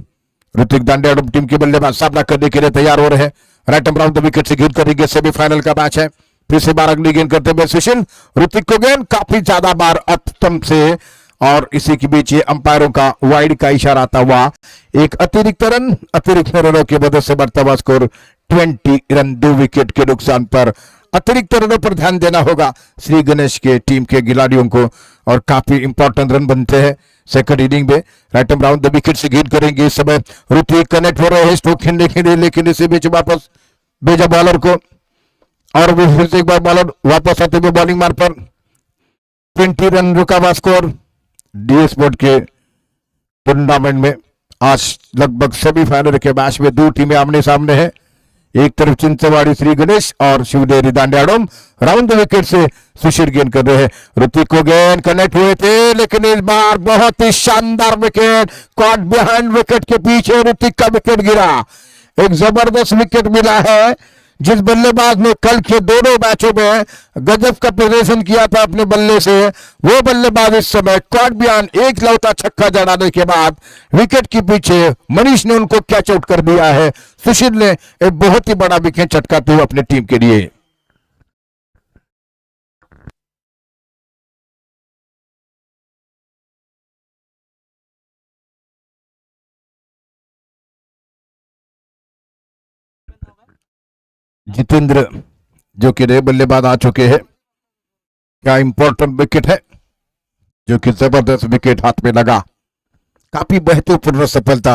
ऋतिक दांडेडम टीम के बल्लेबाज सामना करने के लिए तैयार हो रहे हैं। राइट राउंड 2 विकेट से गेंद करेंगे। सेमीफाइनल का मैच है। फिर से बार अगली गेंद करते हुए सुशील। ऋतिक को गेंद काफी ज्यादा बार अतम से, और इसी के बीच ये अंपायरों का वाइड का इशारा आता हुआ एक अतिरिक्त रनों की मदद से बढ़ता हुआ स्कोर 20 रन। 2 विकेट के नुकसान पर अतिरिक्त रनों पर ध्यान देना होगा श्री गणेश के टीम के खिलाड़ियों को, और काफी इंपॉर्टेंट रन बनते हैं सेकंड इनिंग में। राइट राउंड 2 विकेट से गेंद करेंगे। इस समय ऋतिक कनेक्ट हो रहे हैं स्ट्रोक खेलने के लिए, लेकिन इसी बीच वापस भेजा बॉलर को, और फिर से एक बार बॉलर वापस आते हुए बॉलिंग मार पर 20 रन रुका हुआ स्कोर। डीएस बोर्ड के टूर्नामेंट में आज लगभग सेमीफाइनल के मैच में 2 टीमें आमने सामने हैं। एक तरफ चिंचवाड़ी श्री गणेश और शिवनेरी दांडेडोम। राउंड 2 विकेट से सुशील गेंद कर रहे हैं। ऋतिक को गेंद कनेक्ट हुए थे, लेकिन इस बार बहुत ही शानदार विकेट, कॉट बिहाइंड विकेट के पीछे ऋतिक का विकेट गिरा। एक जबरदस्त विकेट मिला है। जिस बल्लेबाज ने कल के दोनों मैचों में गजब का प्रदर्शन किया था अपने बल्ले से, वो बल्लेबाज इस समय कॉट बिहाइंड एक लौता छक्का जड़ाने के बाद विकेट के पीछे मनीष ने उनको कैच आउट कर दिया है। सुशील ने एक बहुत ही बड़ा विकेट चटकाते हुए अपनी टीम के लिए। जितेंद्र जो कि नए बल्लेबाज आ चुके हैं। क्या इंपॉर्टेंट विकेट है, जो कि जबरदस्त विकेट हाथ में लगा। काफी महत्वपूर्ण सफलता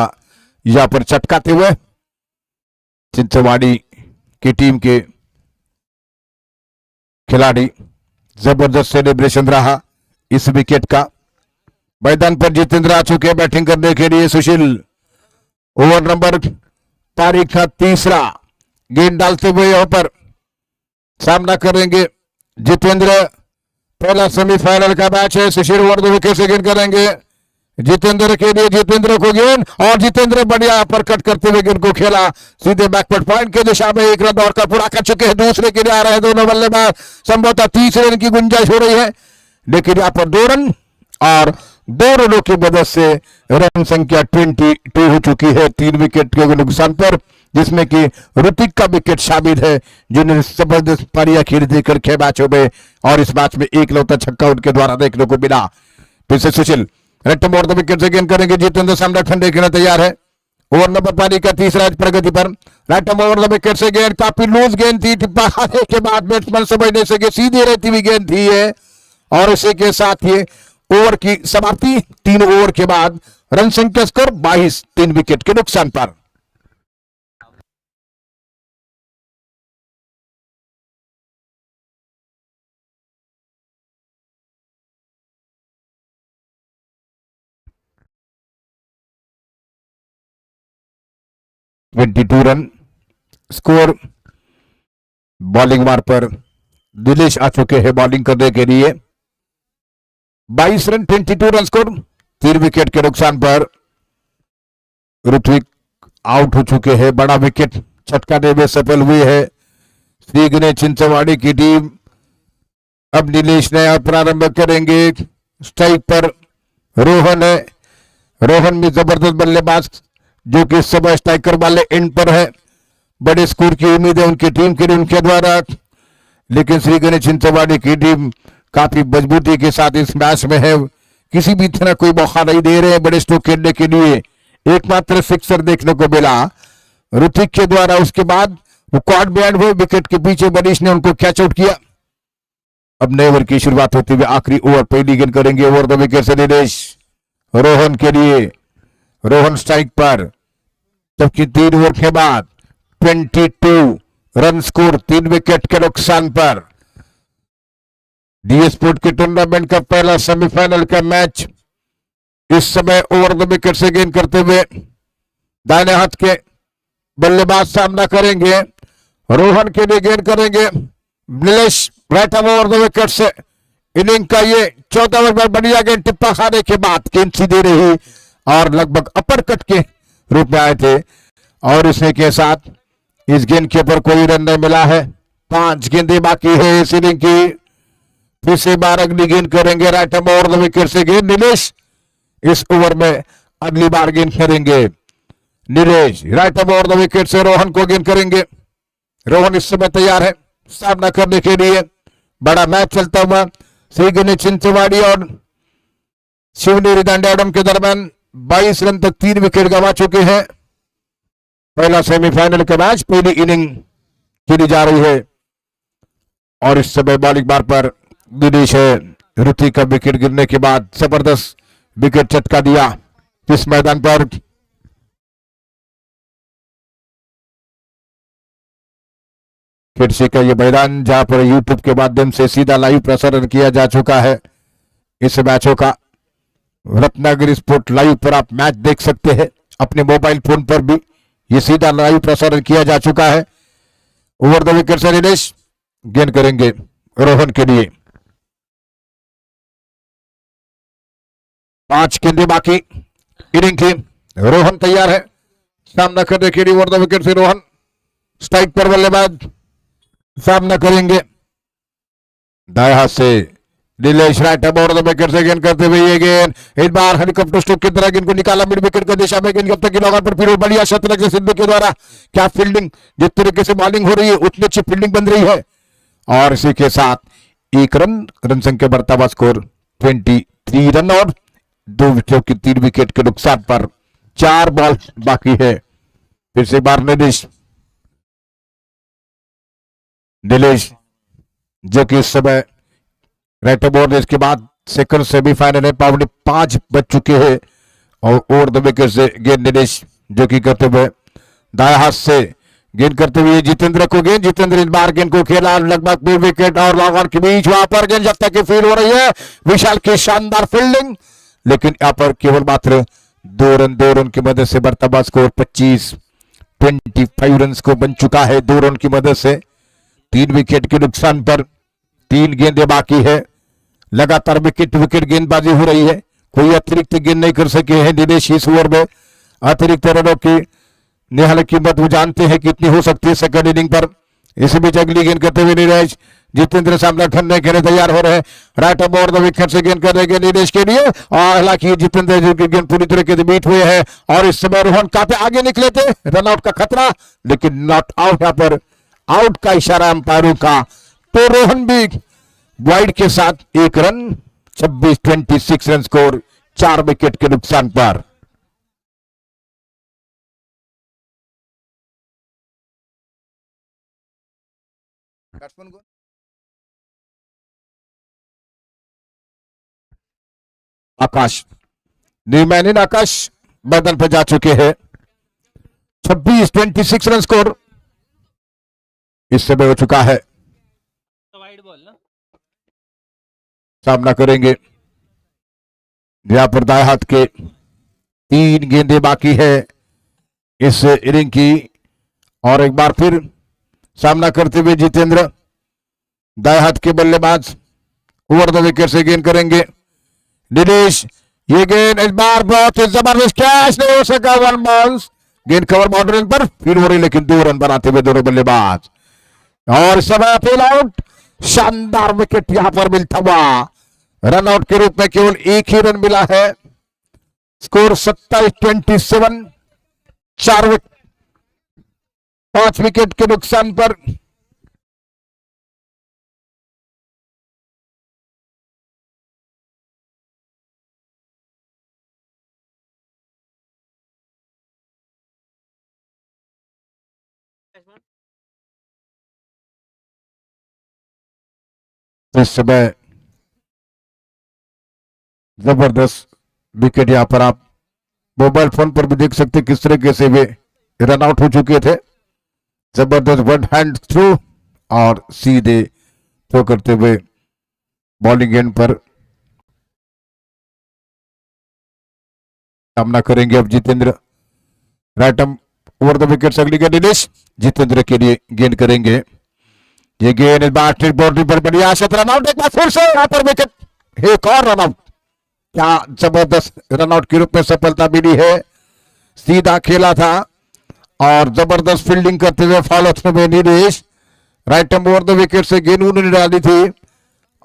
यहां पर चटकाते हुए चिंचवाड़ी की टीम के खिलाड़ी। जबरदस्त सेलिब्रेशन रहा इस विकेट का। मैदान पर जितेंद्र आ चुके हैं बैटिंग करने के लिए। सुशील ओवर नंबर तारीख का 3रा गेंद डालते हुए यहां पर सामना करेंगे जितेंद्र। पहला सेमीफाइनल का मैच है। सुशील ओवर 2 विकेट से गेंद करेंगे जितेंद्र के लिए। जितेंद्र को गेंद, और जितेंद्र बढ़िया पर कट करते हुए गेंद को खेला सीधे बैकवर्ड पॉइंट के दिशा में। 1 रन दौड़कर पूरा कर चुके हैं। दूसरे के लिए आ रहे हैं दोनों बल्लेबाज। संभवतः 30 रन की गुंजाइश हो रही है, लेकिन यहां पर 2 रन और 2 रनों की मदद से रन संख्या 22 हो चुकी है 3 विकेट के नुकसान पर, जिसमें कि ऋतिक का विकेट शामिल है, जिन्होंने जबरदस्त पारियां खेली थी कल 6 मैचों में, और इस मैच में एक लौता छक्का उनके द्वारा देखने को मिला। फिर से सुशील रट्टे मोड़ विकेट से गेंद करेंगे। जितेंद्र सामना खंडे के लिए तैयार है। ओवर नंबर पारी का तीसरा आज प्रगति पर। राइट ओवर द विकेट से गेंद काफी लूज गेंद थी, टिप्पा खाने के बाद बैट्समैन समझ नहीं सके, सीधी रहती हुई गेंद थी ये, और इसी के साथ ये ओवर की समाप्ति। 3 ओवर के बाद रन संख्या स्कोर 22, 3 विकेट के नुकसान पर। Twenty 22 run score. बॉलिंग मार पर दिनेश आ चुके हैं बॉलिंग करने के लिए। 22 रन 22 रन स्कोर, 3 विकेट के नुकसान पर। ऋत्विक आउट हो चुके हैं, बड़ा विकेट छटकाने में सफल हुए हैं श्री गणेश चिंचवाड़ी की टीम। अब नीलेश नया प्रारंभ करेंगे। स्ट्राइक पर रोहन है, रोहन भी जबरदस्त बल्लेबाज जो कि इस समय स्ट्राइकर वाले एंड पर है। बड़े स्कोर की उम्मीद है उनकी टीम के लिए उनके द्वारा, लेकिन श्री गणेश चिंचवाड़ी की टीम काफी मजबूती के साथ इस मैच में है, किसी भी तरह कोई मौका नहीं दे रहे हैं बड़े स्ट्रोक खेलने के लिए। एकमात्र सिक्सर देखने को मिला ऋतिक के द्वारा, उसके बाद वो कॉट बैंड हुए, विकेट के पीछे मनीष ने उनको कैच आउट किया। अब नए ओवर की शुरुआत होते हुए आखिरी ओवर पहली गेंद करेंगे ओवर द विकेट से दिनेश रोहन के लिए। रोहन स्ट्राइक पर, जबकि 3 ओवर के बाद 22 रन स्कोर, 3 विकेट के नुकसान पर। डीएस स्पोर्ट के टूर्नामेंट का पहला सेमीफाइनल का मैच इस समय ओवर द विकेट से गेंद करते हुए दाहिने हाथ के बल्लेबाज सामना करेंगे। रोहन के लिए गेंद करेंगे Nilesh, right over the wicket से। इनिंग का ये 14 ओवर में बढ़िया गेंद, टिप्पा खाने के बाद गेंद सीधी रही और लगभग अपर कट के रूप में आए थे, और इसी के साथ इस गेंद के ऊपर कोई रन नहीं मिला है। 5 गेंदें बाकी है इस इनिंग की। फिर से 12 अगली गेंद करेंगे राइट ओवर द विकेट से गेंद नीलेश। इस ओवर में अगली बार गेंद करेंगे Nilesh, right over the wicket से रोहन को गेंद करेंगे। रोहन इस समय तैयार है सामना करने के लिए। बड़ा मैच चलता हुआ श्री गणेश चिंचवाड़ी और शिवनेरी दांडियाडम के दरमियान 22 रन तक 3 विकेट गंवा चुके हैं। पहला सेमीफाइनल का मैच, पहली इनिंग खेली जा रही है, और इस समय बॉलिंग बार पर दिनेश है। ऋतिक का विकेट गिरने के बाद जबरदस्त विकेट चटका दिया इस मैदान पर। फिर से का ये मैदान जहां पर यूट्यूब के माध्यम से सीधा लाइव प्रसारण किया जा चुका है इस मैचों का। रत्नागिरी स्पोर्ट लाइव पर आप मैच देख सकते हैं, अपने मोबाइल फोन पर भी ये सीधा लाइव प्रसारण किया जा चुका है। ओवर द विकेट से दिनेश गेंद करेंगे रोहन के लिए। 5 गेंदें बाकी इनिंग की। रोहन तैयार है सामना करने के लिए। ओवर द विकेट से रोहन स्ट्राइक पर बल्लेबाज सामना करेंगे दाएं हाथ से Nilesh, right over the wicket से गेंद करते हुए ये गेंद इस बार हेलीकॉप्टर स्ट्रोक की तरह गेंद को निकाला मिड विकेट की दिशा में। गेंद अब तक की लॉगर पर फिर बढ़िया शतरंज सिद्धू के द्वारा क्या फील्डिंग, जिस तरीके से बॉलिंग हो रही है उतनी अच्छी फील्डिंग बन रही है, और इसी के साथ 1 रन संख्या बढ़ता हुआ स्कोर 23 रन और 2 विकेट की 3 विकेट के नुकसान पर। 4 बॉल बाकी है। फिर से बार नीलेश जो कि इस समय राइट ओवर, इसके बाद सेकंड सेमीफाइनल है, 5:15 बज चुके हैं, और ओवर द विकेट से गेंद नीलेश जो कि करते हुए दाएं हाथ से गेंद करते हुए जितेंद्र को गेंद। जितेंद्र इस बार गेंद को खेला लगभग मिड विकेट और लॉगर के बीच, वहां पर गेंद जब तक की फील्ड हो रही है विशाल की शानदार फील्डिंग, लेकिन यहां पर केवल मात्र 2 रन की मदद से बढ़ता हुआ स्कोर 25 रन को बन चुका है 2 रन की मदद से। 3 विकेट के नुकसान पर 3 गेंदें बाकी है। लगातार विकेट गेंदबाजी हो रही है, कोई अतिरिक्त गेंद नहीं कर सके हैं दिनेश इस ओवर में। अतिरिक्त रनों की निहाल कीमत वो जानते हैं कितनी हो सकती है सेकंड इनिंग पर। इसी बीच अगली गेंद करते हुए नीलेश, जितेंद्र सामना करने के लिए तैयार हो रहे हैं। राइट ओवर द विकेट से गेंद करेंगे नीलेश के लिए, और हालांकि जितेंद्र जो की गेंद पूरी तरीके से बीट हुए हैं, और इस समय रोहन काफी आगे निकले थे, रनआउट का खतरा, लेकिन नॉट आउट, यहाँ पर आउट का इशारा अंपायरों का। तो रोहन भी वाइड के साथ 1 रन, 26 रन स्कोर, 4 विकेट के नुकसान पर। बैट्समैन को आकाश, न्यूमैन इन आकाश मैदान पर जा चुके हैं। 26 रन स्कोर इस समय हो चुका है। तो वाइड बॉल ना। सामना करेंगे यहां पर दाएं हाथ के 3 गेंदें बाकी है इस इनिंग की, और एक बार फिर सामना करते हुए जितेंद्र दाएं हाथ के बल्लेबाज ओवर द विकेट से गेंद करेंगे। दिनेश, ये गेंद इस बार बहुत ही जबरदस्त कैच नहीं हो सका, 1 बॉल्स, गेंद कवर बाउंड्री पर फिर हो रही, लेकिन 2 रन बनाते हुए दोनों बल्लेबाज, और समय फील आउट। शानदार विकेट यहां पर मिलता हुआ, रन आउट के रूप में केवल एक ही रन मिला है। स्कोर 27-27, 5 विकेट के नुकसान पर इस समय जबरदस्त विकेट, यहां पर आप मोबाइल फोन पर भी देख सकते किस तरीके से वे रन आउट हो चुके थे। जबरदस्त वन हैंड थ्रो और सीधे थ्रो करते हुए बॉलिंग एंड पर सामना करेंगे अब Jitendra. Right arm over the wicket, अगली गेंद दिनेश जितेंद्र के लिए गेंद करेंगे। ये गेंद इस बार बाउंड्री पर बढ़िया शत, रन आउट, एक बार फिर से यहां पर विकेट, एक और रन आउट। क्या जबरदस्त रन आउट के रूप में सफलता मिली है, सीधा खेला था और जबरदस्त फील्डिंग करते हुए फॉलो थ्रो में Nilesh, right arm over the wicket से गेंद उन्होंने डाली थी,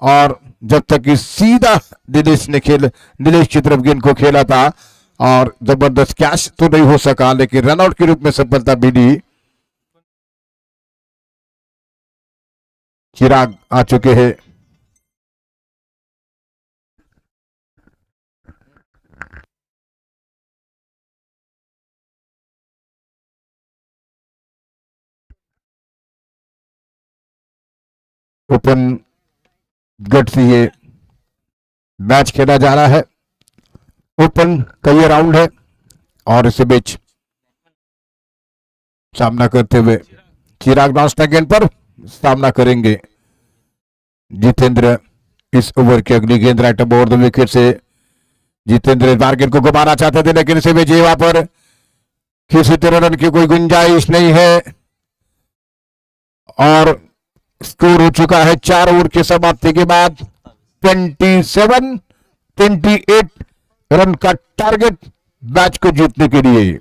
और जब तक कि सीधा नीलेश की तरफ गेंद को खेला था, और जबरदस्त कैच तो नहीं हो सका, लेकिन रनआउट के रूप में सफलता मिली। चिराग आ चुके हैं। ओपन गट से ये मैच खेला जा रहा है, ओपन का ये राउंड है, और इसी बीच सामना करते हुए चिराग नाश्ता गेंद पर सामना करेंगे जितेंद्र। इस ओवर की अगली गेंद राइट ओवर द विकेट से जितेंद्र टारगेट को घुमाना चाहते थे, लेकिन इसे भी वहां पर किसी तरह रन की कोई गुंजाइश नहीं है, और स्कोर हो चुका है 4 ओवर की समाप्ति के बाद 27-28 रन का टारगेट मैच को जीतने के लिए।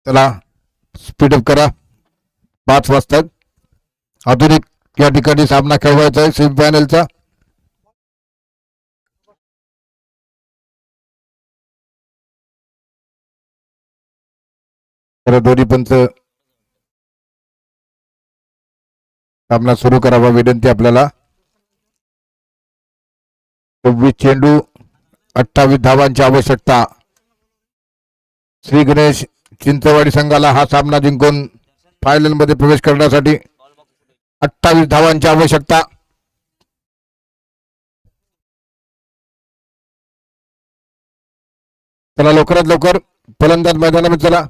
चला स्पीडअप करा. 5 वाजतात. आधुनिक या ठिकाणी सामना खेळवायचा आहे सेमीफायनलचा. तर दोन्ही पंच सामना सुरू करावा विनंती आपल्याला. 26 चेंडू 28 धावांची आवश्यकता. श्री गणेश चिंचवाडी संघाला हा सामना जिंकून फायनल मध्ये प्रवेश करण्यासाठी 28 धावांची आवश्यकता. चला लवकरात लवकर फलंदाज मैदानामध्ये चला.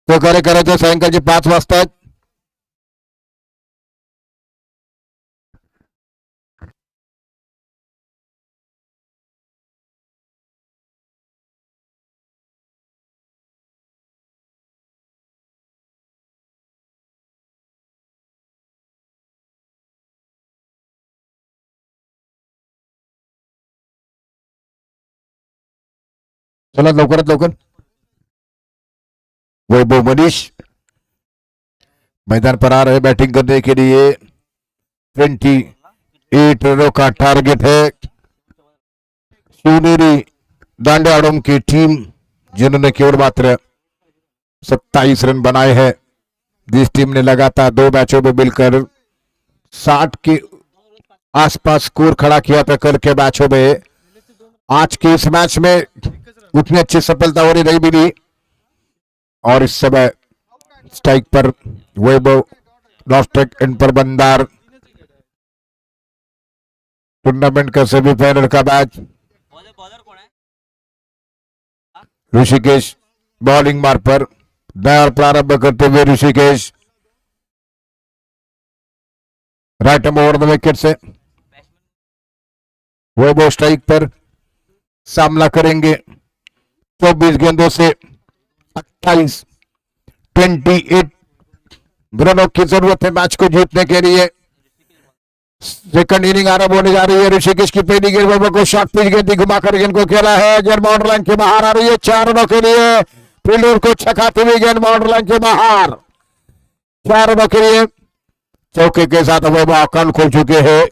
सहकार्य करायचं. सायंकाळचे 5 वाजतायत. चला लवकरात लवकर. वैभव मनीष मैदान पर आ रहे बैटिंग करने के लिए. 28 रनों का टारगेट है. शिवनेरी दांडेवाड़ों की टीम जिन्होंने केवल मात्र 27 रन बनाए हैं. जिस टीम ने लगातार 2 मैचों में मिलकर 60 के आसपास स्कोर खड़ा किया था कल के मैचों में, आज के इस मैच में उतनी अच्छी सफलता होनी नहीं मिली. और इस समय स्ट्राइक पर वैभव, लॉस्ट्रिक एंड पर बंदार. टूर्नामेंट का सेमीफाइनल का मैच. ऋषिकेश बॉलिंग मार्ग पर नया प्रारंभ करते हुए Rishikesh right arm over the wicket से. वैभव स्ट्राइक पर सामना करेंगे. 24 गेंदों से 28 रनों की जरूरत है मैच को जीतने के लिए. सेकंड इनिंग आरंभ होने जा रही है. ऋषिकेश की पहली गेंद वैभव को शॉर्ट पिच गेंद घुमाकर गेंद को खेला है. गेंद बाउंड्री लाइन के बाहर आ रही है 4 रनों के लिए. फील्डर को छकाते हुए गेंद बाउंड्री लाइन के बाहर 4 रनों के लिए. चौके के साथ वैभव अकाउंट खोल चुके हैं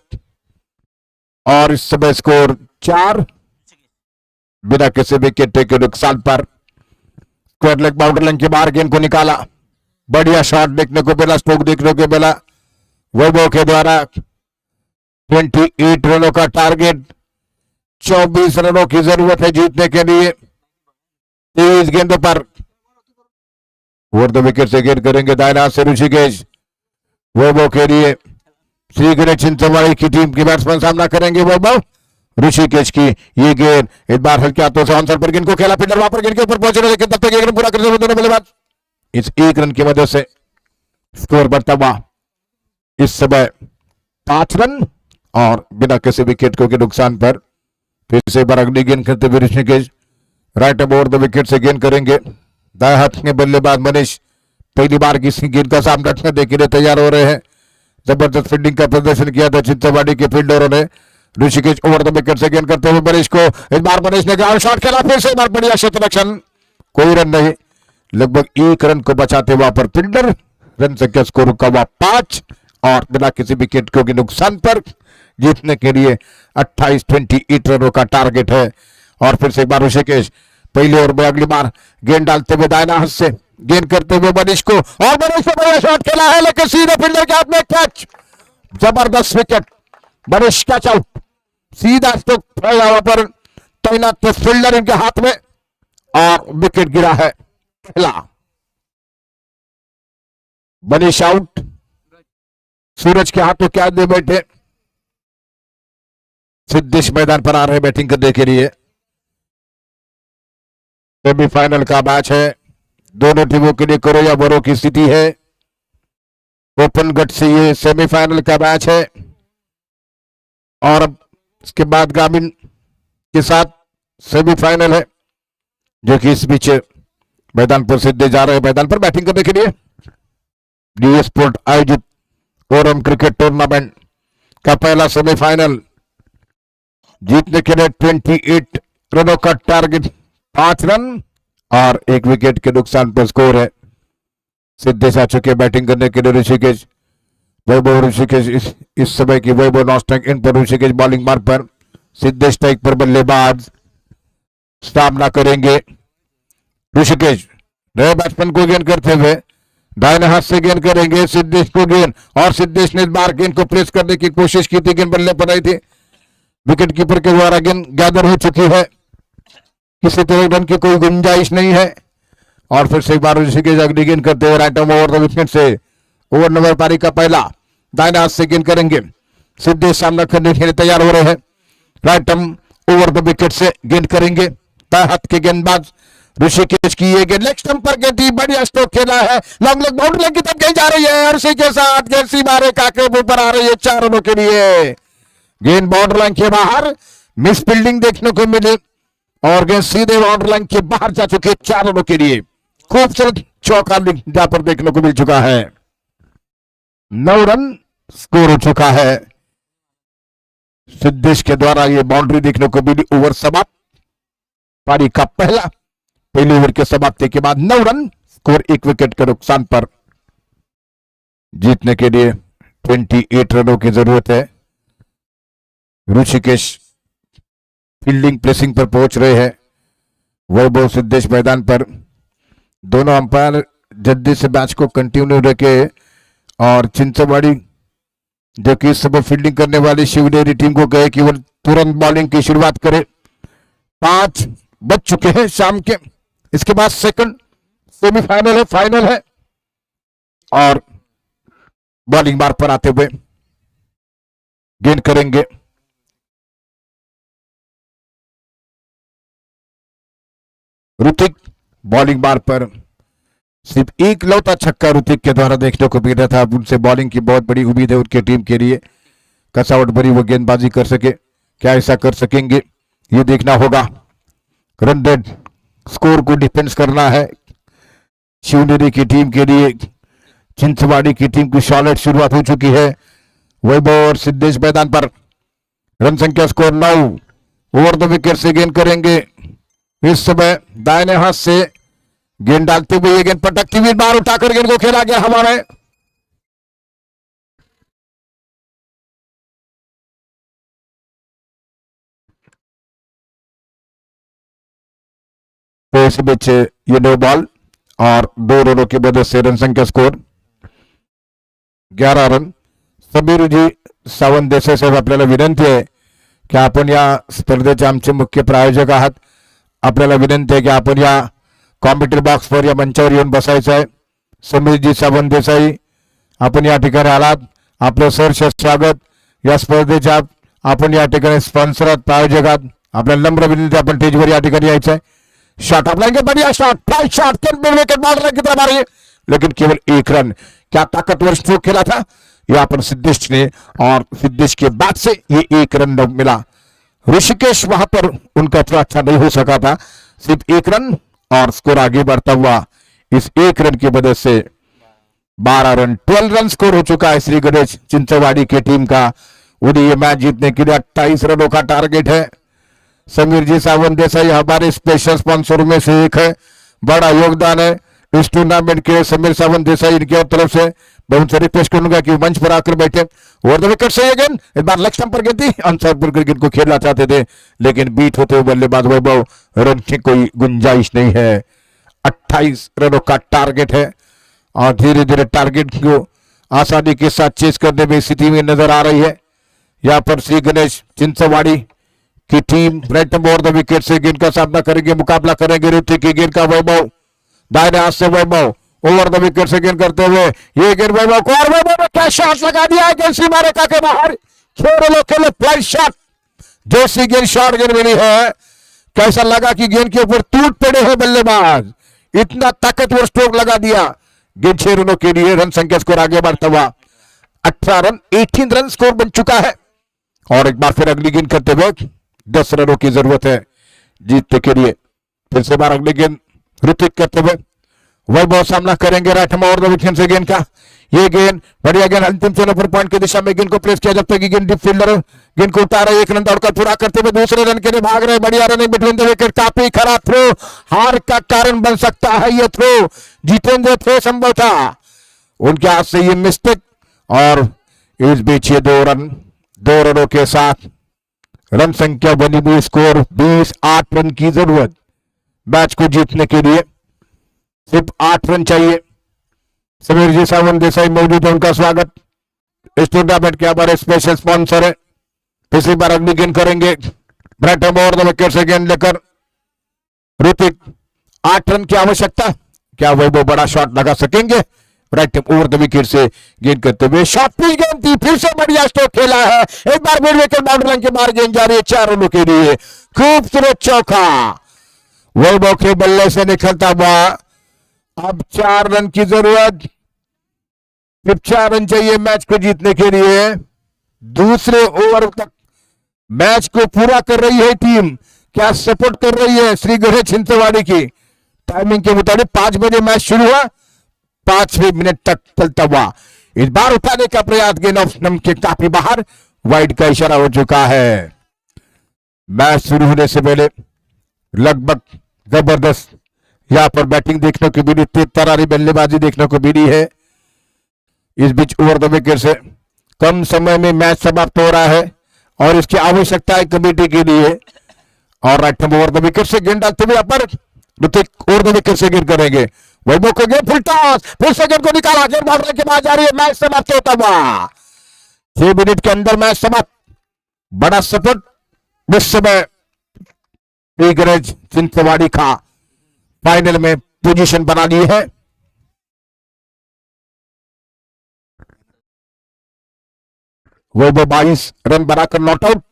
और इस समय स्कोर 4 बिना किसी विकेट के नुकसान पर. स्क्वायर लेग बाउंड्री लाइन के बाहर गेंद को निकाला. बढ़िया शॉट देखने को मिला, स्ट्रोक देखने को मिला वैभव के द्वारा. 28 रनों का टारगेट. 24 रनों की जरूरत है जीतने के लिए. 23 गेंदों पर ओवर द विकेट से गेंद करेंगे दाहिने हाथ से ऋषिकेश. वैभव के लिए श्री गणेश चिंचवाड़ी की टीम के बैट्समैन सामना करेंगे. वैभव ऋषिकेश की ये गेंद एक बार हल्के हाथों से आंसर पर गेंद को खेला. फील्डर वहां पर गेंद के ऊपर पहुंचे, लेकिन तब तक 1 रन पूरा करते हुए दोनों बल्लेबाज. इस 1 रन की वजह से स्कोर बढ़ता हुआ इस समय 5 रन और बिना किसी विकेट को के नुकसान पर. फिर से एक बार अगली गेंद करते हुए Rishikesh right over the wicket से गेंद करेंगे. दाएं हाथ के बल्लेबाज मनीष पहली बार किसी गेंद का सामना करने के लिए तैयार हो रहे हैं. जबरदस्त फील्डिंग का प्रदर्शन किया था चिंचवाड़ी के फील्डरों ने. ऋषिकेश ओवर द विकेट से गेंद करते हुए मनीष को इस बार मनीष ने ग्राउंड शॉट खेला. फिर से एक बार बढ़िया शतरक्षण. कोई रन नहीं, लगभग 1 रन को बचाते वहां पर फील्डर. रन संख्या स्कोर का हुआ 5 और बिना किसी विकेट के नुकसान पर जीतने के लिए 28 रनों का टारगेट है. और फिर से एक बार ऋषिकेश पहले ओवर में अगली बार गेंद डालते हुए दाहिना हाथ से गेंद करते हुए मनीष को, और मनीष ने बढ़िया शॉट खेला है लेकिन सीधे फील्डर के हाथ में कैच. जबरदस्त विकेट. Manish catch out. सीधा स्ट्रोक वहां पर तैनात फील्डर इनके हाथ में और विकेट गिरा है पहला. मनीष आउट. सूरज के हाथों क्या दे बैठे. सिद्धेश मैदान पर आ रहे बैटिंग करने के लिए. सेमीफाइनल का मैच है. दोनों टीमों के लिए करो या बरो की स्थिति है. ओपन गट से ये सेमीफाइनल का मैच है और अब इसके बाद ग्रामीण के साथ सेमीफाइनल है जो कि इस बीच मैदान पर सिद्धे जा रहे हैं मैदान पर बैटिंग करने के लिए. डी स्पोर्ट आयोजित ओरम क्रिकेट टूर्नामेंट का पहला सेमीफाइनल. जीतने के लिए 28 रनों का टारगेट. 5 रन और एक विकेट के नुकसान पर स्कोर है। सिद्धेश आ चुके बैटिंग करने के लिए ऋषिकेश। वैभव ऋषिकेश इस समय की वैभव नॉट स्ट्राइक इन पर ऋषिकेश बॉलिंग मार्ग पर। सिद्धेश स्ट्राइक पर बल्लेबाज सामना करेंगे ऋषिकेश। नए बैट्समैन को गेंद करते हुए दाहिने हाथ से गेंद करेंगे सिद्धेश को गेंद, और सिद्धेश ने इस बार गेंद को प्रेस करने की कोशिश की थी, गेंद बल्ले पर आई थी। विकेट कीपर के द्वारा गेंद गैदर हो चुकी है, किसी तरह रन की कोई गुंजाइश नहीं है। और फिर से एक बार ऋषिकेश अगली गेंद करते हुए right arm over the wicket से ओवर नंबर पारी का पहला। दाहिने हाथ से गेंद करेंगे सिद्धेश, सामना करने के लिए तैयार हो रहे हैं। Right arm over the wicket से गेंद करेंगे दाएं हाथ के गेंदबाज ऋषिकेश की। ये गेंद लेग स्टंप पर गई थी, बढ़िया स्ट्रोक खेला है, लॉन्ग लेग बाउंड्री लाइन की तरफ गई जा रही है, और इसी के साथ गेंद सीमा रेखा के ऊपर आ रही है 4 रनों के लिए। गेंद बाउंड्री लाइन के बाहर, मिस फील्डिंग देखने को मिली और गेंद सीधे बाउंड्री लाइन के बाहर जा चुके 4 रनों के लिए। खूबसूरत चौका यहां पर देखने को मिल चुका है। 9 रन स्कोर हो चुका है। सिद्धेश के द्वारा यह बाउंड्री देखने को मिली। ओवर समाप्त, पारी का पहले ओवर के समाप्ति के बाद 9 रन स्कोर, 1 विकेट के नुकसान पर। जीतने के लिए 28 रनों की जरूरत है। ऋषिकेश फील्डिंग प्लेसिंग पर पहुंच रहे हैं। वैभव सिद्धेश मैदान पर। दोनों अंपायर जल्दी से मैच को कंटिन्यू रखे, और चिंचवाड़ी जो कि इस समय फील्डिंग करने वाली शिवनेरी टीम को कहे कि वो तुरंत बॉलिंग की शुरुआत करे। 5 बज चुके हैं शाम के। इसके बाद सेकंड सेमीफाइनल है, फाइनल है, और बॉलिंग मार्ग पर आते हुए गेंद करेंगे ऋतिक। बॉलिंग बार पर सिर्फ एक लौता छक्का ऋतिक के द्वारा देखने को मिल रहा था। उनसे बॉलिंग की बहुत बड़ी उम्मीद है उनके टीम के लिए, कसावट भरी वो गेंदबाजी कर सके। क्या ऐसा कर सकेंगे, ये देखना होगा। रन रेट स्कोर को डिफेंस करना है शिवनेरी की टीम के लिए। चिंचवाड़ी की टीम की सॉलिड शुरुआत हो चुकी है। वैभव और सिद्धेश मैदान पर। रन संख्या स्कोर 9। ओवर द विकेट से गेंद करेंगे इस समय दाहिने हाथ से गेंद डालते हुए, ये गेंद पटकती हुई बार उठाकर गेंद को खेला गया हवा में। तो इस बीच ये 9 बॉल और 2 रनों की मदद से रन संख्या स्कोर 11 रन। समीर जी सावंत देसाई साहेब, आपल्याला विनंती आहे की आपण या स्पर्धेचे आमचे मुख्य प्रायोजक आहात। आपल्याला विनंती आहे की आपण या कॉम्प्युटर बॉक्सवर या मंचावर येऊन बसायचं आहे। समीरजी सावंत देसाई, आपण या ठिकाणी आलात, आपलं सहर्ष स्वागत। या स्पर्धेच्या आपण या ठिकाणी स्पॉन्सर आहात, प्रायोजक आहात। आपल्याला नम्र विनंती, आपण स्टेजवर या ठिकाणी यायचं है। शॉट आप लाएंगे, बढ़िया shot, fly shot, can wicket bowler की तरफ आ रही है, लेकिन केवल 1 रन। क्या ताकतवर स्ट्रोक खेला था यहाँ पर सिद्धेश ने, और सिद्धेश के बाद से ये 1 रन मिला। ऋषिकेश वहां पर उनका थोड़ा अच्छा नहीं हो सका था, सिर्फ 1 रन, और स्कोर आगे बढ़ता हुआ इस 1 रन की वजह से 12 रन, 12 रन स्कोर हो चुका है श्री गणेश चिंचवाड़ी की टीम का। उन्हें ये मैच जीतने के लिए 28 रनों का टारगेट है। समीर जी सावंत देसाई हमारे स्पेशल स्पॉन्सर में से एक है, बड़ा योगदान है इस टूर्नामेंट के। समीर सावंत देसाई इनकी तरफ से मैं उनसे रिक्वेस्ट करूंगा कि मंच पर आकर बैठे। ओवर द विकेट से गेंद इस बार लेग स्टंप पर गेंद थी, आंसर पर क्रिकेट को खेलना चाहते थे, लेकिन बीट होते हुए बल्लेबाज वैभव, रन की कोई गुंजाइश नहीं है। 28 रनों का टारगेट है, और धीरे धीरे टारगेट को आसानी के साथ चेस करने में स्थिति में नजर आ रही है। यहाँ पर श्री गणेश चिंचवाड़ी की team right over the wicket से गेंद का सामना करेंगे, मुकाबला करेंगे ऋतिक की गेंद का। वैभव दाहिने हाथ से वैभव ओवर द विकेट से गेंद करते हुए, ये गेंद वैभव को, और वैभव ने क्या शॉट लगा दिया है, गेंद सीमा रेखा के बाहर। खेले फ्लाई शॉट, जैसी गेंद शॉट गेंद मिली है, कैसा लगा कि गेंद के ऊपर टूट पड़े हैं बल्लेबाज, इतना ताकतवर स्ट्रोक लगा दिया। गेंद 6 रनों के लिए, रन संख्या स्कोर आगे बढ़ता हुआ 18 रन, 18 रन स्कोर बन चुका है। और एक बार फिर अगली गेंद करते हुए 10 रनों की जरूरत है जीतने के लिए। फिर से बार अगली गेंद ऋतिक करते हुए वैभव सामना करेंगे राइट ओवर द विकेट से गेंद का। ये गेंद बढ़िया गेंद, अंतिम चरण पर पॉइंट की दिशा में गेंद को प्लेस किया, जब तक कि गेंद डीप फील्डर गेंद को उतारा, एक रन दौड़कर पूरा करते हुए दूसरे रन के लिए भाग रहे, बढ़िया रनिंग बिटवीन द विकेट, काफी खराब थ्रो, हार का कारण बन सकता है ये थ्रो, जितेंद्र थे संभव था, उनके हाथ से ये मिस्टेक, और इस बीच ये 2 रनों के साथ रन संख्या बनी हुई, स्कोर 20, 8 रन की जरूरत मैच को जीतने के लिए, सिर्फ 8 रन चाहिए। समीर जी सावन देसाई मौजूद है, उनका स्वागत। इस टूर्नामेंट के हमारे स्पेशल स्पॉन्सर है, पिछली बार अगली गेंद करेंगे, ब्रैटम ओवर द विकेट से गेंद लेकर ऋतिक, 8 रन की आवश्यकता, क्या वो बड़ा शॉट लगा सकेंगे? ब्रैटम ओवर द विकेट से गेंद करते हुए शॉट पिच गेंद थी, फिर से बढ़िया स्ट्रोक खेला है, एक बार मिड विकेट बाउंड्री लाइन के बाहर गेंद जा रही है 4 रनों के लिए, खूबसूरत चौका वैभव के बल्ले से निकलता हुआ। अब 4 रन की जरूरत, सिर्फ 4 रन चाहिए मैच को जीतने के लिए। दूसरे ओवर तक मैच को पूरा कर रही है टीम, क्या सपोर्ट कर रही है श्री गणेश छिंदवाड़ी की? टाइमिंग के मुताबिक 5 बजे मैच शुरू हुआ, 5वें मिनट तक चलता हुआ, इस बार उठाने का प्रयास, गेंद ऑफ स्टंप के काफी बाहर, वाइड का इशारा हो चुका है। मैच शुरू होने से पहले लगभग जबरदस्त यहां पर बैटिंग देखने को मिली, तेज तरारी बल्लेबाजी देखने को मिली है। इस बीच ओवर द विकेट से कम समय में मैच समाप्त हो रहा है और इसकी आवश्यकता है कमेटी के लिए, और right hand over the wicket से गेंद डालते हुए अपर ऋतिक ओवर द विकेट से गेंद करेंगे, वैभव को गेंद फुल टॉस, फिर से गेंद को निकाला, गेंद भागने के बाद जा रही है, मैच समाप्त होता हुआ, 6 मिनट के अंदर मैच समाप्त। बड़ा सपोर्ट इस समय गणेश छिंदवाड़ी का फाइनल में पोजीशन बना ली है। वो 22 रन बनाकर नॉट आउट।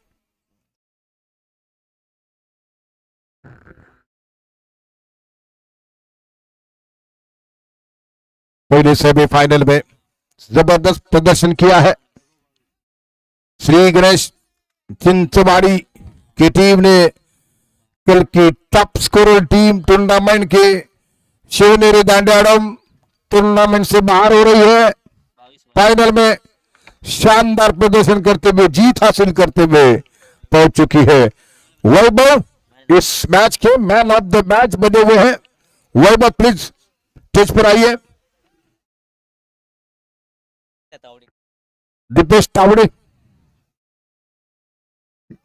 पहले सेमीफाइनल में जबरदस्त प्रदर्शन किया है श्री गणेश छिंदवाड़ी की टीम ने, कल की टॉप स्कोरर टीम टूर्नामेंट के शिवनेरी दांडियाडम टूर्नामेंट से बाहर हो रही है। फाइनल में शानदार प्रदर्शन करते हुए, जीत हासिल करते हुए पहुंच चुकी है। वैभव इस मैच के मैन ऑफ द मैच बने हुए हैं। वैभव प्लीज स्टेज पर आइए। दीपेश तावडे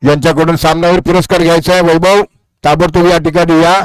यांच्याकडून सामन्यावर पुरस्कार घ्यायचा आहे। वैभव ताबडतोब या ठिकाणी या।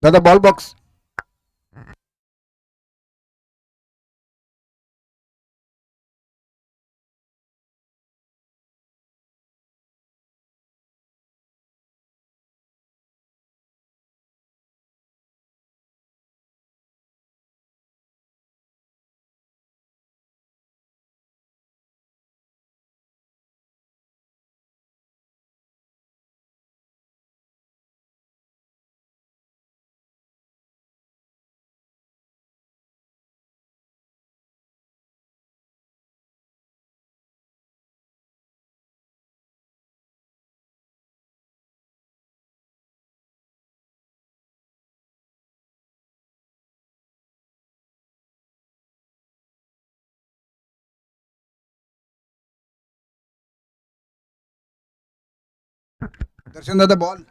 दादा बॉल बॉक्स. दर्शन दादा बॉल.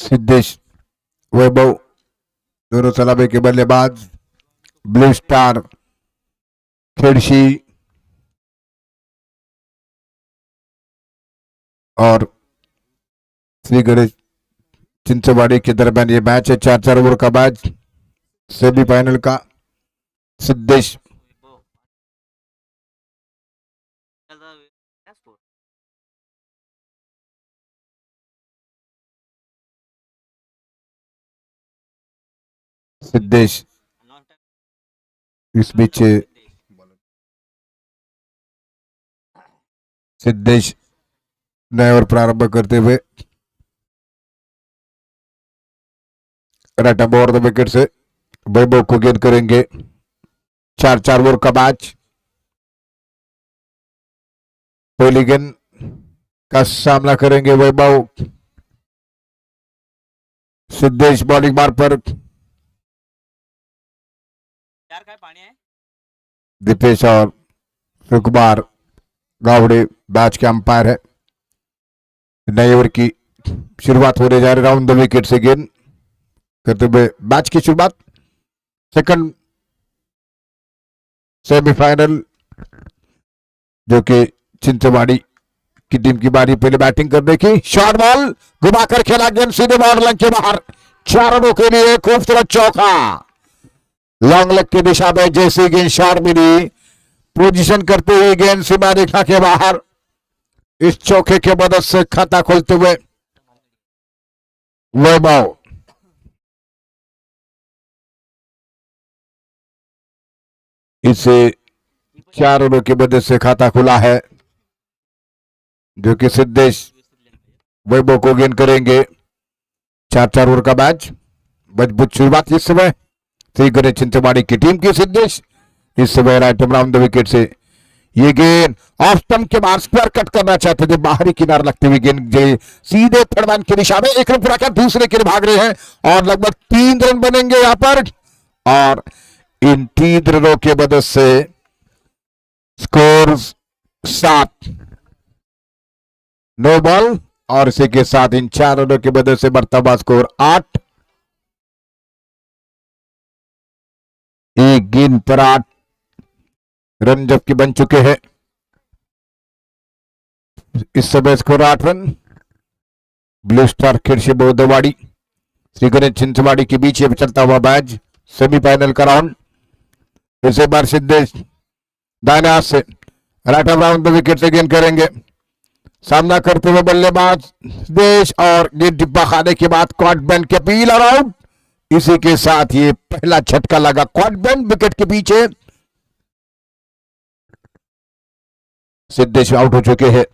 सिद्धेश वैभव दोनों सलामी के बल्लेबाज ब्लू स्टार खेड़शी और श्री गणेश चिंचवाड़ी के दरमियान ये मैच है। 4-4 ओवर का मैच सेमीफाइनल का। सिद्धेश सिद्धेश इस बीच सिद्धेश नए ओवर प्रारंभ करते हुए राइट ओवर द विकेट से वैभव को गेंद करेंगे। 4-4 ओवर का मैच। पहली गेंद का सामना करेंगे वैभव। सिद्धेश बॉलिंग बार पर। दीपेश और सुकुमार गावड़े मैच के अंपायर है। नए ओवर की शुरुआत होने जा रही। राउंड द विकेट से गेंद करते हुए मैच की शुरुआत। सेकंड सेमीफाइनल जो कि चिंचवाड़ी की टीम की बारी पहले बैटिंग करने की। शॉर्ट बॉल घुमाकर खेला गेंद सीधे बॉल लंग के बाहर। 4 रनों के लिए खूबसूरत चौका। लॉन्ग लेग की दिशा में जैसी गेंद शॉर्ट मिली पोजीशन करते हुए गेंद सीमा रेखा के बाहर। इस चौके के मदद से खाता खोलते हुए वैभव इसे 4 रनों की मदद से खाता खुला है जो कि सिद्धेश वैभव को गेंद करेंगे। 4-4 ओवर का मैच। मजबूत शुरुआत इस समय श्री गणेश चिंचवाड़ी की टीम की। सिद्धेश इस समय राइट राउंड द विकेट से ये गेंद ऑफ स्टंप के बाहर स्क्वायर कट करना चाहते थे। बाहरी किनारे लगते हुए गेंद सीधे थर्ड की दिशा में। 1 रन पूरा कर दूसरे के लिए भाग रहे हैं और लगभग 3 रन बनेंगे यहां पर। और इन 3 रनों के मदद से स्कोर 7 नो बॉल और इसी के साथ इन 4 रनों की मदद से बढ़ता स्कोर 8। एक गेंद पर 8 रन जबकि बन चुके हैं। इस समय score 8 run. Blue star Khedshi Bauddhwadi Shri Ganesh Chinchwadi के बीच चलता हुआ मैच सेमीफाइनल का राउंड। इसे बार सिद्धेश दाहिने हाथ से right of round the wicket से गेंद करेंगे। सामना करते हुए बल्लेबाज देश और गेंद डिब्बा खाने के बाद क्वाड बैन के अपील और आउट। इसी के साथ ये पहला झटका लगा क्वाड बैन विकेट के पीछे। सिद्धेश आउट हो चुके हैं।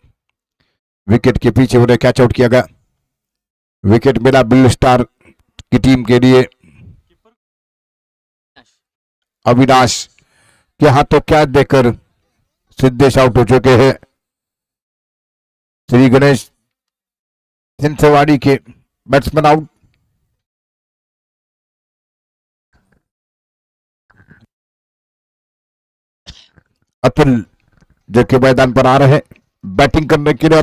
विकेट के पीछे उन्हें कैच आउट किया गया। विकेट मिला ब्लू स्टार की टीम के लिए। अविनाश के हाथों कैच देकर सिद्धेश आउट हो चुके हैं। श्री गणेश चिंचवाड़ी के बैट्समैन आउट। अतुल जो कि मैदान पर आ रहे हैं बैटिंग करने के लिए।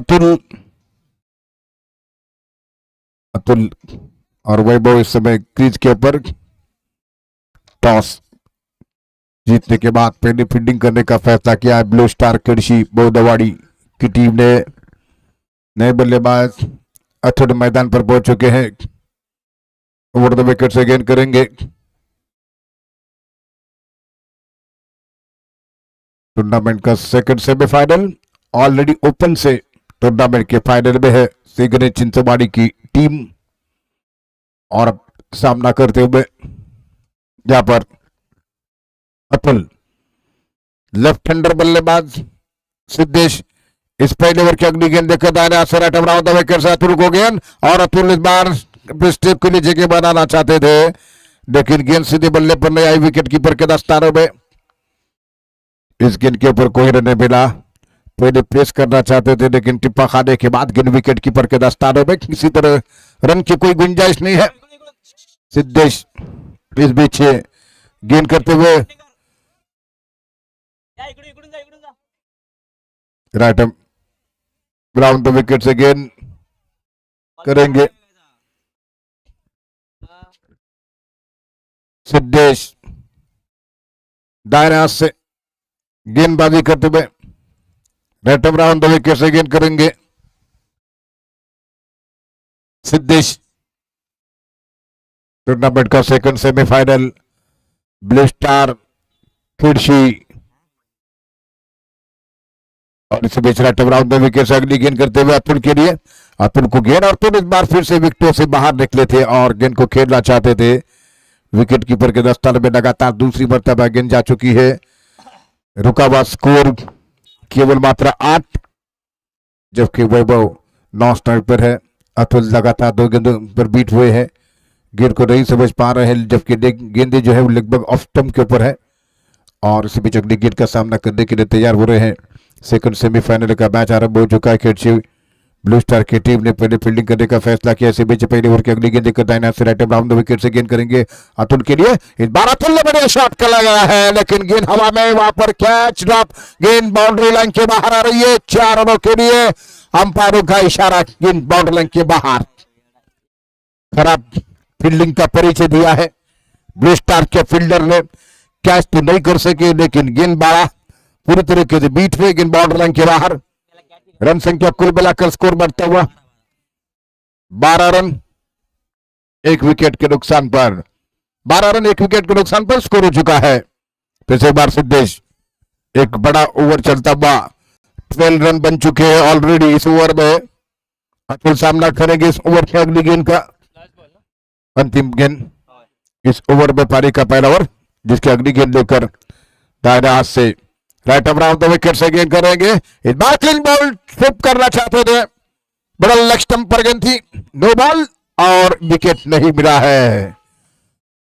अतुल और वैभव इस समय क्रीज के ऊपर। टॉस जीतने के बाद पहले फील्डिंग करने का फैसला किया है ब्लू स्टार खेड़शी बौद्धवाड़ी की टीम ने। नए बल्लेबाज अतुल मैदान पर पहुंच चुके हैं। ओवर द विकेट से गेंद करेंगे। टूर्नामेंट का सेकंड सेमीफाइनल ऑलरेडी ओपन से टूर्नामेंट के फाइनल में है श्री गणेश चिंचवाड़ी की टीम। और अब सामना करते हुए यहां पर अतुल लेफ्ट हैंडर बल्लेबाज सिद्धेश इस पहले ओवर की अगली गेंद देखकर दाहिने हाथ से right of round the wicket से अतुल को गेंद। और अतुल इस बार स्टेप के लिए जगह बनाना चाहते थे लेकिन गेंद सीधे बल्ले पर नहीं आई। विकेट कीपर के दस्तानों में इस गेंद के ऊपर कोई रन नहीं मिला। पहले प्रेस करना चाहते थे लेकिन टिप्पा खाने के बाद गेंद विकेट कीपर के दस्तानों में। किसी तरह रन की कोई गुंजाइश नहीं है। सिद्धेश इस बीच गेंद करते हुए राइट ग्राउंड द विकेट से गेंद करेंगे। सिद्धेश दाहिने हाथ से गेंदबाजी करते हुए रेटम राउंड 2 विकेट से गेंद करेंगे सिद्धेश। टूर्नामेंट का सेकंड सेमीफाइनल ब्लू स्टार खिड़शी और इस बीच रेटम राउंड 2 विकेट से अगली गेंद करते हुए अतुल के लिए। अतुल को गेंद और अतुल इस बार फिर से विकेटों से बाहर निकले थे और गेंद को खेलना चाहते थे। विकेट कीपर के दस्ताने में लगातार दूसरी मर्तबा गेंद जा चुकी है। रुका हुआ स्कोर केवल मात्र 8, जबकि वैभव 9 स्ट्राइक पर है। अतुल लगातार 2 गेंदों पर बीट हुए हैं, गेंद को नहीं समझ पा रहे हैं, जबकि गेंदे जो है वो लगभग ऑफ स्टंप के ऊपर है और इसी बीच अगली गेंद का सामना करने के लिए तैयार हो रहे हैं। सेकंड सेमीफाइनल का मैच आरंभ हो चुका है। खिड़शी ब्लू स्टार की टीम ने पहले फील्डिंग करने का फैसला किया। इसी बीच पहले ओवर की अगली गेंद लेकर दाहिने हाथ से राइट राउंड 2 विकेट से गेंद करेंगे अतुल के लिए। इस बार अतुल ने बढ़िया शॉट कर लगाया है, लेकिन गेंद हवा में, वहां पर कैच ड्रॉप, गेंद बाउंड्री लाइन के बाहर आ रही है। 4 रनों के लिए अंपायरों का इशारा, गेंद बाउंड्री लाइन के बाहर। खराब फील्डिंग का परिचय दिया है ब्लू स्टार के फील्डर ने। कैच तो नहीं कर सके, लेकिन गेंद बाड़ा पूरी तरीके से बीट हुए, गेंद बाउंड्री लाइन के बाहर। रन संख्या कुल मिलाकर स्कोर बढ़ता हुआ 12 रन 1 विकेट के नुकसान पर, 12 रन 1 विकेट के नुकसान पर स्कोर हो चुका है। फिर से एक बार सिद्धेश, एक बड़ा ओवर चलता हुआ, 12 रन बन चुके हैं ऑलरेडी इस ओवर में। अतुल सामना करेंगे इस ओवर की अगली गेंद का। अंतिम गेंद इस ओवर में पारी का पहला ओवर, जिसकी अगली गेंद लेकर दाहिने हाथ से राइट ऑफ राउंड 2 विकेट से गेंद करेंगे। इस बार क्लीन बॉल फ्लिप करना चाहते थे, बड़ा लेग स्टंप पर गेंद थी, नो बॉल और विकेट नहीं मिला है।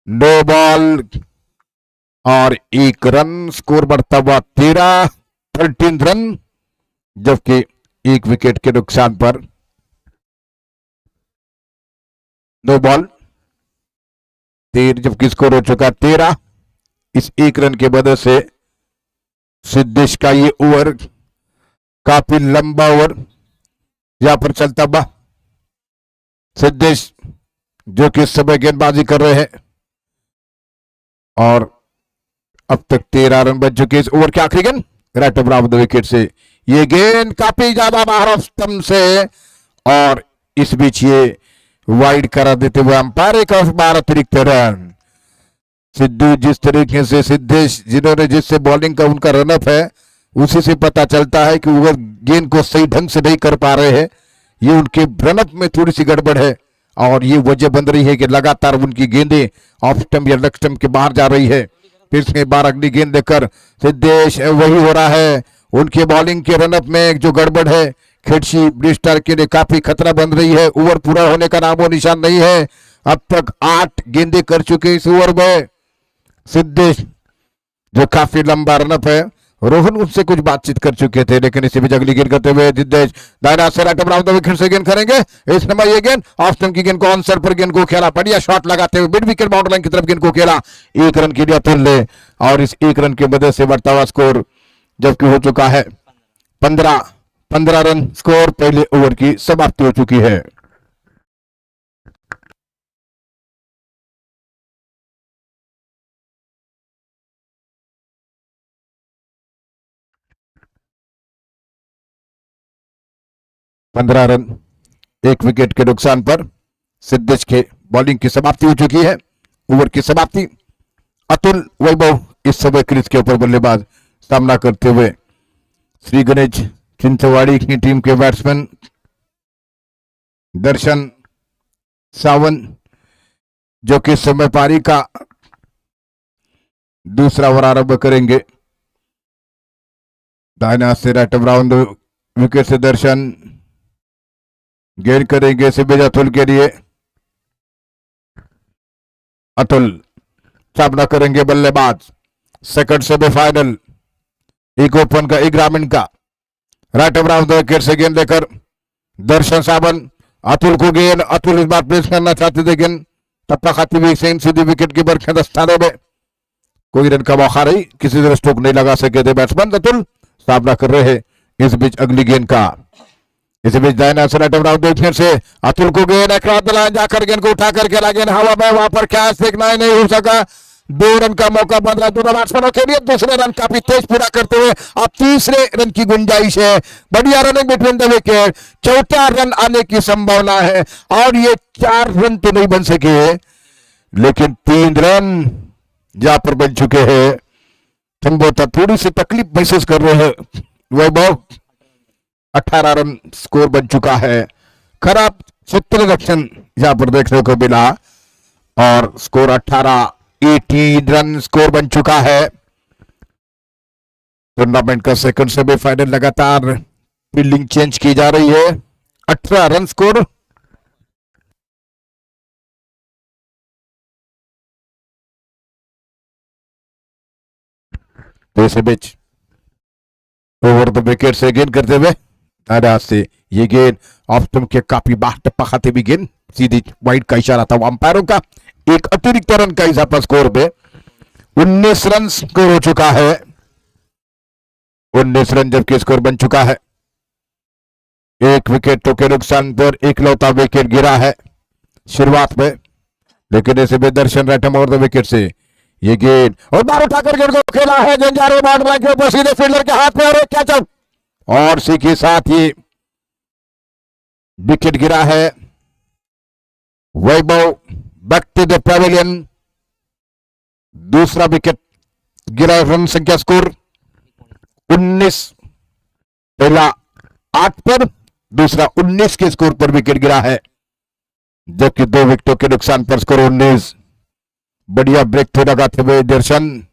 नो बॉल और 1 रन, स्कोर बढ़ता हुआ 13 रन, जबकि 1 विकेट के नुकसान पर नो बॉल 13, जबकि स्कोर हो चुका 13। इस 1 रन के वजह से सिद्धेश का ये ओवर काफी लंबा ओवर यहां पर चलता हुआ। सिद्धेश जो कि इस समय गेंदबाजी कर रहे हैं और अब तक 13 रन बन चुके। इस ओवर की आखिरी गेंद राइट ऑफ राउंड 2 विकेट से, ये गेंद काफी ज्यादा बाहर ऑफ स्टंप से और इस बीच ये वाइड करा देते हुए अंपायर एक और 12 अतिरिक्त रन। सिद्धू जिस तरीके से सिद्धेश जिन्होंने जिससे बॉलिंग का उनका रनअप है, उसी से पता चलता है कि वो गेंद को सही ढंग से नहीं कर पा रहे हैं। ये उनके रनअप में थोड़ी सी गड़बड़ है और ये वजह बन रही है कि लगातार उनकी गेंदें ऑफ स्टंप या लेग स्टंप के बाहर जा रही है। फिर से बार अगली गेंद लेकर सिद्धेश, वही हो रहा है, उनके बॉलिंग के रनअप में जो गड़बड़ है खिड़शी ब्लू स्टार के लिए काफी खतरा बन रही है। ओवर पूरा होने का नामो निशान नहीं है। अब तक 8 गेंदें कर चुके इस ओवर में सिद्धेश, जो काफी लंबा रनअप है। रोहन उनसे कुछ बातचीत कर चुके थे, लेकिन इसी बीच अगली गेंद करते हुए सिद्धेश दाहिने हाथ से राइट राउंड 2 विकेट से गेंद करेंगे। इस नंबर ये गेंद ऑफ स्टंप की गेंद को ऑन साइड पर गेंद को खेला, बढ़िया शॉट लगाते हुए मिड विकेट बाउंड्री लाइन की तरफ गेंद को खेला। 1 रन के लिए अतुल ने और इस 1 रन की वजह से बढ़ता हुआ स्कोर जबकि हो चुका है 15 रन। स्कोर पहले ओवर की समाप्ति हो चुकी है। पंद्रह रन 1 विकेट के नुकसान पर सिद्धेश के बॉलिंग की समाप्ति हो चुकी है। ओवर की समाप्ति। अतुल वैभव इस समय क्रीज के ऊपर बल्लेबाज सामना करते हुए श्री गणेश चिंचवाड़ी की टीम के बैट्समैन दर्शन सावंत, जो कि इस समय पारी का दूसरा ओवर आरंभ करेंगे। दाहिने हाथ से राइट राउंड विकेट से दर्शन गेंद करेंगे सिबेज अतुल के लिए। अतुल सामना करेंगे बल्लेबाज सेकंड सेमीफाइनल, एक ओपन का एक ग्रामीण का। राइट राउंड विकेट से गेंद लेकर दर्शन सावंत, अतुल को गेंद, अतुल इस बार प्लेस करना चाहते थे गेंद, टप्पा खाती हुई सीधी विकेट कीपर के दस्ताने में, कोई रन का मौका नहीं, किसी तरह स्ट्रोक नहीं लगा सके थे बैट्समैन। अतुल सामना कर रहे हैं इस बीच अगली गेंद का। इसी बीच दाहिने से राइट राउंड फिर से अतुल को गेंद जाकर गेंद को उठा करके लगे हवा में, वहां पर कैच देखना नहीं हो सका। 2 रन का मौका बन रहा है दोनों बैट्समैनों के लिए। दूसरे रन काफी तेज पूरा करते हुए अब तीसरे रन की गुंजाइश है। बढ़िया रनिंग बिटवीन द विकेट, चौथा रन आने की संभावना है और ये 4 रन तो नहीं बन सके लेकिन 3 रन जहां पर बन चुके हैं। संभवतः थोड़ी सी तकलीफ महसूस कर रहे हैं वैभव। 18 रन स्कोर बन चुका है। खराब क्षेत्र रक्षण यहां पर देखने को मिला और स्कोर 18 रन स्कोर बन चुका है। टूर्नामेंट का सेकंड सेमीफाइनल लगातार फील्डिंग चेंज की जा रही है। 18 रन स्कोर। तो इसे बीच ओवर द विकेट से गेंद करते हुए दायरा से ये गेंद ऑफ स्टंप के काफी बाहर टप्पा खाते भी गेंद सीधी वाइड का इशारा था अंपायरों का। एक अतिरिक्त रन का इजाफा स्कोर पे 19 रन स्कोर हो चुका है। 19 रन जबकि स्कोर बन चुका है। एक विकेटों के नुकसान पर इकलौता विकेट गिरा है शुरुआत में, लेकिन ऐसे में दर्शन रैटम ओवर द विकेट से ये गेंद और बार उठाकर गेंद को खेला है जंजारे बाउंड्री के ऊपर सीधे फील्डर के हाथ में और एक कैच आउट और इसी के साथ ये विकेट गिरा है। वैभव बैक टू द पैवेलियन। दूसरा विकेट गिरा। रन संख्या स्कोर 19, पहला 8 पर, दूसरा 19 के स्कोर पर विकेट गिरा है जबकि 2 विकेटों के नुकसान पर स्कोर 19। बढ़िया ब्रेक थ्रू लगाते हुए दर्शन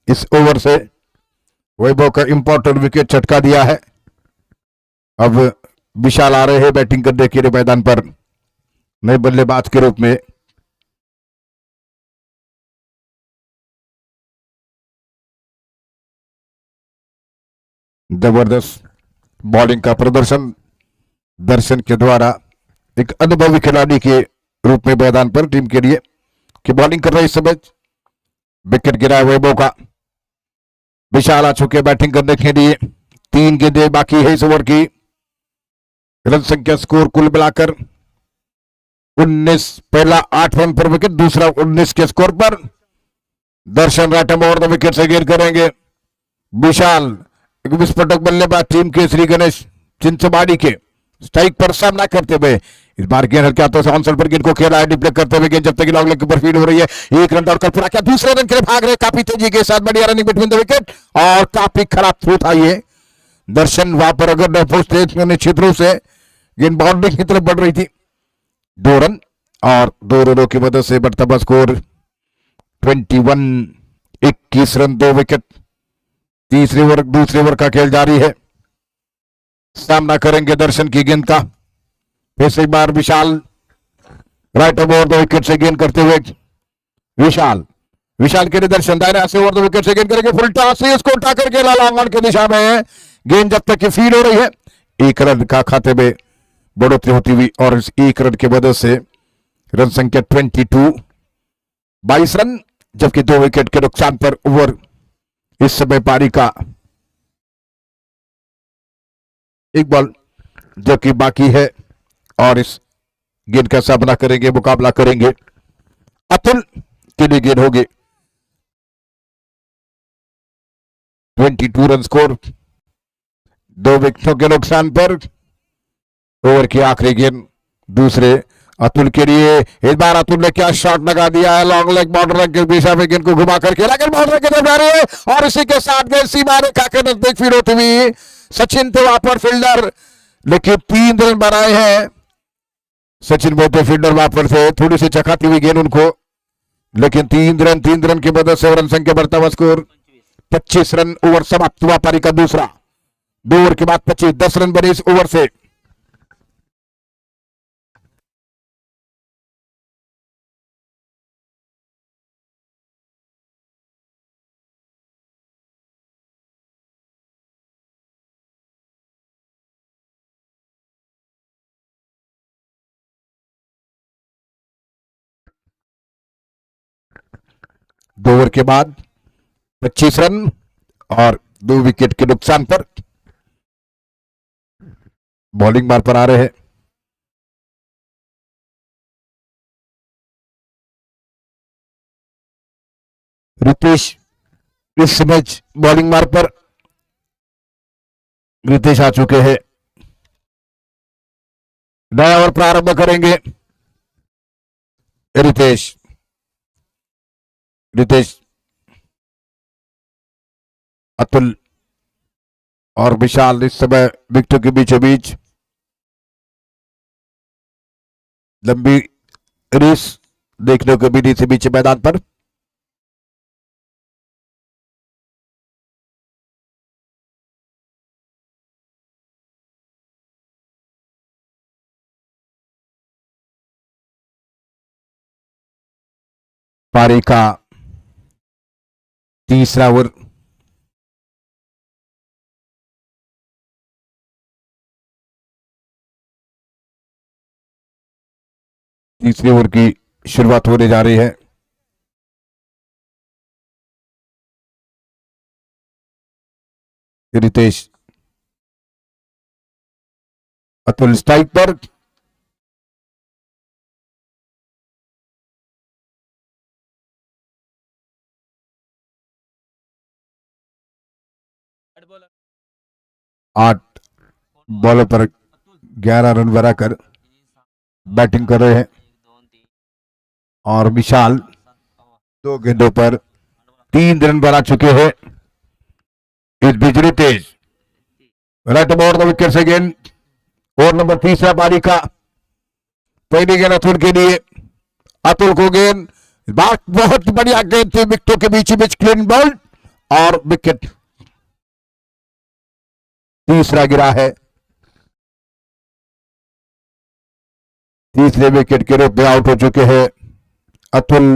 इस ओवर से वैभव का इंपॉर्टेंट विकेट चटका दिया है। अब विशाल आ रहे हैं बैटिंग करने के लिए मैदान पर नए बल्लेबाज के रूप में। जबरदस्त बॉलिंग का प्रदर्शन दर्शन के द्वारा एक अनुभवी खिलाड़ी के रूप में मैदान पर टीम के लिए की बॉलिंग कर रहे इस समय। विकेट गिरा है वैभव का। विशाल आ चुके बैटिंग करने के लिए। 3 गेंदें बाकी है इस ओवर की। रन संख्या स्कोर कुल मिलाकर 19, पहला 8 रन पर विकेट, दूसरा 19 के स्कोर पर। दर्शन राठम ओवर द विकेट से गेंद करेंगे। विशाल एक विस्फोटक बल्लेबाज टीम के श्री गणेश चिंचमाड़ी के स्ट्राइक पर सामना करते हुए इस बार गेंद हल्के हाथों से ऑनसाइड पर गेंद को खेला है। डिप्लेक्ट करते हुए गेंद जब तक लॉन्ग लेग के ऊपर फील्ड हो रही है। 1 रन दौड़ कर पूरा किया। दूसरे रन के लिए भाग रहे काफी तेजी के साथ। बढ़िया रनिंग बिटवीन द विकेट और काफी खराब थ्रू था ये। दर्शन वहां पर अगर न पहुंचते निश्चित रूप से गेंद बाउंड्री की तरफ बढ़ रही थी। 2 रन और 2 रनों की मदद से बढ़ता हुआ स्कोर 21। 21 run 2 wicket. दूसरे ओवर का खेल जारी है। सामना करेंगे दर्शन की गेंद का। फिर से एक बार विशाल राइट ओवर द विकेट से गेंद करते हुए विशाल के लिए दर्शन दायरा से ओवर द विकेट से गेंद करेंगे। फुल टॉस से इसको उठा करके लॉन्ग ऑन की दिशा में गेंद जब तक की फील्ड हो रही है। 1 रन का खाते में बढ़ोतरी होती हुई और इस 1 रन की वजह से रन संख्या 22 रन जबकि 2 विकेट के नुकसान पर ओवर इस समय पारी का एक बॉल जो कि बाकी है और इस गेंद का सामना करेंगे, मुकाबला करेंगे अतुल के लिए। गेंद होगी 22 रन स्कोर 2 विकेटों के नुकसान पर। ओवर की आखिरी गेंद दूसरे अतुल के लिए। इस बार अतुल ने क्या शॉट लगा दिया है। लॉन्ग लेग बाउंड्री की दिशा में गेंद को घुमा कर खेला। गेंद बाउंड्री की तरफ जा रही है और इसी के साथ गेंद सीमा रेखा के नजदीक फील्ड होती हुई। सचिन थे वहां पर फील्डर, लेकिन 3 रन बनाए हैं। सचिन बोलते फील्डर वहां पर थे, थोड़ी सी चखाती हुई गेंद उनको, लेकिन 3 रन की मदद से रन संख्या बढ़ता हुआ स्कोर 25 रन। ओवर समाप्त हुआ पारी का दूसरा। 2 ओवर के बाद 25, 10 रन बने इस ओवर से। दो ओवर के बाद 25 रन और 2 विकेट के नुकसान पर बॉलिंग मार पर आ रहे हैं। रितेश इस मैच बॉलिंग मार्ग पर रितेश आ चुके हैं। नया ओवर प्रारंभ करेंगे रितेश। रितेश, अतुल और विशाल इस समय विकेटों के बीचों बीच लंबी रेस देखने को मिली थी बीच मैदान पर। पारी का तीसरा ओवर तीसरे ओवर की शुरुआत होने जा रही है। रितेश, अतुल स्ट्राइक पर। वाइड बॉलर 8 बॉलों पर 11 रन बनाकर बैटिंग कर रहे हैं और विशाल 2 गेंदों पर 3 रन बना चुके हैं। इस बीच Ritesh right over the wicket से गेंद। ओवर नंबर तीसरा पारी का पहली गेंद अतुल के लिए। अतुल को गेंद, बहुत बढ़िया गेंद थी, विकेटों के बीच बीच क्लीन बॉल और विकेट तीसरा गिरा है। तीसरे विकेट के रूप में आउट हो चुके हैं अतुल।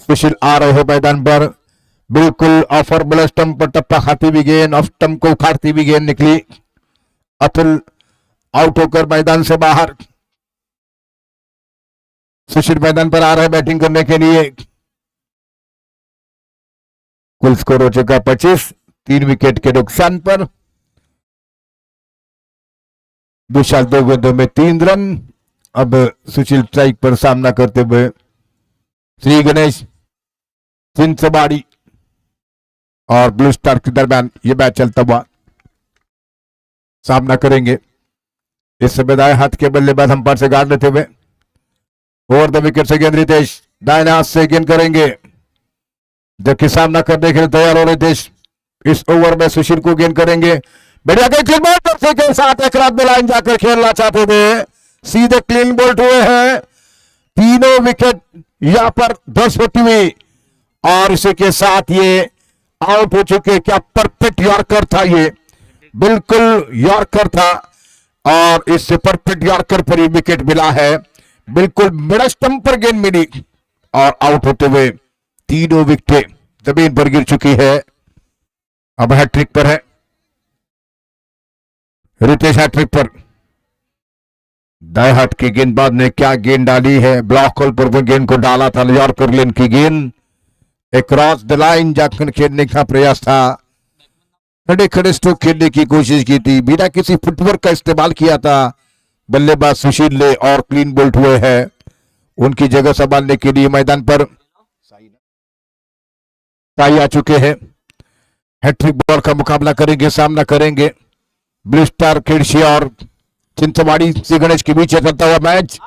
सुशील आ रहे हैं मैदान पर, बिल्कुल ऑफर बल स्टंप पर टप्पा खाती हुई गेंद, ऑफ स्टंप को उखाड़ती हुई गेंद निकली। अतुल आउट होकर मैदान से बाहर। सुशील मैदान पर आ रहे हैं बैटिंग करने के लिए। कुल स्कोर हो चुका 25, 3 विकेट के नुकसान पर। विशाल 2 गेंदों में 3 रन। अब सुशील स्ट्राइक पर सामना करते हुए श्री गणेश, चिंचवाड़ी और ब्लू स्टार के दरमियान यह मैच चलता हुआ सामना करेंगे। इस समय दाएं हाथ के बल्लेबाज अंपायर से गार्ड लेते हुए ओवर द विकेट से गेंद रितेश दाएं हाथ से गेंद करेंगे, जबकि सामना करने के लिए तैयार हो रितेश। इस ओवर में सुशील को गेंद करेंगे, बढ़िया क्लीन बॉल के साथ एक रात में लाइन जाकर खेलना चाहते थे, सीधे क्लीन बोल्ट हुए हैं। तीनों विकेट यहां पर 10 होती हुई और इसी के साथ ये आउट हो चुके। क्या परफेक्ट यॉर्कर था, ये बिल्कुल यॉर्कर था और इससे परफेक्ट यॉर्कर पर ही विकेट मिला है। बिल्कुल मिड स्टंप पर गेंद मिली और आउट होते हुए तीनों विकेट जमीन पर गिर चुकी है। अब हैट्रिक पर है रितेश, हैट्रिक पर। दाएं हाथ की गेंदबाज ने क्या गेंद डाली है, ब्लॉक होल पर वो गेंद को डाला था। यॉर्कर लेन की गेंद क्रॉस द लाइन जाकर खेलने का प्रयास था, खड़े खड़े स्ट्रोक खेलने की कोशिश की थी, बिना किसी फुटवर्क का इस्तेमाल किया था बल्लेबाज सुशील ने और क्लीन बोल्ट हुए हैं। उनकी जगह संभालने के लिए मैदान पर साई आ चुके हैं। हैट्रिक बॉल का मुकाबला करेंगे, सामना करेंगे ब्लू स्टार खिड़सी और चिंचवाड़ी से गणेश के बीच चलता हुआ मैच।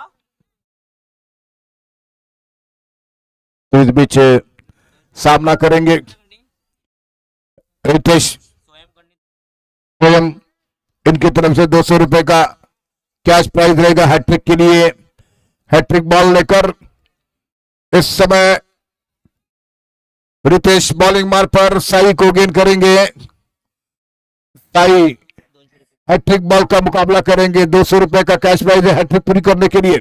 तो इस बीच सामना करेंगे रितेश स्वयं। इनकी तरफ से 200 रुपए का कैश प्राइज रहेगा हैट्रिक के लिए। हैट्रिक बॉल लेकर इस समय रितेश बॉलिंग मार पर साई को गेंद करेंगे। साई हैट्रिक बॉल का मुकाबला करेंगे, 200 रुपए का कैश प्राइज है हैट्रिक पूरी करने के लिए।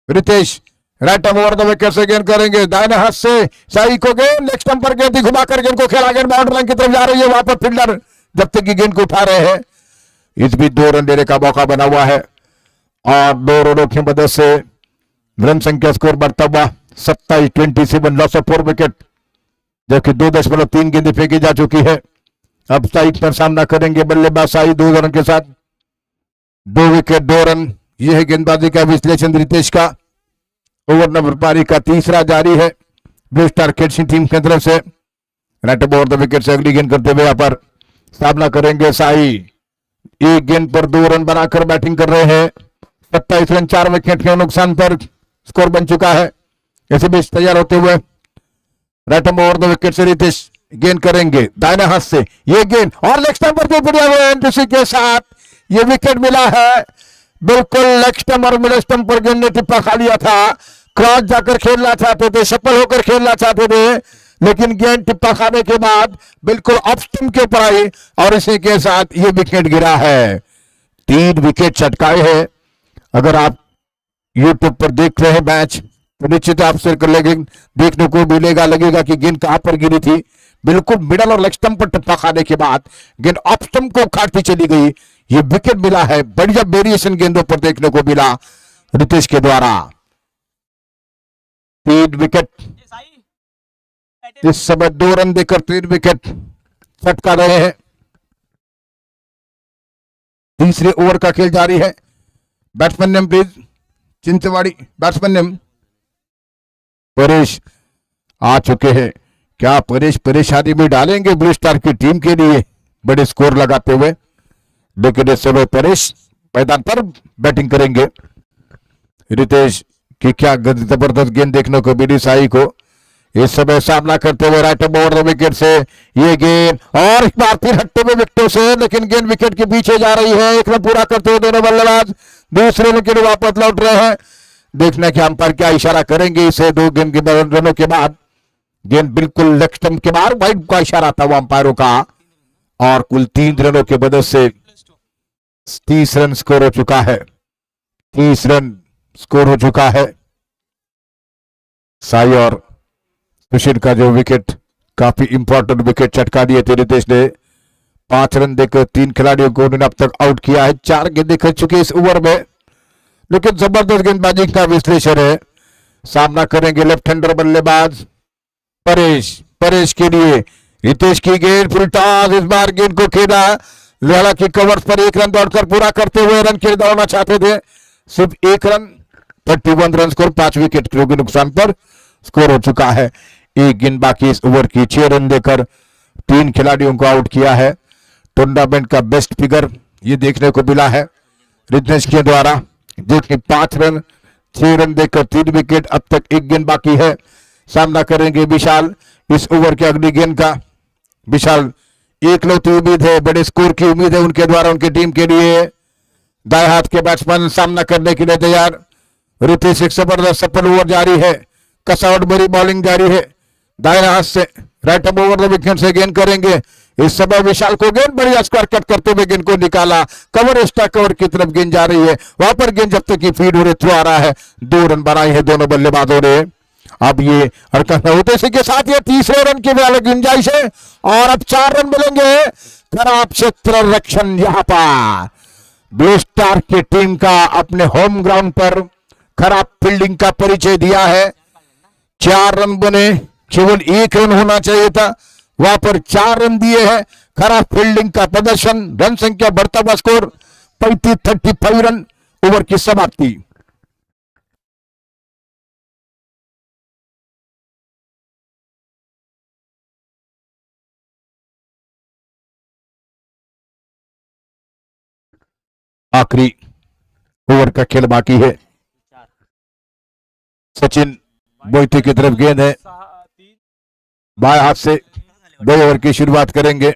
Ritesh right over the wicket से गेंद करेंगे, दाहिने हाथ से साई को गेंद, लेग स्टंप पर गेंद घुमाकर गेंद को खेला, गेंद बाउंड्री लाइन की तरफ जा रही है। वहां पर फील्डर जब तक की गेंद को उठा रहे हैं। इस बीच 2 रन देने का मौका बना हुआ है और 2 रनों की मदद से रन संख्या स्कोर बढ़ता हुआ 27-27, लॉस ऑफ 4 विकेट, जबकि 2.3 गेंदें फेंकी जा चुकी है। अब साइड पर सामना करेंगे बल्लेबाज साई 2 रन के साथ, 2 विकेट 2 रन। यह है गेंदबाजी का विश्लेषण रितेश का। ओवर नंबर पारी का तीसरा जारी है। ब्लू स्टार किड्स टीम की तरफ से। राइट ओवर द विकेट से अगली गेंद करते हुए यहाँ पर सामना करेंगे साई। एक गेंद पर 2 रन बनाकर बैटिंग कर रहे हैं। 27 रन 4 विकेट के नुकसान पर स्कोर बन चुका है। ऐसे बीच तैयार होते हुए राइट ओवर द विकेट से रितेश गेंद करेंगे दाहिने हाथ से। ये गेंद और लेग स्टंप पर बढ़िया एंट्री के साथ ये विकेट मिला है। बिल्कुल लेग स्टंप और मिड स्टंप पर गेंद ने टिप्पा खा लिया था। क्रॉस जाकर खेलना चाहते थे, सफल होकर खेलना चाहते थे, लेकिन गेंद टिप्पा खाने के बाद बिल्कुल ऑफ स्टंप के ऊपर आई और इसी के साथ ये विकेट गिरा है। 3 विकेट चटकाए हैं। अगर आप यूट्यूब पर देख रहे हैं मैच तो निश्चित आपसे देखने को मिलेगा, लगेगा कि गेंद कहां पर गिरी थी। बिल्कुल मिडल और लेग स्टंप पर टप्पा खाने के बाद गेंद ऑफ स्टंप को काटती चली गई। ये विकेट मिला है। बढ़िया वेरिएशन गेंदों पर देखने को मिला रितेश के द्वारा। 3 विकेट इस समय 2 रन देकर 3 विकेट चटका रहे हैं। तीसरे ओवर का खेल जारी है। Batsman name please. Chintwadi batsman name Paresh आ चुके हैं। क्या परेश परेशानी में डालेंगे ब्लू स्टार की टीम के लिए बड़े स्कोर लगाते हुए? लेकिन इस समय परेश मैदान पर बैटिंग करेंगे। रितेश की क्या जबरदस्त गेंद देखने को मिली साई को। इस समय सामना करते हुए राइट ओवर द विकेट से ये गेंद और एक बार फिर हटते हुए विकेटों से, लेकिन गेंद विकेट के पीछे जा रही है। 1 रन पूरा करते हुए दोनों बल्लेबाज दूसरे रन के लिए वापस लौट रहे हैं। देखना कि अंपायर क्या इशारा करेंगे इसे 2 गेंद के रनों के बाद। गेंद बिल्कुल लेग स्टंप के बाहर, वाइड का इशारा था वो अंपायरों का और कुल 3 रनों के मदद से 30 रन स्कोर हो चुका है। 30 रन स्कोर हो चुका है। साई और सुशील का जो विकेट काफी इंपॉर्टेंट विकेट चटका दिए थे रितेश ने। 5 रन देकर 3 खिलाड़ियों को उन्होंने अब तक आउट किया है। 4 गेंदें खेल चुके इस ओवर में, लेकिन जबरदस्त गेंदबाजी का विश्लेषण है। सामना करेंगे लेफ्ट हैंडर बल्लेबाज परेश। परेश के लिए रितेश की गेंद फुल टॉस। इस बार गेंद को खेला, हालांकि कवर्स पर 1 रन दौड़कर पूरा करते हुए रन खेल दौड़ना चाहते थे। सिर्फ 1 रन 31 रन स्कोर 5 विकेट के नुकसान पर स्कोर हो चुका है। 1 गेंद बाकी इस ओवर की। 6 रन देकर 3 खिलाड़ियों को आउट किया है। टूर्नामेंट का बेस्ट फिगर ये देखने को मिला है रितेश के द्वारा, जो कि 5 रन 6 रन देकर 3 विकेट। अब तक 1 गेंद बाकी है। सामना करेंगे विशाल इस ओवर के अगली गेंद का। विशाल एकलौती उम्मीद है, बड़े स्कोर की उम्मीद है उनके द्वारा उनकी टीम के लिए। दाएं हाथ के बैट्समैन सामना करने के लिए तैयार। रितेश एक जबरदस्त सफल ओवर जारी है। कसावट भरी बॉलिंग जारी है। दाएं हाथ से राइट ओवर द विकेट से गेंद करेंगे। इस समय विशाल को गेंद बढ़िया स्क्वायर कट करते हुए गेंद को निकाला। कवर एक्स्ट्रा कवर की तरफ गेंद जा रही है। वहां पर गेंद जब तक की फीड हो रही थ्रो आ रहा है। 2 रन बनाए हैं दोनों बल्लेबाजों ने। अब ये हरकत होते इसी के साथ ये तीसरे रन की गुंजाइश है और अब 4 रन मिलेंगे। खराब क्षेत्र रक्षण यहां पर ब्लू स्टार की टीम का अपने होम ग्राउंड पर खराब फील्डिंग का परिचय दिया है। 4 रन बने, केवल 1 रन होना चाहिए था, वहां पर 4 रन दिए हैं। खराब फील्डिंग का प्रदर्शन। रन संख्या बढ़ता हुआ स्कोर 35 रन। ओवर की समाप्ति। आखिरी ओवर का खेल बाकी है। सचिन मोहिते की तरफ गेंद है। बाएं हाथ से 2 ओवर की शुरुआत करेंगे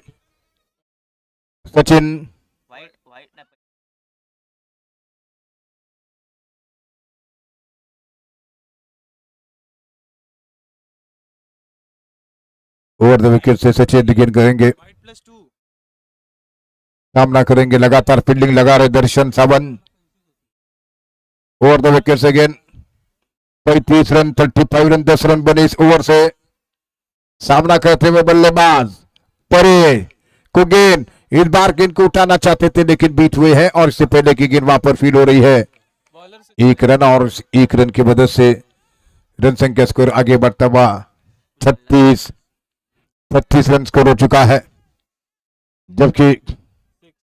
सचिन। ओवर द विकेट से सचिन गेंद करेंगे। सामना करेंगे लगातार फील्डिंग लगा रहे दर्शन सावंत। ओवर द विकेट से गेंद 35 रन 35 रन 10 रन बने इस ओवर से। सामना करते हुए बल्लेबाज परे को गेंद, इस बार गेंद को उठाना चाहते थे लेकिन बीट हुए हैं और इससे पहले की गेंद वहां पर फील हो रही है। 1 रन और 1 रन की मदद से रन संख्या स्कोर आगे बढ़ता हुआ 36 रन स्कोर हो चुका है, जबकि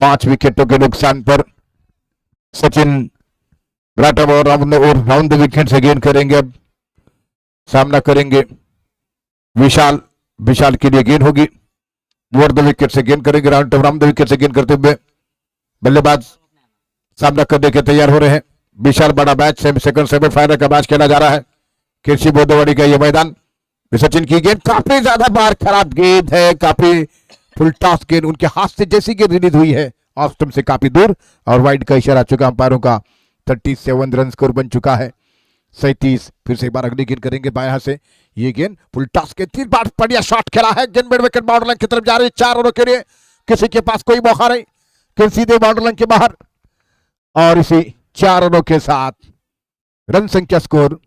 5 विकेटों के नुकसान पर सचिन राउंड द विकेट से गेंद करेंगे। अब सामना करेंगे विशाल विशाल के लिए गेंद होगी, ओवर द विकेट से गेंद करेंगे, राउंड अराउंड द विकेट से गेंद करते हुए बल्लेबाज सामना करने के तैयार हो रहे हैं। विशाल बड़ा मैच सेकंड सेमीफाइनल का मैच खेला जा रहा है कृषि बोधवाड़ी का ये मैदान। सचिन की गेंद काफी ज्यादा बार खराब गेंद है, काफी फुल टॉस गेंद उनके हाथ से जैसी गेंद रिलीज हुई है ऑफ स्टंप से काफी दूर और वाइड का इशारा आ चुका अंपायरों का। 37 रन स्कोर बन चुका है 37। फिर से एक बार अगली गेंद करेंगे बाएं हाथ से, ये गेंद फुल टॉस के 3 बार बढ़िया शॉट खेला है, गेंद मिड विकेट बाउंड्री लाइन की तरफ जा रही है 4 रनों के लिए, किसी के पास कोई मौका नहीं, गेंद सीधे बाउंड्री लाइन के बाहर और इसी 4 रनों के साथ रन संख्या स्कोर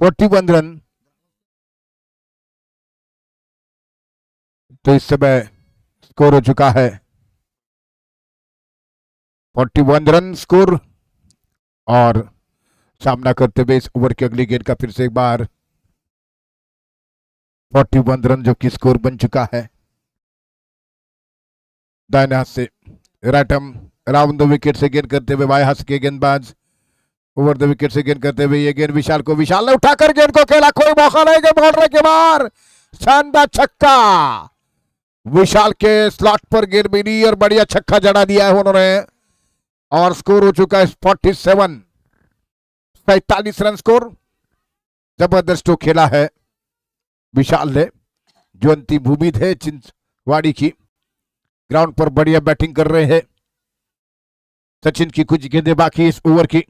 41 रन। तो इस समय स्कोर हो चुका है 41 रन स्कोर और सामना करते हुए इस ओवर की अगली गेंद का फिर से एक बार 41 रन जो कि स्कोर बन चुका है। दाहिने हाथ से right arm round the wicket से गेंद करते हुए बाएं हाथ के गेंदबाज ओवर द विकेट से गेंद करते हुए ये गेंद विशाल को, विशाल ने उठाकर गेंद को खेला, कोई मौका नहीं, गेंद बाउंड्री के बाहर, शानदार छक्का, विशाल के स्लॉट पर गेंद मिली और बढ़िया छक्का जड़ा दिया है उन्होंने और स्कोर हो चुका है 47 रन स्कोर। जबरदस्त तो खेला है विशाल ने, जो अंतिम उम्मीद है चिंचवाड़ी की, ग्राउंड पर बढ़िया बैटिंग कर रहे हैं। सचिन की कुछ गेंदें बाकी इस ओवर की,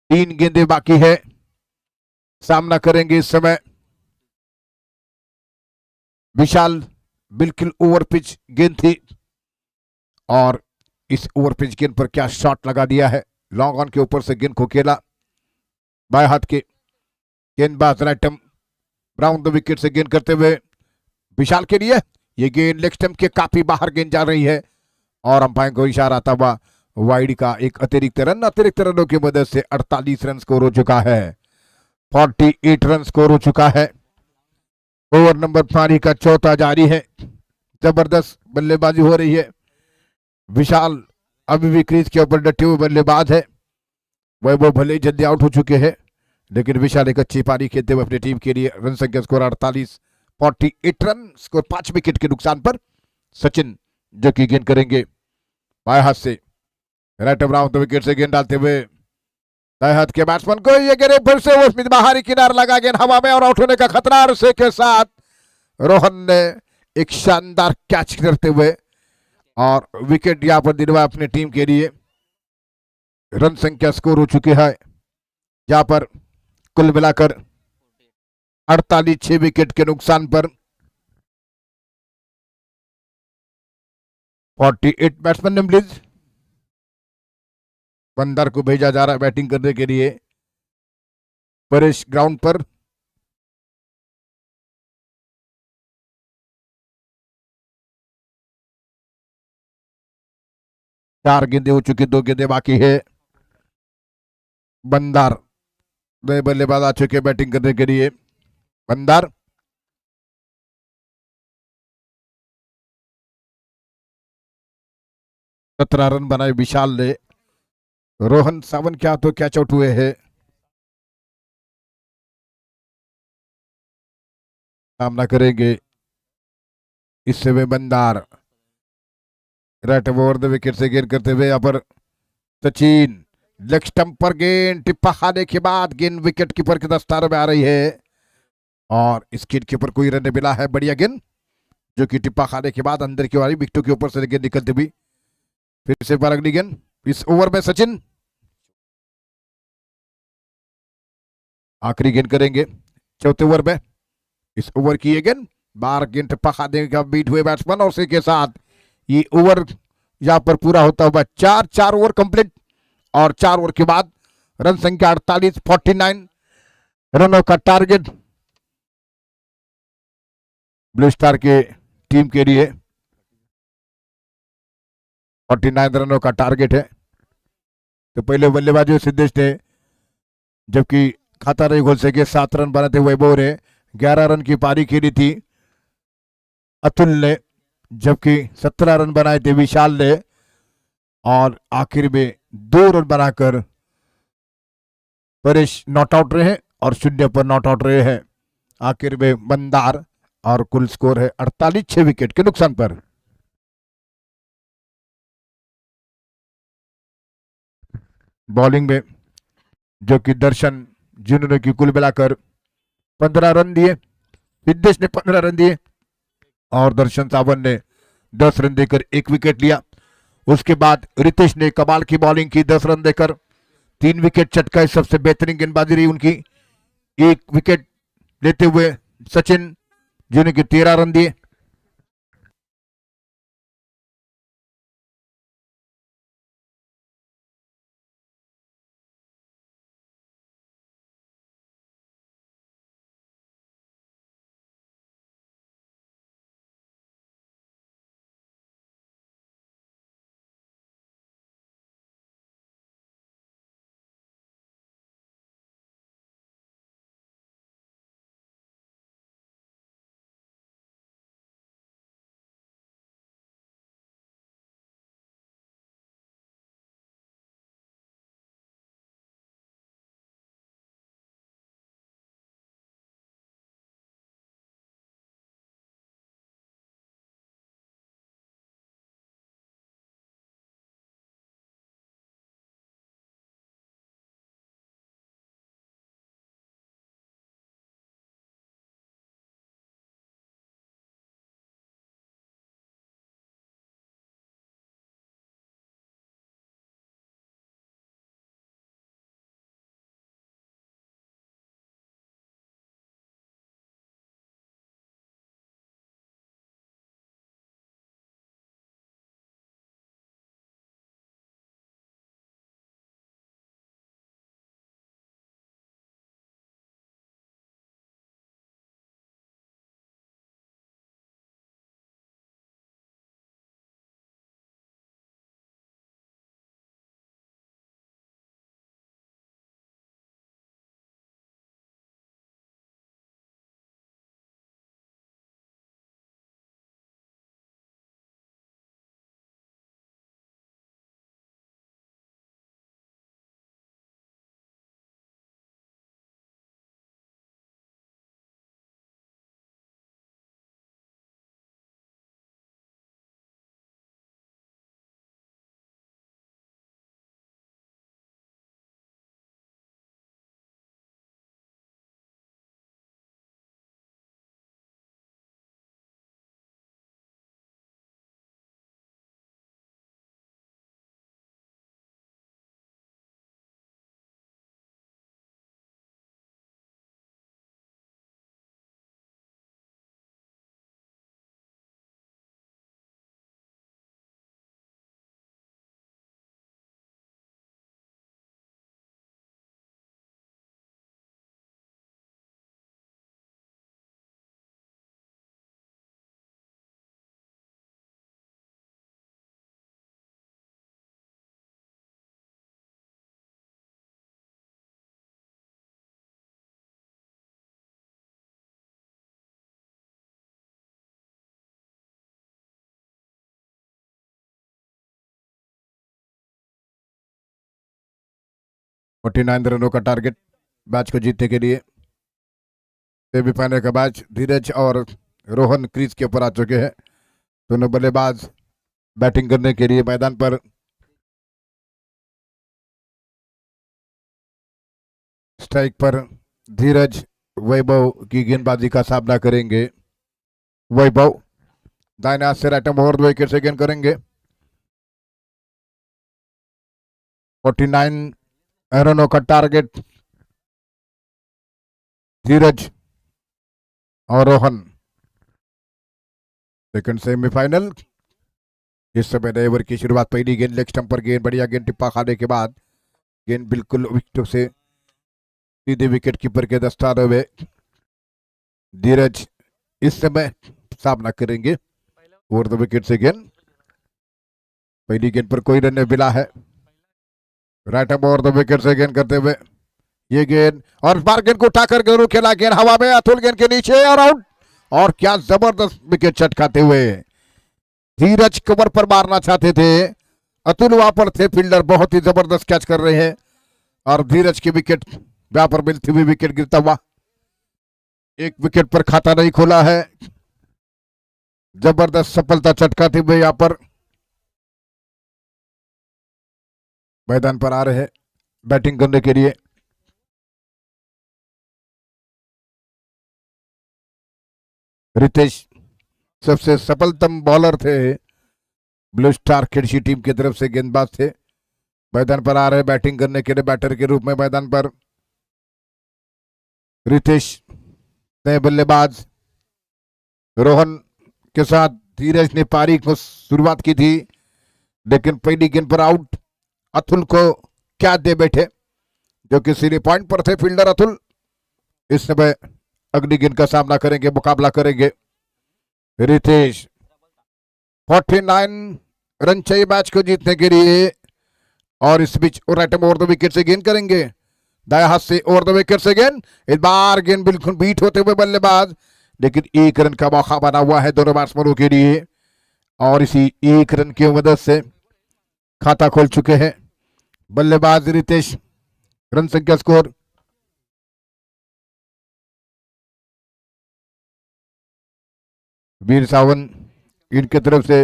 3 गेंदें बाकी है, सामना करेंगे इस समय विशाल। बिल्कुल ओवर पिच गेंद थी और इस ओवर पिच गेंद पर क्या शॉट लगा दिया है, लॉन्ग ऑन के ऊपर से गेंद को खेला, बाएं हाथ के गेंदबाज right arm round the wicket से गेंद करते हुए विशाल के लिए ये गेंद लेग स्टंप के काफी बाहर गेंद जा रही है और अंपायर को इशारा आता हुआ वाइड का एक अतिरिक्त रनों की मदद से 48 रन स्कोर हो चुका है, 48 रन स्कोर हो चुका है। ओवर नंबर 5 का चौथा जारी है, जबरदस्त बल्लेबाजी हो रही है। विशाल अभी भी क्रीज के ऊपर डटे हुए बल्लेबाज है, वो भले ही जल्दी आउट हो चुके हैं लेकिन विशाल एक अच्छी पारी खेलते हुए अपनी टीम के लिए रन संख्या स्कोर 48 रन स्कोर 5 विकेट के नुकसान पर। सचिन जो की गेंद करेंगे बाएं हाथ से राइट राउंड विकेट से गेंद डालते हुए दाएं हाथ के बैट्समैन को ये गेंद फिर से वो बाहरी किनार लगा, गेंद हवा में और आउट होने का खतरा और उसे के साथ रोहन ने एक शानदार कैच करते हुए और विकेट यहां पर दिलवा अपनी टीम के लिए। रन संख्या स्कोर हो चुकी है यहां पर कुल मिलाकर 48, 6 विकेट के नुकसान पर 48। बैट्समैन ने प्लीज बंदर को भेजा जा रहा है बैटिंग करने के लिए परेश ग्राउंड पर। चार गेंदें हो चुकी, 2 गेंदें बाकी है। बंदर नए बल्लेबाज आ चुके बैटिंग करने के लिए। बंदर 17 रन बनाए विशाल ने। रोहन सावन क्या तो कैच आउट हुए हैं। सामना करेंगे इस समय बंदर राइट ओवर द विकेट से गेंद करते हुए यहाँ पर सचिन लेग स्टंप पर गेंद टिप्पा खाने के बाद गेंद विकेट कीपर के दस्तार में आ रही है और इस गेंद के ऊपर कोई रन मिला है। बढ़िया गेंद जो कि टिप्पा खाने के बाद अंदर की वाली विकेटों के ऊपर से गेंद निकलती हुई। फिर से बार अगली गेंद इस ओवर में सचिन आखिरी गेंद करेंगे चौथे ओवर में। इस ओवर की ये गेंद बार गेंद टिप्पा खाने का बीट हुए बैट्समैन और उसी के साथ ये ओवर यहां पर पूरा होता हुआ 4 ओवर कंप्लीट और 4 ओवर के बाद रन संख्या 49 रनों का टारगेट ब्लू स्टार के टीम के लिए 49 रनों का टारगेट है। तो पहले बल्लेबाजी सिद्धेश ने जबकि खाता रही गोल से के 7 रन बनाते हुए वैभव ने 11 रन की पारी खेली थी। अतुल ने जबकि 17 रन बनाए थे विशाल ने और आखिर में 2 रन बनाकर परेश नॉट आउट रहे और 0 पर नॉट आउट रहे हैं आखिर में मंदार, और कुल स्कोर है 48, 6 विकेट के नुकसान पर। बॉलिंग में जो कि दर्शन, जिन्होंने की कुल मिलाकर 15 रन दिए, सिद्धेश ने 15 रन दिए और दर्शन सावन ने 10 रन देकर 1 विकेट लिया। उसके बाद रितेश ने कमाल की बॉलिंग की, 10 रन देकर 3 विकेट चटकाए। सबसे बेहतरीन गेंदबाजी रही उनकी, 1 विकेट लेते हुए सचिन, जिन्होंने की 13 रन दिए। फोर्टी 49 रनों का टारगेट मैच को जीतने के लिए। सेमीफाइनल का मैच, धीरज और रोहन क्रीज के ऊपर आ चुके हैं। दोनों बल्लेबाज बैटिंग करने के लिए मैदान पर। स्ट्राइक पर धीरज वैभव की गेंदबाजी का सामना करेंगे। वैभव दाहिने हाथ से राइट आर्म ओवर 2 विकेट से गेंद करेंगे। 49 रनों का टारगेट धीरज और रोहन। Second semifinal. इस समय नए ओवर की शुरुआत, पहली गेंद लेग स्टंप पर, गेंद बढ़िया गेंद टिप्पा खाने के बाद गेंद बिल्कुल विकेट से सीधे विकेट कीपर के दस्ताने में। धीरज इस समय सामना करेंगे ओवर द विकेट से गेंद। पहली गेंद पर कोई रन मिला है। Right arm over the wicket से गेंद करते हुए ये गेंद, और बार गेंद को उठाकर जरूर खेला, गेंद हवा में, अतुल गेंद के नीचे और आउट। और क्या जबरदस्त विकेट चटकाते हुए धीरज कवर पर मारना चाहते थे, अतुल वहां पर थे, फील्डर बहुत ही जबरदस्त कैच कर रहे हैं और धीरज की विकेट वहां पर मिलती हुई विकेट गिरता हुआ, एक विकेट पर खाता नहीं खोला है। जबरदस्त सफलता चटकाते हुए यहां पर मैदान पर आ रहे हैं बैटिंग करने के लिए। रितेश सबसे सफलतम बॉलर थे, ब्लू स्टार खिड़की टीम की तरफ से गेंदबाज थे। मैदान पर आ रहे बैटिंग करने के लिए बैटर के रूप में मैदान पर रितेश, नए बल्लेबाज रोहन के साथ धीरज ने पारी को शुरुआत की थी, लेकिन पहली गेंद पर आउट। अतुल को क्या दे बैठे, जो कि सीरी पॉइंट पर थे फील्डर अतुल। इस समय अगली गेंद का सामना करेंगे, मुकाबला करेंगे रितेश। 49 रन चाहिए मैच को जीतने के लिए, और इस बीच राइट ओवर द विकेट से गेंद करेंगे, दाएं हाथ से ओवर द विकेट से गेंद। इस बार गेंद बिल्कुल बीट होते हुए बल्लेबाज, लेकिन एक रन का मौका बना हुआ है दोनों बैट्समैनों के लिए, और इसी एक रन की मदद से खाता खोल चुके हैं बल्लेबाज रितेश। रन संख्या स्कोर वीर सावन, इनके तरफ से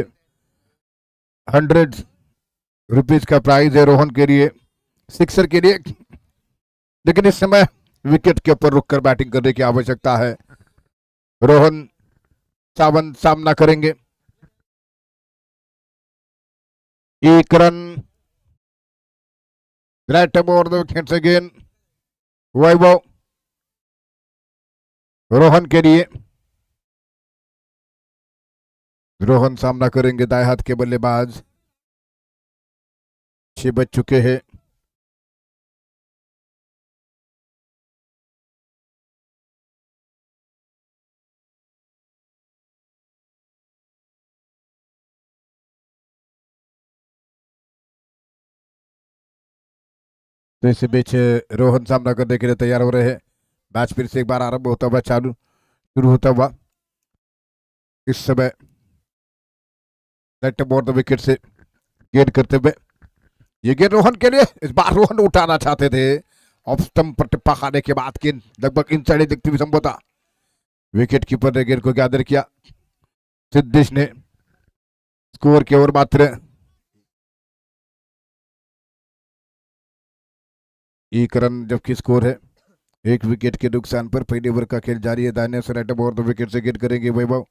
100 रुपीज का प्राइज है रोहन के लिए, सिक्सर के लिए। लेकिन इस समय विकेट के ऊपर रुककर बैटिंग करने की आवश्यकता है। रोहन सावन सामना करेंगे, एक run right over the wicket से गेंद। वैभव रोहन के लिए, रोहन सामना करेंगे दाएं हाथ के बल्लेबाज। 6 बज चुके हैं। तो इसी बीच रोहन सामना करने के लिए तैयार हो रहे हैं। मैच फिर से एक बार आरंभ होता हुआ शुरू होता हुआ। इस समय राइट ओवर द विकेट से गेंद करते हुए, ये गेंद रोहन के लिए। इस बार रोहन उठाना चाहते थे, ऑफ स्टंप पर टिप्पा खाने के बाद गेंद लगभग इनसाइड दिखती हुई संभवता। विकेट कीपर ने गेंद को गैदर किया। सिद्धेश ने स्कोर के ओवर मात्र एक रन जबकि स्कोर है, एक विकेट के नुकसान पर पहले ओवर का खेल जारी है। दाहिने से राइट ओवर द विकेट से गेंद करेंगे वैभव।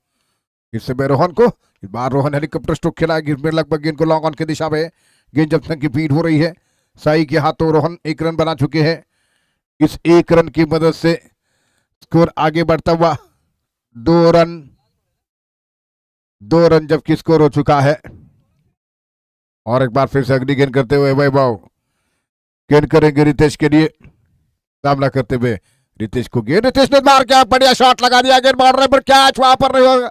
इस समय रोहन को, इस बार रोहन हेलीकॉप्टर स्ट्रोक खेला, जिसमें लगभग गेंद को लॉन्ग ऑन की दिशा में गेंद जब तक की फीड हो रही है। साई के हाथों रोहन एक रन बना चुके हैं। इस एक रन की मदद से स्कोर आगे बढ़ता हुआ 2 रन जबकि स्कोर हो चुका है। और एक बार फिर से अगली गेंद करते हुए वैभव गेंद करेंगे रितेश के लिए, सामना करते हुए रितेश को गेंद। रितेश ने मार क्या बढ़िया शॉट लगा दिया, गेंद मार रहे पर कैच वहां पर नहीं होगा,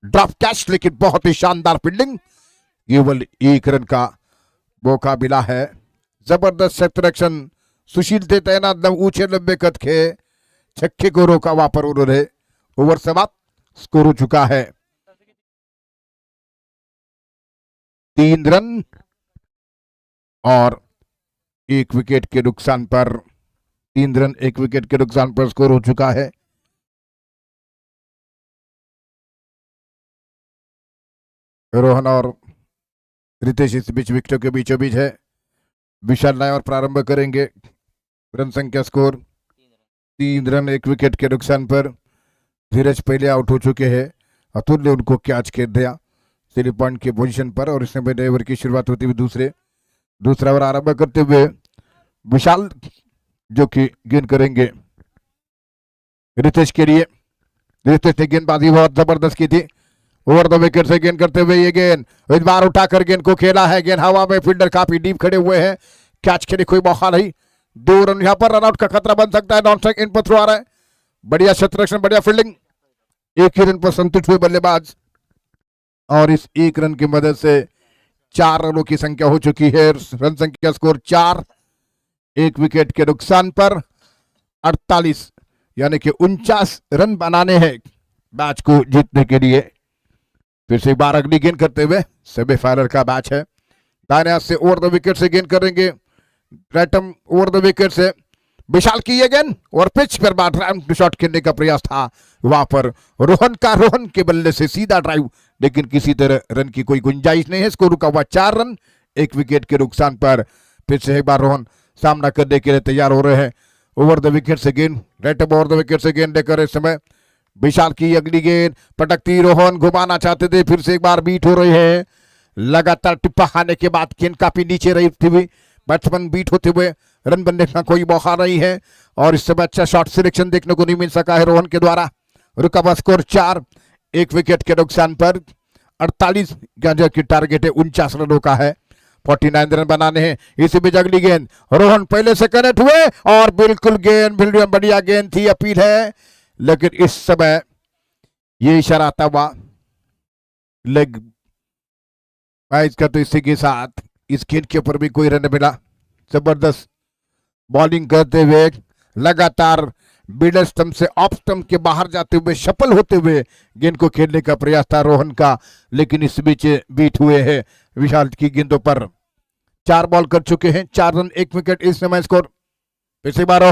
ड्रॉप कैच, लेकिन बहुत ही शानदार फील्डिंग। केवल एक रन का मौका मिला है। जबरदस्त सेक्शन सुशील थे तैनात, ऊंचे लंबे कद के छक्के को रोका वहां पर उन्होंने। ओवर समाप्त, स्कोर हो चुका है 3 रन और 1 विकेट के नुकसान पर। 3 रन 1 विकेट के नुकसान पर स्कोर हो चुका है। रोहन और रितेश इस बीच विकेटों के बीचों बीच है। विशाल नायर प्रारंभ करेंगे। रन संख्या स्कोर 3 रन 1 विकेट के नुकसान पर। धीरज पहले आउट हो चुके हैं, अतुल ने उनको कैच खेल दिया सीरी पॉइंट की पोजीशन पर, और इसमें नए ओवर की शुरुआत होती हुई दूसरा ओवर आरंभ करते हुए विशाल, जो कि गेंद करेंगे रितेश के लिए। रितेश ने गेंदबाजी बहुत जबरदस्त की थी, ओवर द विकेट से गेंद करते हुए ये गेंद इस बार उठाकर गेंद को खेला है। गेंद हवा में, फील्डर काफी डीप खड़े हुए हैं, कैच के लिए कोई मौका नहीं। 2 रन यहां पर, रनआउट का खतरा बन सकता है। नॉन स्ट्राइक इन पर थ्रो आ रहा है, बढ़िया क्षेत्ररक्षण, बढ़िया फील्डिंग। एक ही रन पर संतुष्ट हुए बल्लेबाज, और इस 1 रन की मदद से 4 रनों की संख्या हो चुकी है। रन संख्या स्कोर 4, 1 विकेट के नुकसान पर 48 यानी कि 49 रन बनाने हैं मैच को जीतने के लिए। फिर से एक बार अगली गेंद करते हुए, सेमीफाइनल का मैच है। दाहिने हाथ से ओवर द विकेट से गेंद करेंगे, राइट ओवर द विकेट से विशाल की ये गेंद और पिच पर ड्राइव शॉट खेलने का प्रयास था वहां पर रोहन के बल्ले से सीधा ड्राइव, लेकिन किसी तरह रन की कोई गुंजाइश नहीं है। स्कोर रुका हुआ 4 रन, 1 विकेट के नुकसान पर। फिर से एक बार रोहन सामना करने के लिए तैयार हो रहे हैं। ओवर द विकेट से गेंद, रेट ओवर द विकेट से गेंद लेकर इस समय विशाल की अगली गेंद पटकती, रोहन घुमाना चाहते थे, फिर से एक बार बीट हो रही है। लगातार टिप्पा खाने के बाद गेंद काफी नीचे रही थी, बैट्समैन बीट होते हुए रन बनने का कोई मौका नहीं है और इस समय अच्छा शॉट सिलेक्शन देखने को नहीं मिल सका है रोहन के द्वारा। रुका हुआ स्कोर 4, 1 विकेट के नुकसान पर। 48 की टारगेट है, 49 रनों का है, 49 रन बनाने हैं। इसी बीच अगली गेंद रोहन पहले से कनेक्ट हुए और बिल्कुल गेंद बढ़िया गेंद थी, अपील है, लेकिन इस समय ये इशारा आता हुआ लेग मैच का, तो इसी के साथ इस गेंद के ऊपर भी कोई रन मिला। जबरदस्त बॉलिंग करते हुए लगातार मिडल स्टंप से ऑफ स्टंप के बाहर जाते हुए सफल होते हुए गेंद को खेलने का प्रयास था रोहन का, लेकिन इस बीच बीट हुए हैं विशाल की गेंदों पर। 4 बॉल कर चुके हैं, 4 रन 1 विकेट इस समय स्कोर। पिछली बार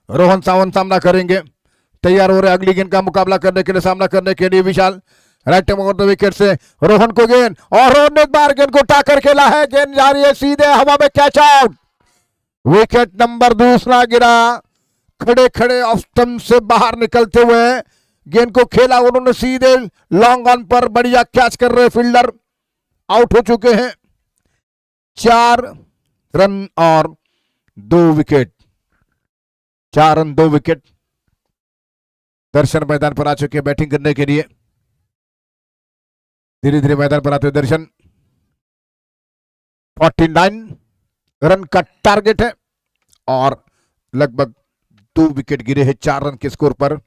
रोहन सावन सामना करेंगे, तैयार हो रहे अगली गेंद का मुकाबला करने के लिए, सामना करने के लिए विशाल। राइट ओवर द विकेट से रोहन को गेंद, और रोहन ने एक बार गेंद को उठाकर खेला है, गेंद जा रही है सीधे हवा में, कैच आउट। विकेट नंबर 2 गिरा, खड़े खड़े ऑफ स्टंप से बाहर निकलते हुए गेंद को खेला उन्होंने सीधे लॉन्ग ऑन पर, बढ़िया कैच कर रहे फील्डर, आउट हो चुके हैं। 4 रन और 2 विकेट, 4 रन 2 विकेट। दर्शन मैदान पर आ चुके बैटिंग करने के लिए, धीरे धीरे मैदान पर आते हुए दर्शन। 49 रन का टारगेट है और लगभग 2 विकेट गिरे हैं 4 रन के स्कोर पर।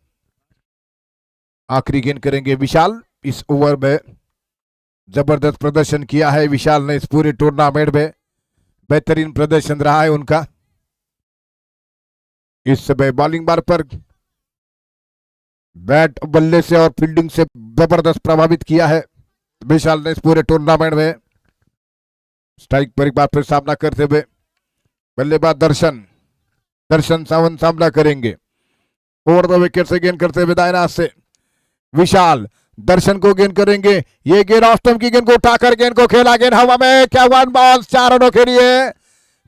आखिरी गेंद करेंगे विशाल। इस ओवर में जबरदस्त प्रदर्शन किया है विशाल ने, इस पूरे टूर्नामेंट में बेहतरीन प्रदर्शन रहा है उनका। इस समय बॉलिंग बार पर बैट बल्ले से और फील्डिंग से जबरदस्त प्रभावित किया है विशाल ने इस पूरे टूर्नामेंट में। स्ट्राइक पर एक बार फिर सामना करते हुए बल्लेबाज दर्शन सावंत सामना करेंगे। ओवर द विकेट से गेंद करते हुए दायरा से विशाल दर्शन को गेंद करेंगे, ये गेंद ऑफ स्टंप की गेंद को उठाकर गेंद को खेला, गेंद हवा में, क्या 1 बॉल 4 रनों के लिए।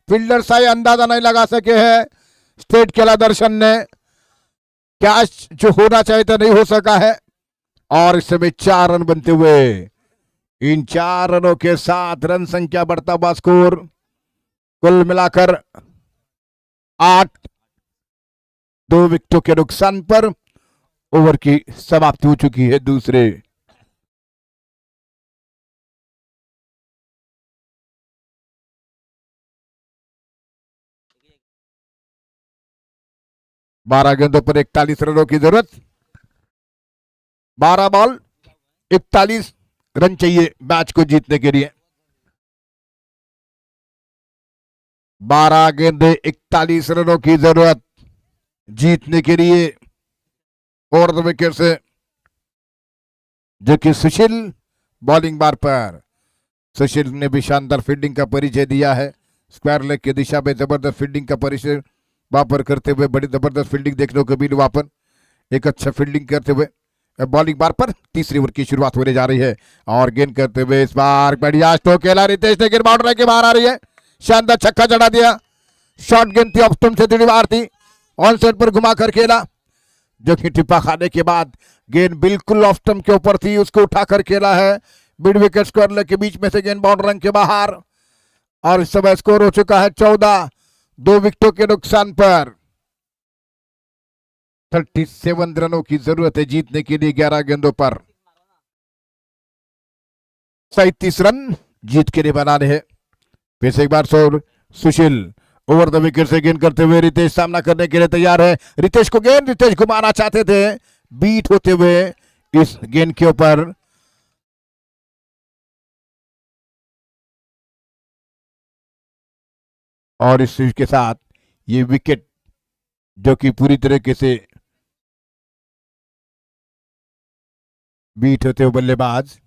फील्डर सही अंदाजा नहीं लगा सके हैं, स्ट्रेट खेला दर्शन ने, कैच जो होना चाहिए था नहीं हो सका है और इस समय 4 रन बनते हुए इन 4 रनों के साथ रन संख्या बढ़ता हुआ स्कोर कुल मिलाकर 8, 2 विकेटों के नुकसान पर ओवर की समाप्ति हो चुकी है दूसरे। बारह गेंदों पर 41 रनों की जरूरत, 12 बॉल 41 रन चाहिए मैच को जीतने के लिए। 12 गेंदे 41 रनों की जरूरत जीतने के लिए। ओवर द विकेट से जो कि सुशील बॉलिंग बार पर, सुशील ने भी शानदार फील्डिंग का परिचय दिया है, स्क्वायर लेग की दिशा में जबरदस्त फील्डिंग का परिचय वापर करते हुए, बड़ी जबरदस्त फील्डिंग देखने को मिली वहां पर, एक अच्छा फील्डिंग करते हुए। बॉलिंग बार पर तीसरी ओवर की शुरुआत होने जा रही है और गेंद करते हुए इस बार बढ़िया स्ट्रोक खेला रितेश ने, गेंद बाउंड्री के बाहर आ रही है, शानदार छक्का चढ़ा दिया। शॉर्ट गेंद थी, ऑफ स्टंप से दीवार बाहर थी, ऑन साइड पर घुमा कर खेला, जो कि टिप्पा खाने के बाद गेंद बिल्कुल ऑफ स्टंप के ऊपर थी, उसको उठाकर खेला है मिड विकेट स्क्वायर लेग के बीच में से, गेंद बाउंड्री के बाहर। और इस समय स्कोर हो चुका है 14, 2 विकेटों के नुकसान पर। 37 रनों की जरूरत है जीतने के लिए 11 गेंदों पर, 37 रन जीत के लिए बनाने हैं। फिर से एक बार सुशील ओवर द विकेट से गेंद करते हुए रितेश सामना करने के लिए तैयार है, रितेश को गेंद, रितेश घुमाना चाहते थे, बीट होते हुए इस गेंद के ऊपर। और इस चीज के साथ ये विकेट जो कि पूरी तरीके से बीट होते हुए बल्लेबाज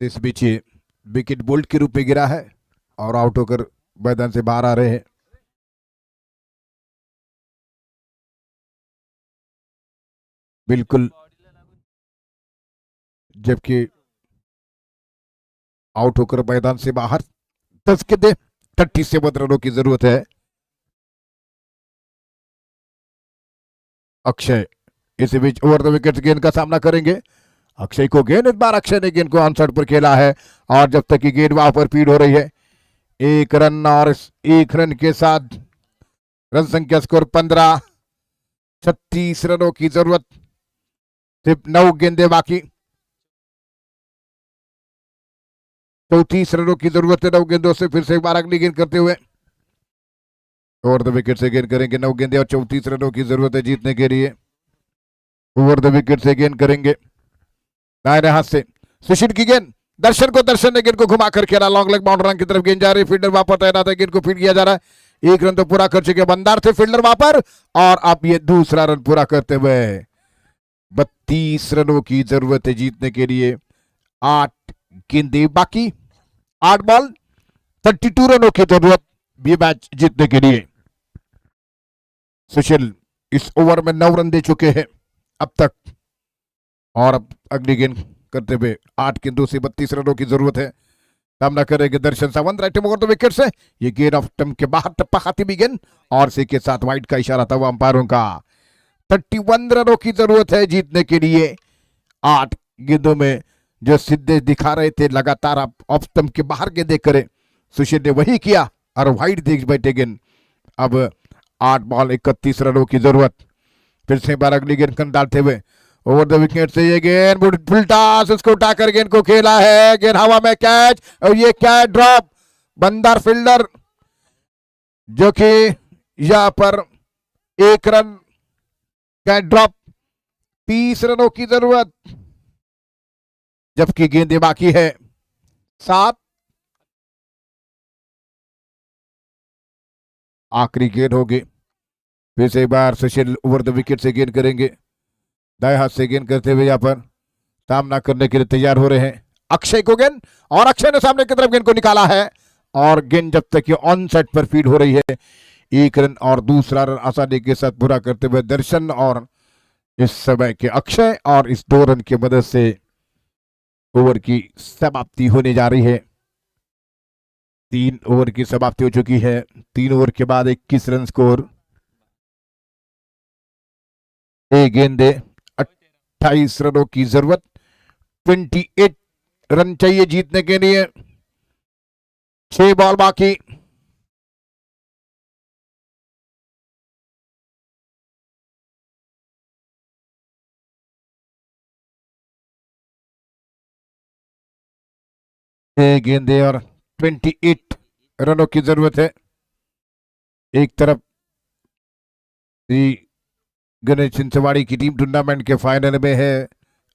इस बीच ये विकेट बोल्ट के रूप में गिरा है और आउट होकर मैदान से बाहर आ रहे हैं। बिल्कुल, जबकि आउट होकर मैदान से बाहर 10 गेंदे 37 रनों की जरूरत है। अक्षय इसी बीच ओवर द विकेट गेंद का सामना करेंगे। अक्षय को गेंद, इस बार अक्षय ने गेंद को ऑन साइड पर खेला है और जब तक की गेंद वहां पर फीड हो रही है, एक रन और इस एक रन के साथ रन संख्या स्कोर 15, 36 रनों की जरूरत, सिर्फ 9 गेंदे बाकी, 34 रनों की जरूरत है 9 गेंदों से। फिर से एक बार अगली गेंद करते हुए ओवर द विकेट से गेंद करेंगे। 9 गेंदे और 34 रनों की जरूरत है जीतने के लिए। ओवर द विकेट से गेंद करेंगे, दाहिने हाथ से सुशील की गेंद, दर्शन ने गेंद को घुमाकर खेला, लॉन्ग लेग बाउंड्री की तरफ गेंद जा रही है। फील्डर वहां पर तैनात है, गेंद को फीड किया जा रहा है। एक रन तो पूरा कर चुके बंदार थे फील्डर वहां पर, और अब ये दूसरा रन पूरा करते हुए 32 रनों की जरूरत है जीतने के लिए। 8 गेंदे बाकी, 8 बॉल, 32 रनों की जरूरत ये मैच जीतने के लिए। सुशील इस ओवर में 9 रन दे चुके हैं अब तक, और अब अगली गेंद करते हुए 8 गेंदों से 32 रनों की जरूरत है। सामना करेंगे Darshan Sawant, right over the wicket से। ये गेंद ऑफ स्टंप के बाहर टप्पा खाती भी गेंद, और इसी के साथ वाइड का इशारा था अंपायरों का। 31 रनों की जरूरत है जीतने के लिए। 8 गेंदों में जो सिद्धे दिखा रहे थे लगातार आप ऑफ स्टंप के बाहर गेंदे करें, सुशील ने वही किया और वाइड देख बैठे गेंद। अब 8 बॉल 31 रनों की जरूरत। फिर से बार अगली गेंद कर डालते हुए ओवर द विकेट से ये गेंद फुल टॉस, उसको उठाकर गेंद को खेला है, गेंद हवा में कैच, और ये कैच ड्रॉप, बंदर फील्डर जो कि यहां पर 1 रन, कैच ड्रॉप, 30 रनों की जरूरत, जबकि गेंदे बाकी है 7। आखिरी गेंद होगी। फिर से एक बार सुशील ओवर द विकेट से गेंद करेंगे, दाएं हाथ से गेंद करते हुए यहां पर सामना करने के लिए तैयार हो रहे हैं अक्षय को गेंद, और अक्षय ने सामने की तरफ गेंद को निकाला है, और गेंद जब तक ये ऑन साइड पर फीड हो रही है, 1 रन और दूसरा रन आसानी के साथ पूरा करते हुए दर्शन और इस समय के अक्षय, और इस 2 रन की मदद से ओवर की समाप्ति होने जा रही है। 3 ओवर की समाप्ति हो चुकी है। 3 ओवर के बाद 21 रन स्कोर, 1 गेंदे 28 रनों की जरूरत, 28 रन चाहिए जीतने के लिए। 6 बॉल बाकी। गेंदे और 28 रनों की जरूरत है। एक तरफ श्री गणेश सिंसवाड़ी की टीम टूर्नामेंट के फाइनल में है,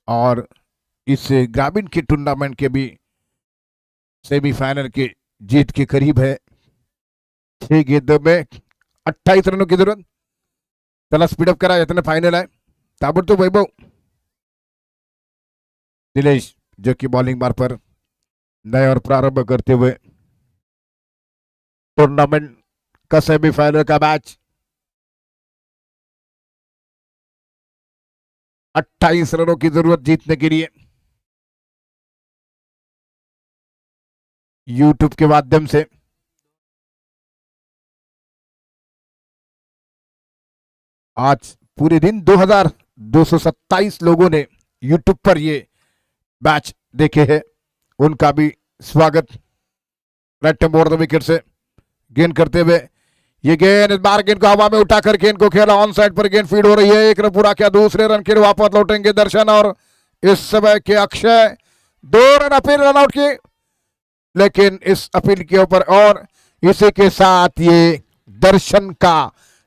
और इस ग्रामीण के टूर्नामेंट के भी सेमीफाइनल के जीत के करीब है। 6 गेंदों में 28 रनों की जरूरत। चला स्पीडअप करा, इतने फाइनल है। ताबड़तोड़ वैभव दिनेश जो कि बॉलिंग बार पर नए और प्रारंभ करते हुए टूर्नामेंट का सेमीफाइनल का मैच 28 रनों की जरूरत जीतने के लिए। यूट्यूब के माध्यम से आज पूरे दिन 2227 लोगों ने यूट्यूब पर ये मैच देखे हैं, उनका भी स्वागत। राइट ओवर द विकेट से गेंद करते हुए ये गेंद, इस बार गेंद को हवा में उठाकर गेंद को खेला, ऑन साइड पर गेंद फीड हो रही है। 1 रन पूरा किया, दूसरे रन के लिए वापस लौटेंगे दर्शन, और इस समय के Akshay 2 run appeal run out की, लेकिन इस अपील के ऊपर और इसी के साथ ये दर्शन का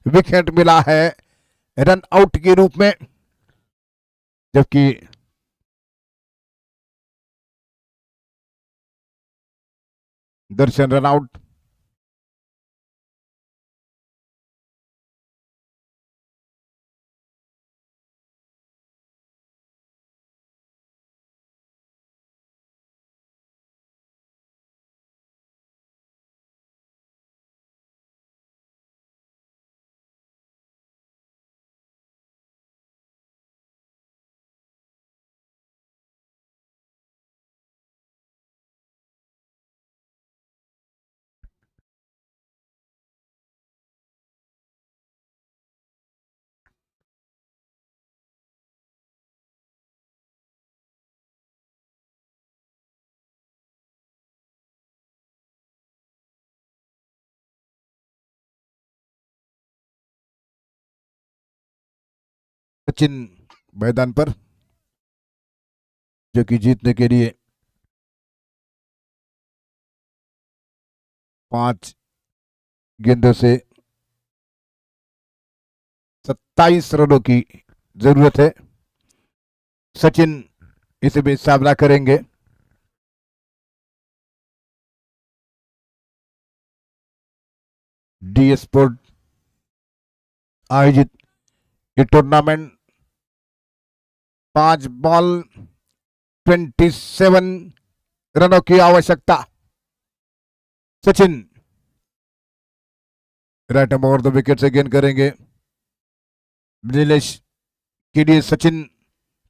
विकेट मिला है रन आउट के रूप में, जबकि दर्शन रन आउट। सचिन मैदान पर, जो कि जीतने के लिए 5 गेंदों से 27 रनों की जरूरत है। सचिन इसे भी सामना करेंगे। डी स्पोर्ट आयोजित ये टूर्नामेंट 5 बॉल 27 रनों की आवश्यकता। Sachin right arm over the wicket से गेंद करेंगे। नीलेश के लिए सचिन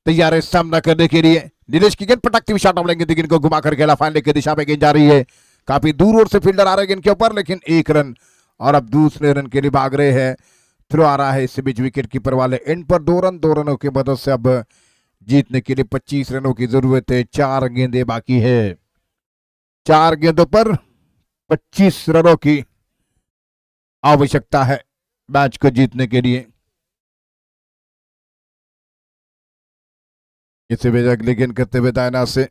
तैयार है सामना करने के लिए। नीलेश की गेंद पटकती हुई शॉट ऑफ लेंगे, गेंद को घुमाकर खेला फाइनल की दिशा में गेंद जा रही है। काफी दूर ओर से फील्डर आ रहे हैं गेंद के ऊपर, लेकिन 1 रन और अब दूसरे रन के लिए भाग रहे हैं। थ्रो आ रहा है इस बीच विकेट कीपर वाले एंड पर 2 रन, 2 रनों की मदद से अब जीतने के लिए 25 रनों की जरूरत है। 4 गेंदें बाकी है। 4 गेंदों पर 25 रनों की आवश्यकता है मैच को जीतने के लिए। इसे भेजा अगली गेंद करते हुए दायना से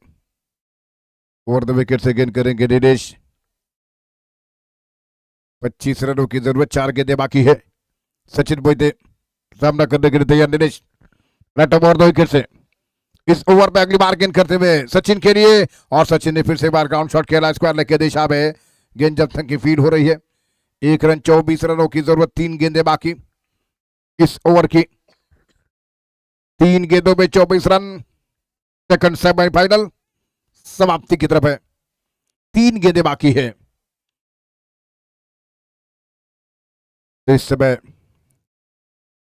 ओवर द विकेट से गेंद करेंगे नीलेश। 25 रनों की जरूरत, 4 गेंदें बाकी है। सचिन मोहिते सामना करने के लिए तैयार। Nilesh right over the wicket से इस ओवर में अगली बार गेंद करते हुए सचिन के लिए, और सचिन ने फिर से एक बार ग्राउंड शॉट खेला स्क्वायर लेग की दिशा में। गेंद जब तक की फील्ड हो रही है। 1 रन 24 रनों की जरूरत, 3 गेंदें बाकी इस ओवर की। 3 गेंदों में 24 रन। सेकंड सेमीफाइनल समाप्ति की तरफ है। 3 गेंदें बाकी है। तो इस समय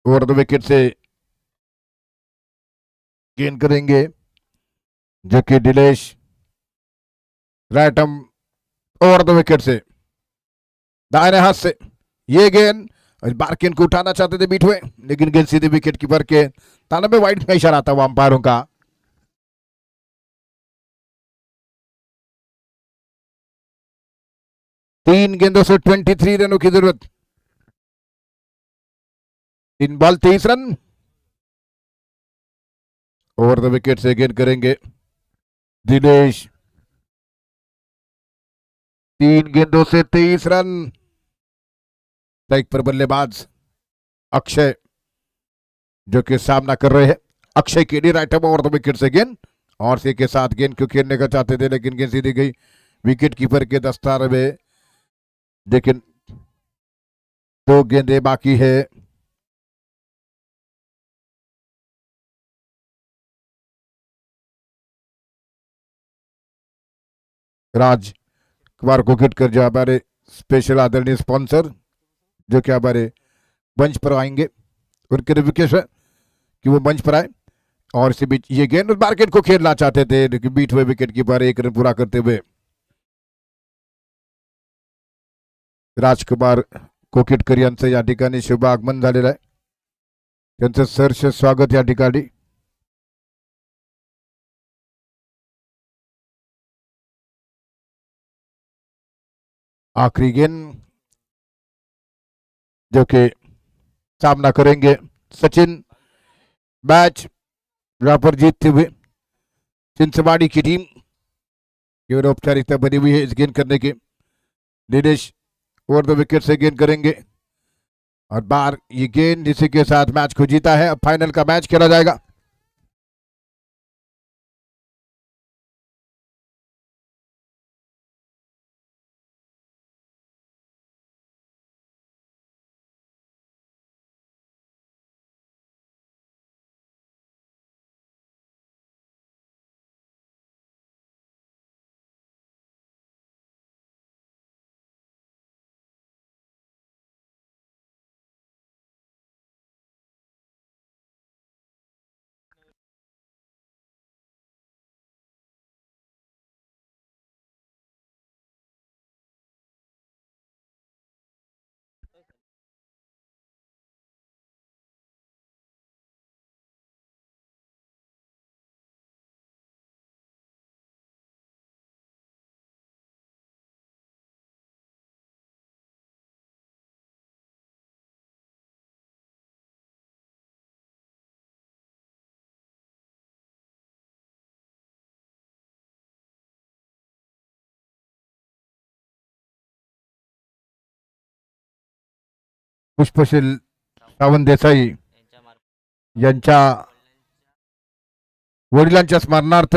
ओवर द विकेट से गेंद करेंगे जो कि Nilesh right arm over the wicket से दाहिने हाथ से ये गेंद बार्किन को उठाना चाहते थे बीट हुए, लेकिन गेंद सीधे विकेट कीपर के ताना में वाइड का इशारा था वो अंपायरों का। तीन गेंदों से 23 रनों की जरूरत। 3 ball 23 run. Over the wicket से गेंद करेंगे दिनेश। 3 गेंदों से 23 रन। स्ट्राइक पर बल्लेबाज अक्षय जो कि सामना कर रहे हैं। अक्षय के लिए राइट ओवर द विकेट से गेंद, और सी के साथ गेंद को खेलने का चाहते थे, लेकिन गेंद सीधी गई विकेट कीपर के दस्तार में। लेकिन 2 गेंदें बाकी है। राज कुमार को हिट कर जो हमारे स्पेशल आदरणीय स्पॉन्सर जो कि हमारे मंच पर आएंगे, उनके रिक्वेस्ट है कि वो मंच पर आए। और इसी बीच ये गेंद उस मार्केट को खेलना चाहते थे, लेकिन बीट हुए विकेट कीपर 1 रन पूरा करते हुए राजकुमार कोकिटकर यांचं या ठिकाणी शुभ आगमन झालेलं आहे। त्यांचं सहर्ष स्वागत या ठिकाणी। आखिरी गेंद जो कि सामना करेंगे सचिन। मैच यहां पर जीतते हुए चिंचवाड़ी की टीम केवल औपचारिकता बनी हुई है इस गेंद करने की। नीलेश ओवर द विकेट से गेंद करेंगे और बार ये गेंद इसी के साथ मैच को जीता है। अब फाइनल का मैच खेला जाएगा। पुष्पशील सावंत देसाई यांच्या वडिलांच्या स्मरणार्थ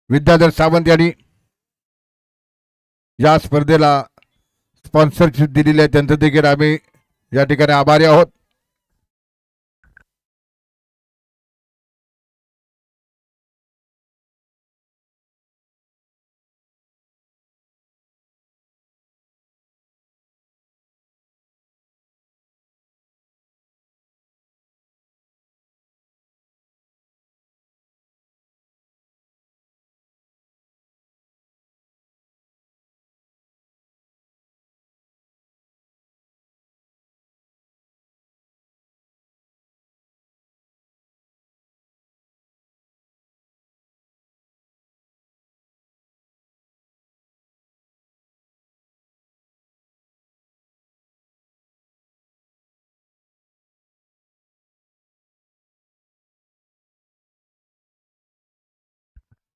विद्याधर सावंत यांनी या स्पर्धेला स्पॉन्सरशिप दिलेली आहे, त्यांचं देखील आम्ही या ठिकाणी आभारी आहोत.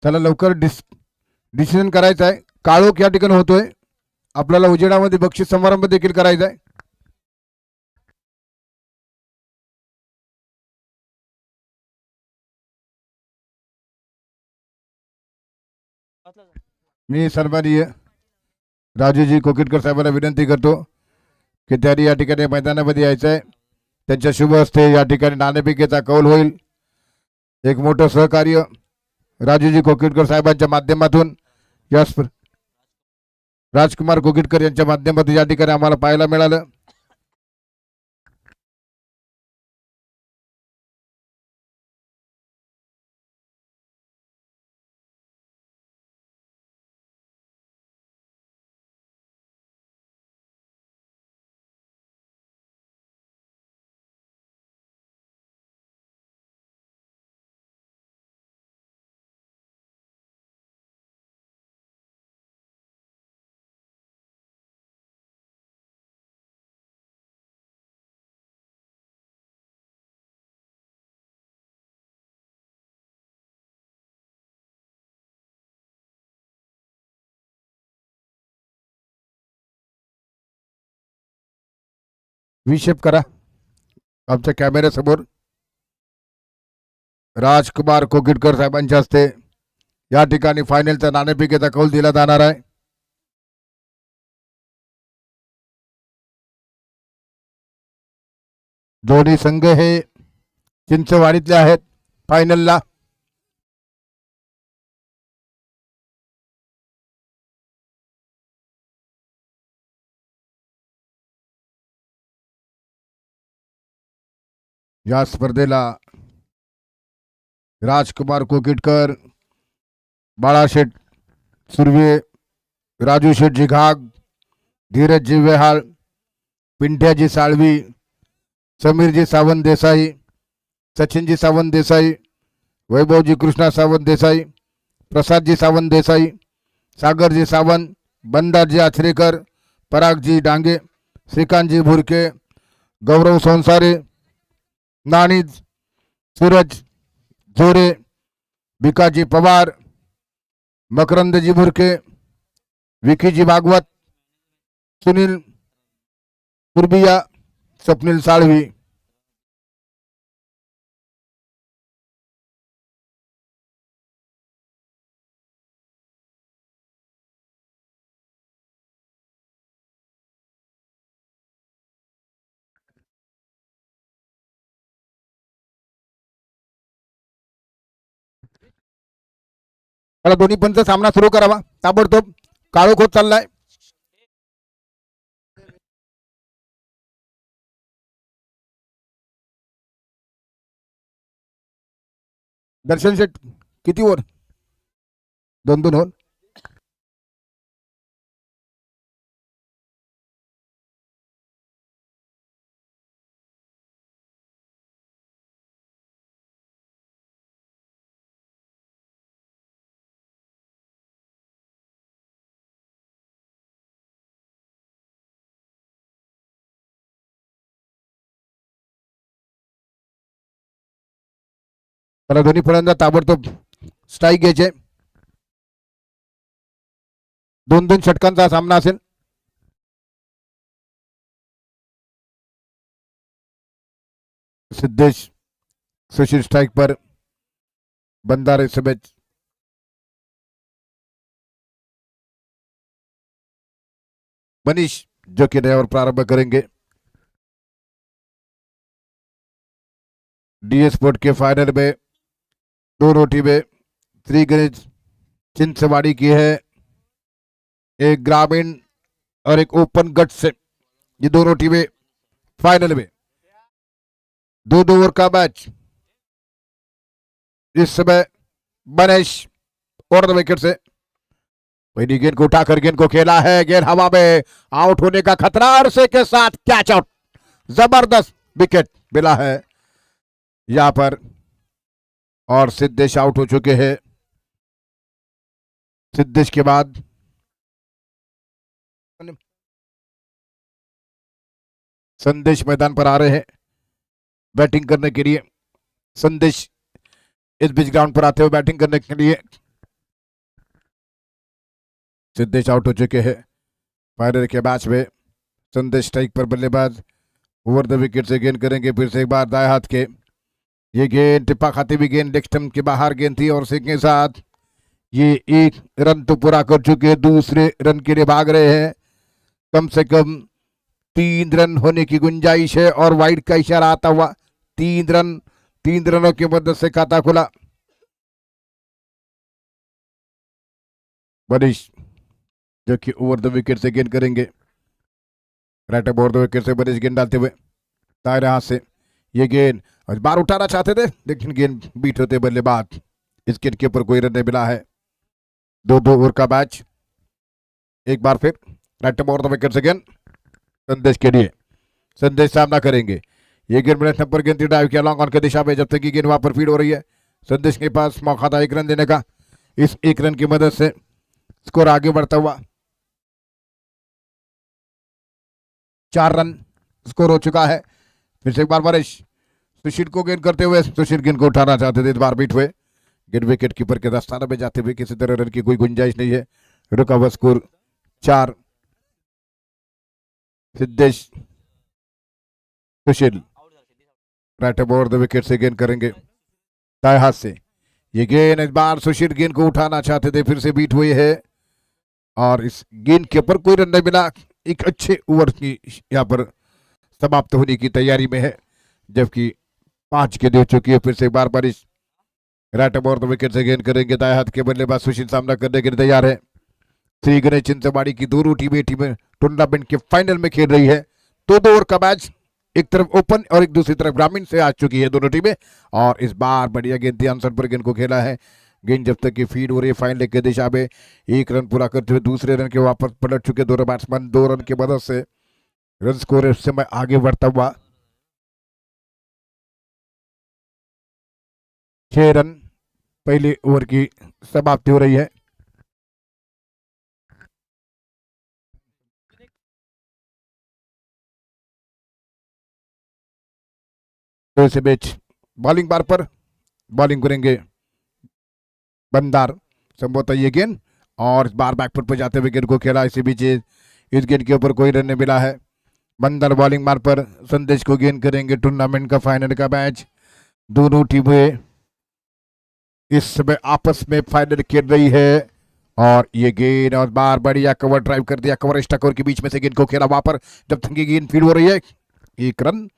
त्याला लवकर डिसिजन करायचं आहे. काळोख या ठिकाणी होतोय, आपल्याला उजेडामध्ये बक्षीस समारंभ देखील करायचा आहे. मी सन्माननीय राजूजी कोकिटकर साहेबांना विनंती करतो की त्यांनी या ठिकाणी मैदानामध्ये यायचं आहे. त्यांच्या शुभ हस्ते या ठिकाणी नाणेफेकीचा कौल होईल. एक मोठं सहकार्य राजूजी कोकिटकर साहेबांच्या माध्यमातून या राजकुमार कोकिटकर यांच्या माध्यमातून या ठिकाणी आम्हाला पाहायला मिळालं. विशेप करा आमच्या कॅमेऱ्यासमोर. राजकुमार कोकिटकर साहेबांच्या हस्ते या ठिकाणी फायनलचा नाणेफेकीचा कौल दिला जाणार आहे. दोन्ही संघ हे चिंचवाडीतले आहेत फायनलला. या स्पर्धेला राजकुमार कोकिटकर, बाळाशेठ सुर्वे, राजू शेठजी घाग, धीरजजी वेहाळ, पिंट्याजी साळवी, समीरजी सावंत देसाई, सचिनजी सावंत देसाई, वैभवजी कृष्णा सावंत देसाई, प्रसादजी सावंत देसाई, सागरजी सावंत, बंदाजी आचरेकर, परागजी डांगे, श्रीकांतजी भुरके, गौरव सोनसारे, नाणीज, सूरज जोरे, भिकाजी पवार, मकरंदजी भुरके, विकीजी भागवत, सुनील कुर्बिया, स्वप्नील साळवी. मला दोन्ही पंच सामना सुरू करावा ताबडतोब. काळोख होत चाललाय. दर्शन शेठ किती ओव्हर? 2-2 ओव्हर. मला दोन्ही फलंदाज ताबडतोब स्ट्राईक घ्यायचे. 2-2 षटकांचा सामना असेल. सिद्धेश सुशील स्ट्राइक पर, बंदार इस समय मनीष जो कि नया ओवर प्रारंभ करेंगे। डी स्पोर्ट के फाइनल में दोनों टीमें श्री गणेश चिंचवाड़ी की है, एक ग्रामीण और एक ओपन गट से। ये दोनों टीमें फाइनल में 2-2 ओवर का मैच। इस समय मनीष और द विकेट से पहली गेंद को उठाकर गेंद को खेला है, गेंद हवा में, आउट होने का खतरा, अरसे के साथ कैच आउट, जबरदस्त विकेट मिला है यहां पर और सिद्धेश आउट हो चुके हैं। सिद्धेश के बाद संदेश मैदान पर आ रहे हैं बैटिंग करने के लिए। संदेश इस बीच ग्राउंड पर आते हुए बैटिंग करने के लिए। सिद्धेश आउट हो चुके हैं फाइनल के मैच में। संदेश स्ट्राइक पर, बल्लेबाज ओवर द विकेट से गेंद करेंगे फिर से एक बार दाएं हाथ के। ये गेंद टिप्पा खाती हुई गेंद लेग स्टंप के बाहर गेंद थी और सिंह के साथ ये एक रन तो पूरा कर चुके हैं, दूसरे रन के लिए भाग रहे हैं। कम से कम 3 रन होने की गुंजाइश है और वाइड का इशारा आता हुआ 3 रनों की मदद से खाता खुला। मनीष जो कि ओवर द विकेट से गेंद करेंगे, राइट ओवर द विकेट से मनीष गेंद डालते हुए दाहिने हाथ से। ये गेंद और बार उठाना चाहते थे लेकिन गेंद बीट होते बल्लेबाज। इस गेंद के ऊपर कोई रन नहीं मिला है। 2-2 ओवर का मैच। एक बार फिर राइट ओवर द विकेट से गेंद संदेश के लिए। संदेश सामना करेंगे। ये गेंद मिनट नंबर गेंद ड्राइव किया लॉन्ग ऑन की दिशा में, जब तक की गेंद वहां पर फीड हो रही है। संदेश के पास मौका था 1 रन देने का। इस 1 रन की मदद से स्कोर आगे बढ़ता हुआ 4 रन स्कोर हो चुका है। फिर से एक बार बारिश सुशील को गेंद करते हुए, सुशील गेंद को उठाना चाहते थे, इस बार बीट हुए। गेंद विकेट कीपर के दस्ताने में जाते हुए किसी तरह रन की कोई गुंजाइश नहीं है। रुका हुआ score 4। Siddhesh Sushil right over the wicket से गेंद करेंगे दाएं हाथ से। ये गेंद इस बार सुशील गेंद को उठाना चाहते थे, फिर से बीट हुई है और इस गेंद के ऊपर कोई रन नहीं मिला। एक अच्छे ओवर की यहाँ पर समाप्त होने की तैयारी में है, जबकि 5 गेंद हो चुकी है। फिर से एक बार बारिश राइट ओवर द विकेट से गेंद करेंगे दाएं हाथ के बल्लेबाज सुशील सामना करने के लिए तैयार है। श्री गणेश चिंचवाड़ी की दोनों टीमें टूर्नामेंट के फाइनल में खेल रही है। 2-2 ओवर का मैच, एक तरफ ओपन और एक दूसरी तरफ ग्रामीण से आ चुकी है दोनों टीमें और इस बार बढ़िया गेंद थी, आंसर पर गेंद को खेला है। गेंद जब तक की फीड हो रही है फाइनल की दिशा में। 1 रन पूरा करते हुए दूसरे रन के वापस पलट चुके दोनों बैट्समैन। 2 रन की मदद से रन स्कोर इस समय आगे बढ़ता हुआ 6 रन। पहले ओवर की समाप्ति हो रही है। तो इसे बीच बॉलिंग बार पर बॉलिंग करेंगे बंदार, संभवतः ये गेंद और इस बार बैकफुट पर जाते हुए गेंद को खेला। इसी बीच इस गेंद के ऊपर कोई रन नहीं मिला है। बंदार बॉलिंग मार पर संदेश को गेंद करेंगे। टूर्नामेंट का फाइनल का मैच, दोनों टीमें इस समय आपस में फाइनल खेल रही है और ये गेंद और बार बढ़िया कवर ड्राइव कर दिया, कवर स्टकोर के बीच में से गेंद को खेला वहां पर, जब तक की गेंद फील्ड हो रही है। 1 रन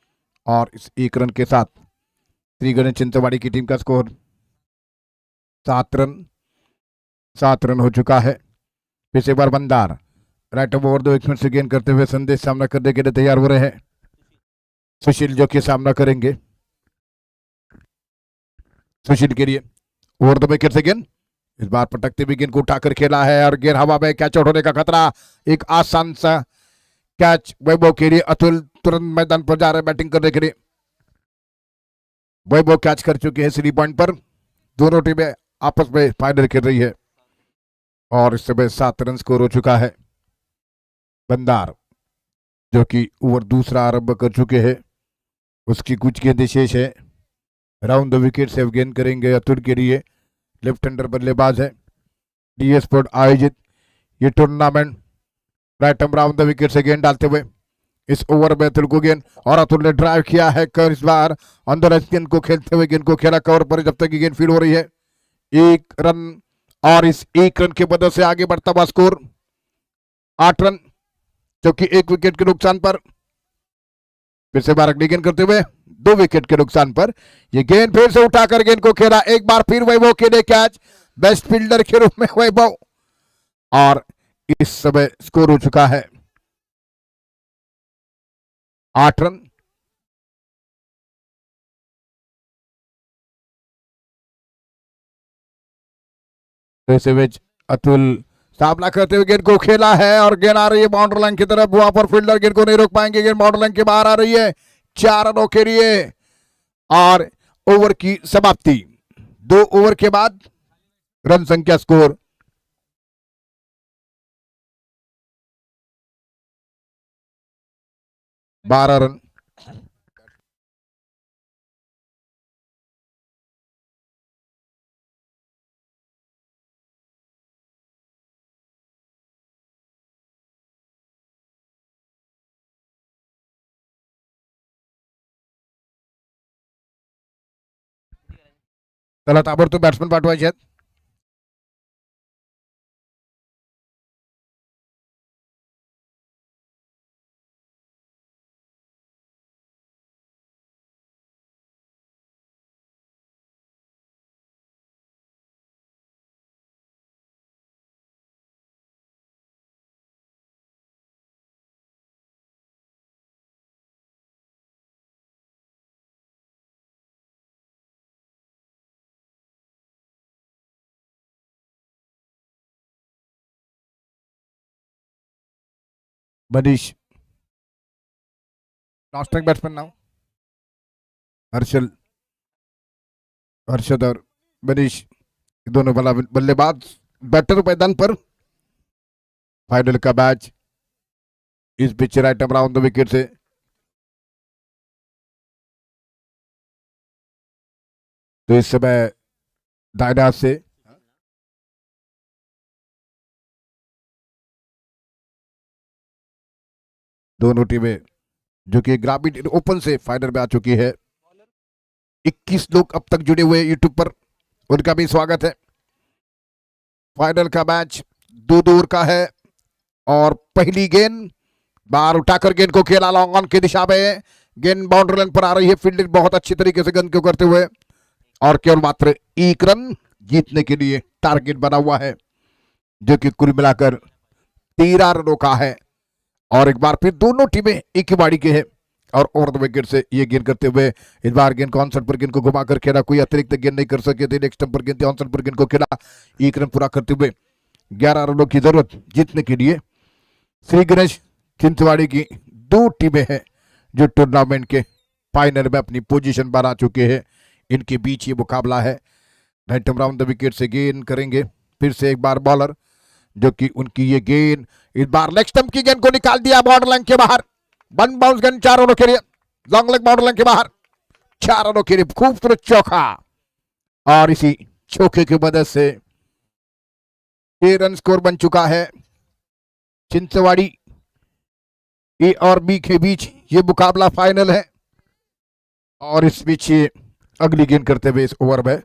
और इस 1 रन के साथ श्री गणेश चिंचवाड़ी की टीम का स्कोर 7 रन हो चुका है। फिर से एक बार बंदार राइट ओवर द विकेट से गेंद करते हुए संदेश सामना करने के लिए तैयार हो रहे हैं। सुशील जो कि सामना करेंगे। सुशील के लिए ओवर द विकेट से गेंद, इस बार पटकते हुए गेंद को उठाकर खेला है और गेंद हवा में, कैच आउट होने का खतरा। एक आसान सा कैच वैभव के लिए। अतुल तुरंत मैदान पर जा रहे हैं बैटिंग करने के लिए। वैभव कैच कर चुके हैं 3 पॉइंट पर। दोनों टीमें आपस में फाइनल खेल रही है और इस समय 7 रन स्कोर हो चुका है। बंदार जो कि ओवर दूसरा आरंभ कर चुके हैं, उसकी कुछ गेंदें शेष है। राउंड द विकेट से गेंद करेंगे अतुल के लिए, लेफ्ट हैंडर बल्लेबाज है। डी स्पोर्ट आयोजित ये tournament right round the wicket से गेंद डालते हुए इस ओवर में अतुल को गेंद और अतुल ने ड्राइव किया है कर इस बार अंदर गेंद को खेलते हुए गेंद को खेला कवर पर जब तक की गेंद फील्ड हो रही है 1 रन और इस 1 रन की मदद से आगे बढ़ता हुआ स्कोर 8 रन जो कि 1 विकेट के नुकसान पर फिर से बार अगली गेंद करते हुए 2 विकेट के नुकसान पर ये गेंद फिर से उठाकर गेंद को खेला एक बार फिर वैभव के लिए कैच बेस्ट फील्डर के रूप में वैभव और इस समय स्कोर हो चुका है 8 रन। तो इस मैच अतुल सामना करते हुए गेंद को खेला है और गेंद आ रही है बाउंड्री लाइन की तरफ वहां पर फील्डर गेंद को नहीं रोक पाएंगे गेंद बाउंड्री लाइन के बाहर आ रही है 4 रनों के लिए और ओवर की समाप्ति 2 ओवर के बाद रन संख्या स्कोर 12 रन। चला ताबडतोब बॅट्समन पाठवायचे आहेत मनीष नॉस्ट्रिंग बैट्समैन नाउ हर्षल हर्षद और मनीष दोनों बल्लेबाज बैटर मैदान पर फाइनल का मैच इस pitch right around the wicket से तो इस समय दाहिने हाथ से दोनों टीमें जो कि ग्रामीण ओपन से फाइनल में आ चुकी है 21 लोग अब तक जुड़े हुए यूट्यूब पर उनका भी स्वागत है फाइनल का मैच 2 ओवर का है और पहली गेंद बाहर उठाकर गेंद को खेला लॉन्ग ऑन की दिशा में गेंद बाउंड्री लाइन पर आ रही है फील्डिंग बहुत अच्छी तरीके से गेंद को करते हुए और केवल मात्र 1 रन जीतने के लिए टारगेट बना हुआ है जो कि कुल मिलाकर 13 रनों का है और एक बार फिर दोनों टीमें एक ही बाड़ी के हैं और ओवर द विकेट से ये गेंद करते हुए इस बार गेंद को ऑनसाइड पर गेंद को घुमाकर खेला कोई अतिरिक्त गेंद नहीं कर सके थे नेक्स्ट पर गेंद ऑनसाइड पर गेंद को खेला 1 रन पूरा करते हुए 11 रनों की जरूरत जीतने के लिए श्री गणेश चिंचवाड़ी की 2 टीमें हैं जो टूर्नामेंट के फाइनल में अपनी पोजीशन बना चुके हैं इनके बीच ये मुकाबला है राइट अराउंड द विकेट से गेंद करेंगे फिर से एक बार बॉलर जो कि उनकी ये गेंद इस बार लेग स्टंप की गेंद को निकाल दिया बॉर्डर लाइन के बाहर 1 बाउंस गेंद 4 रनों के लिए लॉन्ग लेग बॉर्डर लाइन के बाहर 4 रनों के लिए खूबसूरत चौका और इसी चौके की मदद से 6 रन स्कोर बन चुका है चिंचवाड़ी ए और बी के बीच ये मुकाबला फाइनल है और इस बीच अगली गेंद करते हुए इस ओवर में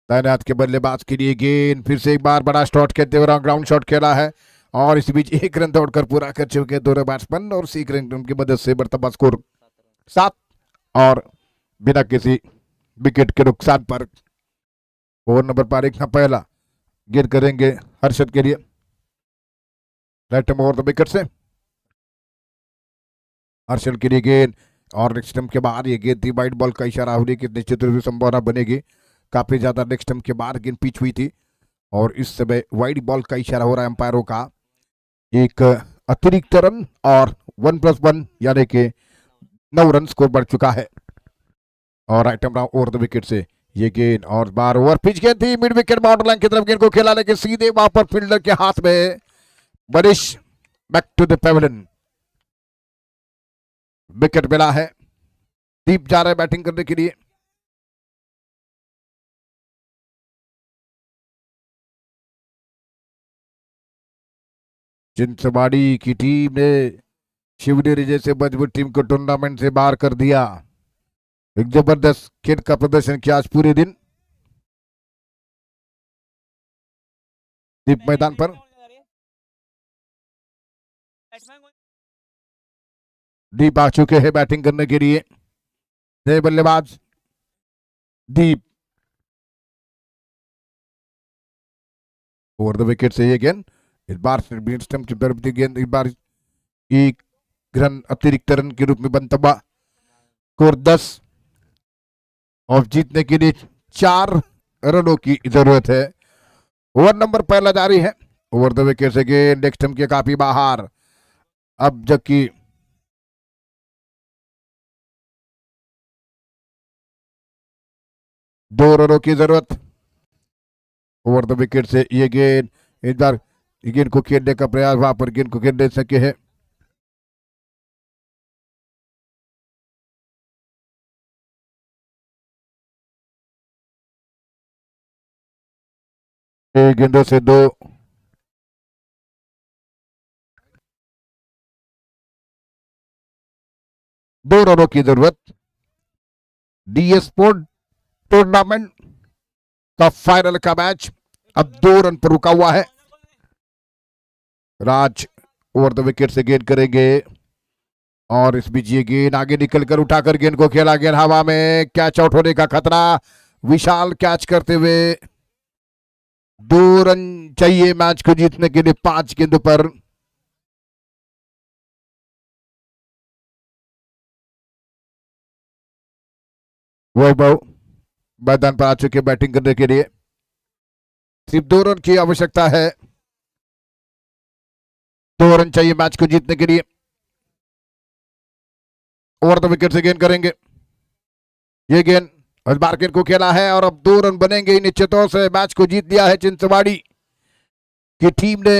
दाहिने हाथ के बल्लेबाज के लिए गेंद फिर से एक बार बड़ा शॉट खेलते हुए ग्राउंड शॉट खेला है और इस बीच 1 रन दौड़कर पूरा कर चुके दोनों बैट्समैन और 6 रन उनकी मदद से बढ़ता स्कोर 7 और बिना किसी विकेट के नुकसान पर ओवर नंबर पर एक पहला गेंद करेंगे हर्षद के लिए राइट ओवर द विकेट से हर्षद के लिए गेंद और नेक्स्ट स्टंप के बाहर ये गेंद थी वाइड बॉल का इशारा होने की निश्चित रूप से संभावना बनेगी काफी ज्यादा नेक्स्ट स्टंप के बाहर गेंद पिच हुई थी और इस समय वाइड बॉल का इशारा हो रहा है अंपायरों का एक अतिरिक्त रन और 1+1 यानी कि 9 रन स्कोर बढ़ चुका है और item round over the wicket से ये गेंद और बार ओवर पिच गेंद थी मिड विकेट बाउंड्री लाइन की तरफ गेंद को खेला लेकिन सीधे वहां पर फील्डर के हाथ में banish back to the pavilion wicket मिला है दीप जा रहे हैं बैटिंग करने के लिए चिंचवाड़ी की टीम ने शिवनेरी जैसे मजबूत टीम को टूर्नामेंट से बाहर कर दिया। एक जबरदस्त खेल का प्रदर्शन किया आज पूरे दिन दीप मैदान पर। दीप आ चुके हैं बैटिंग करने के लिए। नए बल्लेबाज दीप ओवर द विकेट से ये गेंद इस बार स्टंप की तरफ दी गेंद, इस बार एक रन अतिरिक्त रन के रूप में बनतबा स्कोर 10 और जीतने के लिए 4 रनों की जरूरत है। ओवर नंबर पहला जारी है। ओवर द विकेट से गेंद लेग स्टंप के काफी बाहर। अब जबकि दो रनों की जरूरत। ओवर द विकेट से ये गेंद इस बार गेंद को खेलने का प्रयास, वहां पर गेंद को खेलने सके है। एक गेंदों से 2 रनों की जरूरत। डीएस स्पोर्ट टूर्नामेंट का फाइनल का मैच अब 2 रन पर रुका हुआ है। राज ओवर द विकेट से गेंद करेंगे और इस बीच ये गेंद आगे निकलकर उठाकर गेंद को खेला, गेंद हवा में, कैच आउट होने का खतरा। विशाल कैच करते हुए 2 रन चाहिए मैच को जीतने के लिए 5 गेंदों पर। वैभव मैदान पर आ चुके बैटिंग करने के लिए। सिर्फ 2 रन की आवश्यकता है, 2 रन चाहिए मैच को जीतने के लिए। ओवर द विकेट से गेंद करेंगे, ये गेंद इस बार गेंद को खेला है और अब 2 रन बनेंगे। निश्चितों से मैच को जीत लिया है चिंचवाड़ी की टीम ने।